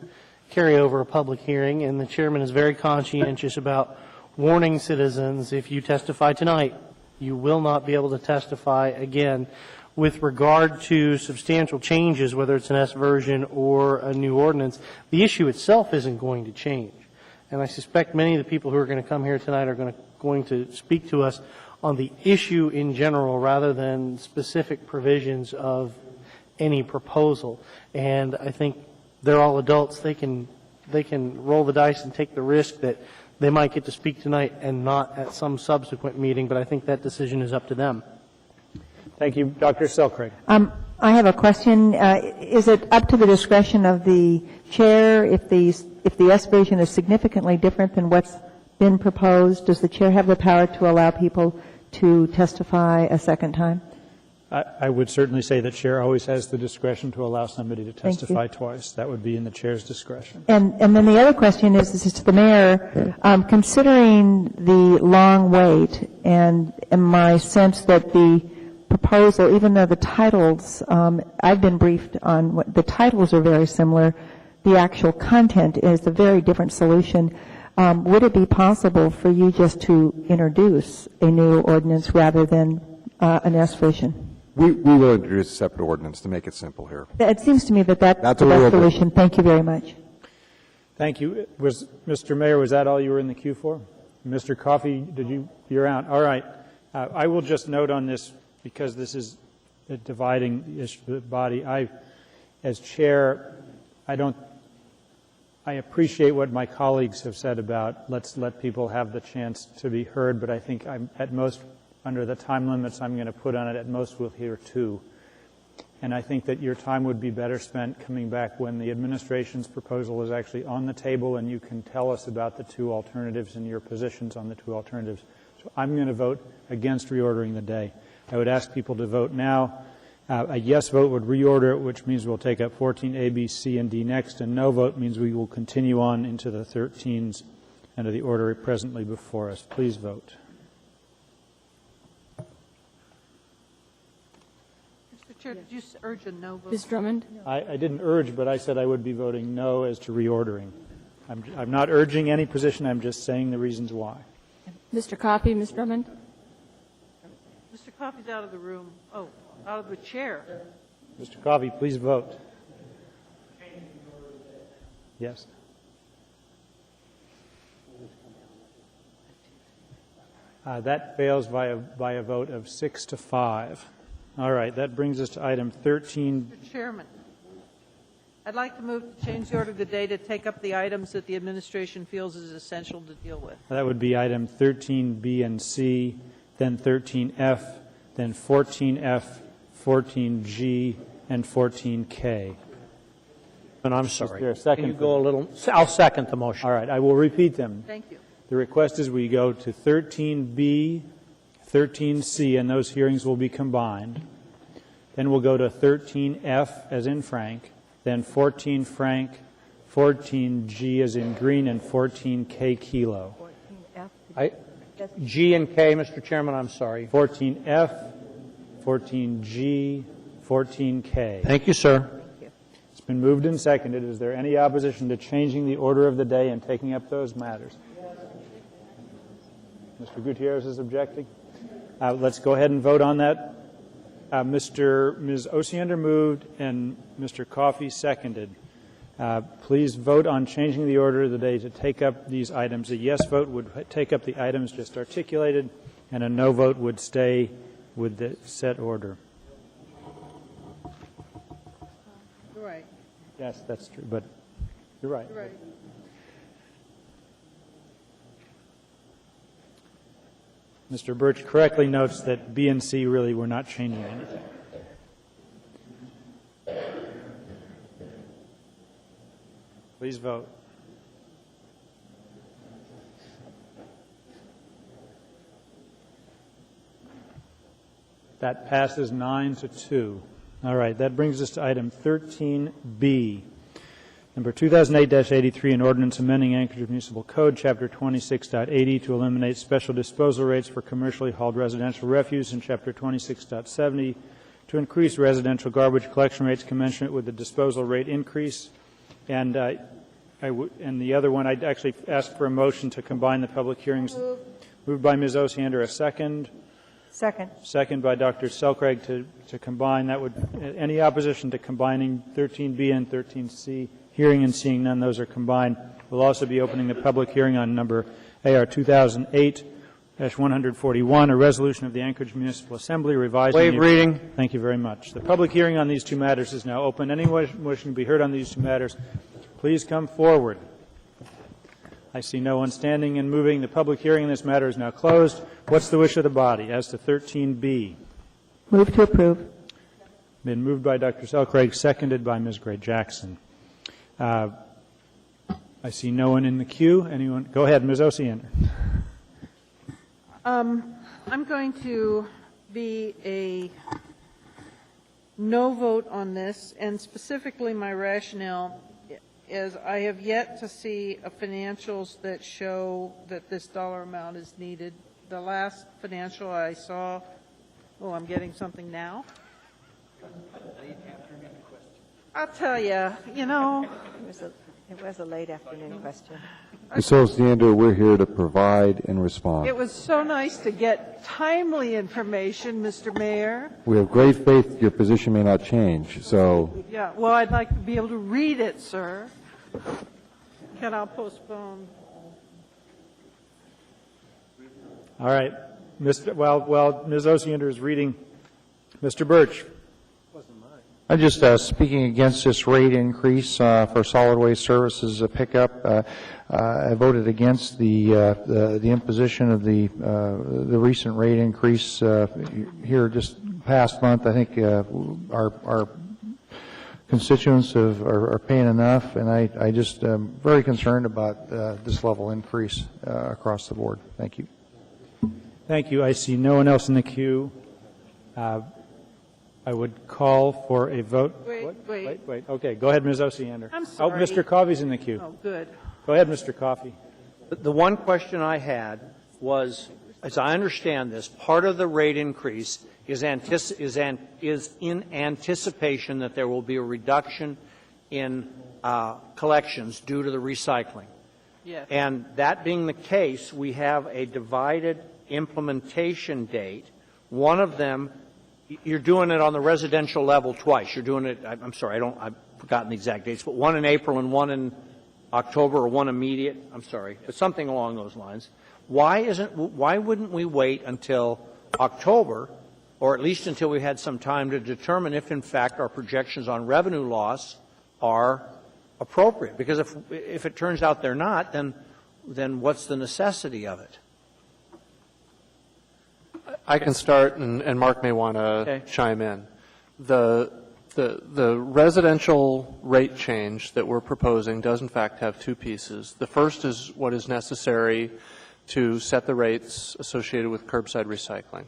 carry over a public hearing, and the chairman is very conscientious about warning citizens, if you testify tonight, you will not be able to testify again. With regard to substantial changes, whether it's an S version or a new ordinance, the issue itself isn't going to change. And I suspect many of the people who are going to come here tonight are going to speak to us on the issue in general rather than specific provisions of any proposal. And I think they're all adults. They can roll the dice and take the risk that they might get to speak tonight and not at some subsequent meeting, but I think that decision is up to them. Thank you. Dr. Selkirk. I have a question. Is it up to the discretion of the chair if the S version is significantly different than what's been proposed? Does the chair have the power to allow people to testify a second time? I would certainly say the chair always has the discretion to allow somebody to testify twice. That would be in the chair's discretion. And then the other question is, this is to the mayor, considering the long wait and my sense that the proposal, even though the titles, I've been briefed on what the titles are very similar, the actual content is a very different solution. Would it be possible for you just to introduce a new ordinance rather than an S version? We will introduce a separate ordinance to make it simple here. It seems to me that that's the what best solution. Thank you very much. Thank you. Mr. Mayor, was that all you were in the queue for? Mr. Coffey, you're out. All right. I will just note on this, because this is a dividing issue for the body. As chair, I appreciate what my colleagues have said about let's let people have the chance to be heard, but I think I'm at most, under the time limits I'm going to put on it, at most we'll hear two. And I think that your time would be better spent coming back when the administration's proposal is actually on the table and you can tell us about the two alternatives and your positions on the two alternatives. So I'm going to vote against reordering the day. I would ask people to vote now. A yes vote would reorder it, which means we'll take up 14A, B, C, and D next, and no vote means we will continue on into the 13s under the order presently before us. Please vote. Mr. Chair, did you urge a no vote? Ms. Drummond? I didn't urge, but I said I would be voting no as to reordering. I'm not urging any position. I'm just saying the reasons why. Mr. Coffey, Ms. Drummond? Mr. Coffey's out of the room. Oh, out of the chair. Mr. Coffey, please vote. Yes. That fails by a vote of 6-5. All right, that brings us to item 13. Mr. Chairman, I'd like to move to change the order of the day to take up the items that the administration feels is essential to deal with. That would be item 13B and C, then 13F, then 14F, 14G, and 14K. And I'm sorry. Is there a second? Can you go a little? I'll second the motion. All right, I will repeat them. Thank you. The request is we go to 13B, 13C, and those hearings will be combined. Then we'll go to 13F, as in Frank, then 14 Frank, 14G as in Green, and 14K Kilo. G and K, Mr. Chairman, I'm sorry. 14F, 14G, 14K. Thank you, sir. It's been moved and seconded. Is there any opposition to changing the order of the day and taking up those matters? Mr. Gutierrez is objecting. Let's go ahead and vote on that. Ms. Osiander moved and Mr. Coffey seconded. Please vote on changing the order of the day to take up these items. A yes vote would take up the items just articulated, and a no vote would stay with the set order. You're right. Yes, that's true, but you're right. You're right. Mr. Birch correctly notes that B and C really were not changing anything. Please vote. That passes 9-2. All right, that brings us to item 13B. Number 2008-83, an ordinance amending Anchorage Municipal Code, Chapter 26.80, to eliminate special disposal rates for commercially hauled residential refuse, and Chapter 26.70, to increase residential garbage collection rates commensurate with the disposal rate increase. And And the other one, I'd actually ask for a motion to combine the public hearings. Moved by Ms. Osiander, a second. Second. Second by Dr. Selcraig to combine. That would, any opposition to combining 13B and 13C? Hearing and seeing none, those are combined. We'll also be opening the public hearing on number AR 2008-141, a resolution of the Anchorage Municipal Assembly revising. Waive reading. Thank you very much. The public hearing on these two matters is now open. Anyone wishing to be heard on these two matters, please come forward. I see no one standing and moving. The public hearing in this matter is now closed. What's the wish of the body as to 13B? Move to approve. Been moved by Dr. Selcraig, seconded by Ms. Gray-Jackson. I see no one in the queue. Anyone? Go ahead, Ms. Osiander. I'm going to be a no vote on this, and specifically my rationale is I have yet to see financials that show that this dollar amount is needed. The last financial I saw, oh, I'm getting something now. I'll tell you, you know. It was a late afternoon question. Ms. Osiander, we're here to provide and respond. It was so nice to get timely information, Mr. Mayor. We have great faith your position may not change, so. Yeah, well, I'd like to be able to read it, sir. Can I postpone? All right. While Ms. Osiander is reading, Mr. Birch. I'm just speaking against this rate increase for solid waste services pickup. I voted against the imposition of the recent rate increase here just past month. I think our constituents are paying enough, and I just am very concerned about this level increase across the board. Thank you. Thank you. I see no one else in the queue. I would call for a vote. Wait. Okay, go ahead, Ms. Osiander. I'm sorry. Oh, Mr. Coffey's in the queue. Oh, good. Go ahead, Mr. Coffey. The one question I had was, as I understand this, part of the rate increase is in anticipation that there will be a reduction in collections due to the recycling. Yes. And that being the case, we have a divided implementation date. One of them, you're doing it on the residential level twice. You're doing it, I'm sorry, I've forgotten the exact dates, but one in April and one in October, or one immediate, I'm sorry, but something along those lines. Why wouldn't we wait until October, or at least until we had some time to determine if in fact our projections on revenue loss are appropriate? Because if it turns out they're not, then what's the necessity of it? I can start, and Mark may want to chime in. The residential rate change that we're proposing does in fact have two pieces. The first is what is necessary to set the rates associated with curbside recycling.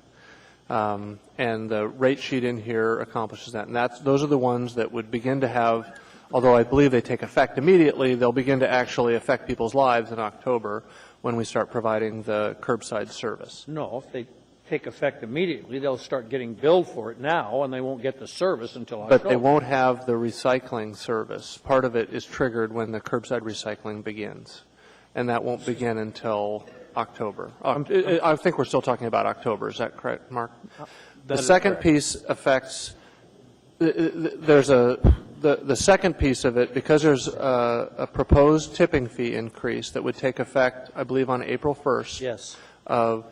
And the rate sheet in here accomplishes that. And those are the ones that would begin to have, although I believe they take effect immediately, they'll begin to actually affect people's lives in October when we start providing the curbside service. No, if they take effect immediately, they'll start getting billed for it now, and they won't get the service until October. But they won't have the recycling service. Part of it is triggered when the curbside recycling begins, and that won't begin until October. I think we're still talking about October. Is that correct, Mark? The second piece affects. The second piece of it, because there's a proposed tipping fee increase that would take effect, I believe, on April 1st. Yes. A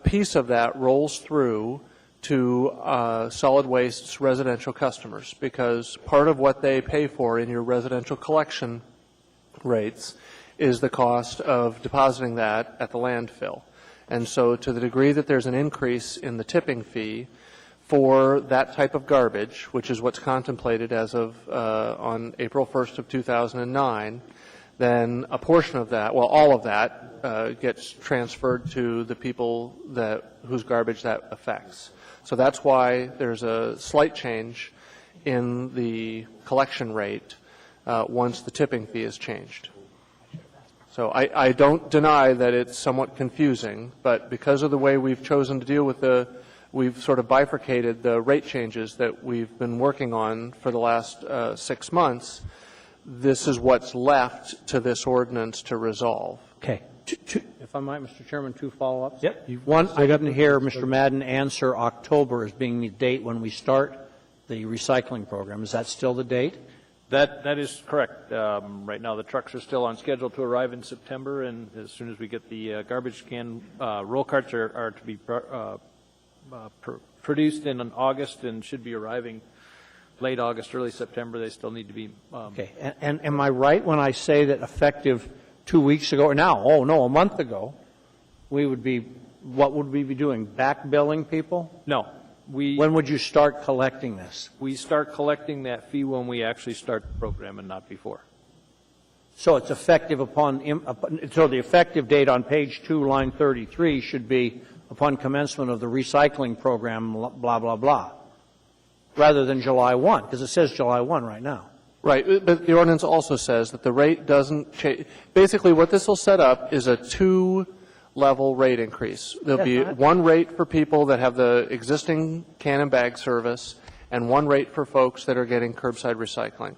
piece of that rolls through to solid waste's residential customers, because part of what they pay for in your residential collection rates is the cost of depositing that at the landfill. And so to the degree that there's an increase in the tipping fee for that type of garbage, which is what's contemplated as of on April 1st of 2009, then a portion of that, well, all of that gets transferred to the people whose garbage that affects. So that's why there's a slight change in the collection rate once the tipping fee is changed. So I don't deny that it's somewhat confusing, but because of the way we've chosen to deal with we've sort of bifurcated the rate changes that we've been working on for the last 6 months, this is what's left to this ordinance to resolve. Okay. If I might, Mr. Chairman, 2 follow-ups. Yep. One, I didn't hear Mr. Madden answer October as being the date when we start the recycling program. Is that still the date? That is correct. Right now, the trucks are still on schedule to arrive in September, and as soon as we get the garbage can, roll carts are to be produced in August and should be arriving late August, early September. They still need to be. Okay. And am I right when I say that effective 2 weeks ago, or now, a month ago, what would we be doing? Back billing people? No. When would you start collecting this? We start collecting that fee when we actually start the program and not before. So it's effective so the effective date on page 2, line 33 should be upon commencement of the recycling program, blah, blah, blah, rather than July 1, because it says July 1 right now. Right, but the ordinance also says that the rate doesn't change. Basically, what this will set up is a 2-level rate increase. There'll be one rate for people that have the existing can and bag service and one rate for folks that are getting curbside recycling.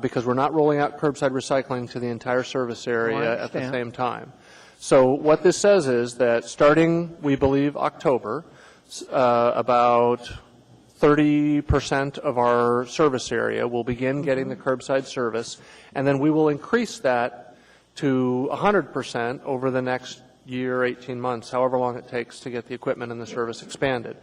Because we're not rolling out curbside recycling to the entire service area at the same time. So what this says is that starting, we believe, October, about 30% of our service area will begin getting the curbside service, and then we will increase that to 100% over the next year, 18 months, however long it takes to get the equipment and the service expanded.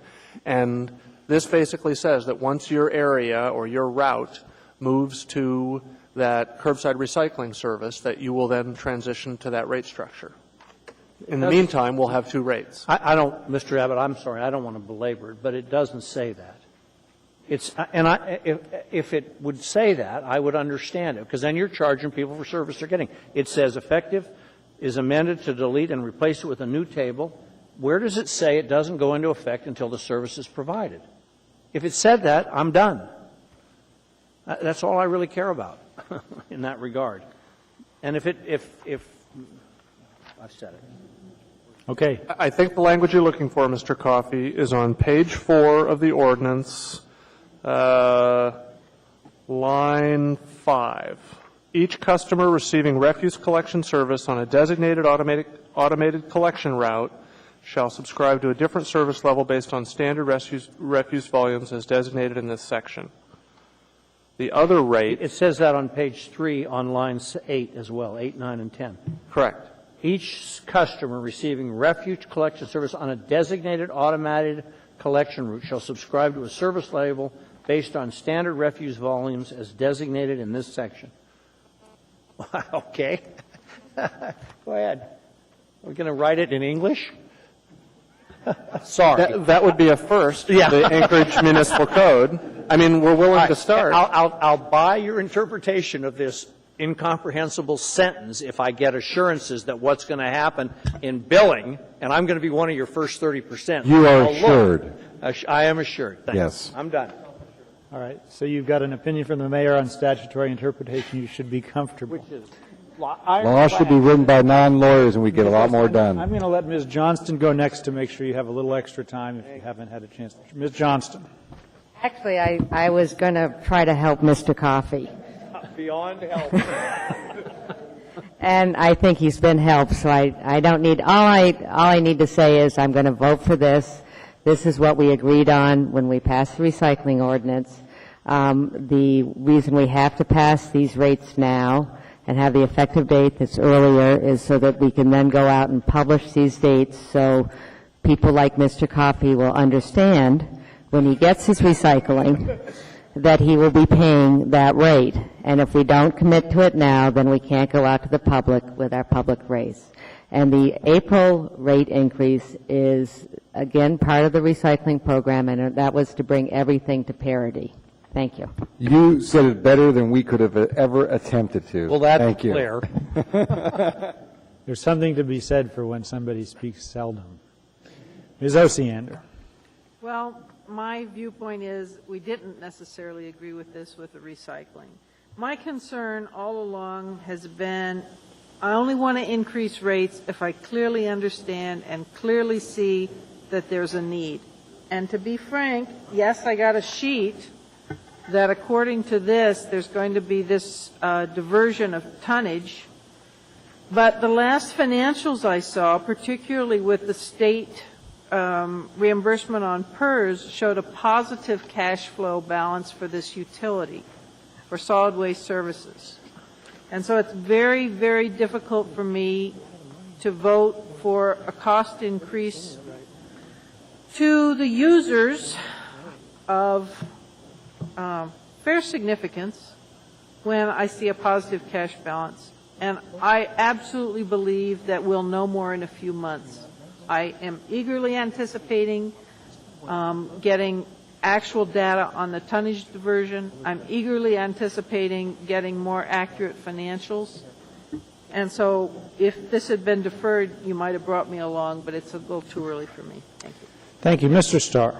And this basically says that once your area or your route moves to that curbside recycling service, that you will then transition to that rate structure. In the meantime, we'll have 2 rates. I don't, Mr. Abbott, I'm sorry, I don't want to belabor it, but it doesn't say that. If it would say that, I would understand it, because then you're charging people for service they're getting. It says effective is amended to delete and replace it with a new table. Where does it say it doesn't go into effect until the service is provided? If it said that, I'm done. That's all I really care about in that regard. And if I've said it. Okay. I think the language you're looking for, Mr. Coffey, is on page 4 of the ordinance, line 5. Each customer receiving refuse collection service on a designated automated collection route shall subscribe to a different service level based on standard refuse volumes as designated in this section. The other rate... It says that on page 3 on lines 8 as well, 8, 9, and 10. Correct. Each customer receiving refuse collection service on a designated automated collection route shall subscribe to a service label based on standard refuse volumes as designated in this section. Okay. Go ahead. We're going to write it in English? Sorry. That would be a first for the Anchorage Municipal Code. I mean, we're willing to start. I'll buy your interpretation of this incomprehensible sentence if I get assurances that what's going to happen in billing, and I'm going to be one of your first 30%. You are assured. I am assured. Thanks. Yes. I'm done. All right. So you've got an opinion from the mayor on statutory interpretation. You should be comfortable. Which is Law should be written by non-lawyers, and we get a lot more done. I'm going to let Ms. Johnston go next to make sure you have a little extra time if you haven't had a chance. Ms. Johnston. Actually, I was going to try to help Mr. Coffey. Beyond help. And I think he's been helped, so I don't need, all I need to say is I'm going to vote for this. This is what we agreed on when we passed the recycling ordinance. The reason we have to pass these rates now and have the effective date that's earlier is so that we can then go out and publish these dates so people like Mr. Coffey will understand when he gets his recycling that he will be paying that rate. And if we don't commit to it now, then we can't go out to the public with our public rates. And the April rate increase is, again, part of the recycling program, and that was to bring everything to parity. Thank you. You said it better than we could have ever attempted to. Well, that's Thank you. clear. There's something to be said for when somebody speaks seldom. Ms. Osiander. Well, my viewpoint is we didn't necessarily agree with this with the recycling. My concern all along has been I only want to increase rates if I clearly understand and clearly see that there's a need. And to be frank, yes, I got a sheet that according to this, there's going to be this diversion of tonnage. But the last financials I saw, particularly with the state reimbursement on PERS, showed a positive cash flow balance for this utility, for solid waste services. And so it's very, very difficult for me to vote for a cost increase to the users of fair significance when I see a positive cash balance. And I absolutely believe that we'll know more in a few months. I am eagerly anticipating getting actual data on the tonnage diversion. I'm eagerly anticipating getting more accurate financials. And so if this had been deferred, you might have brought me along, but it's a little too early for me. Thank you. Thank you. Mr. Starr.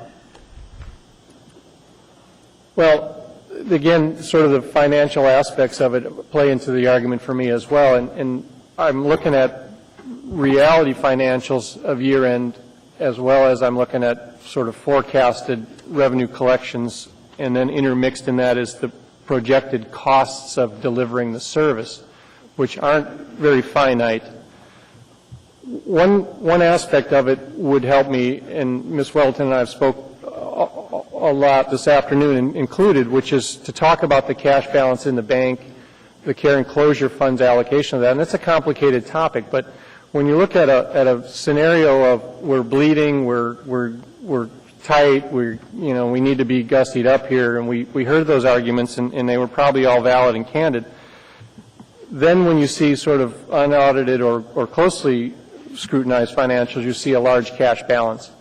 Well, again, sort of the financial aspects of it play into the argument for me as well. And I'm looking at reality financials of year-end as well as I'm looking at sort of forecasted revenue collections, and then intermixed in that is the projected costs of delivering the service, which aren't very finite. One aspect of it would help me, and Ms. Welton and I have spoke a lot this afternoon included, which is to talk about the cash balance in the bank, the care and closure funds allocation of that. And that's a complicated topic, but when you look at a scenario of we're bleeding, we're tight, we need to be gussied up here, and we heard those arguments, and they were probably all valid and candid. Then when you see sort of unaudited or closely scrutinized financials, you see a large cash balance.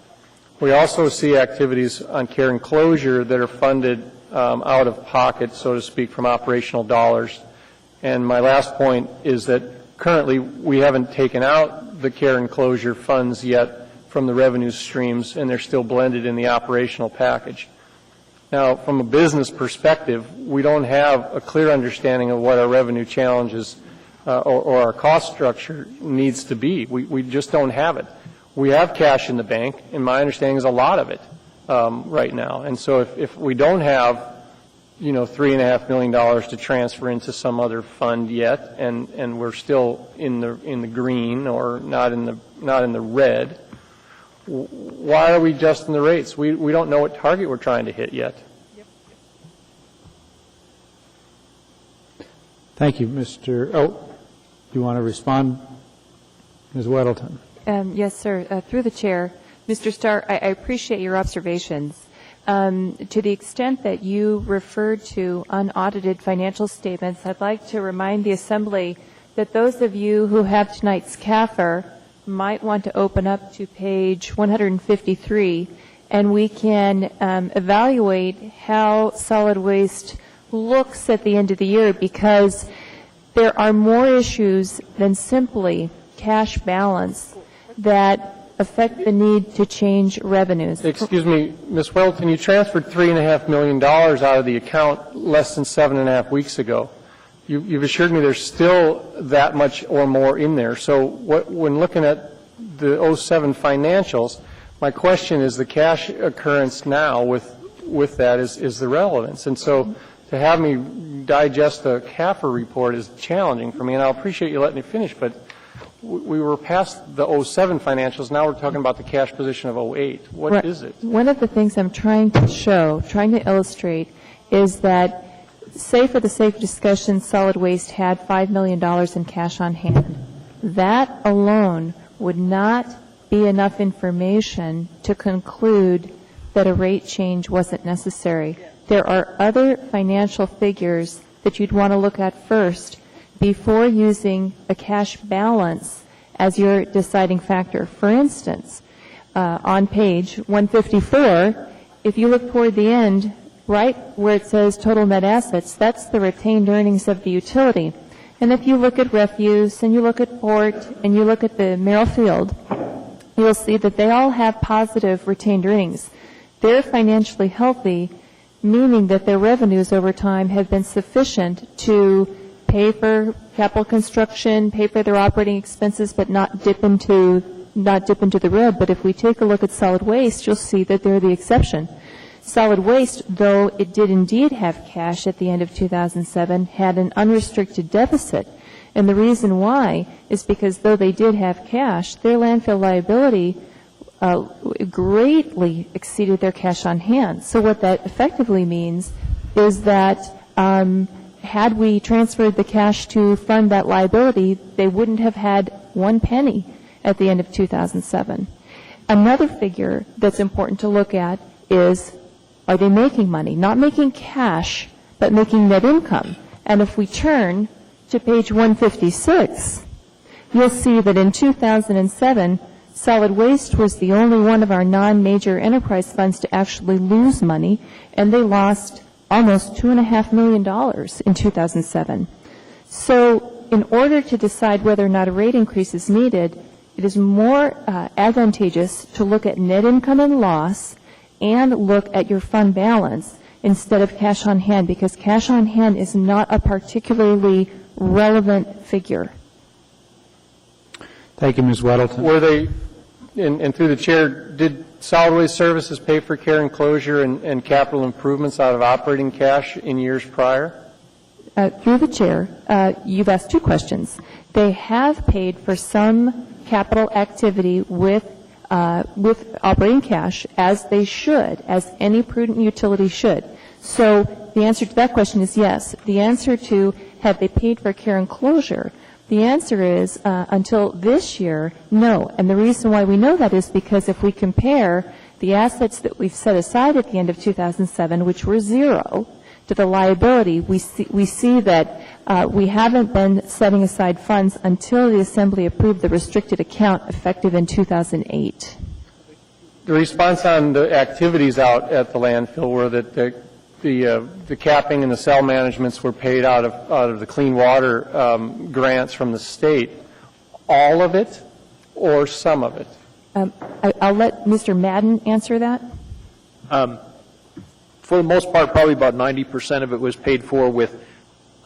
We also see activities on care and closure that are funded out of pocket, so to speak, from operational dollars. And my last point is that currently we haven't taken out the care and closure funds yet from the revenue streams, and they're still blended in the operational package. Now, from a business perspective, we don't have a clear understanding of what our revenue challenges or our cost structure needs to be. We just don't have it. We have cash in the bank, and my understanding is a lot of it right now. And so if we don't have, $3.5 million to transfer into some other fund yet, and we're still in the green or not in the red, why are we adjusting the rates? We don't know what target we're trying to hit yet. Thank you, Mr. Do you want to respond, Ms. Weddleton? Yes, sir. Through the chair, Mr. Starr, I appreciate your observations. To the extent that you referred to unaudited financial statements, I'd like to remind the Assembly that those of you who have tonight's CAFR might want to open up to page 153, and we can evaluate how solid waste looks at the end of the year, because there are more issues than simply cash balance that affect the need to change revenues. Excuse me, Ms. Welton, you transferred $3.5 million out of the account less than 7.5 weeks ago. You've assured me there's still that much or more in there. So when looking at the 07 financials, my question is the cash occurrence now with that is the relevance. And so to have me digest the CAFR report is challenging for me, and I'll appreciate you letting me finish, but we were past the 07 financials. Now we're talking about the cash position of 08. What is it? One of the things I'm trying to illustrate is that, say for the sake of discussion, solid waste had $5 million in cash on hand. That alone would not be enough information to conclude that a rate change wasn't necessary. There are other financial figures that you'd want to look at first before using a cash balance as your deciding factor. For instance, on page 154, if you look toward the end, right where it says total net assets, that's the retained earnings of the utility. And if you look at refuse and you look at port and you look at the Merrill Field, you'll see that they all have positive retained earnings. They're financially healthy, meaning that their revenues over time have been sufficient to pay for capital construction, pay for their operating expenses, but not dip into the red. But if we take a look at solid waste, you'll see that they're the exception. Solid waste, though it did indeed have cash at the end of 2007, had an unrestricted deficit. And the reason why is because though they did have cash, their landfill liability greatly exceeded their cash on hand. So what that effectively means is that had we transferred the cash to fund that liability, they wouldn't have had 1 penny at the end of 2007. Another figure that's important to look at is, are they making money? Not making cash, but making net income. And if we turn to page 156, you'll see that in 2007, solid waste was the only one of our non-major enterprise funds to actually lose money, and they lost almost $2.5 million in 2007. So in order to decide whether or not a rate increase is needed, it is more advantageous to look at net income and loss and look at your fund balance instead of cash on hand, because cash on hand is not a particularly relevant figure. Thank you, Ms. Weddleton. Were they, and through the chair, did solid waste services pay for care and closure and capital improvements out of operating cash in years prior? Through the chair, you've asked 2 questions. They have paid for some capital activity with operating cash, as they should, as any prudent utility should. So the answer to that question is yes. The answer to have they paid for care and closure, the answer is until this year, no. And the reason why we know that is because if we compare the assets that we've set aside at the end of 2007, which were 0, to the liability, we see that we haven't been setting aside funds until the Assembly approved the restricted account effective in 2008. The response on the activities out at the landfill were that the capping and the cell managements were paid out of the clean water grants from the state. All of it or some of it? I'll let Mr. Madden answer that. For the most part, probably about 90% of it was paid for with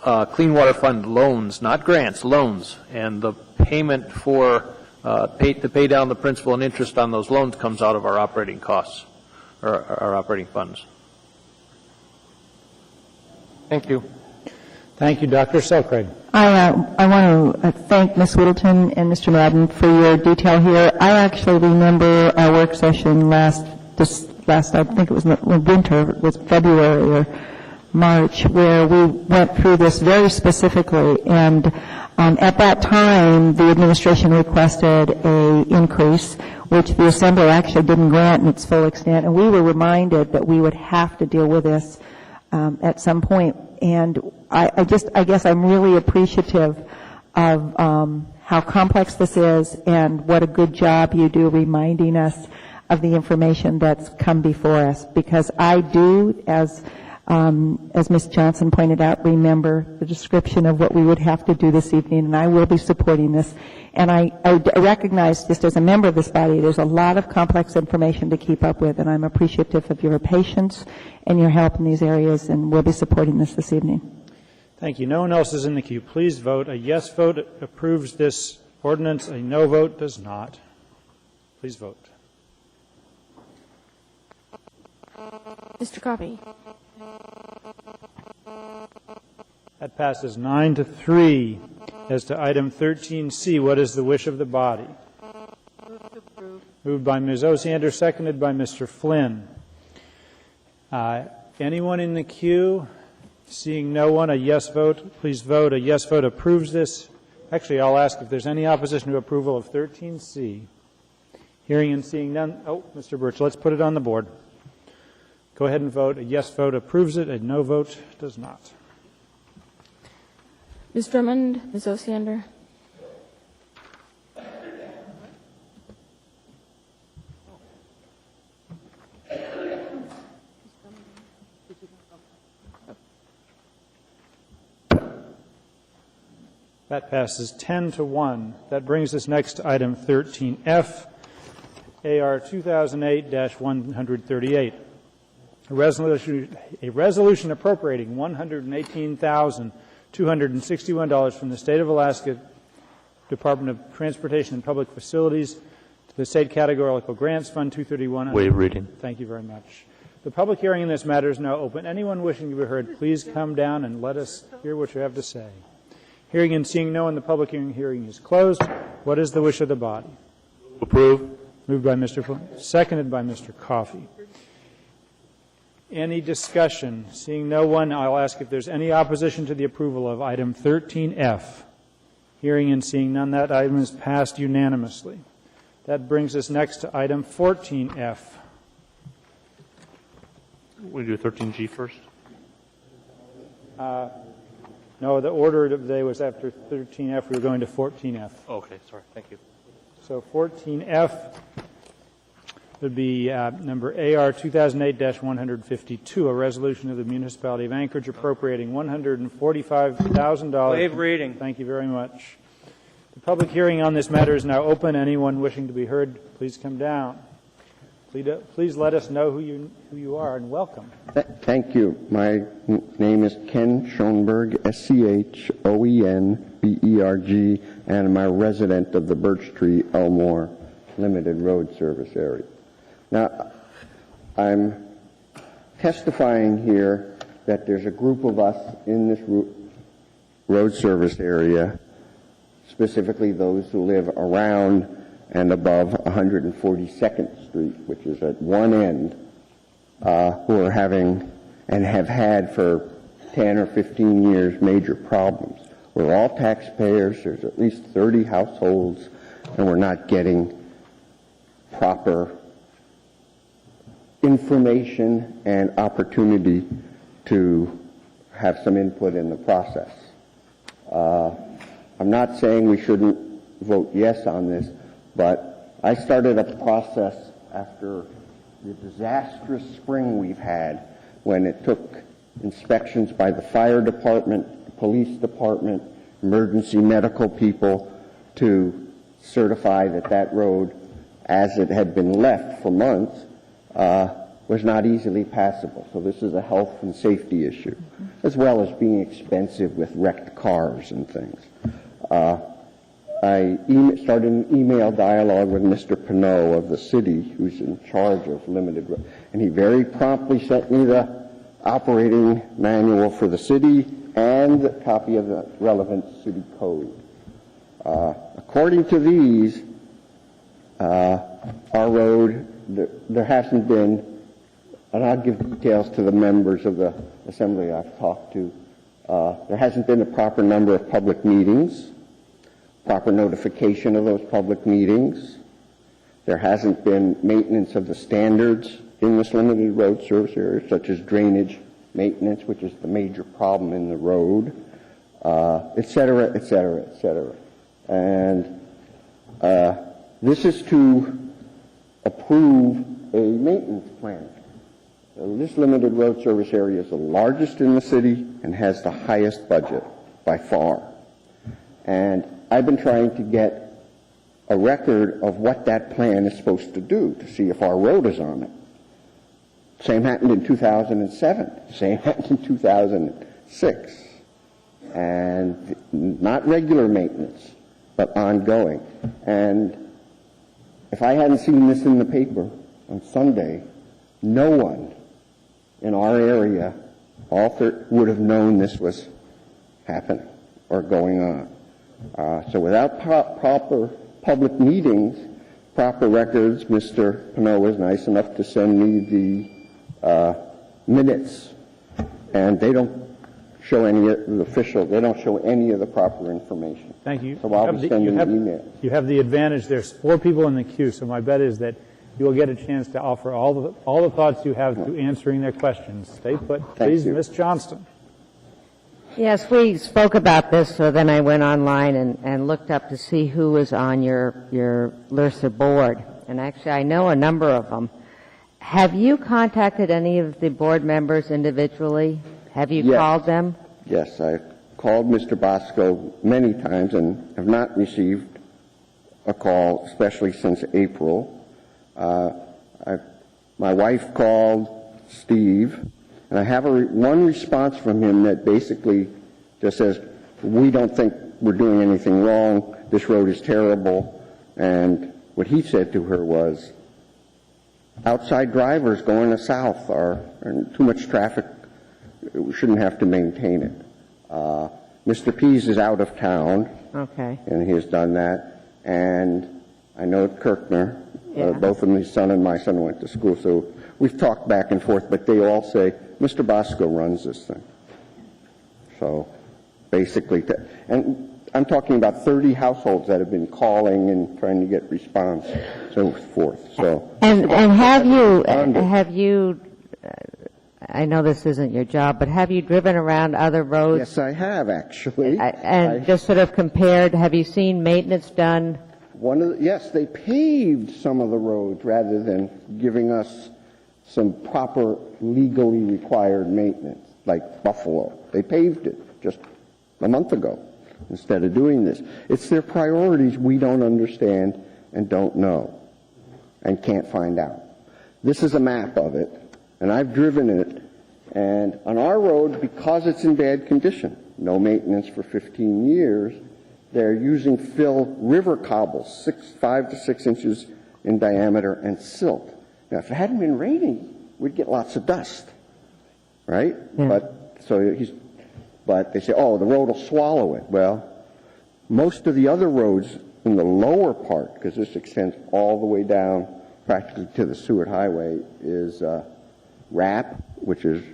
Clean Water Fund loans, not grants, loans. And the payment for to pay down the principal and interest on those loans comes out of our operating costs, or our operating funds. Thank you. Thank you, Dr. Selcraig. I want to thank Ms. Whittleton and Mr. Madden for your detail here. I actually remember our work session last, I think it was winter, it was February or March, where we went through this very specifically. And at that time, the administration requested a increase, which the Assembly actually didn't grant in its full extent. And we were reminded that we would have to deal with this at some point. And I guess I'm really appreciative of how complex this is and what a good job you do reminding us of the information that's come before us, because I do, as Ms. Johnson pointed out, remember the description of what we would have to do this evening, and I will be supporting this. And I recognize, just as a member of this body, there's a lot of complex information to keep up with, and I'm appreciative of your patience and your help in these areas, and we'll be supporting this evening. Thank you. No one else is in the queue. Please vote. A yes vote approves this ordinance. A no vote does not. Please vote. Mr. Coffey. That passes 9-3. As to item 13C, what is the wish of the body? Move to approve. Moved by Ms. Osiander, seconded by Mr. Flynn. Anyone in the queue? Seeing no one, a yes vote. Please vote. A yes vote approves this. Actually, I'll ask if there's any opposition to approval of 13C. Hearing and seeing none. Oh, Mr. Birch, let's put it on the board. Go ahead and vote. A yes vote approves it. A no vote does not. Ms. Drummond, Ms. Osiander. That passes 10-1. That brings us next to item 13F, AR 2008-138. A resolution appropriating $118,261 from the State of Alaska Department of Transportation and Public Facilities to the State Categorical Grants Fund 231. Waive reading. Thank you very much. The public hearing in this matter is now open. Anyone wishing to be heard, please come down and let us hear what you have to say. Hearing and seeing no one, the public hearing is closed. What is the wish of the body? Approve. Moved by Mr. Flynn, seconded by Mr. Coffey. Any discussion? Seeing no one, I'll ask if there's any opposition to the approval of item 13F. Hearing and seeing none, that item is passed unanimously. That brings us next to item 14F. We do 13G first? No, the order of the day was after 13F. We were going to 14F. Okay, sorry. Thank you. So 14F would be number AR 2008-152, a resolution of the Municipality of Anchorage appropriating $145,000. Waive reading. Thank you very much. The public hearing on this matter is now open. Anyone wishing to be heard, please come down. Please let us know who you are, and welcome. Thank you. My name is Ken Schoenberg, SCHOENBERG, and I'm a resident of the Birch Tree Elmore Limited Road Service area. Now, I'm testifying here that there's a group of us in this road service area, specifically those who live around and above 142nd Street, which is at one end, who are having and have had for 10 or 15 years major problems. We're all taxpayers. There's at least 30 households, and we're not getting proper information and opportunity to have some input in the process. I'm not saying we shouldn't vote yes on this, but I started a process after the disastrous spring we've had when it took inspections by the fire department, the police department, emergency medical people to certify that that road, as it had been left for months, was not easily passable. So this is a health and safety issue, as well as being expensive with wrecked cars and things. I started an email dialogue with Mr. Pinot of the city, who's in charge of Limited Road, and he very promptly sent me the operating manual for the city and a copy of the relevant city code. According to these, our road, there hasn't been, and I'll give details to the members of the assembly I've talked to, there hasn't been a proper number of public meetings, proper notification of those public meetings. There hasn't been maintenance of the standards in this limited road service area, such as drainage maintenance, which is the major problem in the road, et cetera, et cetera, et cetera. And this is to approve a maintenance plan. This limited road service area is the largest in the city and has the highest budget by far. And I've been trying to get a record of what that plan is supposed to do to see if our road is on it. Same happened in 2007. Same happened in 2006. And not regular maintenance, but ongoing. And if I hadn't seen this in the paper on Sunday, no one in our area would have known this was happening or going on. So without proper public meetings, proper records, Mr. Pinot was nice enough to send me the minutes, and they don't show any of the official, they don't show any of the proper information. Thank you. So I'll be sending emails. You have the advantage. There's 4 people in the queue, so my bet is that you will get a chance to offer all the thoughts you have to answering their questions. Stay put. Please, Ms. Johnston. Yes, we spoke about this, so then I went online and looked up to see who was on your LRSA board. And actually, I know a number of them. Have you contacted any of the board members individually? Have you called them? Yes, I've called Mr. Bosco many times and have not received a call, especially since April. My wife called Steve, and I have one response from him that basically just says, we don't think we're doing anything wrong, this road is terrible, and what he said to her was, outside drivers going to south are too much traffic. We shouldn't have to maintain it. Mr. Pease is out of town. Okay. And he has done that. And I know Kirkner, Yeah. both of my son and my son went to school, so we've talked back and forth, but they all say, Mr. Bosco runs this thing. So basically, and I'm talking about 30 households that have been calling and trying to get response, so forth. So And have you, I know this isn't your job, but have you driven around other roads? Yes, I have actually. And just sort of compared, have you seen maintenance done? Yes, they paved some of the roads rather than giving us some proper legally required maintenance, like Buffalo. They paved it just a month ago instead of doing this. It's their priorities we don't understand and don't know and can't find out. This is a map of it, and I've driven it, and on our road, because it's in bad condition, no maintenance for 15 years, they're using fill river cobbles, 5 to 6 inches in diameter, and silt. Now, if it hadn't been raining, we'd get lots of dust, right? Yeah. But they say, oh, the road will swallow it. Well, most of the other roads in the lower part, because this extends all the way down practically to the Seward Highway, is RAP, which is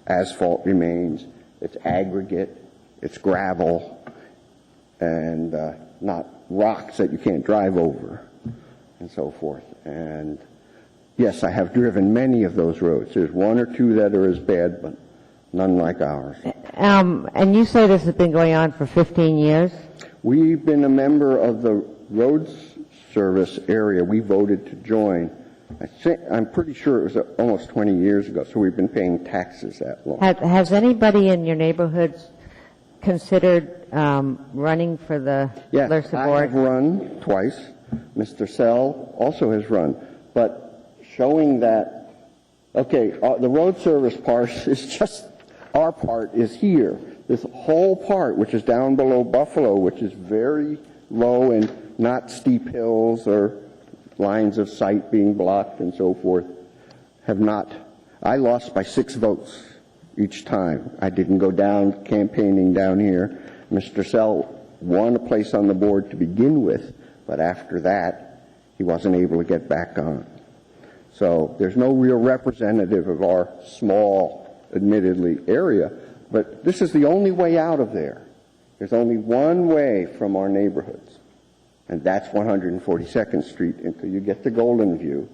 asphalt remains. It's aggregate. It's gravel, and not rocks that you can't drive over, and so forth. And yes, I have driven many of those roads. There's one or two that are as bad, but none like ours. And you say this has been going on for 15 years? We've been a member of the roads service area. We voted to join. I'm pretty sure it was almost 20 years ago, so we've been paying taxes that long. Has anybody in your neighborhoods considered running for the LRSA board? I have run twice. Mr. Sell also has run. But showing that, okay, the road service part is just, our part is here. This whole part, which is down below Buffalo, which is very low and not steep hills or lines of sight being blocked and so forth, have not. I lost by 6 votes each time. I didn't go down campaigning down here. Mr. Sell won a place on the board to begin with, but after that, he wasn't able to get back on. So there's no real representative of our small, admittedly, area, but this is the only way out of there. There's only one way from our neighborhoods, and that's 142nd Street until you get to Golden View.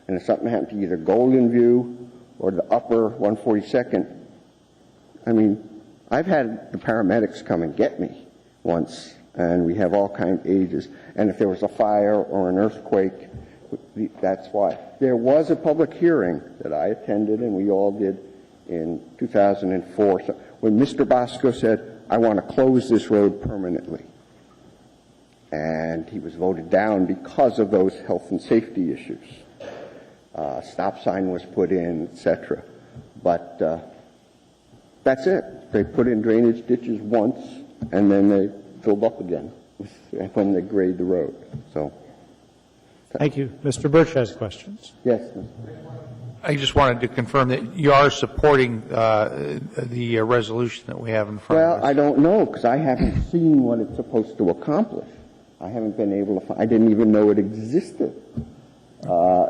And if something happened to either Golden View or the upper 142nd, I mean, I've had the paramedics come and get me once, and we have all kinds of ages. And if there was a fire or an earthquake, that's why. There was a public hearing that I attended, and we all did in 2004, so when Mr. Bosco said, I want to close this road permanently. And he was voted down because of those health and safety issues. Stop sign was put in, etc. But that's it. They put in drainage ditches once, and then they filled up again when they grade the road. So, thank you. Mr. Birch has questions. Yes. I just wanted to confirm that you are supporting the resolution that we have in front of us. Well, I don't know, because I haven't seen what it's supposed to accomplish. I haven't been able to I didn't even know it existed.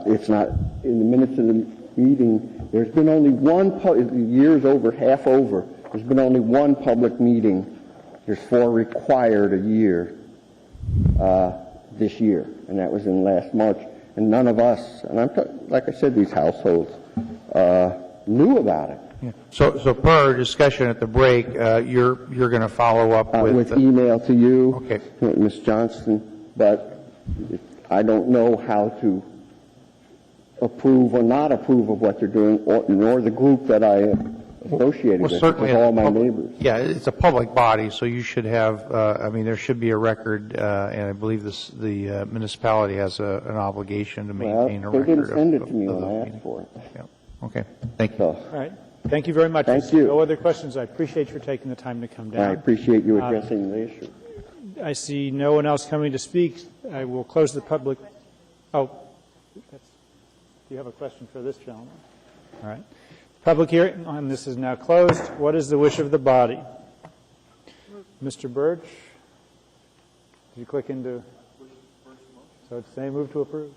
It's not in the minutes of the meeting. There's been only one, year's over, half over, there's been only one public meeting. There's 4 required a year this year, and that was in last March. And none of us, and like I said, these households knew about it. Yeah. So per our discussion at the break, you're going to follow up with email to you, okay, Ms. Johnston, but I don't know how to approve or not approve of what they're doing, nor the group that I am associated with all my neighbors. Yeah, it's a public body, so you should have, there should be a record, and I believe the municipality has an obligation to maintain a record. They didn't send it to me when I asked for it. Yeah. Okay, thank you. All right. Thank you very much. Thank you. No other questions. I appreciate your taking the time to come down. I appreciate you addressing the issue. I see no one else coming to speak. I will close the public. Oh, Do you have a question for this gentleman? All right. Public hearing on this is now closed. What is the wish of the body? Mr. Birch? Did you click into? So it's saying move to approve.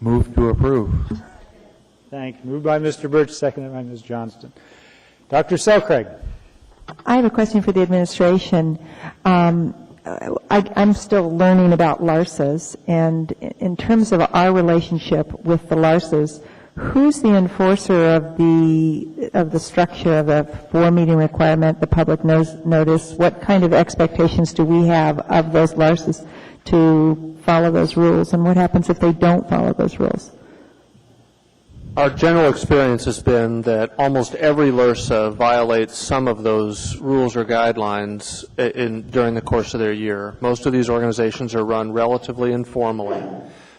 Move to approve. Thank you. Moved by Mr. Birch, seconded by Ms. Johnston. Dr. Selcraig. I have a question for the administration. I'm still learning about LARSAs, and in terms of our relationship with the LARSAs, who's the enforcer of the structure of the 4-meeting requirement, the public notice? What kind of expectations do we have of those LARSAs to follow those rules, and what happens if they don't follow those rules? Our general experience has been that almost every LRSA violates some of those rules or guidelines during the course of their year. Most of these organizations are run relatively informally.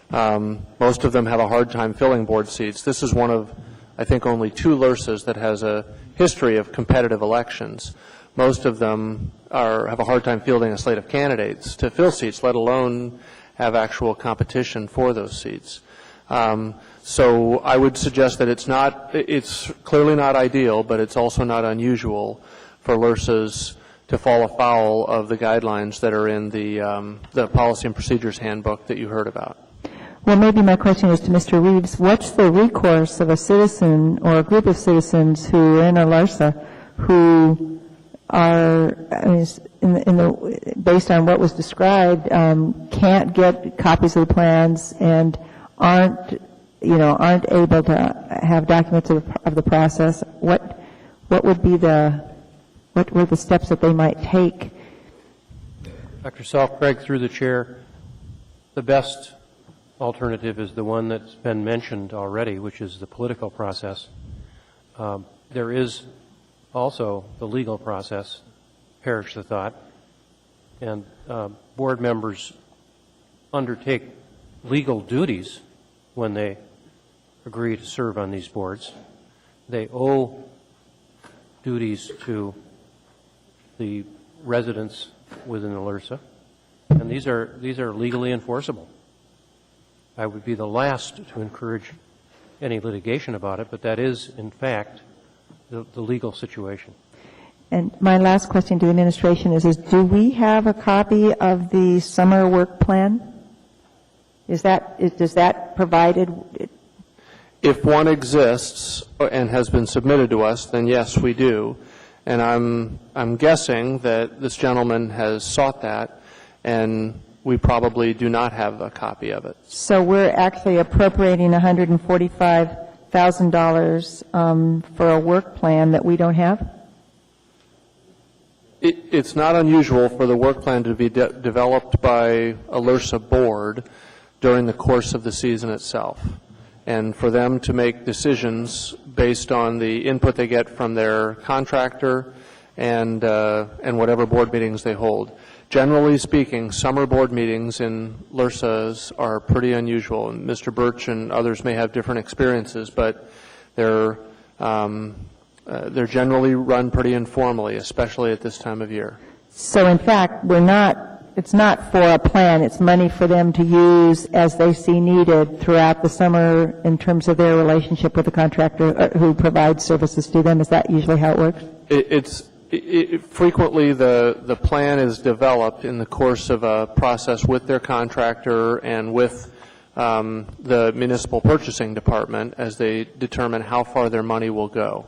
Most of them have a hard time filling board seats. This is one of, I think, only 2 LRSAs that has a history of competitive elections. Most of them have a hard time fielding a slate of candidates to fill seats, let alone have actual competition for those seats. So I would suggest that it's clearly not ideal, but it's also not unusual for LRSAs to fall afoul of the guidelines that are in the Policy and Procedures Handbook that you heard about. Well, maybe my question is to Mr. Reeves. What's the recourse of a citizen or a group of citizens who are in a LRSA who are, based on what was described, can't get copies of the plans and aren't able to have documents of the process? What were the steps that they might take? Dr. Selcraig, through the chair, the best alternative is the one that's been mentioned already, which is the political process. There is also the legal process, perish the thought, and board members undertake legal duties when they agree to serve on these boards. They owe duties to the residents within the LRSA, and these are legally enforceable. I would be the last to encourage any litigation about it, but that is, in fact, the legal situation. And my last question to the administration is do we have a copy of the summer work plan? Does that provided? If one exists and has been submitted to us, then yes, we do. And I'm guessing that this gentleman has sought that, and we probably do not have a copy of it. So we're actually appropriating $145,000 for a work plan that we don't have? It's not unusual for the work plan to be developed by a LRSA board during the course of the season itself, and for them to make decisions based on the input they get from their contractor and whatever board meetings they hold. Generally speaking, summer board meetings in LRSAs are pretty unusual, and Mr. Birch and others may have different experiences, but they're generally run pretty informally, especially at this time of year. So in fact, it's not for a plan, it's money for them to use as they see needed throughout the summer in terms of their relationship with the contractor who provides services to them. Is that usually how it works? Frequently the plan is developed in the course of a process with their contractor and with the municipal purchasing department as they determine how far their money will go.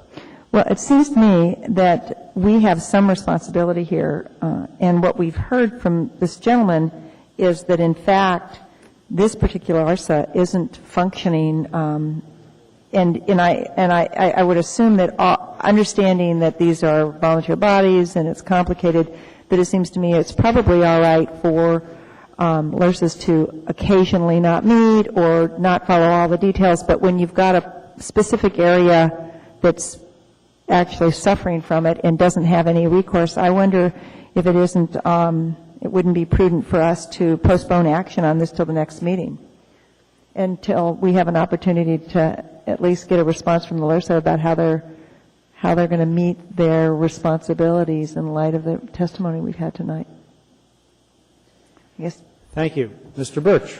Well, it seems to me that we have some responsibility here, and what we've heard from this gentleman is that, in fact, this particular LRSA isn't functioning, and I would assume that understanding that these are volunteer bodies and it's complicated, that it seems to me it's probably all right for LRSAs to occasionally not meet or not follow all the details, but when you've got a specific area that's actually suffering from it and doesn't have any recourse, I wonder if it isn't, it wouldn't be prudent for us to postpone action on this till the next meeting, until we have an opportunity to at least get a response from the LRSA about how they're going to meet their responsibilities in light of the testimony we've had tonight. Yes. Thank you. Mr. Birch.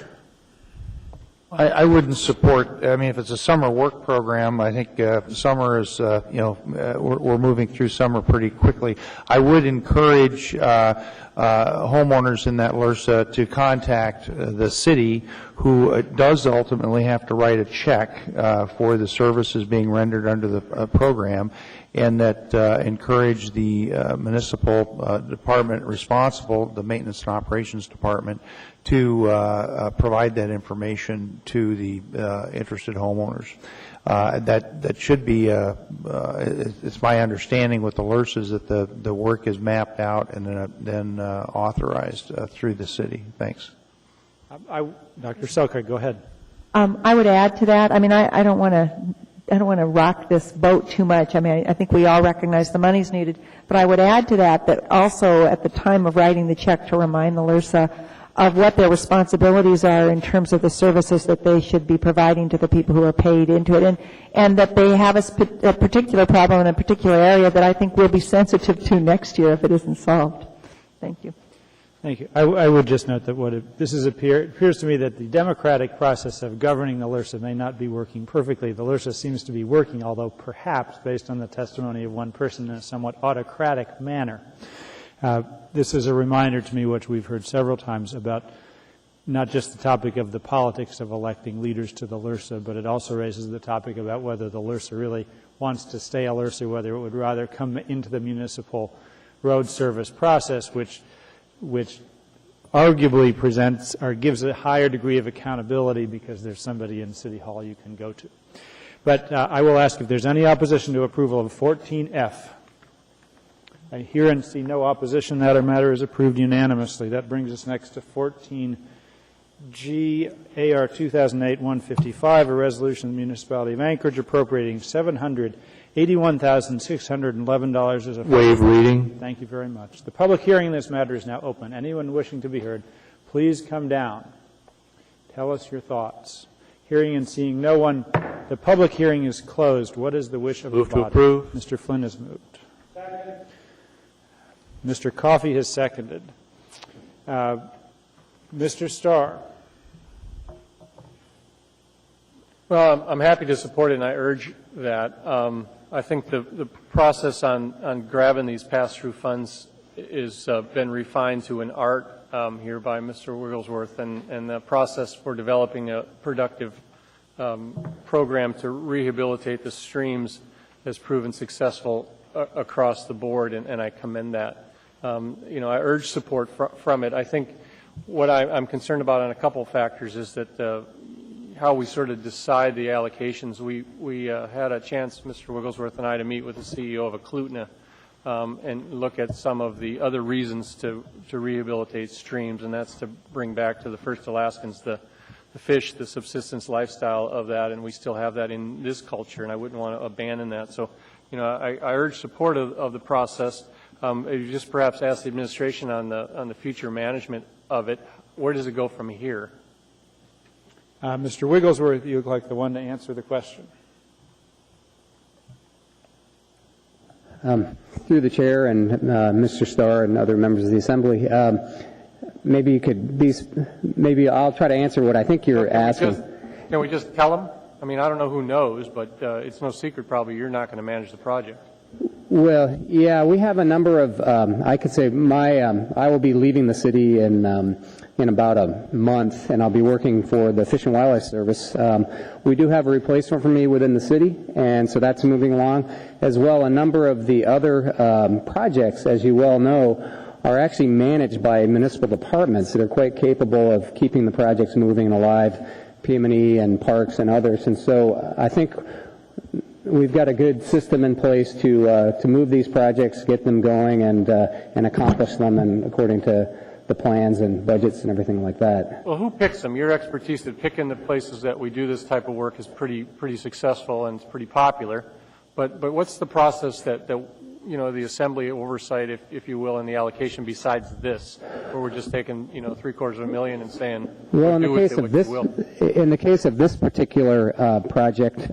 I wouldn't support, I mean, if it's a summer work program, I think summer is, we're moving through summer pretty quickly. I would encourage homeowners in that LRSA to contact the city, who does ultimately have to write a check for the services being rendered under the program, and that encourage the municipal department responsible, the maintenance and operations department, to provide that information to the interested homeowners. That should be, it's my understanding with the LRSAs that the work is mapped out and then authorized through the city. Thanks. Dr. Selkirk, go ahead. I would add to that. I mean, I don't want to rock this boat too much. I mean, I think we all recognize the money's needed. But I would add to that also at the time of writing the check, to remind the LRSA of what their responsibilities are in terms of the services that they should be providing to the people who are paid into it, and that they have a particular problem in a particular area that I think we'll be sensitive to next year if it isn't solved. Thank you. Thank you. I would just note that it appears to me that the democratic process of governing the LRSA may not be working perfectly. The LRSA seems to be working, although perhaps, based on the testimony of one person, in a somewhat autocratic manner. This is a reminder to me, which we've heard several times, about not just the topic of the politics of electing leaders to the LRSA, but it also raises the topic about whether the LRSA really wants to stay a LRSA, whether it would rather come into the municipal road service process, which arguably presents or gives a higher degree of accountability because there's somebody in City Hall you can go to. But I will ask if there's any opposition to approval of 14F. I hear and see no opposition. That matter is approved unanimously. That brings us next to 14G, AR 2008-155, a resolution of the Municipality of Anchorage appropriating $781,611 as a waive reading. Thank you very much. The public hearing in this matter is now open. Anyone wishing to be heard, please come down. Tell us your thoughts. Hearing and seeing no one, the public hearing is closed. What is the wish of the body? Move to approve. Mr. Flynn has moved. Second. Mr. Coffey has seconded. Mr. Starr. Well, I'm happy to support it, and I urge that. I think the process on grabbing these pass-through funds has been refined to an art here by Mr. Wigglesworth, and the process for developing a productive program to rehabilitate the streams has proven successful across the board, and I commend that. I urge support from it. I think what I'm concerned about on a couple of factors is that how we sort of decide the allocations. We had a chance, Mr. Wigglesworth and I, to meet with the CEO of Eklutna and look at some of the other reasons to rehabilitate streams, and that's to bring back to the First Alaskans the fish, the subsistence lifestyle of that, and we still have that in this culture, and I wouldn't want to abandon that. So, I urge support of the process. You just perhaps ask the administration on the future management of it. Where does it go from here? Mr. Wigglesworth, you look like the one to answer the question. Through the chair and Mr. Starr and other members of the Assembly, maybe you could maybe I'll try to answer what I think you're asking. Can we just tell them? I mean, I don't know who knows, but it's no secret probably you're not going to manage the project. Well, yeah, we have a number of, I could say I will be leaving the city in about a month, and I'll be working for the Fish and Wildlife Service. We do have a replacement for me within the city, and so that's moving along. As well, a number of the other projects, as you well know, are actually managed by municipal departments that are quite capable of keeping the projects moving and alive, PM&E and Parks and others. And so I think we've got a good system in place to move these projects, get them going, and accomplish them, and according to the plans and budgets and everything like that. Well, who picks them? Your expertise at picking the places that we do this type of work is pretty successful and it's pretty popular. But what's the process that you know, the assembly oversight, if you will, in the allocation besides this, where we're just taking, you know, $750,000 and saying, well, in the do case with it of what this, you will. in the case of this particular project,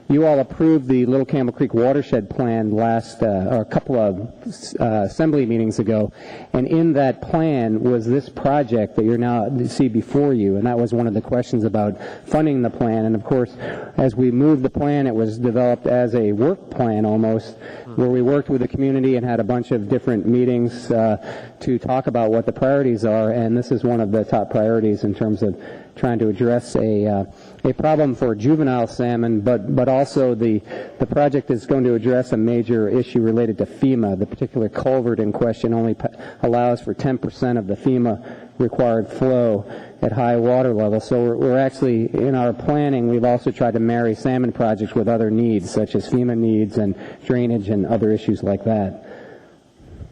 you all approved the Little Campbell Creek watershed plan last, or a couple of assembly meetings ago, and in that plan was this project that you're now see before you, and that was one of the questions about funding the plan. And of course, as we moved the plan, it was developed as a work plan almost, where we worked with the community and had a bunch of different meetings to talk about what the priorities are, and this is one of the top priorities in terms of trying to address a problem for juvenile salmon, but also the project is going to address a major issue related to FEMA. The particular culvert in question only allows for 10% of the FEMA required flow at high water level. So we're actually, in our planning, we've also tried to marry salmon projects with other needs, such as FEMA needs and drainage and other issues like that.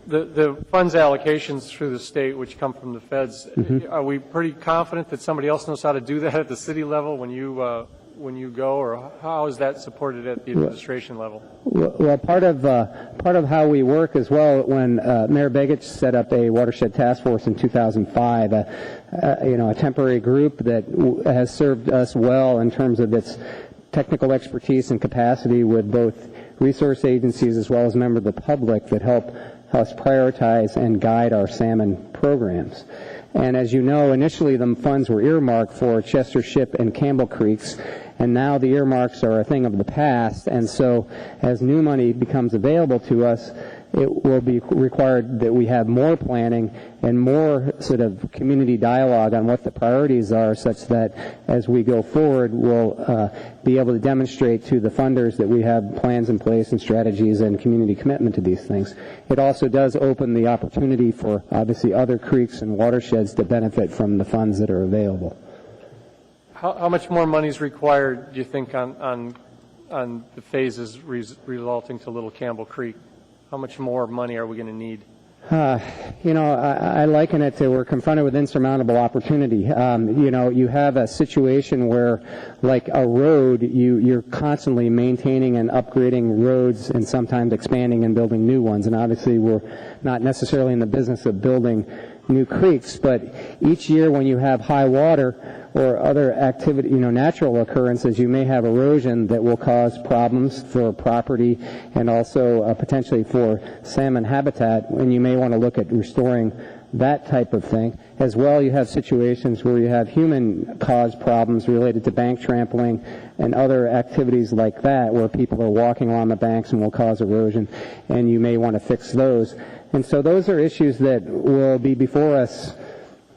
The funds allocations through the state, which come from the feds, are we pretty confident that somebody else knows how to do that at the city level when you go, or how is that supported at the administration level? Well, part of how we work as well, when Mayor Begich set up a watershed task force in 2005, a temporary group that has served us well in terms of its technical expertise and capacity with both resource agencies as well as members of the public that help us prioritize and guide our salmon programs. And as you know, initially the funds were earmarked for Chester Ship and Campbell Creeks, and now the earmarks are a thing of the past, and so as new money becomes available to us, it will be required that we have more planning and more sort of community dialogue on what the priorities are, such that as we go forward, we'll be able to demonstrate to the funders that we have plans in place and strategies and community commitment to these things. It also does open the opportunity for, obviously, other creeks and watersheds to benefit from the funds that are available. How much more money is required, do you think, on the phases resulting to Little Campbell Creek? How much more money are we going to need? I liken it to we're confronted with insurmountable opportunity. You have a situation where, like a road, you're constantly maintaining and upgrading roads and sometimes expanding and building new ones. And obviously we're not necessarily in the business of building new creeks, but each year when you have high water or other activity, natural occurrences, you may have erosion that will cause problems for property and also potentially for salmon habitat, and you may want to look at restoring that type of thing. As well, you have situations where you have human-caused problems related to bank trampling and other activities like that, where people are walking along the banks and will cause erosion, and you may want to fix those. And so those are issues that will be before us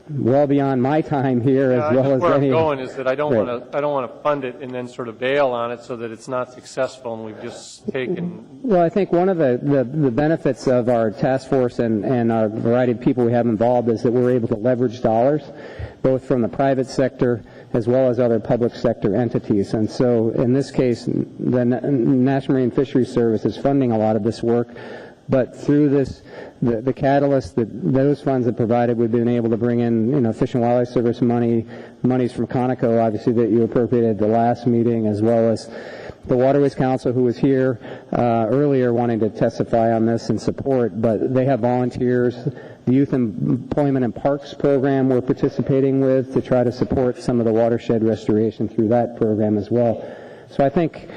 well beyond my time here, as well as where any. I'm going is that I don't want to fund it and then sort of bail on it so that it's not successful and we've just taken. Well, I think one of the benefits of our task force and our variety of people we have involved is that we're able to leverage dollars, both from the private sector as well as other public sector entities. And so in this case, the National Marine Fisheries Service is funding a lot of this work. But through this, the catalyst that those funds have provided, we've been able to bring in, Fish and Wildlife Service monies from Conoco, obviously, that you appropriated at the last meeting, as well as the Waterways Council, who was here earlier wanting to testify on this and support. But they have volunteers. The Youth Employment and Parks program we're participating with to try to support some of the watershed restoration through that program as well. So I think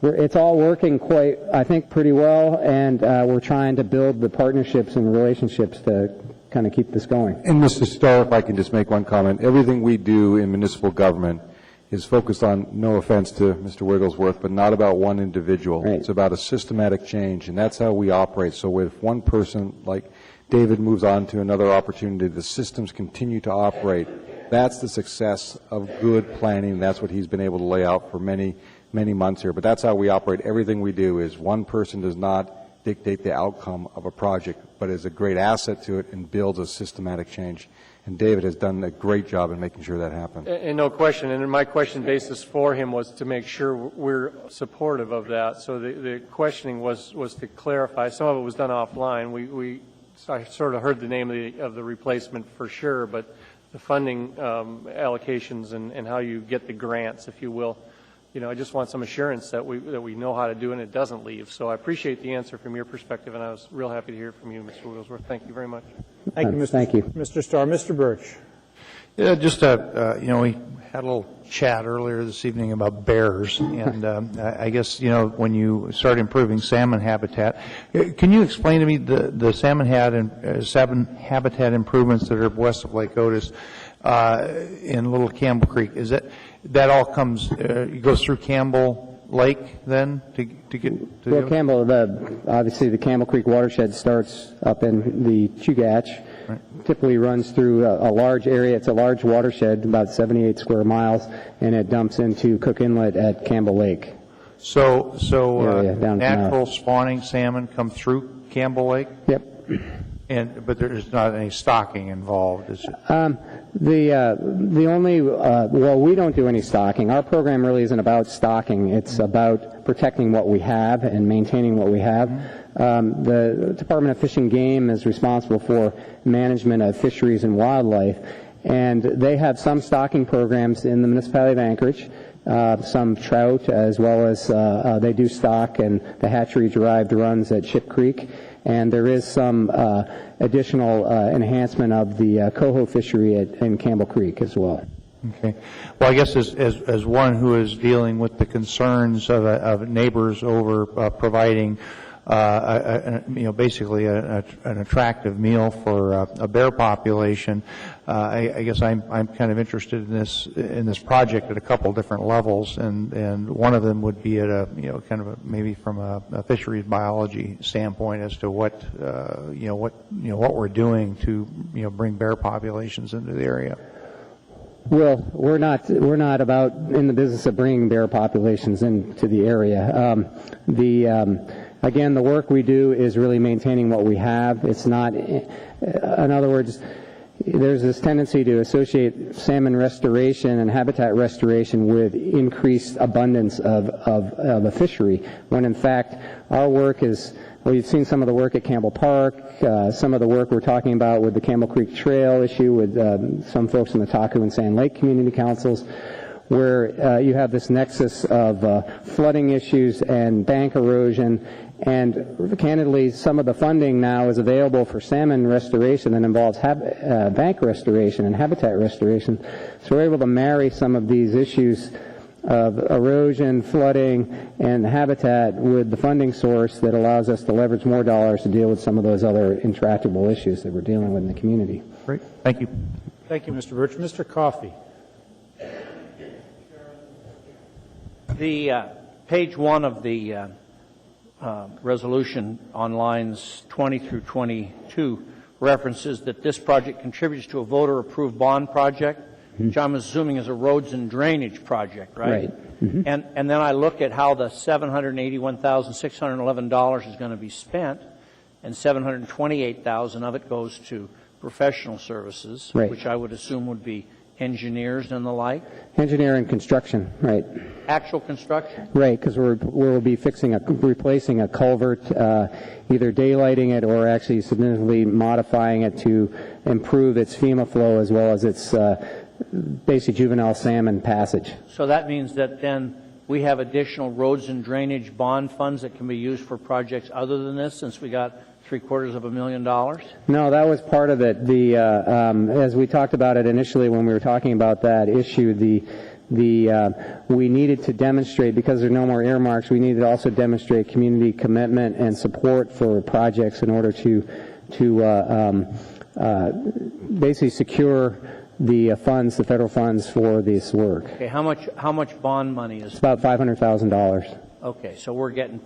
it's all working pretty well, and we're trying to build the partnerships and relationships to kind of keep this going. And Mr. Starr, if I can just make one comment, everything we do in municipal government is focused on, no offense to Mr. Wigglesworth, but not about one individual. Right. It's about a systematic change, and that's how we operate. So if one person, like David, moves on to another opportunity, the systems continue to operate. That's the success of good planning. That's what he's been able to lay out for many months here, but that's how we operate. Everything we do is one person does not dictate the outcome of a project, but is a great asset to it and builds a systematic change. And David has done a great job in making sure that happens. And no question, and my question basis for him was to make sure we're supportive of that. So the questioning was to clarify. Some of it was done offline. I sort of heard the name of the replacement for sure, but the funding allocations and how you get the grants, if you will, I just want some assurance that we know how to do it and it doesn't leave. So I appreciate the answer from your perspective, and I was real happy to hear from you, Mr. Wigglesworth. Thank you very much. Thank you, Mr. Thank you. Mr. Starr. Mr. Birch. Yeah, just, we had a little chat earlier this evening about bears, and I guess, when you start improving salmon habitat, can you explain to me the salmon habitat improvements that are west of Lake Otis in Little Campbell Creek? Is that all comes, it goes through Campbell Lake then to get to? Well, obviously the Campbell Creek watershed starts up in the Chugach. Right. Typically runs through a large area. It's a large watershed, about 78 square miles, and it dumps into Cook Inlet at Campbell Lake. So natural spawning salmon come through Campbell Lake? Yep. But there's not any stocking involved, is it? The only, we don't do any stocking. Our program really isn't about stocking. It's about protecting what we have and maintaining what we have. The Department of Fish and Game is responsible for management of fisheries and wildlife, and they have some stocking programs in the municipality of Anchorage, some trout, as well as they do stock and the hatchery-derived runs at Ship Creek, and there is some additional enhancement of the coho fishery in Campbell Creek as well. Okay. Well, I guess as one who is dealing with the concerns of neighbors over providing basically an attractive meal for a bear population. I guess I'm kind of interested in this project at a couple different levels, and one of them would be at maybe from a fisheries biology standpoint as to what we're doing to bring bear populations into the area. Well, we're not about in the business of bringing bear populations into the area. Again, the work we do is really maintaining what we have. It's not, in other words, there's this tendency to associate salmon restoration and habitat restoration with increased abundance of a fishery, when in fact our work is, well, you've seen some of the work at Campbell Park, some of the work we're talking about with the Campbell Creek Trail issue with some folks in the Taku and Sand Lake Community Councils, where you have this nexus of flooding issues and bank erosion. And candidly, some of the funding now is available for salmon restoration that involves bank restoration and habitat restoration. So we're able to marry some of these issues of erosion, flooding, and habitat with the funding source that allows us to leverage more dollars to deal with some of those other intractable issues that we're dealing with in the community. Great. Thank you. Thank you, Mr. Birch. Mr. Coffey. The page 1 of the resolution on lines 20 through 22 references that this project contributes to a voter-approved bond project, which I'm assuming is a roads and drainage project, right? Mm-hmm. And then I look at how the $781,611 is going to be spent, and $728,000 of it goes to professional services, right, which I would assume would be engineers and the like. Engineer and construction, right. Actual construction? Right, because we'll be replacing a culvert, either daylighting it or actually significantly modifying it to improve its FEMA flow as well as its basic juvenile salmon passage. So that means that then we have additional roads and drainage bond funds that can be used for projects other than this, since we got $750,000? No, that was part of it. As we talked about it initially when we were talking about that issue, we needed to demonstrate, because there are no more earmarks, we needed to also demonstrate community commitment and support for projects in order to basically secure the funds, the federal funds for this work. Okay, how much bond money is? It's about $500,000. Okay, so we're getting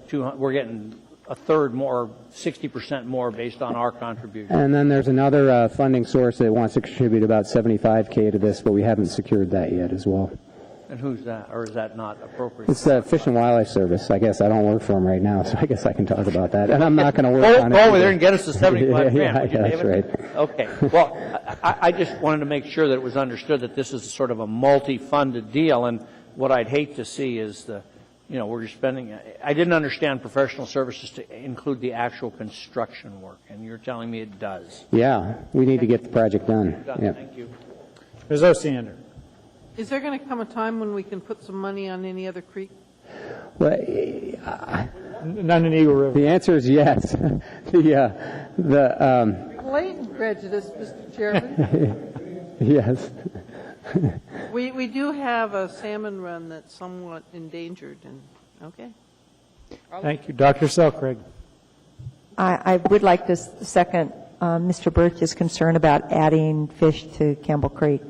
a third more, 60% more based on our contribution. And then there's another funding source that wants to contribute about $75,000 to this, but we haven't secured that yet as well. And who's that, or is that not appropriate? It's the Fish and Wildlife Service. I guess I don't work for them right now, so I guess I can talk about that. And I'm not going to work on it. Go over there and get us the $75,000. Yeah, that's right. Okay. Well, I just wanted to make sure that it was understood that this is sort of a multi-funded deal, and what I'd hate to see is we're just spending. I didn't understand professional services to include the actual construction work, and you're telling me it does. Yeah, we need to get the project done. Thank you. Ms. Osiander. Is there going to come a time when we can put some money on any other creek? Well, None in Eagle River. the answer is yes. Blatant prejudice, Mr. Chairman. Yes. We do have a salmon run that's somewhat endangered, and, okay. Thank you. Dr. Selcraig. I would like to second Mr. Birch's concern about adding fish to Campbell Creek.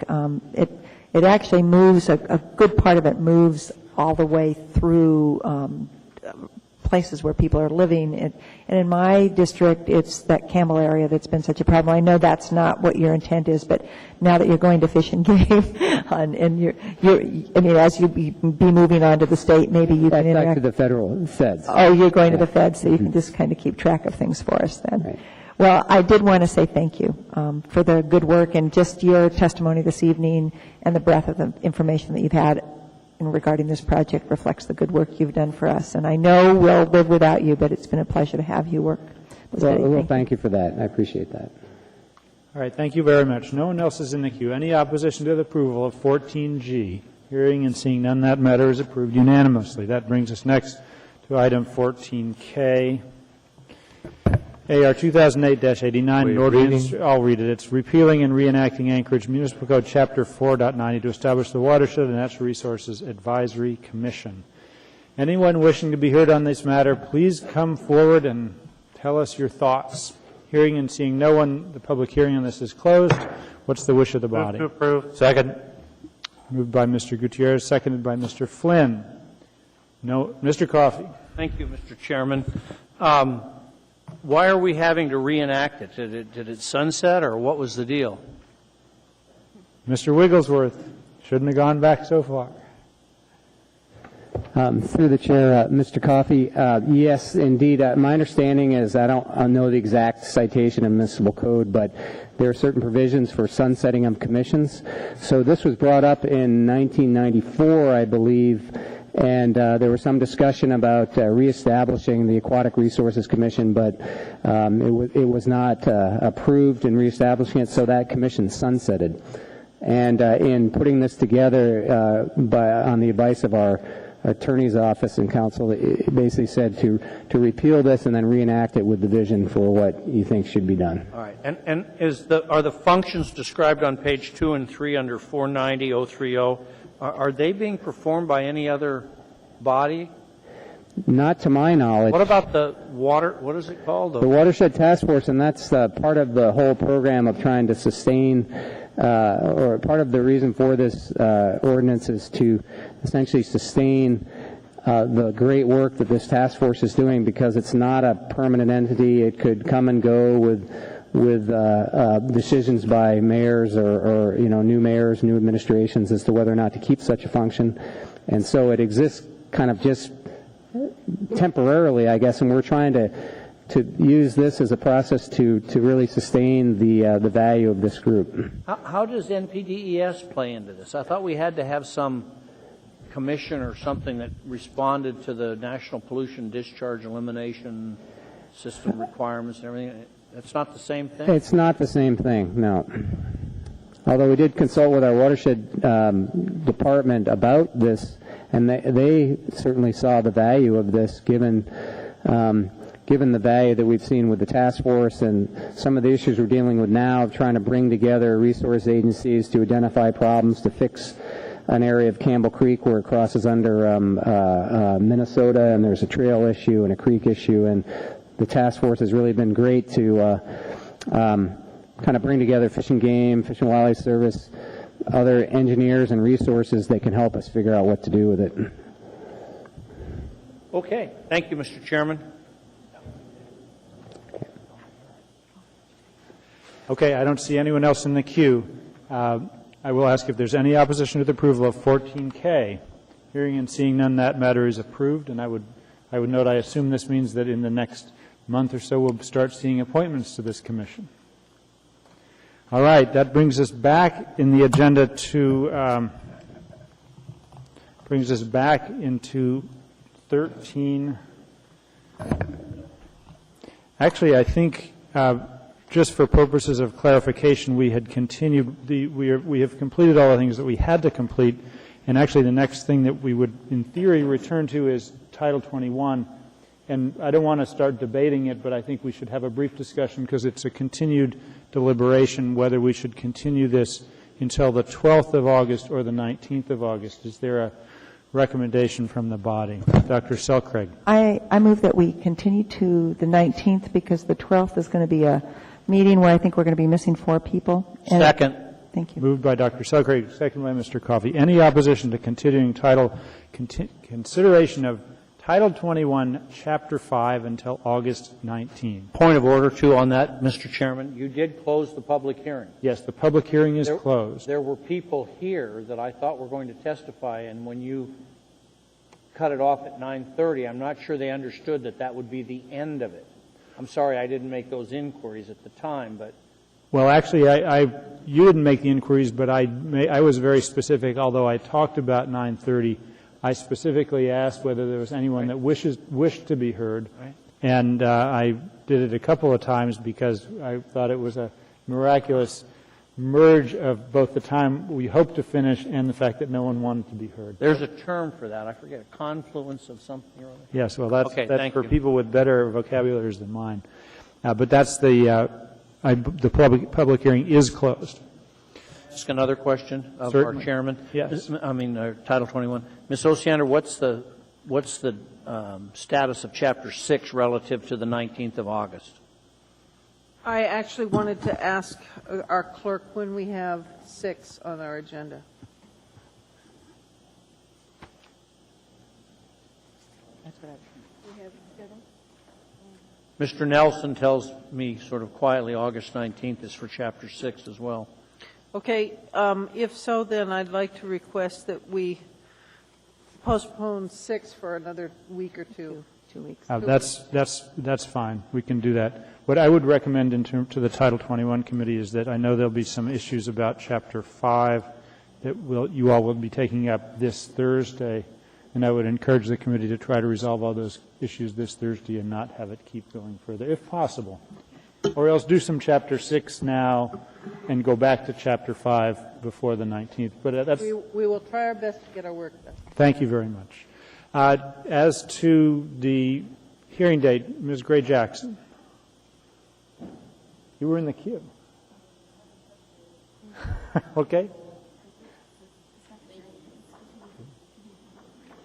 It actually moves, a good part of it moves all the way through places where people are living. And in my district, it's that Campbell area that's been such a problem. I know that's not what your intent is, but now that you're going to Fish and Game, and you're I mean, as you be moving on to the state, maybe you can interact. Back to the federal feds. Oh, you're going to the feds, so you can just kind of keep track of things for us then. Right. Well, I did want to say thank you for the good work and just your testimony this evening and the breadth of the information that you've had regarding this project reflects the good work you've done for us. And I know we'll live without you, but it's been a pleasure to have you work. Well, thank you for that. I appreciate that. All right, thank you very much. No one else is in the queue. Any opposition to the approval of 14G? Hearing and seeing none, that matter is approved unanimously. That brings us next to item 14K. AR 2008-89, an ordinance, I'll read it. It's repealing and reenacting Anchorage Municipal Code Chapter 4.90 to establish the Watershed and Natural Resources Advisory Commission. Anyone wishing to be heard on this matter, please come forward and tell us your thoughts. Hearing and seeing no one, the public hearing on this is closed. What's the wish of the body? Move to approve. Second. Moved by Mr. Gutierrez, seconded by Mr. Flynn. No, Mr. Coffey. Thank you, Mr. Chairman. Why are we having to reenact it? Did it sunset, or what was the deal? Mr. Wigglesworth, shouldn't have gone back so far. Through the chair, Mr. Coffey, yes, indeed. My understanding is, I don't know the exact citation in municipal code, but there are certain provisions for sunsetting of commissions. So this was brought up in 1994, I believe, and there was some discussion about reestablishing the Aquatic Resources Commission, but it was not approved in reestablishing it, so that commission sunsetted. And in putting this together on the advice of our attorney's office and counsel, it basically said to repeal this and then reenact it with the vision for what you think should be done. All right. And are the functions described on page 2 and 3 under 490-030, are they being performed by any other body? Not to my knowledge. What about the water, what is it called? The Watershed Task Force, and that's part of the whole program of trying to sustain, or part of the reason for this ordinance is to essentially sustain the great work that this task force is doing, because it's not a permanent entity. It could come and go with decisions by mayors or new mayors, new administrations as to whether or not to keep such a function. And so it exists kind of just temporarily, I guess, and we're trying to use this as a process to really sustain the value of this group. How does NPDES play into this? I thought we had to have some commission or something that responded to the National Pollution Discharge Elimination System requirements and everything. It's not the same thing? It's not the same thing, no. Although we did consult with our watershed department about this, and they certainly saw the value of this, given the value that we've seen with the task force and some of the issues we're dealing with now, of trying to bring together resource agencies to identify problems, to fix an area of Campbell Creek where it crosses under Minnesota, and there's a trail issue and a creek issue, and the task force has really been great to kind of bring together Fish and Game, Fish and Wildlife Service, other engineers and resources that can help us figure out what to do with it. Okay. Thank you, Mr. Chairman. Okay, I don't see anyone else in the queue. I will ask if there's any opposition to the approval of 14K. Hearing and seeing none, that matter is approved, and I would note, I assume this means that in the next month or so we'll start seeing appointments to this commission. All right, that brings us back in the agenda to brings us back into 13. Actually, I think just for purposes of clarification, we had continued, we have completed all the things that we had to complete, and actually the next thing that we would, in theory, return to is Title 21. And I don't want to start debating it, but I think we should have a brief discussion because it's a continued deliberation whether we should continue this until the 12th of August or the 19th of August. Is there a recommendation from the body? Dr. Selcraig. I move that we continue to the 19th because the 12th is going to be a meeting where I think we're going to be missing 4 people. Second. Thank you. Moved by Dr. Selcraig, second by Mr. Coffey. Any opposition to continuing consideration of Title 21, Chapter 5 until August 19? Point of order, too, on that, Mr. Chairman. You did close the public hearing. Yes, the public hearing is closed. There were people here that I thought were going to testify, and when you cut it off at 9:30, I'm not sure they understood that that would be the end of it. I'm sorry I didn't make those inquiries at the time, but... Well, actually, you didn't make the inquiries, but I was very specific. Although I talked about 9:30, I specifically asked whether there was anyone that wished to be heard, and I did it a couple of times because I thought it was a miraculous merge of both the time we hoped to finish and the fact that no one wanted to be heard. There's a term for that. I forget. A confluence of something or other? Yes, well, that's for you. people with better vocabularies than mine. But that's the public hearing is closed. Just another question of Certainly. our chairman. Yes. Title 21. Ms. Osiander, what's the status of Chapter 6 relative to the 19th of August? I actually wanted to ask our clerk when we have 6 on our agenda. That's what Mr. Nelson tells me sort of quietly August 19th is for Chapter 6 as well. Okay, if so, then I'd like to request that we postpone 6 for another week or two. 2 weeks. That's fine. We can do that. What I would recommend in terms to the Title 21 committee is that I know there'll be some issues about Chapter 5 that you all will be taking up this Thursday, and I would encourage the committee to try to resolve all those issues this Thursday and not have it keep going further, if possible. Or else do some Chapter 6 now and go back to Chapter 5 before the 19th. But that's... We will try our best to get our work done. Thank you very much. As to the hearing date, Ms. Gray-Jackson, you were in the queue. Okay.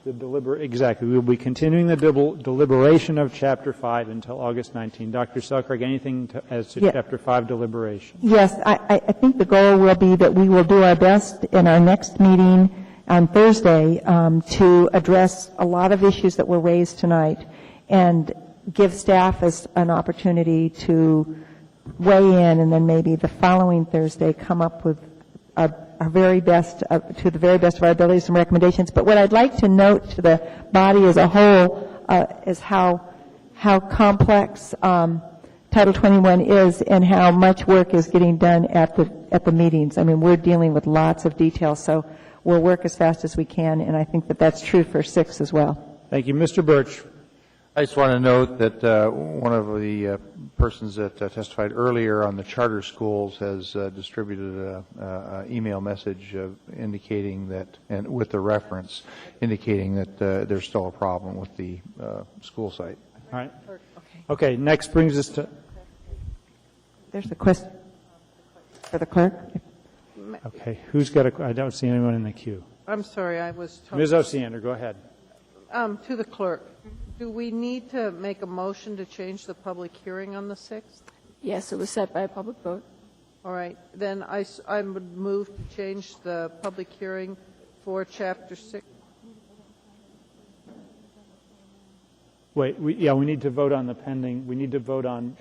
Exactly. We will be continuing the deliberation of Chapter 5 until August 19. Dr. Selcraig, anything as to Chapter 5 deliberation? Yes, I think the goal will be that we will do our best in our next meeting on Thursday to address a lot of issues that were raised tonight and give staff as an opportunity to weigh in, and then maybe the following Thursday come up with our very best, to the very best of our abilities, some recommendations. But what I'd like to note to the body as a whole is how complex Title 21 is and how much work is getting done at the meetings. I mean, we're dealing with lots of details, so we'll work as fast as we can, and I think that that's true for 6 as well. Thank you. Mr. Birch. I just want to note that one of the persons that testified earlier on the charter schools has distributed an email message indicating that, and with the reference, indicating that there's still a problem with the school site. All right. Okay, next brings us to... There's a question for the clerk. Okay, who's got a... I don't see anyone in the queue. I'm sorry, I was told... Ms. Osiander, go ahead. To the clerk, do we need to make a motion to change the public hearing on the 6th? Yes, it was set by a public vote. All right, then I would move to change the public hearing for Chapter 6. Wait, we need to vote on the pending, we need to vote on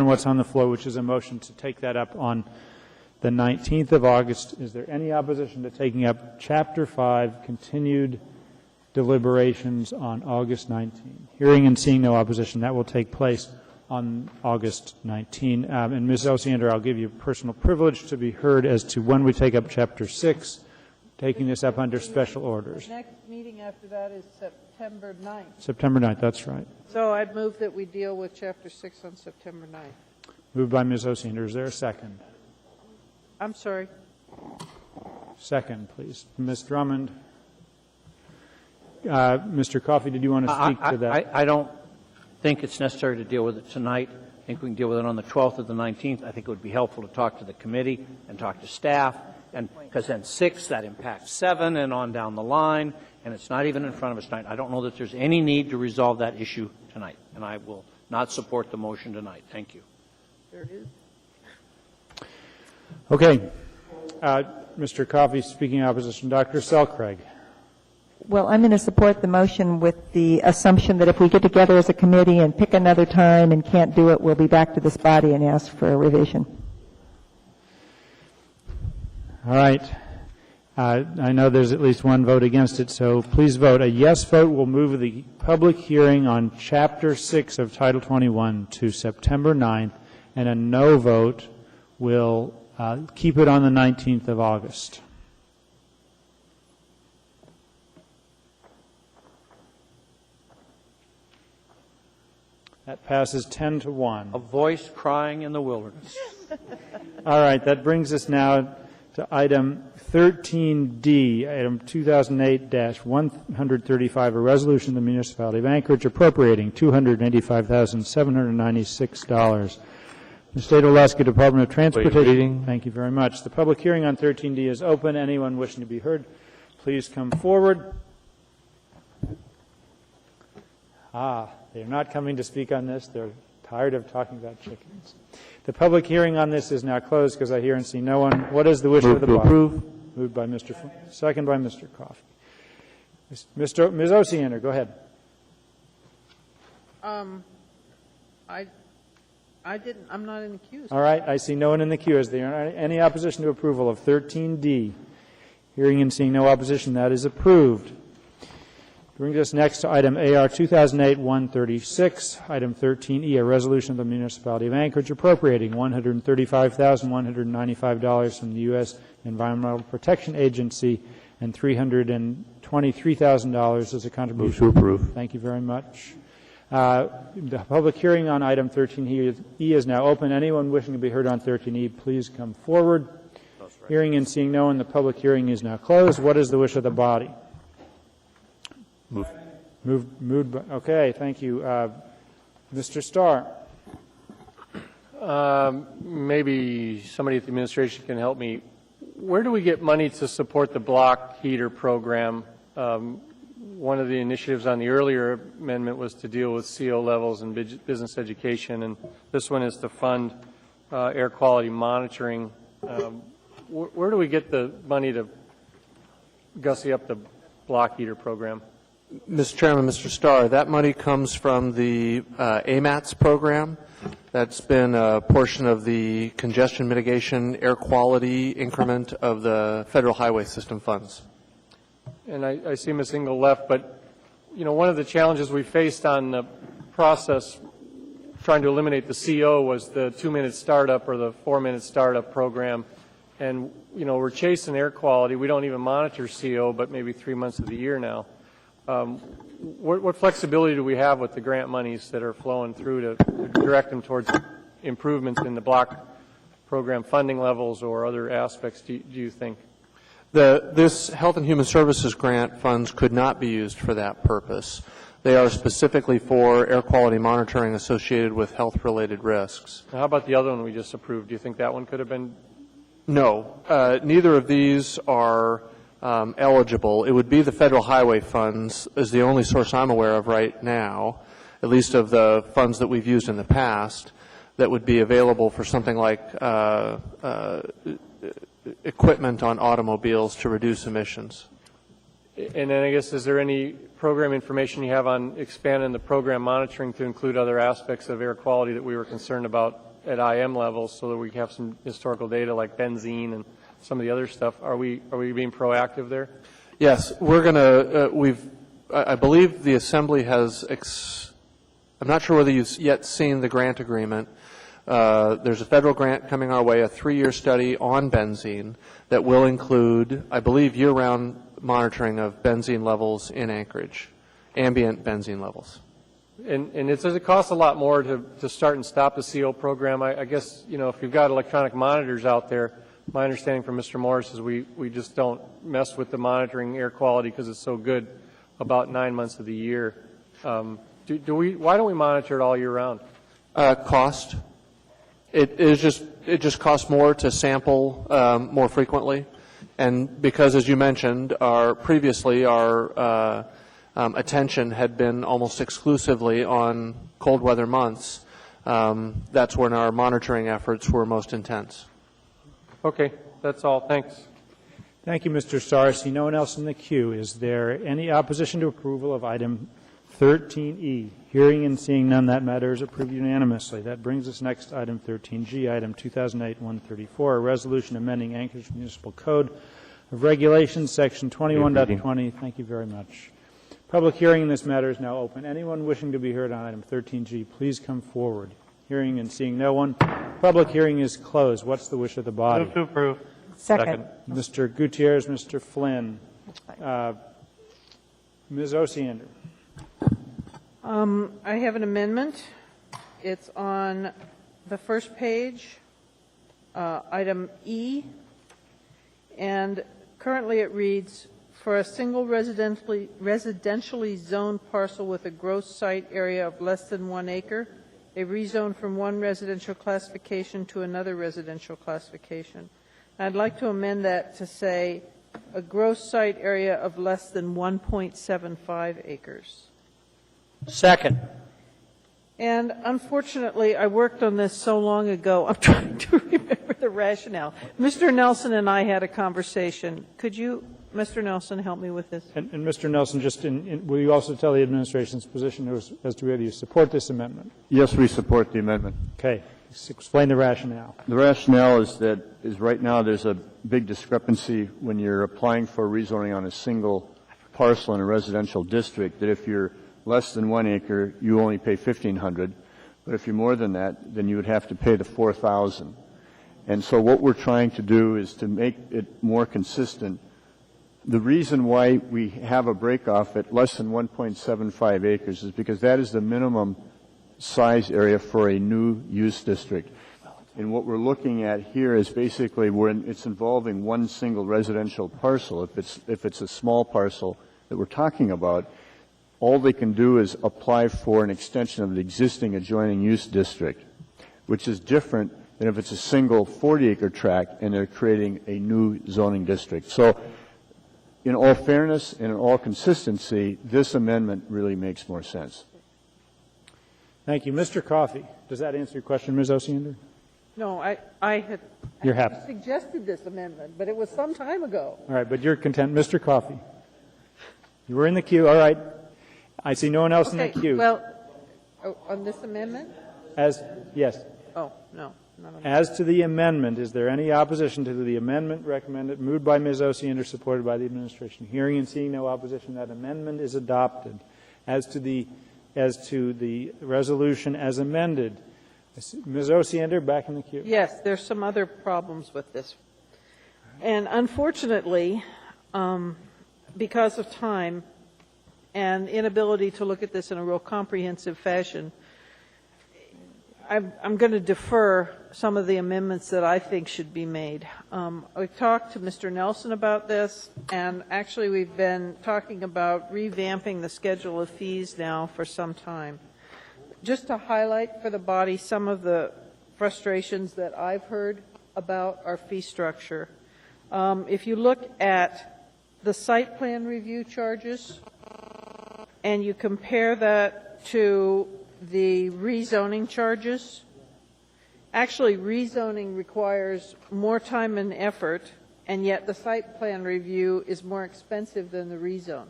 what's on the floor, which is a motion to take that up on the 19th of August. Is there any opposition to taking up Chapter 5 continued deliberations on August 19? Hearing and seeing no opposition, that will take place on August 19. And Ms. Osiander, I'll give you personal privilege to be heard as to when we take up Chapter 6, taking this up under special orders. The next meeting after that is September 9th. September 9th, that's right. So I'd move that we deal with Chapter 6 on September 9th. Moved by Ms. Osiander. Is there a second? I'm sorry. Second, please. Ms. Drummond. Mr. Coffey, did you want to speak to that? I don't think it's necessary to deal with it tonight. I think we can deal with it on the 12th or the 19th. I think it would be helpful to talk to the committee and talk to staff, and because then 6, that impacts 7, and on down the line, and it's not even in front of us tonight. I don't know that there's any need to resolve that issue tonight, and I will not support the motion tonight. Thank you. There it is. Okay. Mr. Coffey speaking in opposition. Dr. Selcraig. Well, I'm going to support the motion with the assumption that if we get together as a committee and pick another time and can't do it, we'll be back to this body and ask for a revision. All right. I know there's at least one vote against it, so please vote. A yes vote will move the public hearing on Chapter 6 of Title 21 to September 9th, and a no vote will keep it on the 19th of August. That passes 10 to 1. A voice crying in the wilderness. All right, that brings us now to item 13D, item 2008-135, a resolution of the Municipality of Anchorage appropriating $285,796. The State of Alaska Department of Transportation. Thank you very much. The public hearing on 13D is open. Anyone wishing to be heard, please come forward. They're not coming to speak on this. They're tired of talking about chickens. The public hearing on this is now closed because I hear and see no one. What is the wish of the body? Approve. Moved by Mr. Second by Mr. Coffey. Ms. Osiander, go ahead. I'm not in the queue. All right. I see no one in the queue. Is there any opposition to approval of 13D? Hearing and seeing no opposition, that is approved. Brings us next to item AR 2008-136, item 13E, a resolution of the Municipality of Anchorage appropriating $135,195 from the U.S. Environmental Protection Agency and $323,000 as a contribution. Move to approve. Thank you very much. The public hearing on item 13E is now open. Anyone wishing to be heard on 13E, please come forward. Hearing and seeing no one, the public hearing is now closed. What is the wish of the body? Moved. Okay, thank you. Mr. Starr. Maybe somebody at the administration can help me. Where do we get money to support the block heater program? One of the initiatives on the earlier amendment was to deal with CO levels and business education, and this one is to fund air quality monitoring. Where do we get the money to gussy up the block heater program? Mr. Chairman, Mr. Starr, that money comes from the AMATS program. That's been a portion of the congestion mitigation air quality increment of the Federal Highway System funds. And I see Ms. Engel left, but one of the challenges we faced on the process trying to eliminate the CO was the 2-minute startup or the 4-minute startup program. And, we're chasing air quality. We don't even monitor CO, but maybe 3 months of the year now. What flexibility do we have with the grant monies that are flowing through to direct them towards improvements in the block program funding levels or other aspects, do you think? This Health and Human Services grant funds could not be used for that purpose. They are specifically for air quality monitoring associated with health-related risks. Now, how about the other one we just approved? Do you think that one could have been? No. Neither of these are eligible. It would be the federal highway funds is the only source I'm aware of right now, at least of the funds that we've used in the past, that would be available for something like equipment on automobiles to reduce emissions. And then I guess, is there any program information you have on expanding the program monitoring to include other aspects of air quality that we were concerned about at IM levels so that we have some historical data like benzene and some of the other stuff? Are we being proactive there? Yes, we're going to, I believe the Assembly has, I'm not sure whether you've yet seen the grant agreement. There's a federal grant coming our way, a 3-year study on benzene that will include, I believe, year-round monitoring of benzene levels in Anchorage, ambient benzene levels. And it says it costs a lot more to start and stop the CO program. I guess, if you've got electronic monitors out there, my understanding from Mr. Morris is we just don't mess with the monitoring air quality because it's so good about 9 months of the year. Why don't we monitor it all year round? Cost. It just costs more to sample more frequently. And because, as you mentioned, previously our attention had been almost exclusively on cold weather months, that's when our monitoring efforts were most intense. Okay, that's all. Thanks. Thank you, Mr. Sarsi. No one else in the queue. Is there any opposition to approval of item 13E? Hearing and seeing none, that matter is approved unanimously. That brings us next to item 13G, item 2008-134, a resolution amending Anchorage Municipal Code of Regulations, section 21.20. Thank you very much. Public hearing in this matter is now open. Anyone wishing to be heard on item 13G, please come forward. Hearing and seeing no one, public hearing is closed. What's the wish of the body? Move to approve. Second. Mr. Gutierrez, Mr. Flynn, Ms. Osiander. I have an amendment. It's on the first page, item E, and currently it reads, for a single residentially zoned parcel with a gross site area of less than 1 acre, a rezone from one residential classification to another residential classification. I'd like to amend that to say a gross site area of less than 1.75 acres. Second. And unfortunately, I worked on this so long ago, I'm trying to remember the rationale. Mr. Nelson and I had a conversation. Could you, Mr. Nelson, help me with this? And Mr. Nelson, will you also tell the administration's position as to whether you support this amendment? Yes, we support the amendment. Okay. Explain the rationale. The rationale is right now there's a big discrepancy when you're applying for rezoning on a single parcel in a residential district, that if you're less than 1 acre, you only pay $1,500, but if you're more than that, then you would have to pay the $4,000. And so what we're trying to do is to make it more consistent. The reason why we have a breakoff at less than 1.75 acres is because that is the minimum size area for a new use district. And what we're looking at here is basically it's involving one single residential parcel. If it's a small parcel that we're talking about, all they can do is apply for an extension of the existing adjoining use district, which is different than if it's a single 40-acre tract and they're creating a new zoning district. So in all fairness and in all consistency, this amendment really makes more sense. Thank you. Mr. Coffey, does that answer your question, Ms. Osiander? No, I had You're happy. suggested this amendment, but it was some time ago. All right, but you're content. Mr. Coffey, you were in the queue. All right. I see no one else in the queue. Well, on this amendment? Yes. Oh, no. Not on As to the amendment, is there any opposition to the amendment recommended, moved by Ms. Osiander, supported by the administration? Hearing and seeing no opposition, that amendment is adopted. As to the resolution as amended, Ms. Osiander, back in the queue. Yes, there's some other problems with this. And unfortunately, because of time and inability to look at this in a real comprehensive fashion, I'm going to defer some of the amendments that I think should be made. I talked to Mr. Nelson about this, and actually we've been talking about revamping the schedule of fees now for some time. Just to highlight for the body some of the frustrations that I've heard about our fee structure. If you look at the site plan review charges and you compare that to the rezoning charges, actually rezoning requires more time and effort, and yet the site plan review is more expensive than the rezone.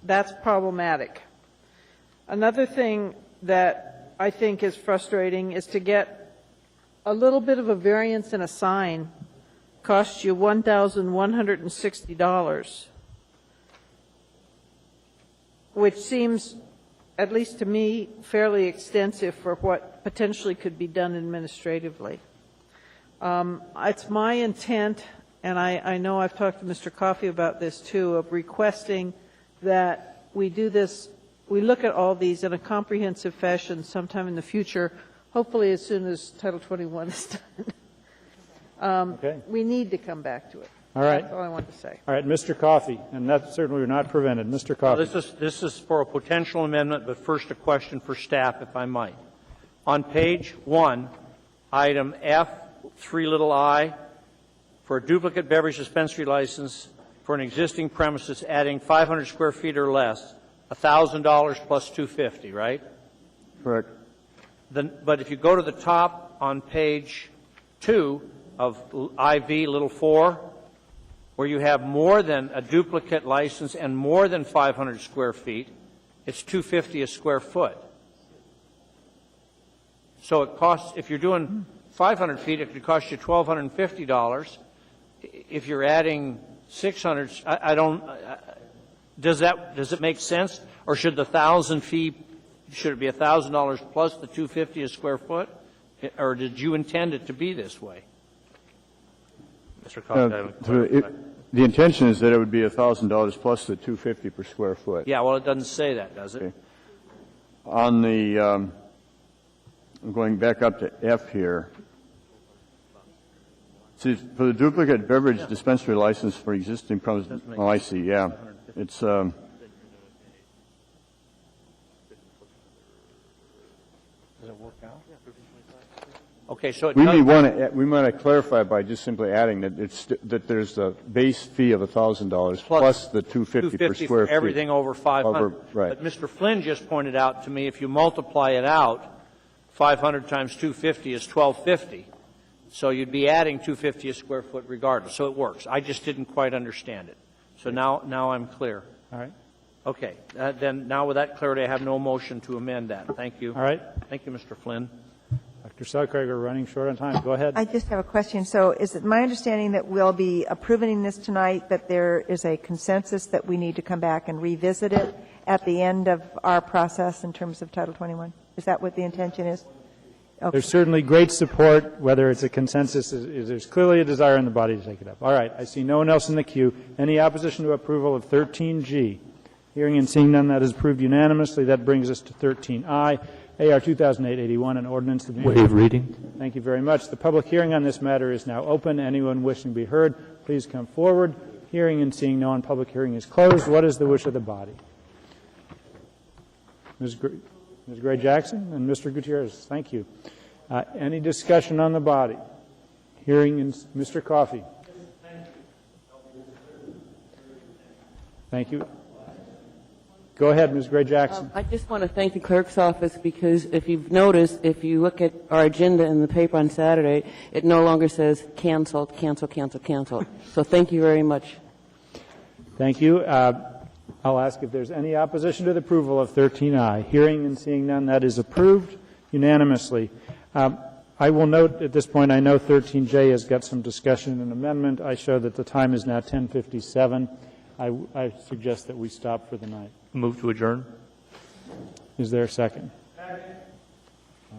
That's problematic. Another thing that I think is frustrating is to get a little bit of a variance in a sign costs you $1,160, which seems, at least to me, fairly extensive for what potentially could be done administratively. It's my intent, and I know I've talked to Mr. Coffey about this too, of requesting that we do this we look at all these in a comprehensive fashion sometime in the future, hopefully as soon as Title 21 is done. Okay. We need to come back to it. All right. That's all I want to say. All right, Mr. Coffey, and that certainly we're not prevented. Mr. Coffey. This is for a potential amendment, but first a question for staff, if I might. On page 1, item F, 3 little I, for a duplicate beverage dispensary license for an existing premises adding 500 square feet or less, $1,000 plus $250, right? Correct. But if you go to the top on page 2 of IV little 4, where you have more than a duplicate license and more than 500 square feet, it's $250 a square foot. So it costs, if you're doing 500 feet, it could cost you $1,250. If you're adding 600, does it make sense? Or should the 1,000 fee, should it be $1,000 plus the $250 a square foot? Or did you intend it to be this way? Mr. Coffey, the intention is that it would be $1,000 plus the $250 per square foot. yeah, well, it doesn't say that, does it? Okay. On the, I'm going back up to F here. See, for the duplicate beverage dispensary license for existing premises, oh, I see, yeah. It's, Does it work out? Okay, so it we does, may want to clarify by just simply adding that that there's a base fee of $1,000 plus the $250 per square feet. everything over 500. Right. But Mr. Flynn just pointed out to me, if you multiply it out, 500 times 250 is 1,250. So you'd be adding 250 a square foot regardless. So it works. I just didn't quite understand it. So now I'm clear. All right. Okay. Then now with that clarity, I have no motion to amend that. Thank you. All right. Thank you, Mr. Flynn. Dr. Selkirk, we're running short on time. Go ahead. I just have a question. So is it my understanding that we'll be approving this tonight, that there is a consensus that we need to come back and revisit it at the end of our process in terms of Title 21? Is that what the intention is? Okay. There's certainly great support, whether it's a consensus, there's clearly a desire in the body to take it up. All right, I see no one else in the queue. Any opposition to approval of 13G? Hearing and seeing none, that is approved unanimously. That brings us to 13I, AR 2008-81, an ordinance of the... Waive reading. Thank you very much. The public hearing on this matter is now open. Anyone wishing to be heard, please come forward. Hearing and seeing no one, public hearing is closed. What is the wish of the body? Ms. Gray-Jackson and Mr. Gutierrez, thank you. Any discussion on the body? Hearing in Mr. Coffey. Thank you. Go ahead, Ms. Gray-Jackson. I just want to thank the clerk's office because if you've noticed, if you look at our agenda in the paper on Saturday, it no longer says canceled, cancel, cancel, cancel. So thank you very much. Thank you. I'll ask if there's any opposition to the approval of 13I. Hearing and seeing none, that is approved unanimously. I will note at this point, I know 13J has got some discussion and amendment. I show that the time is now 10:57. I suggest that we stop for the night. Move to adjourn. Is there a second? All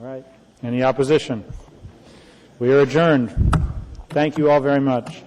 right. Any opposition? We are adjourned. Thank you all very much.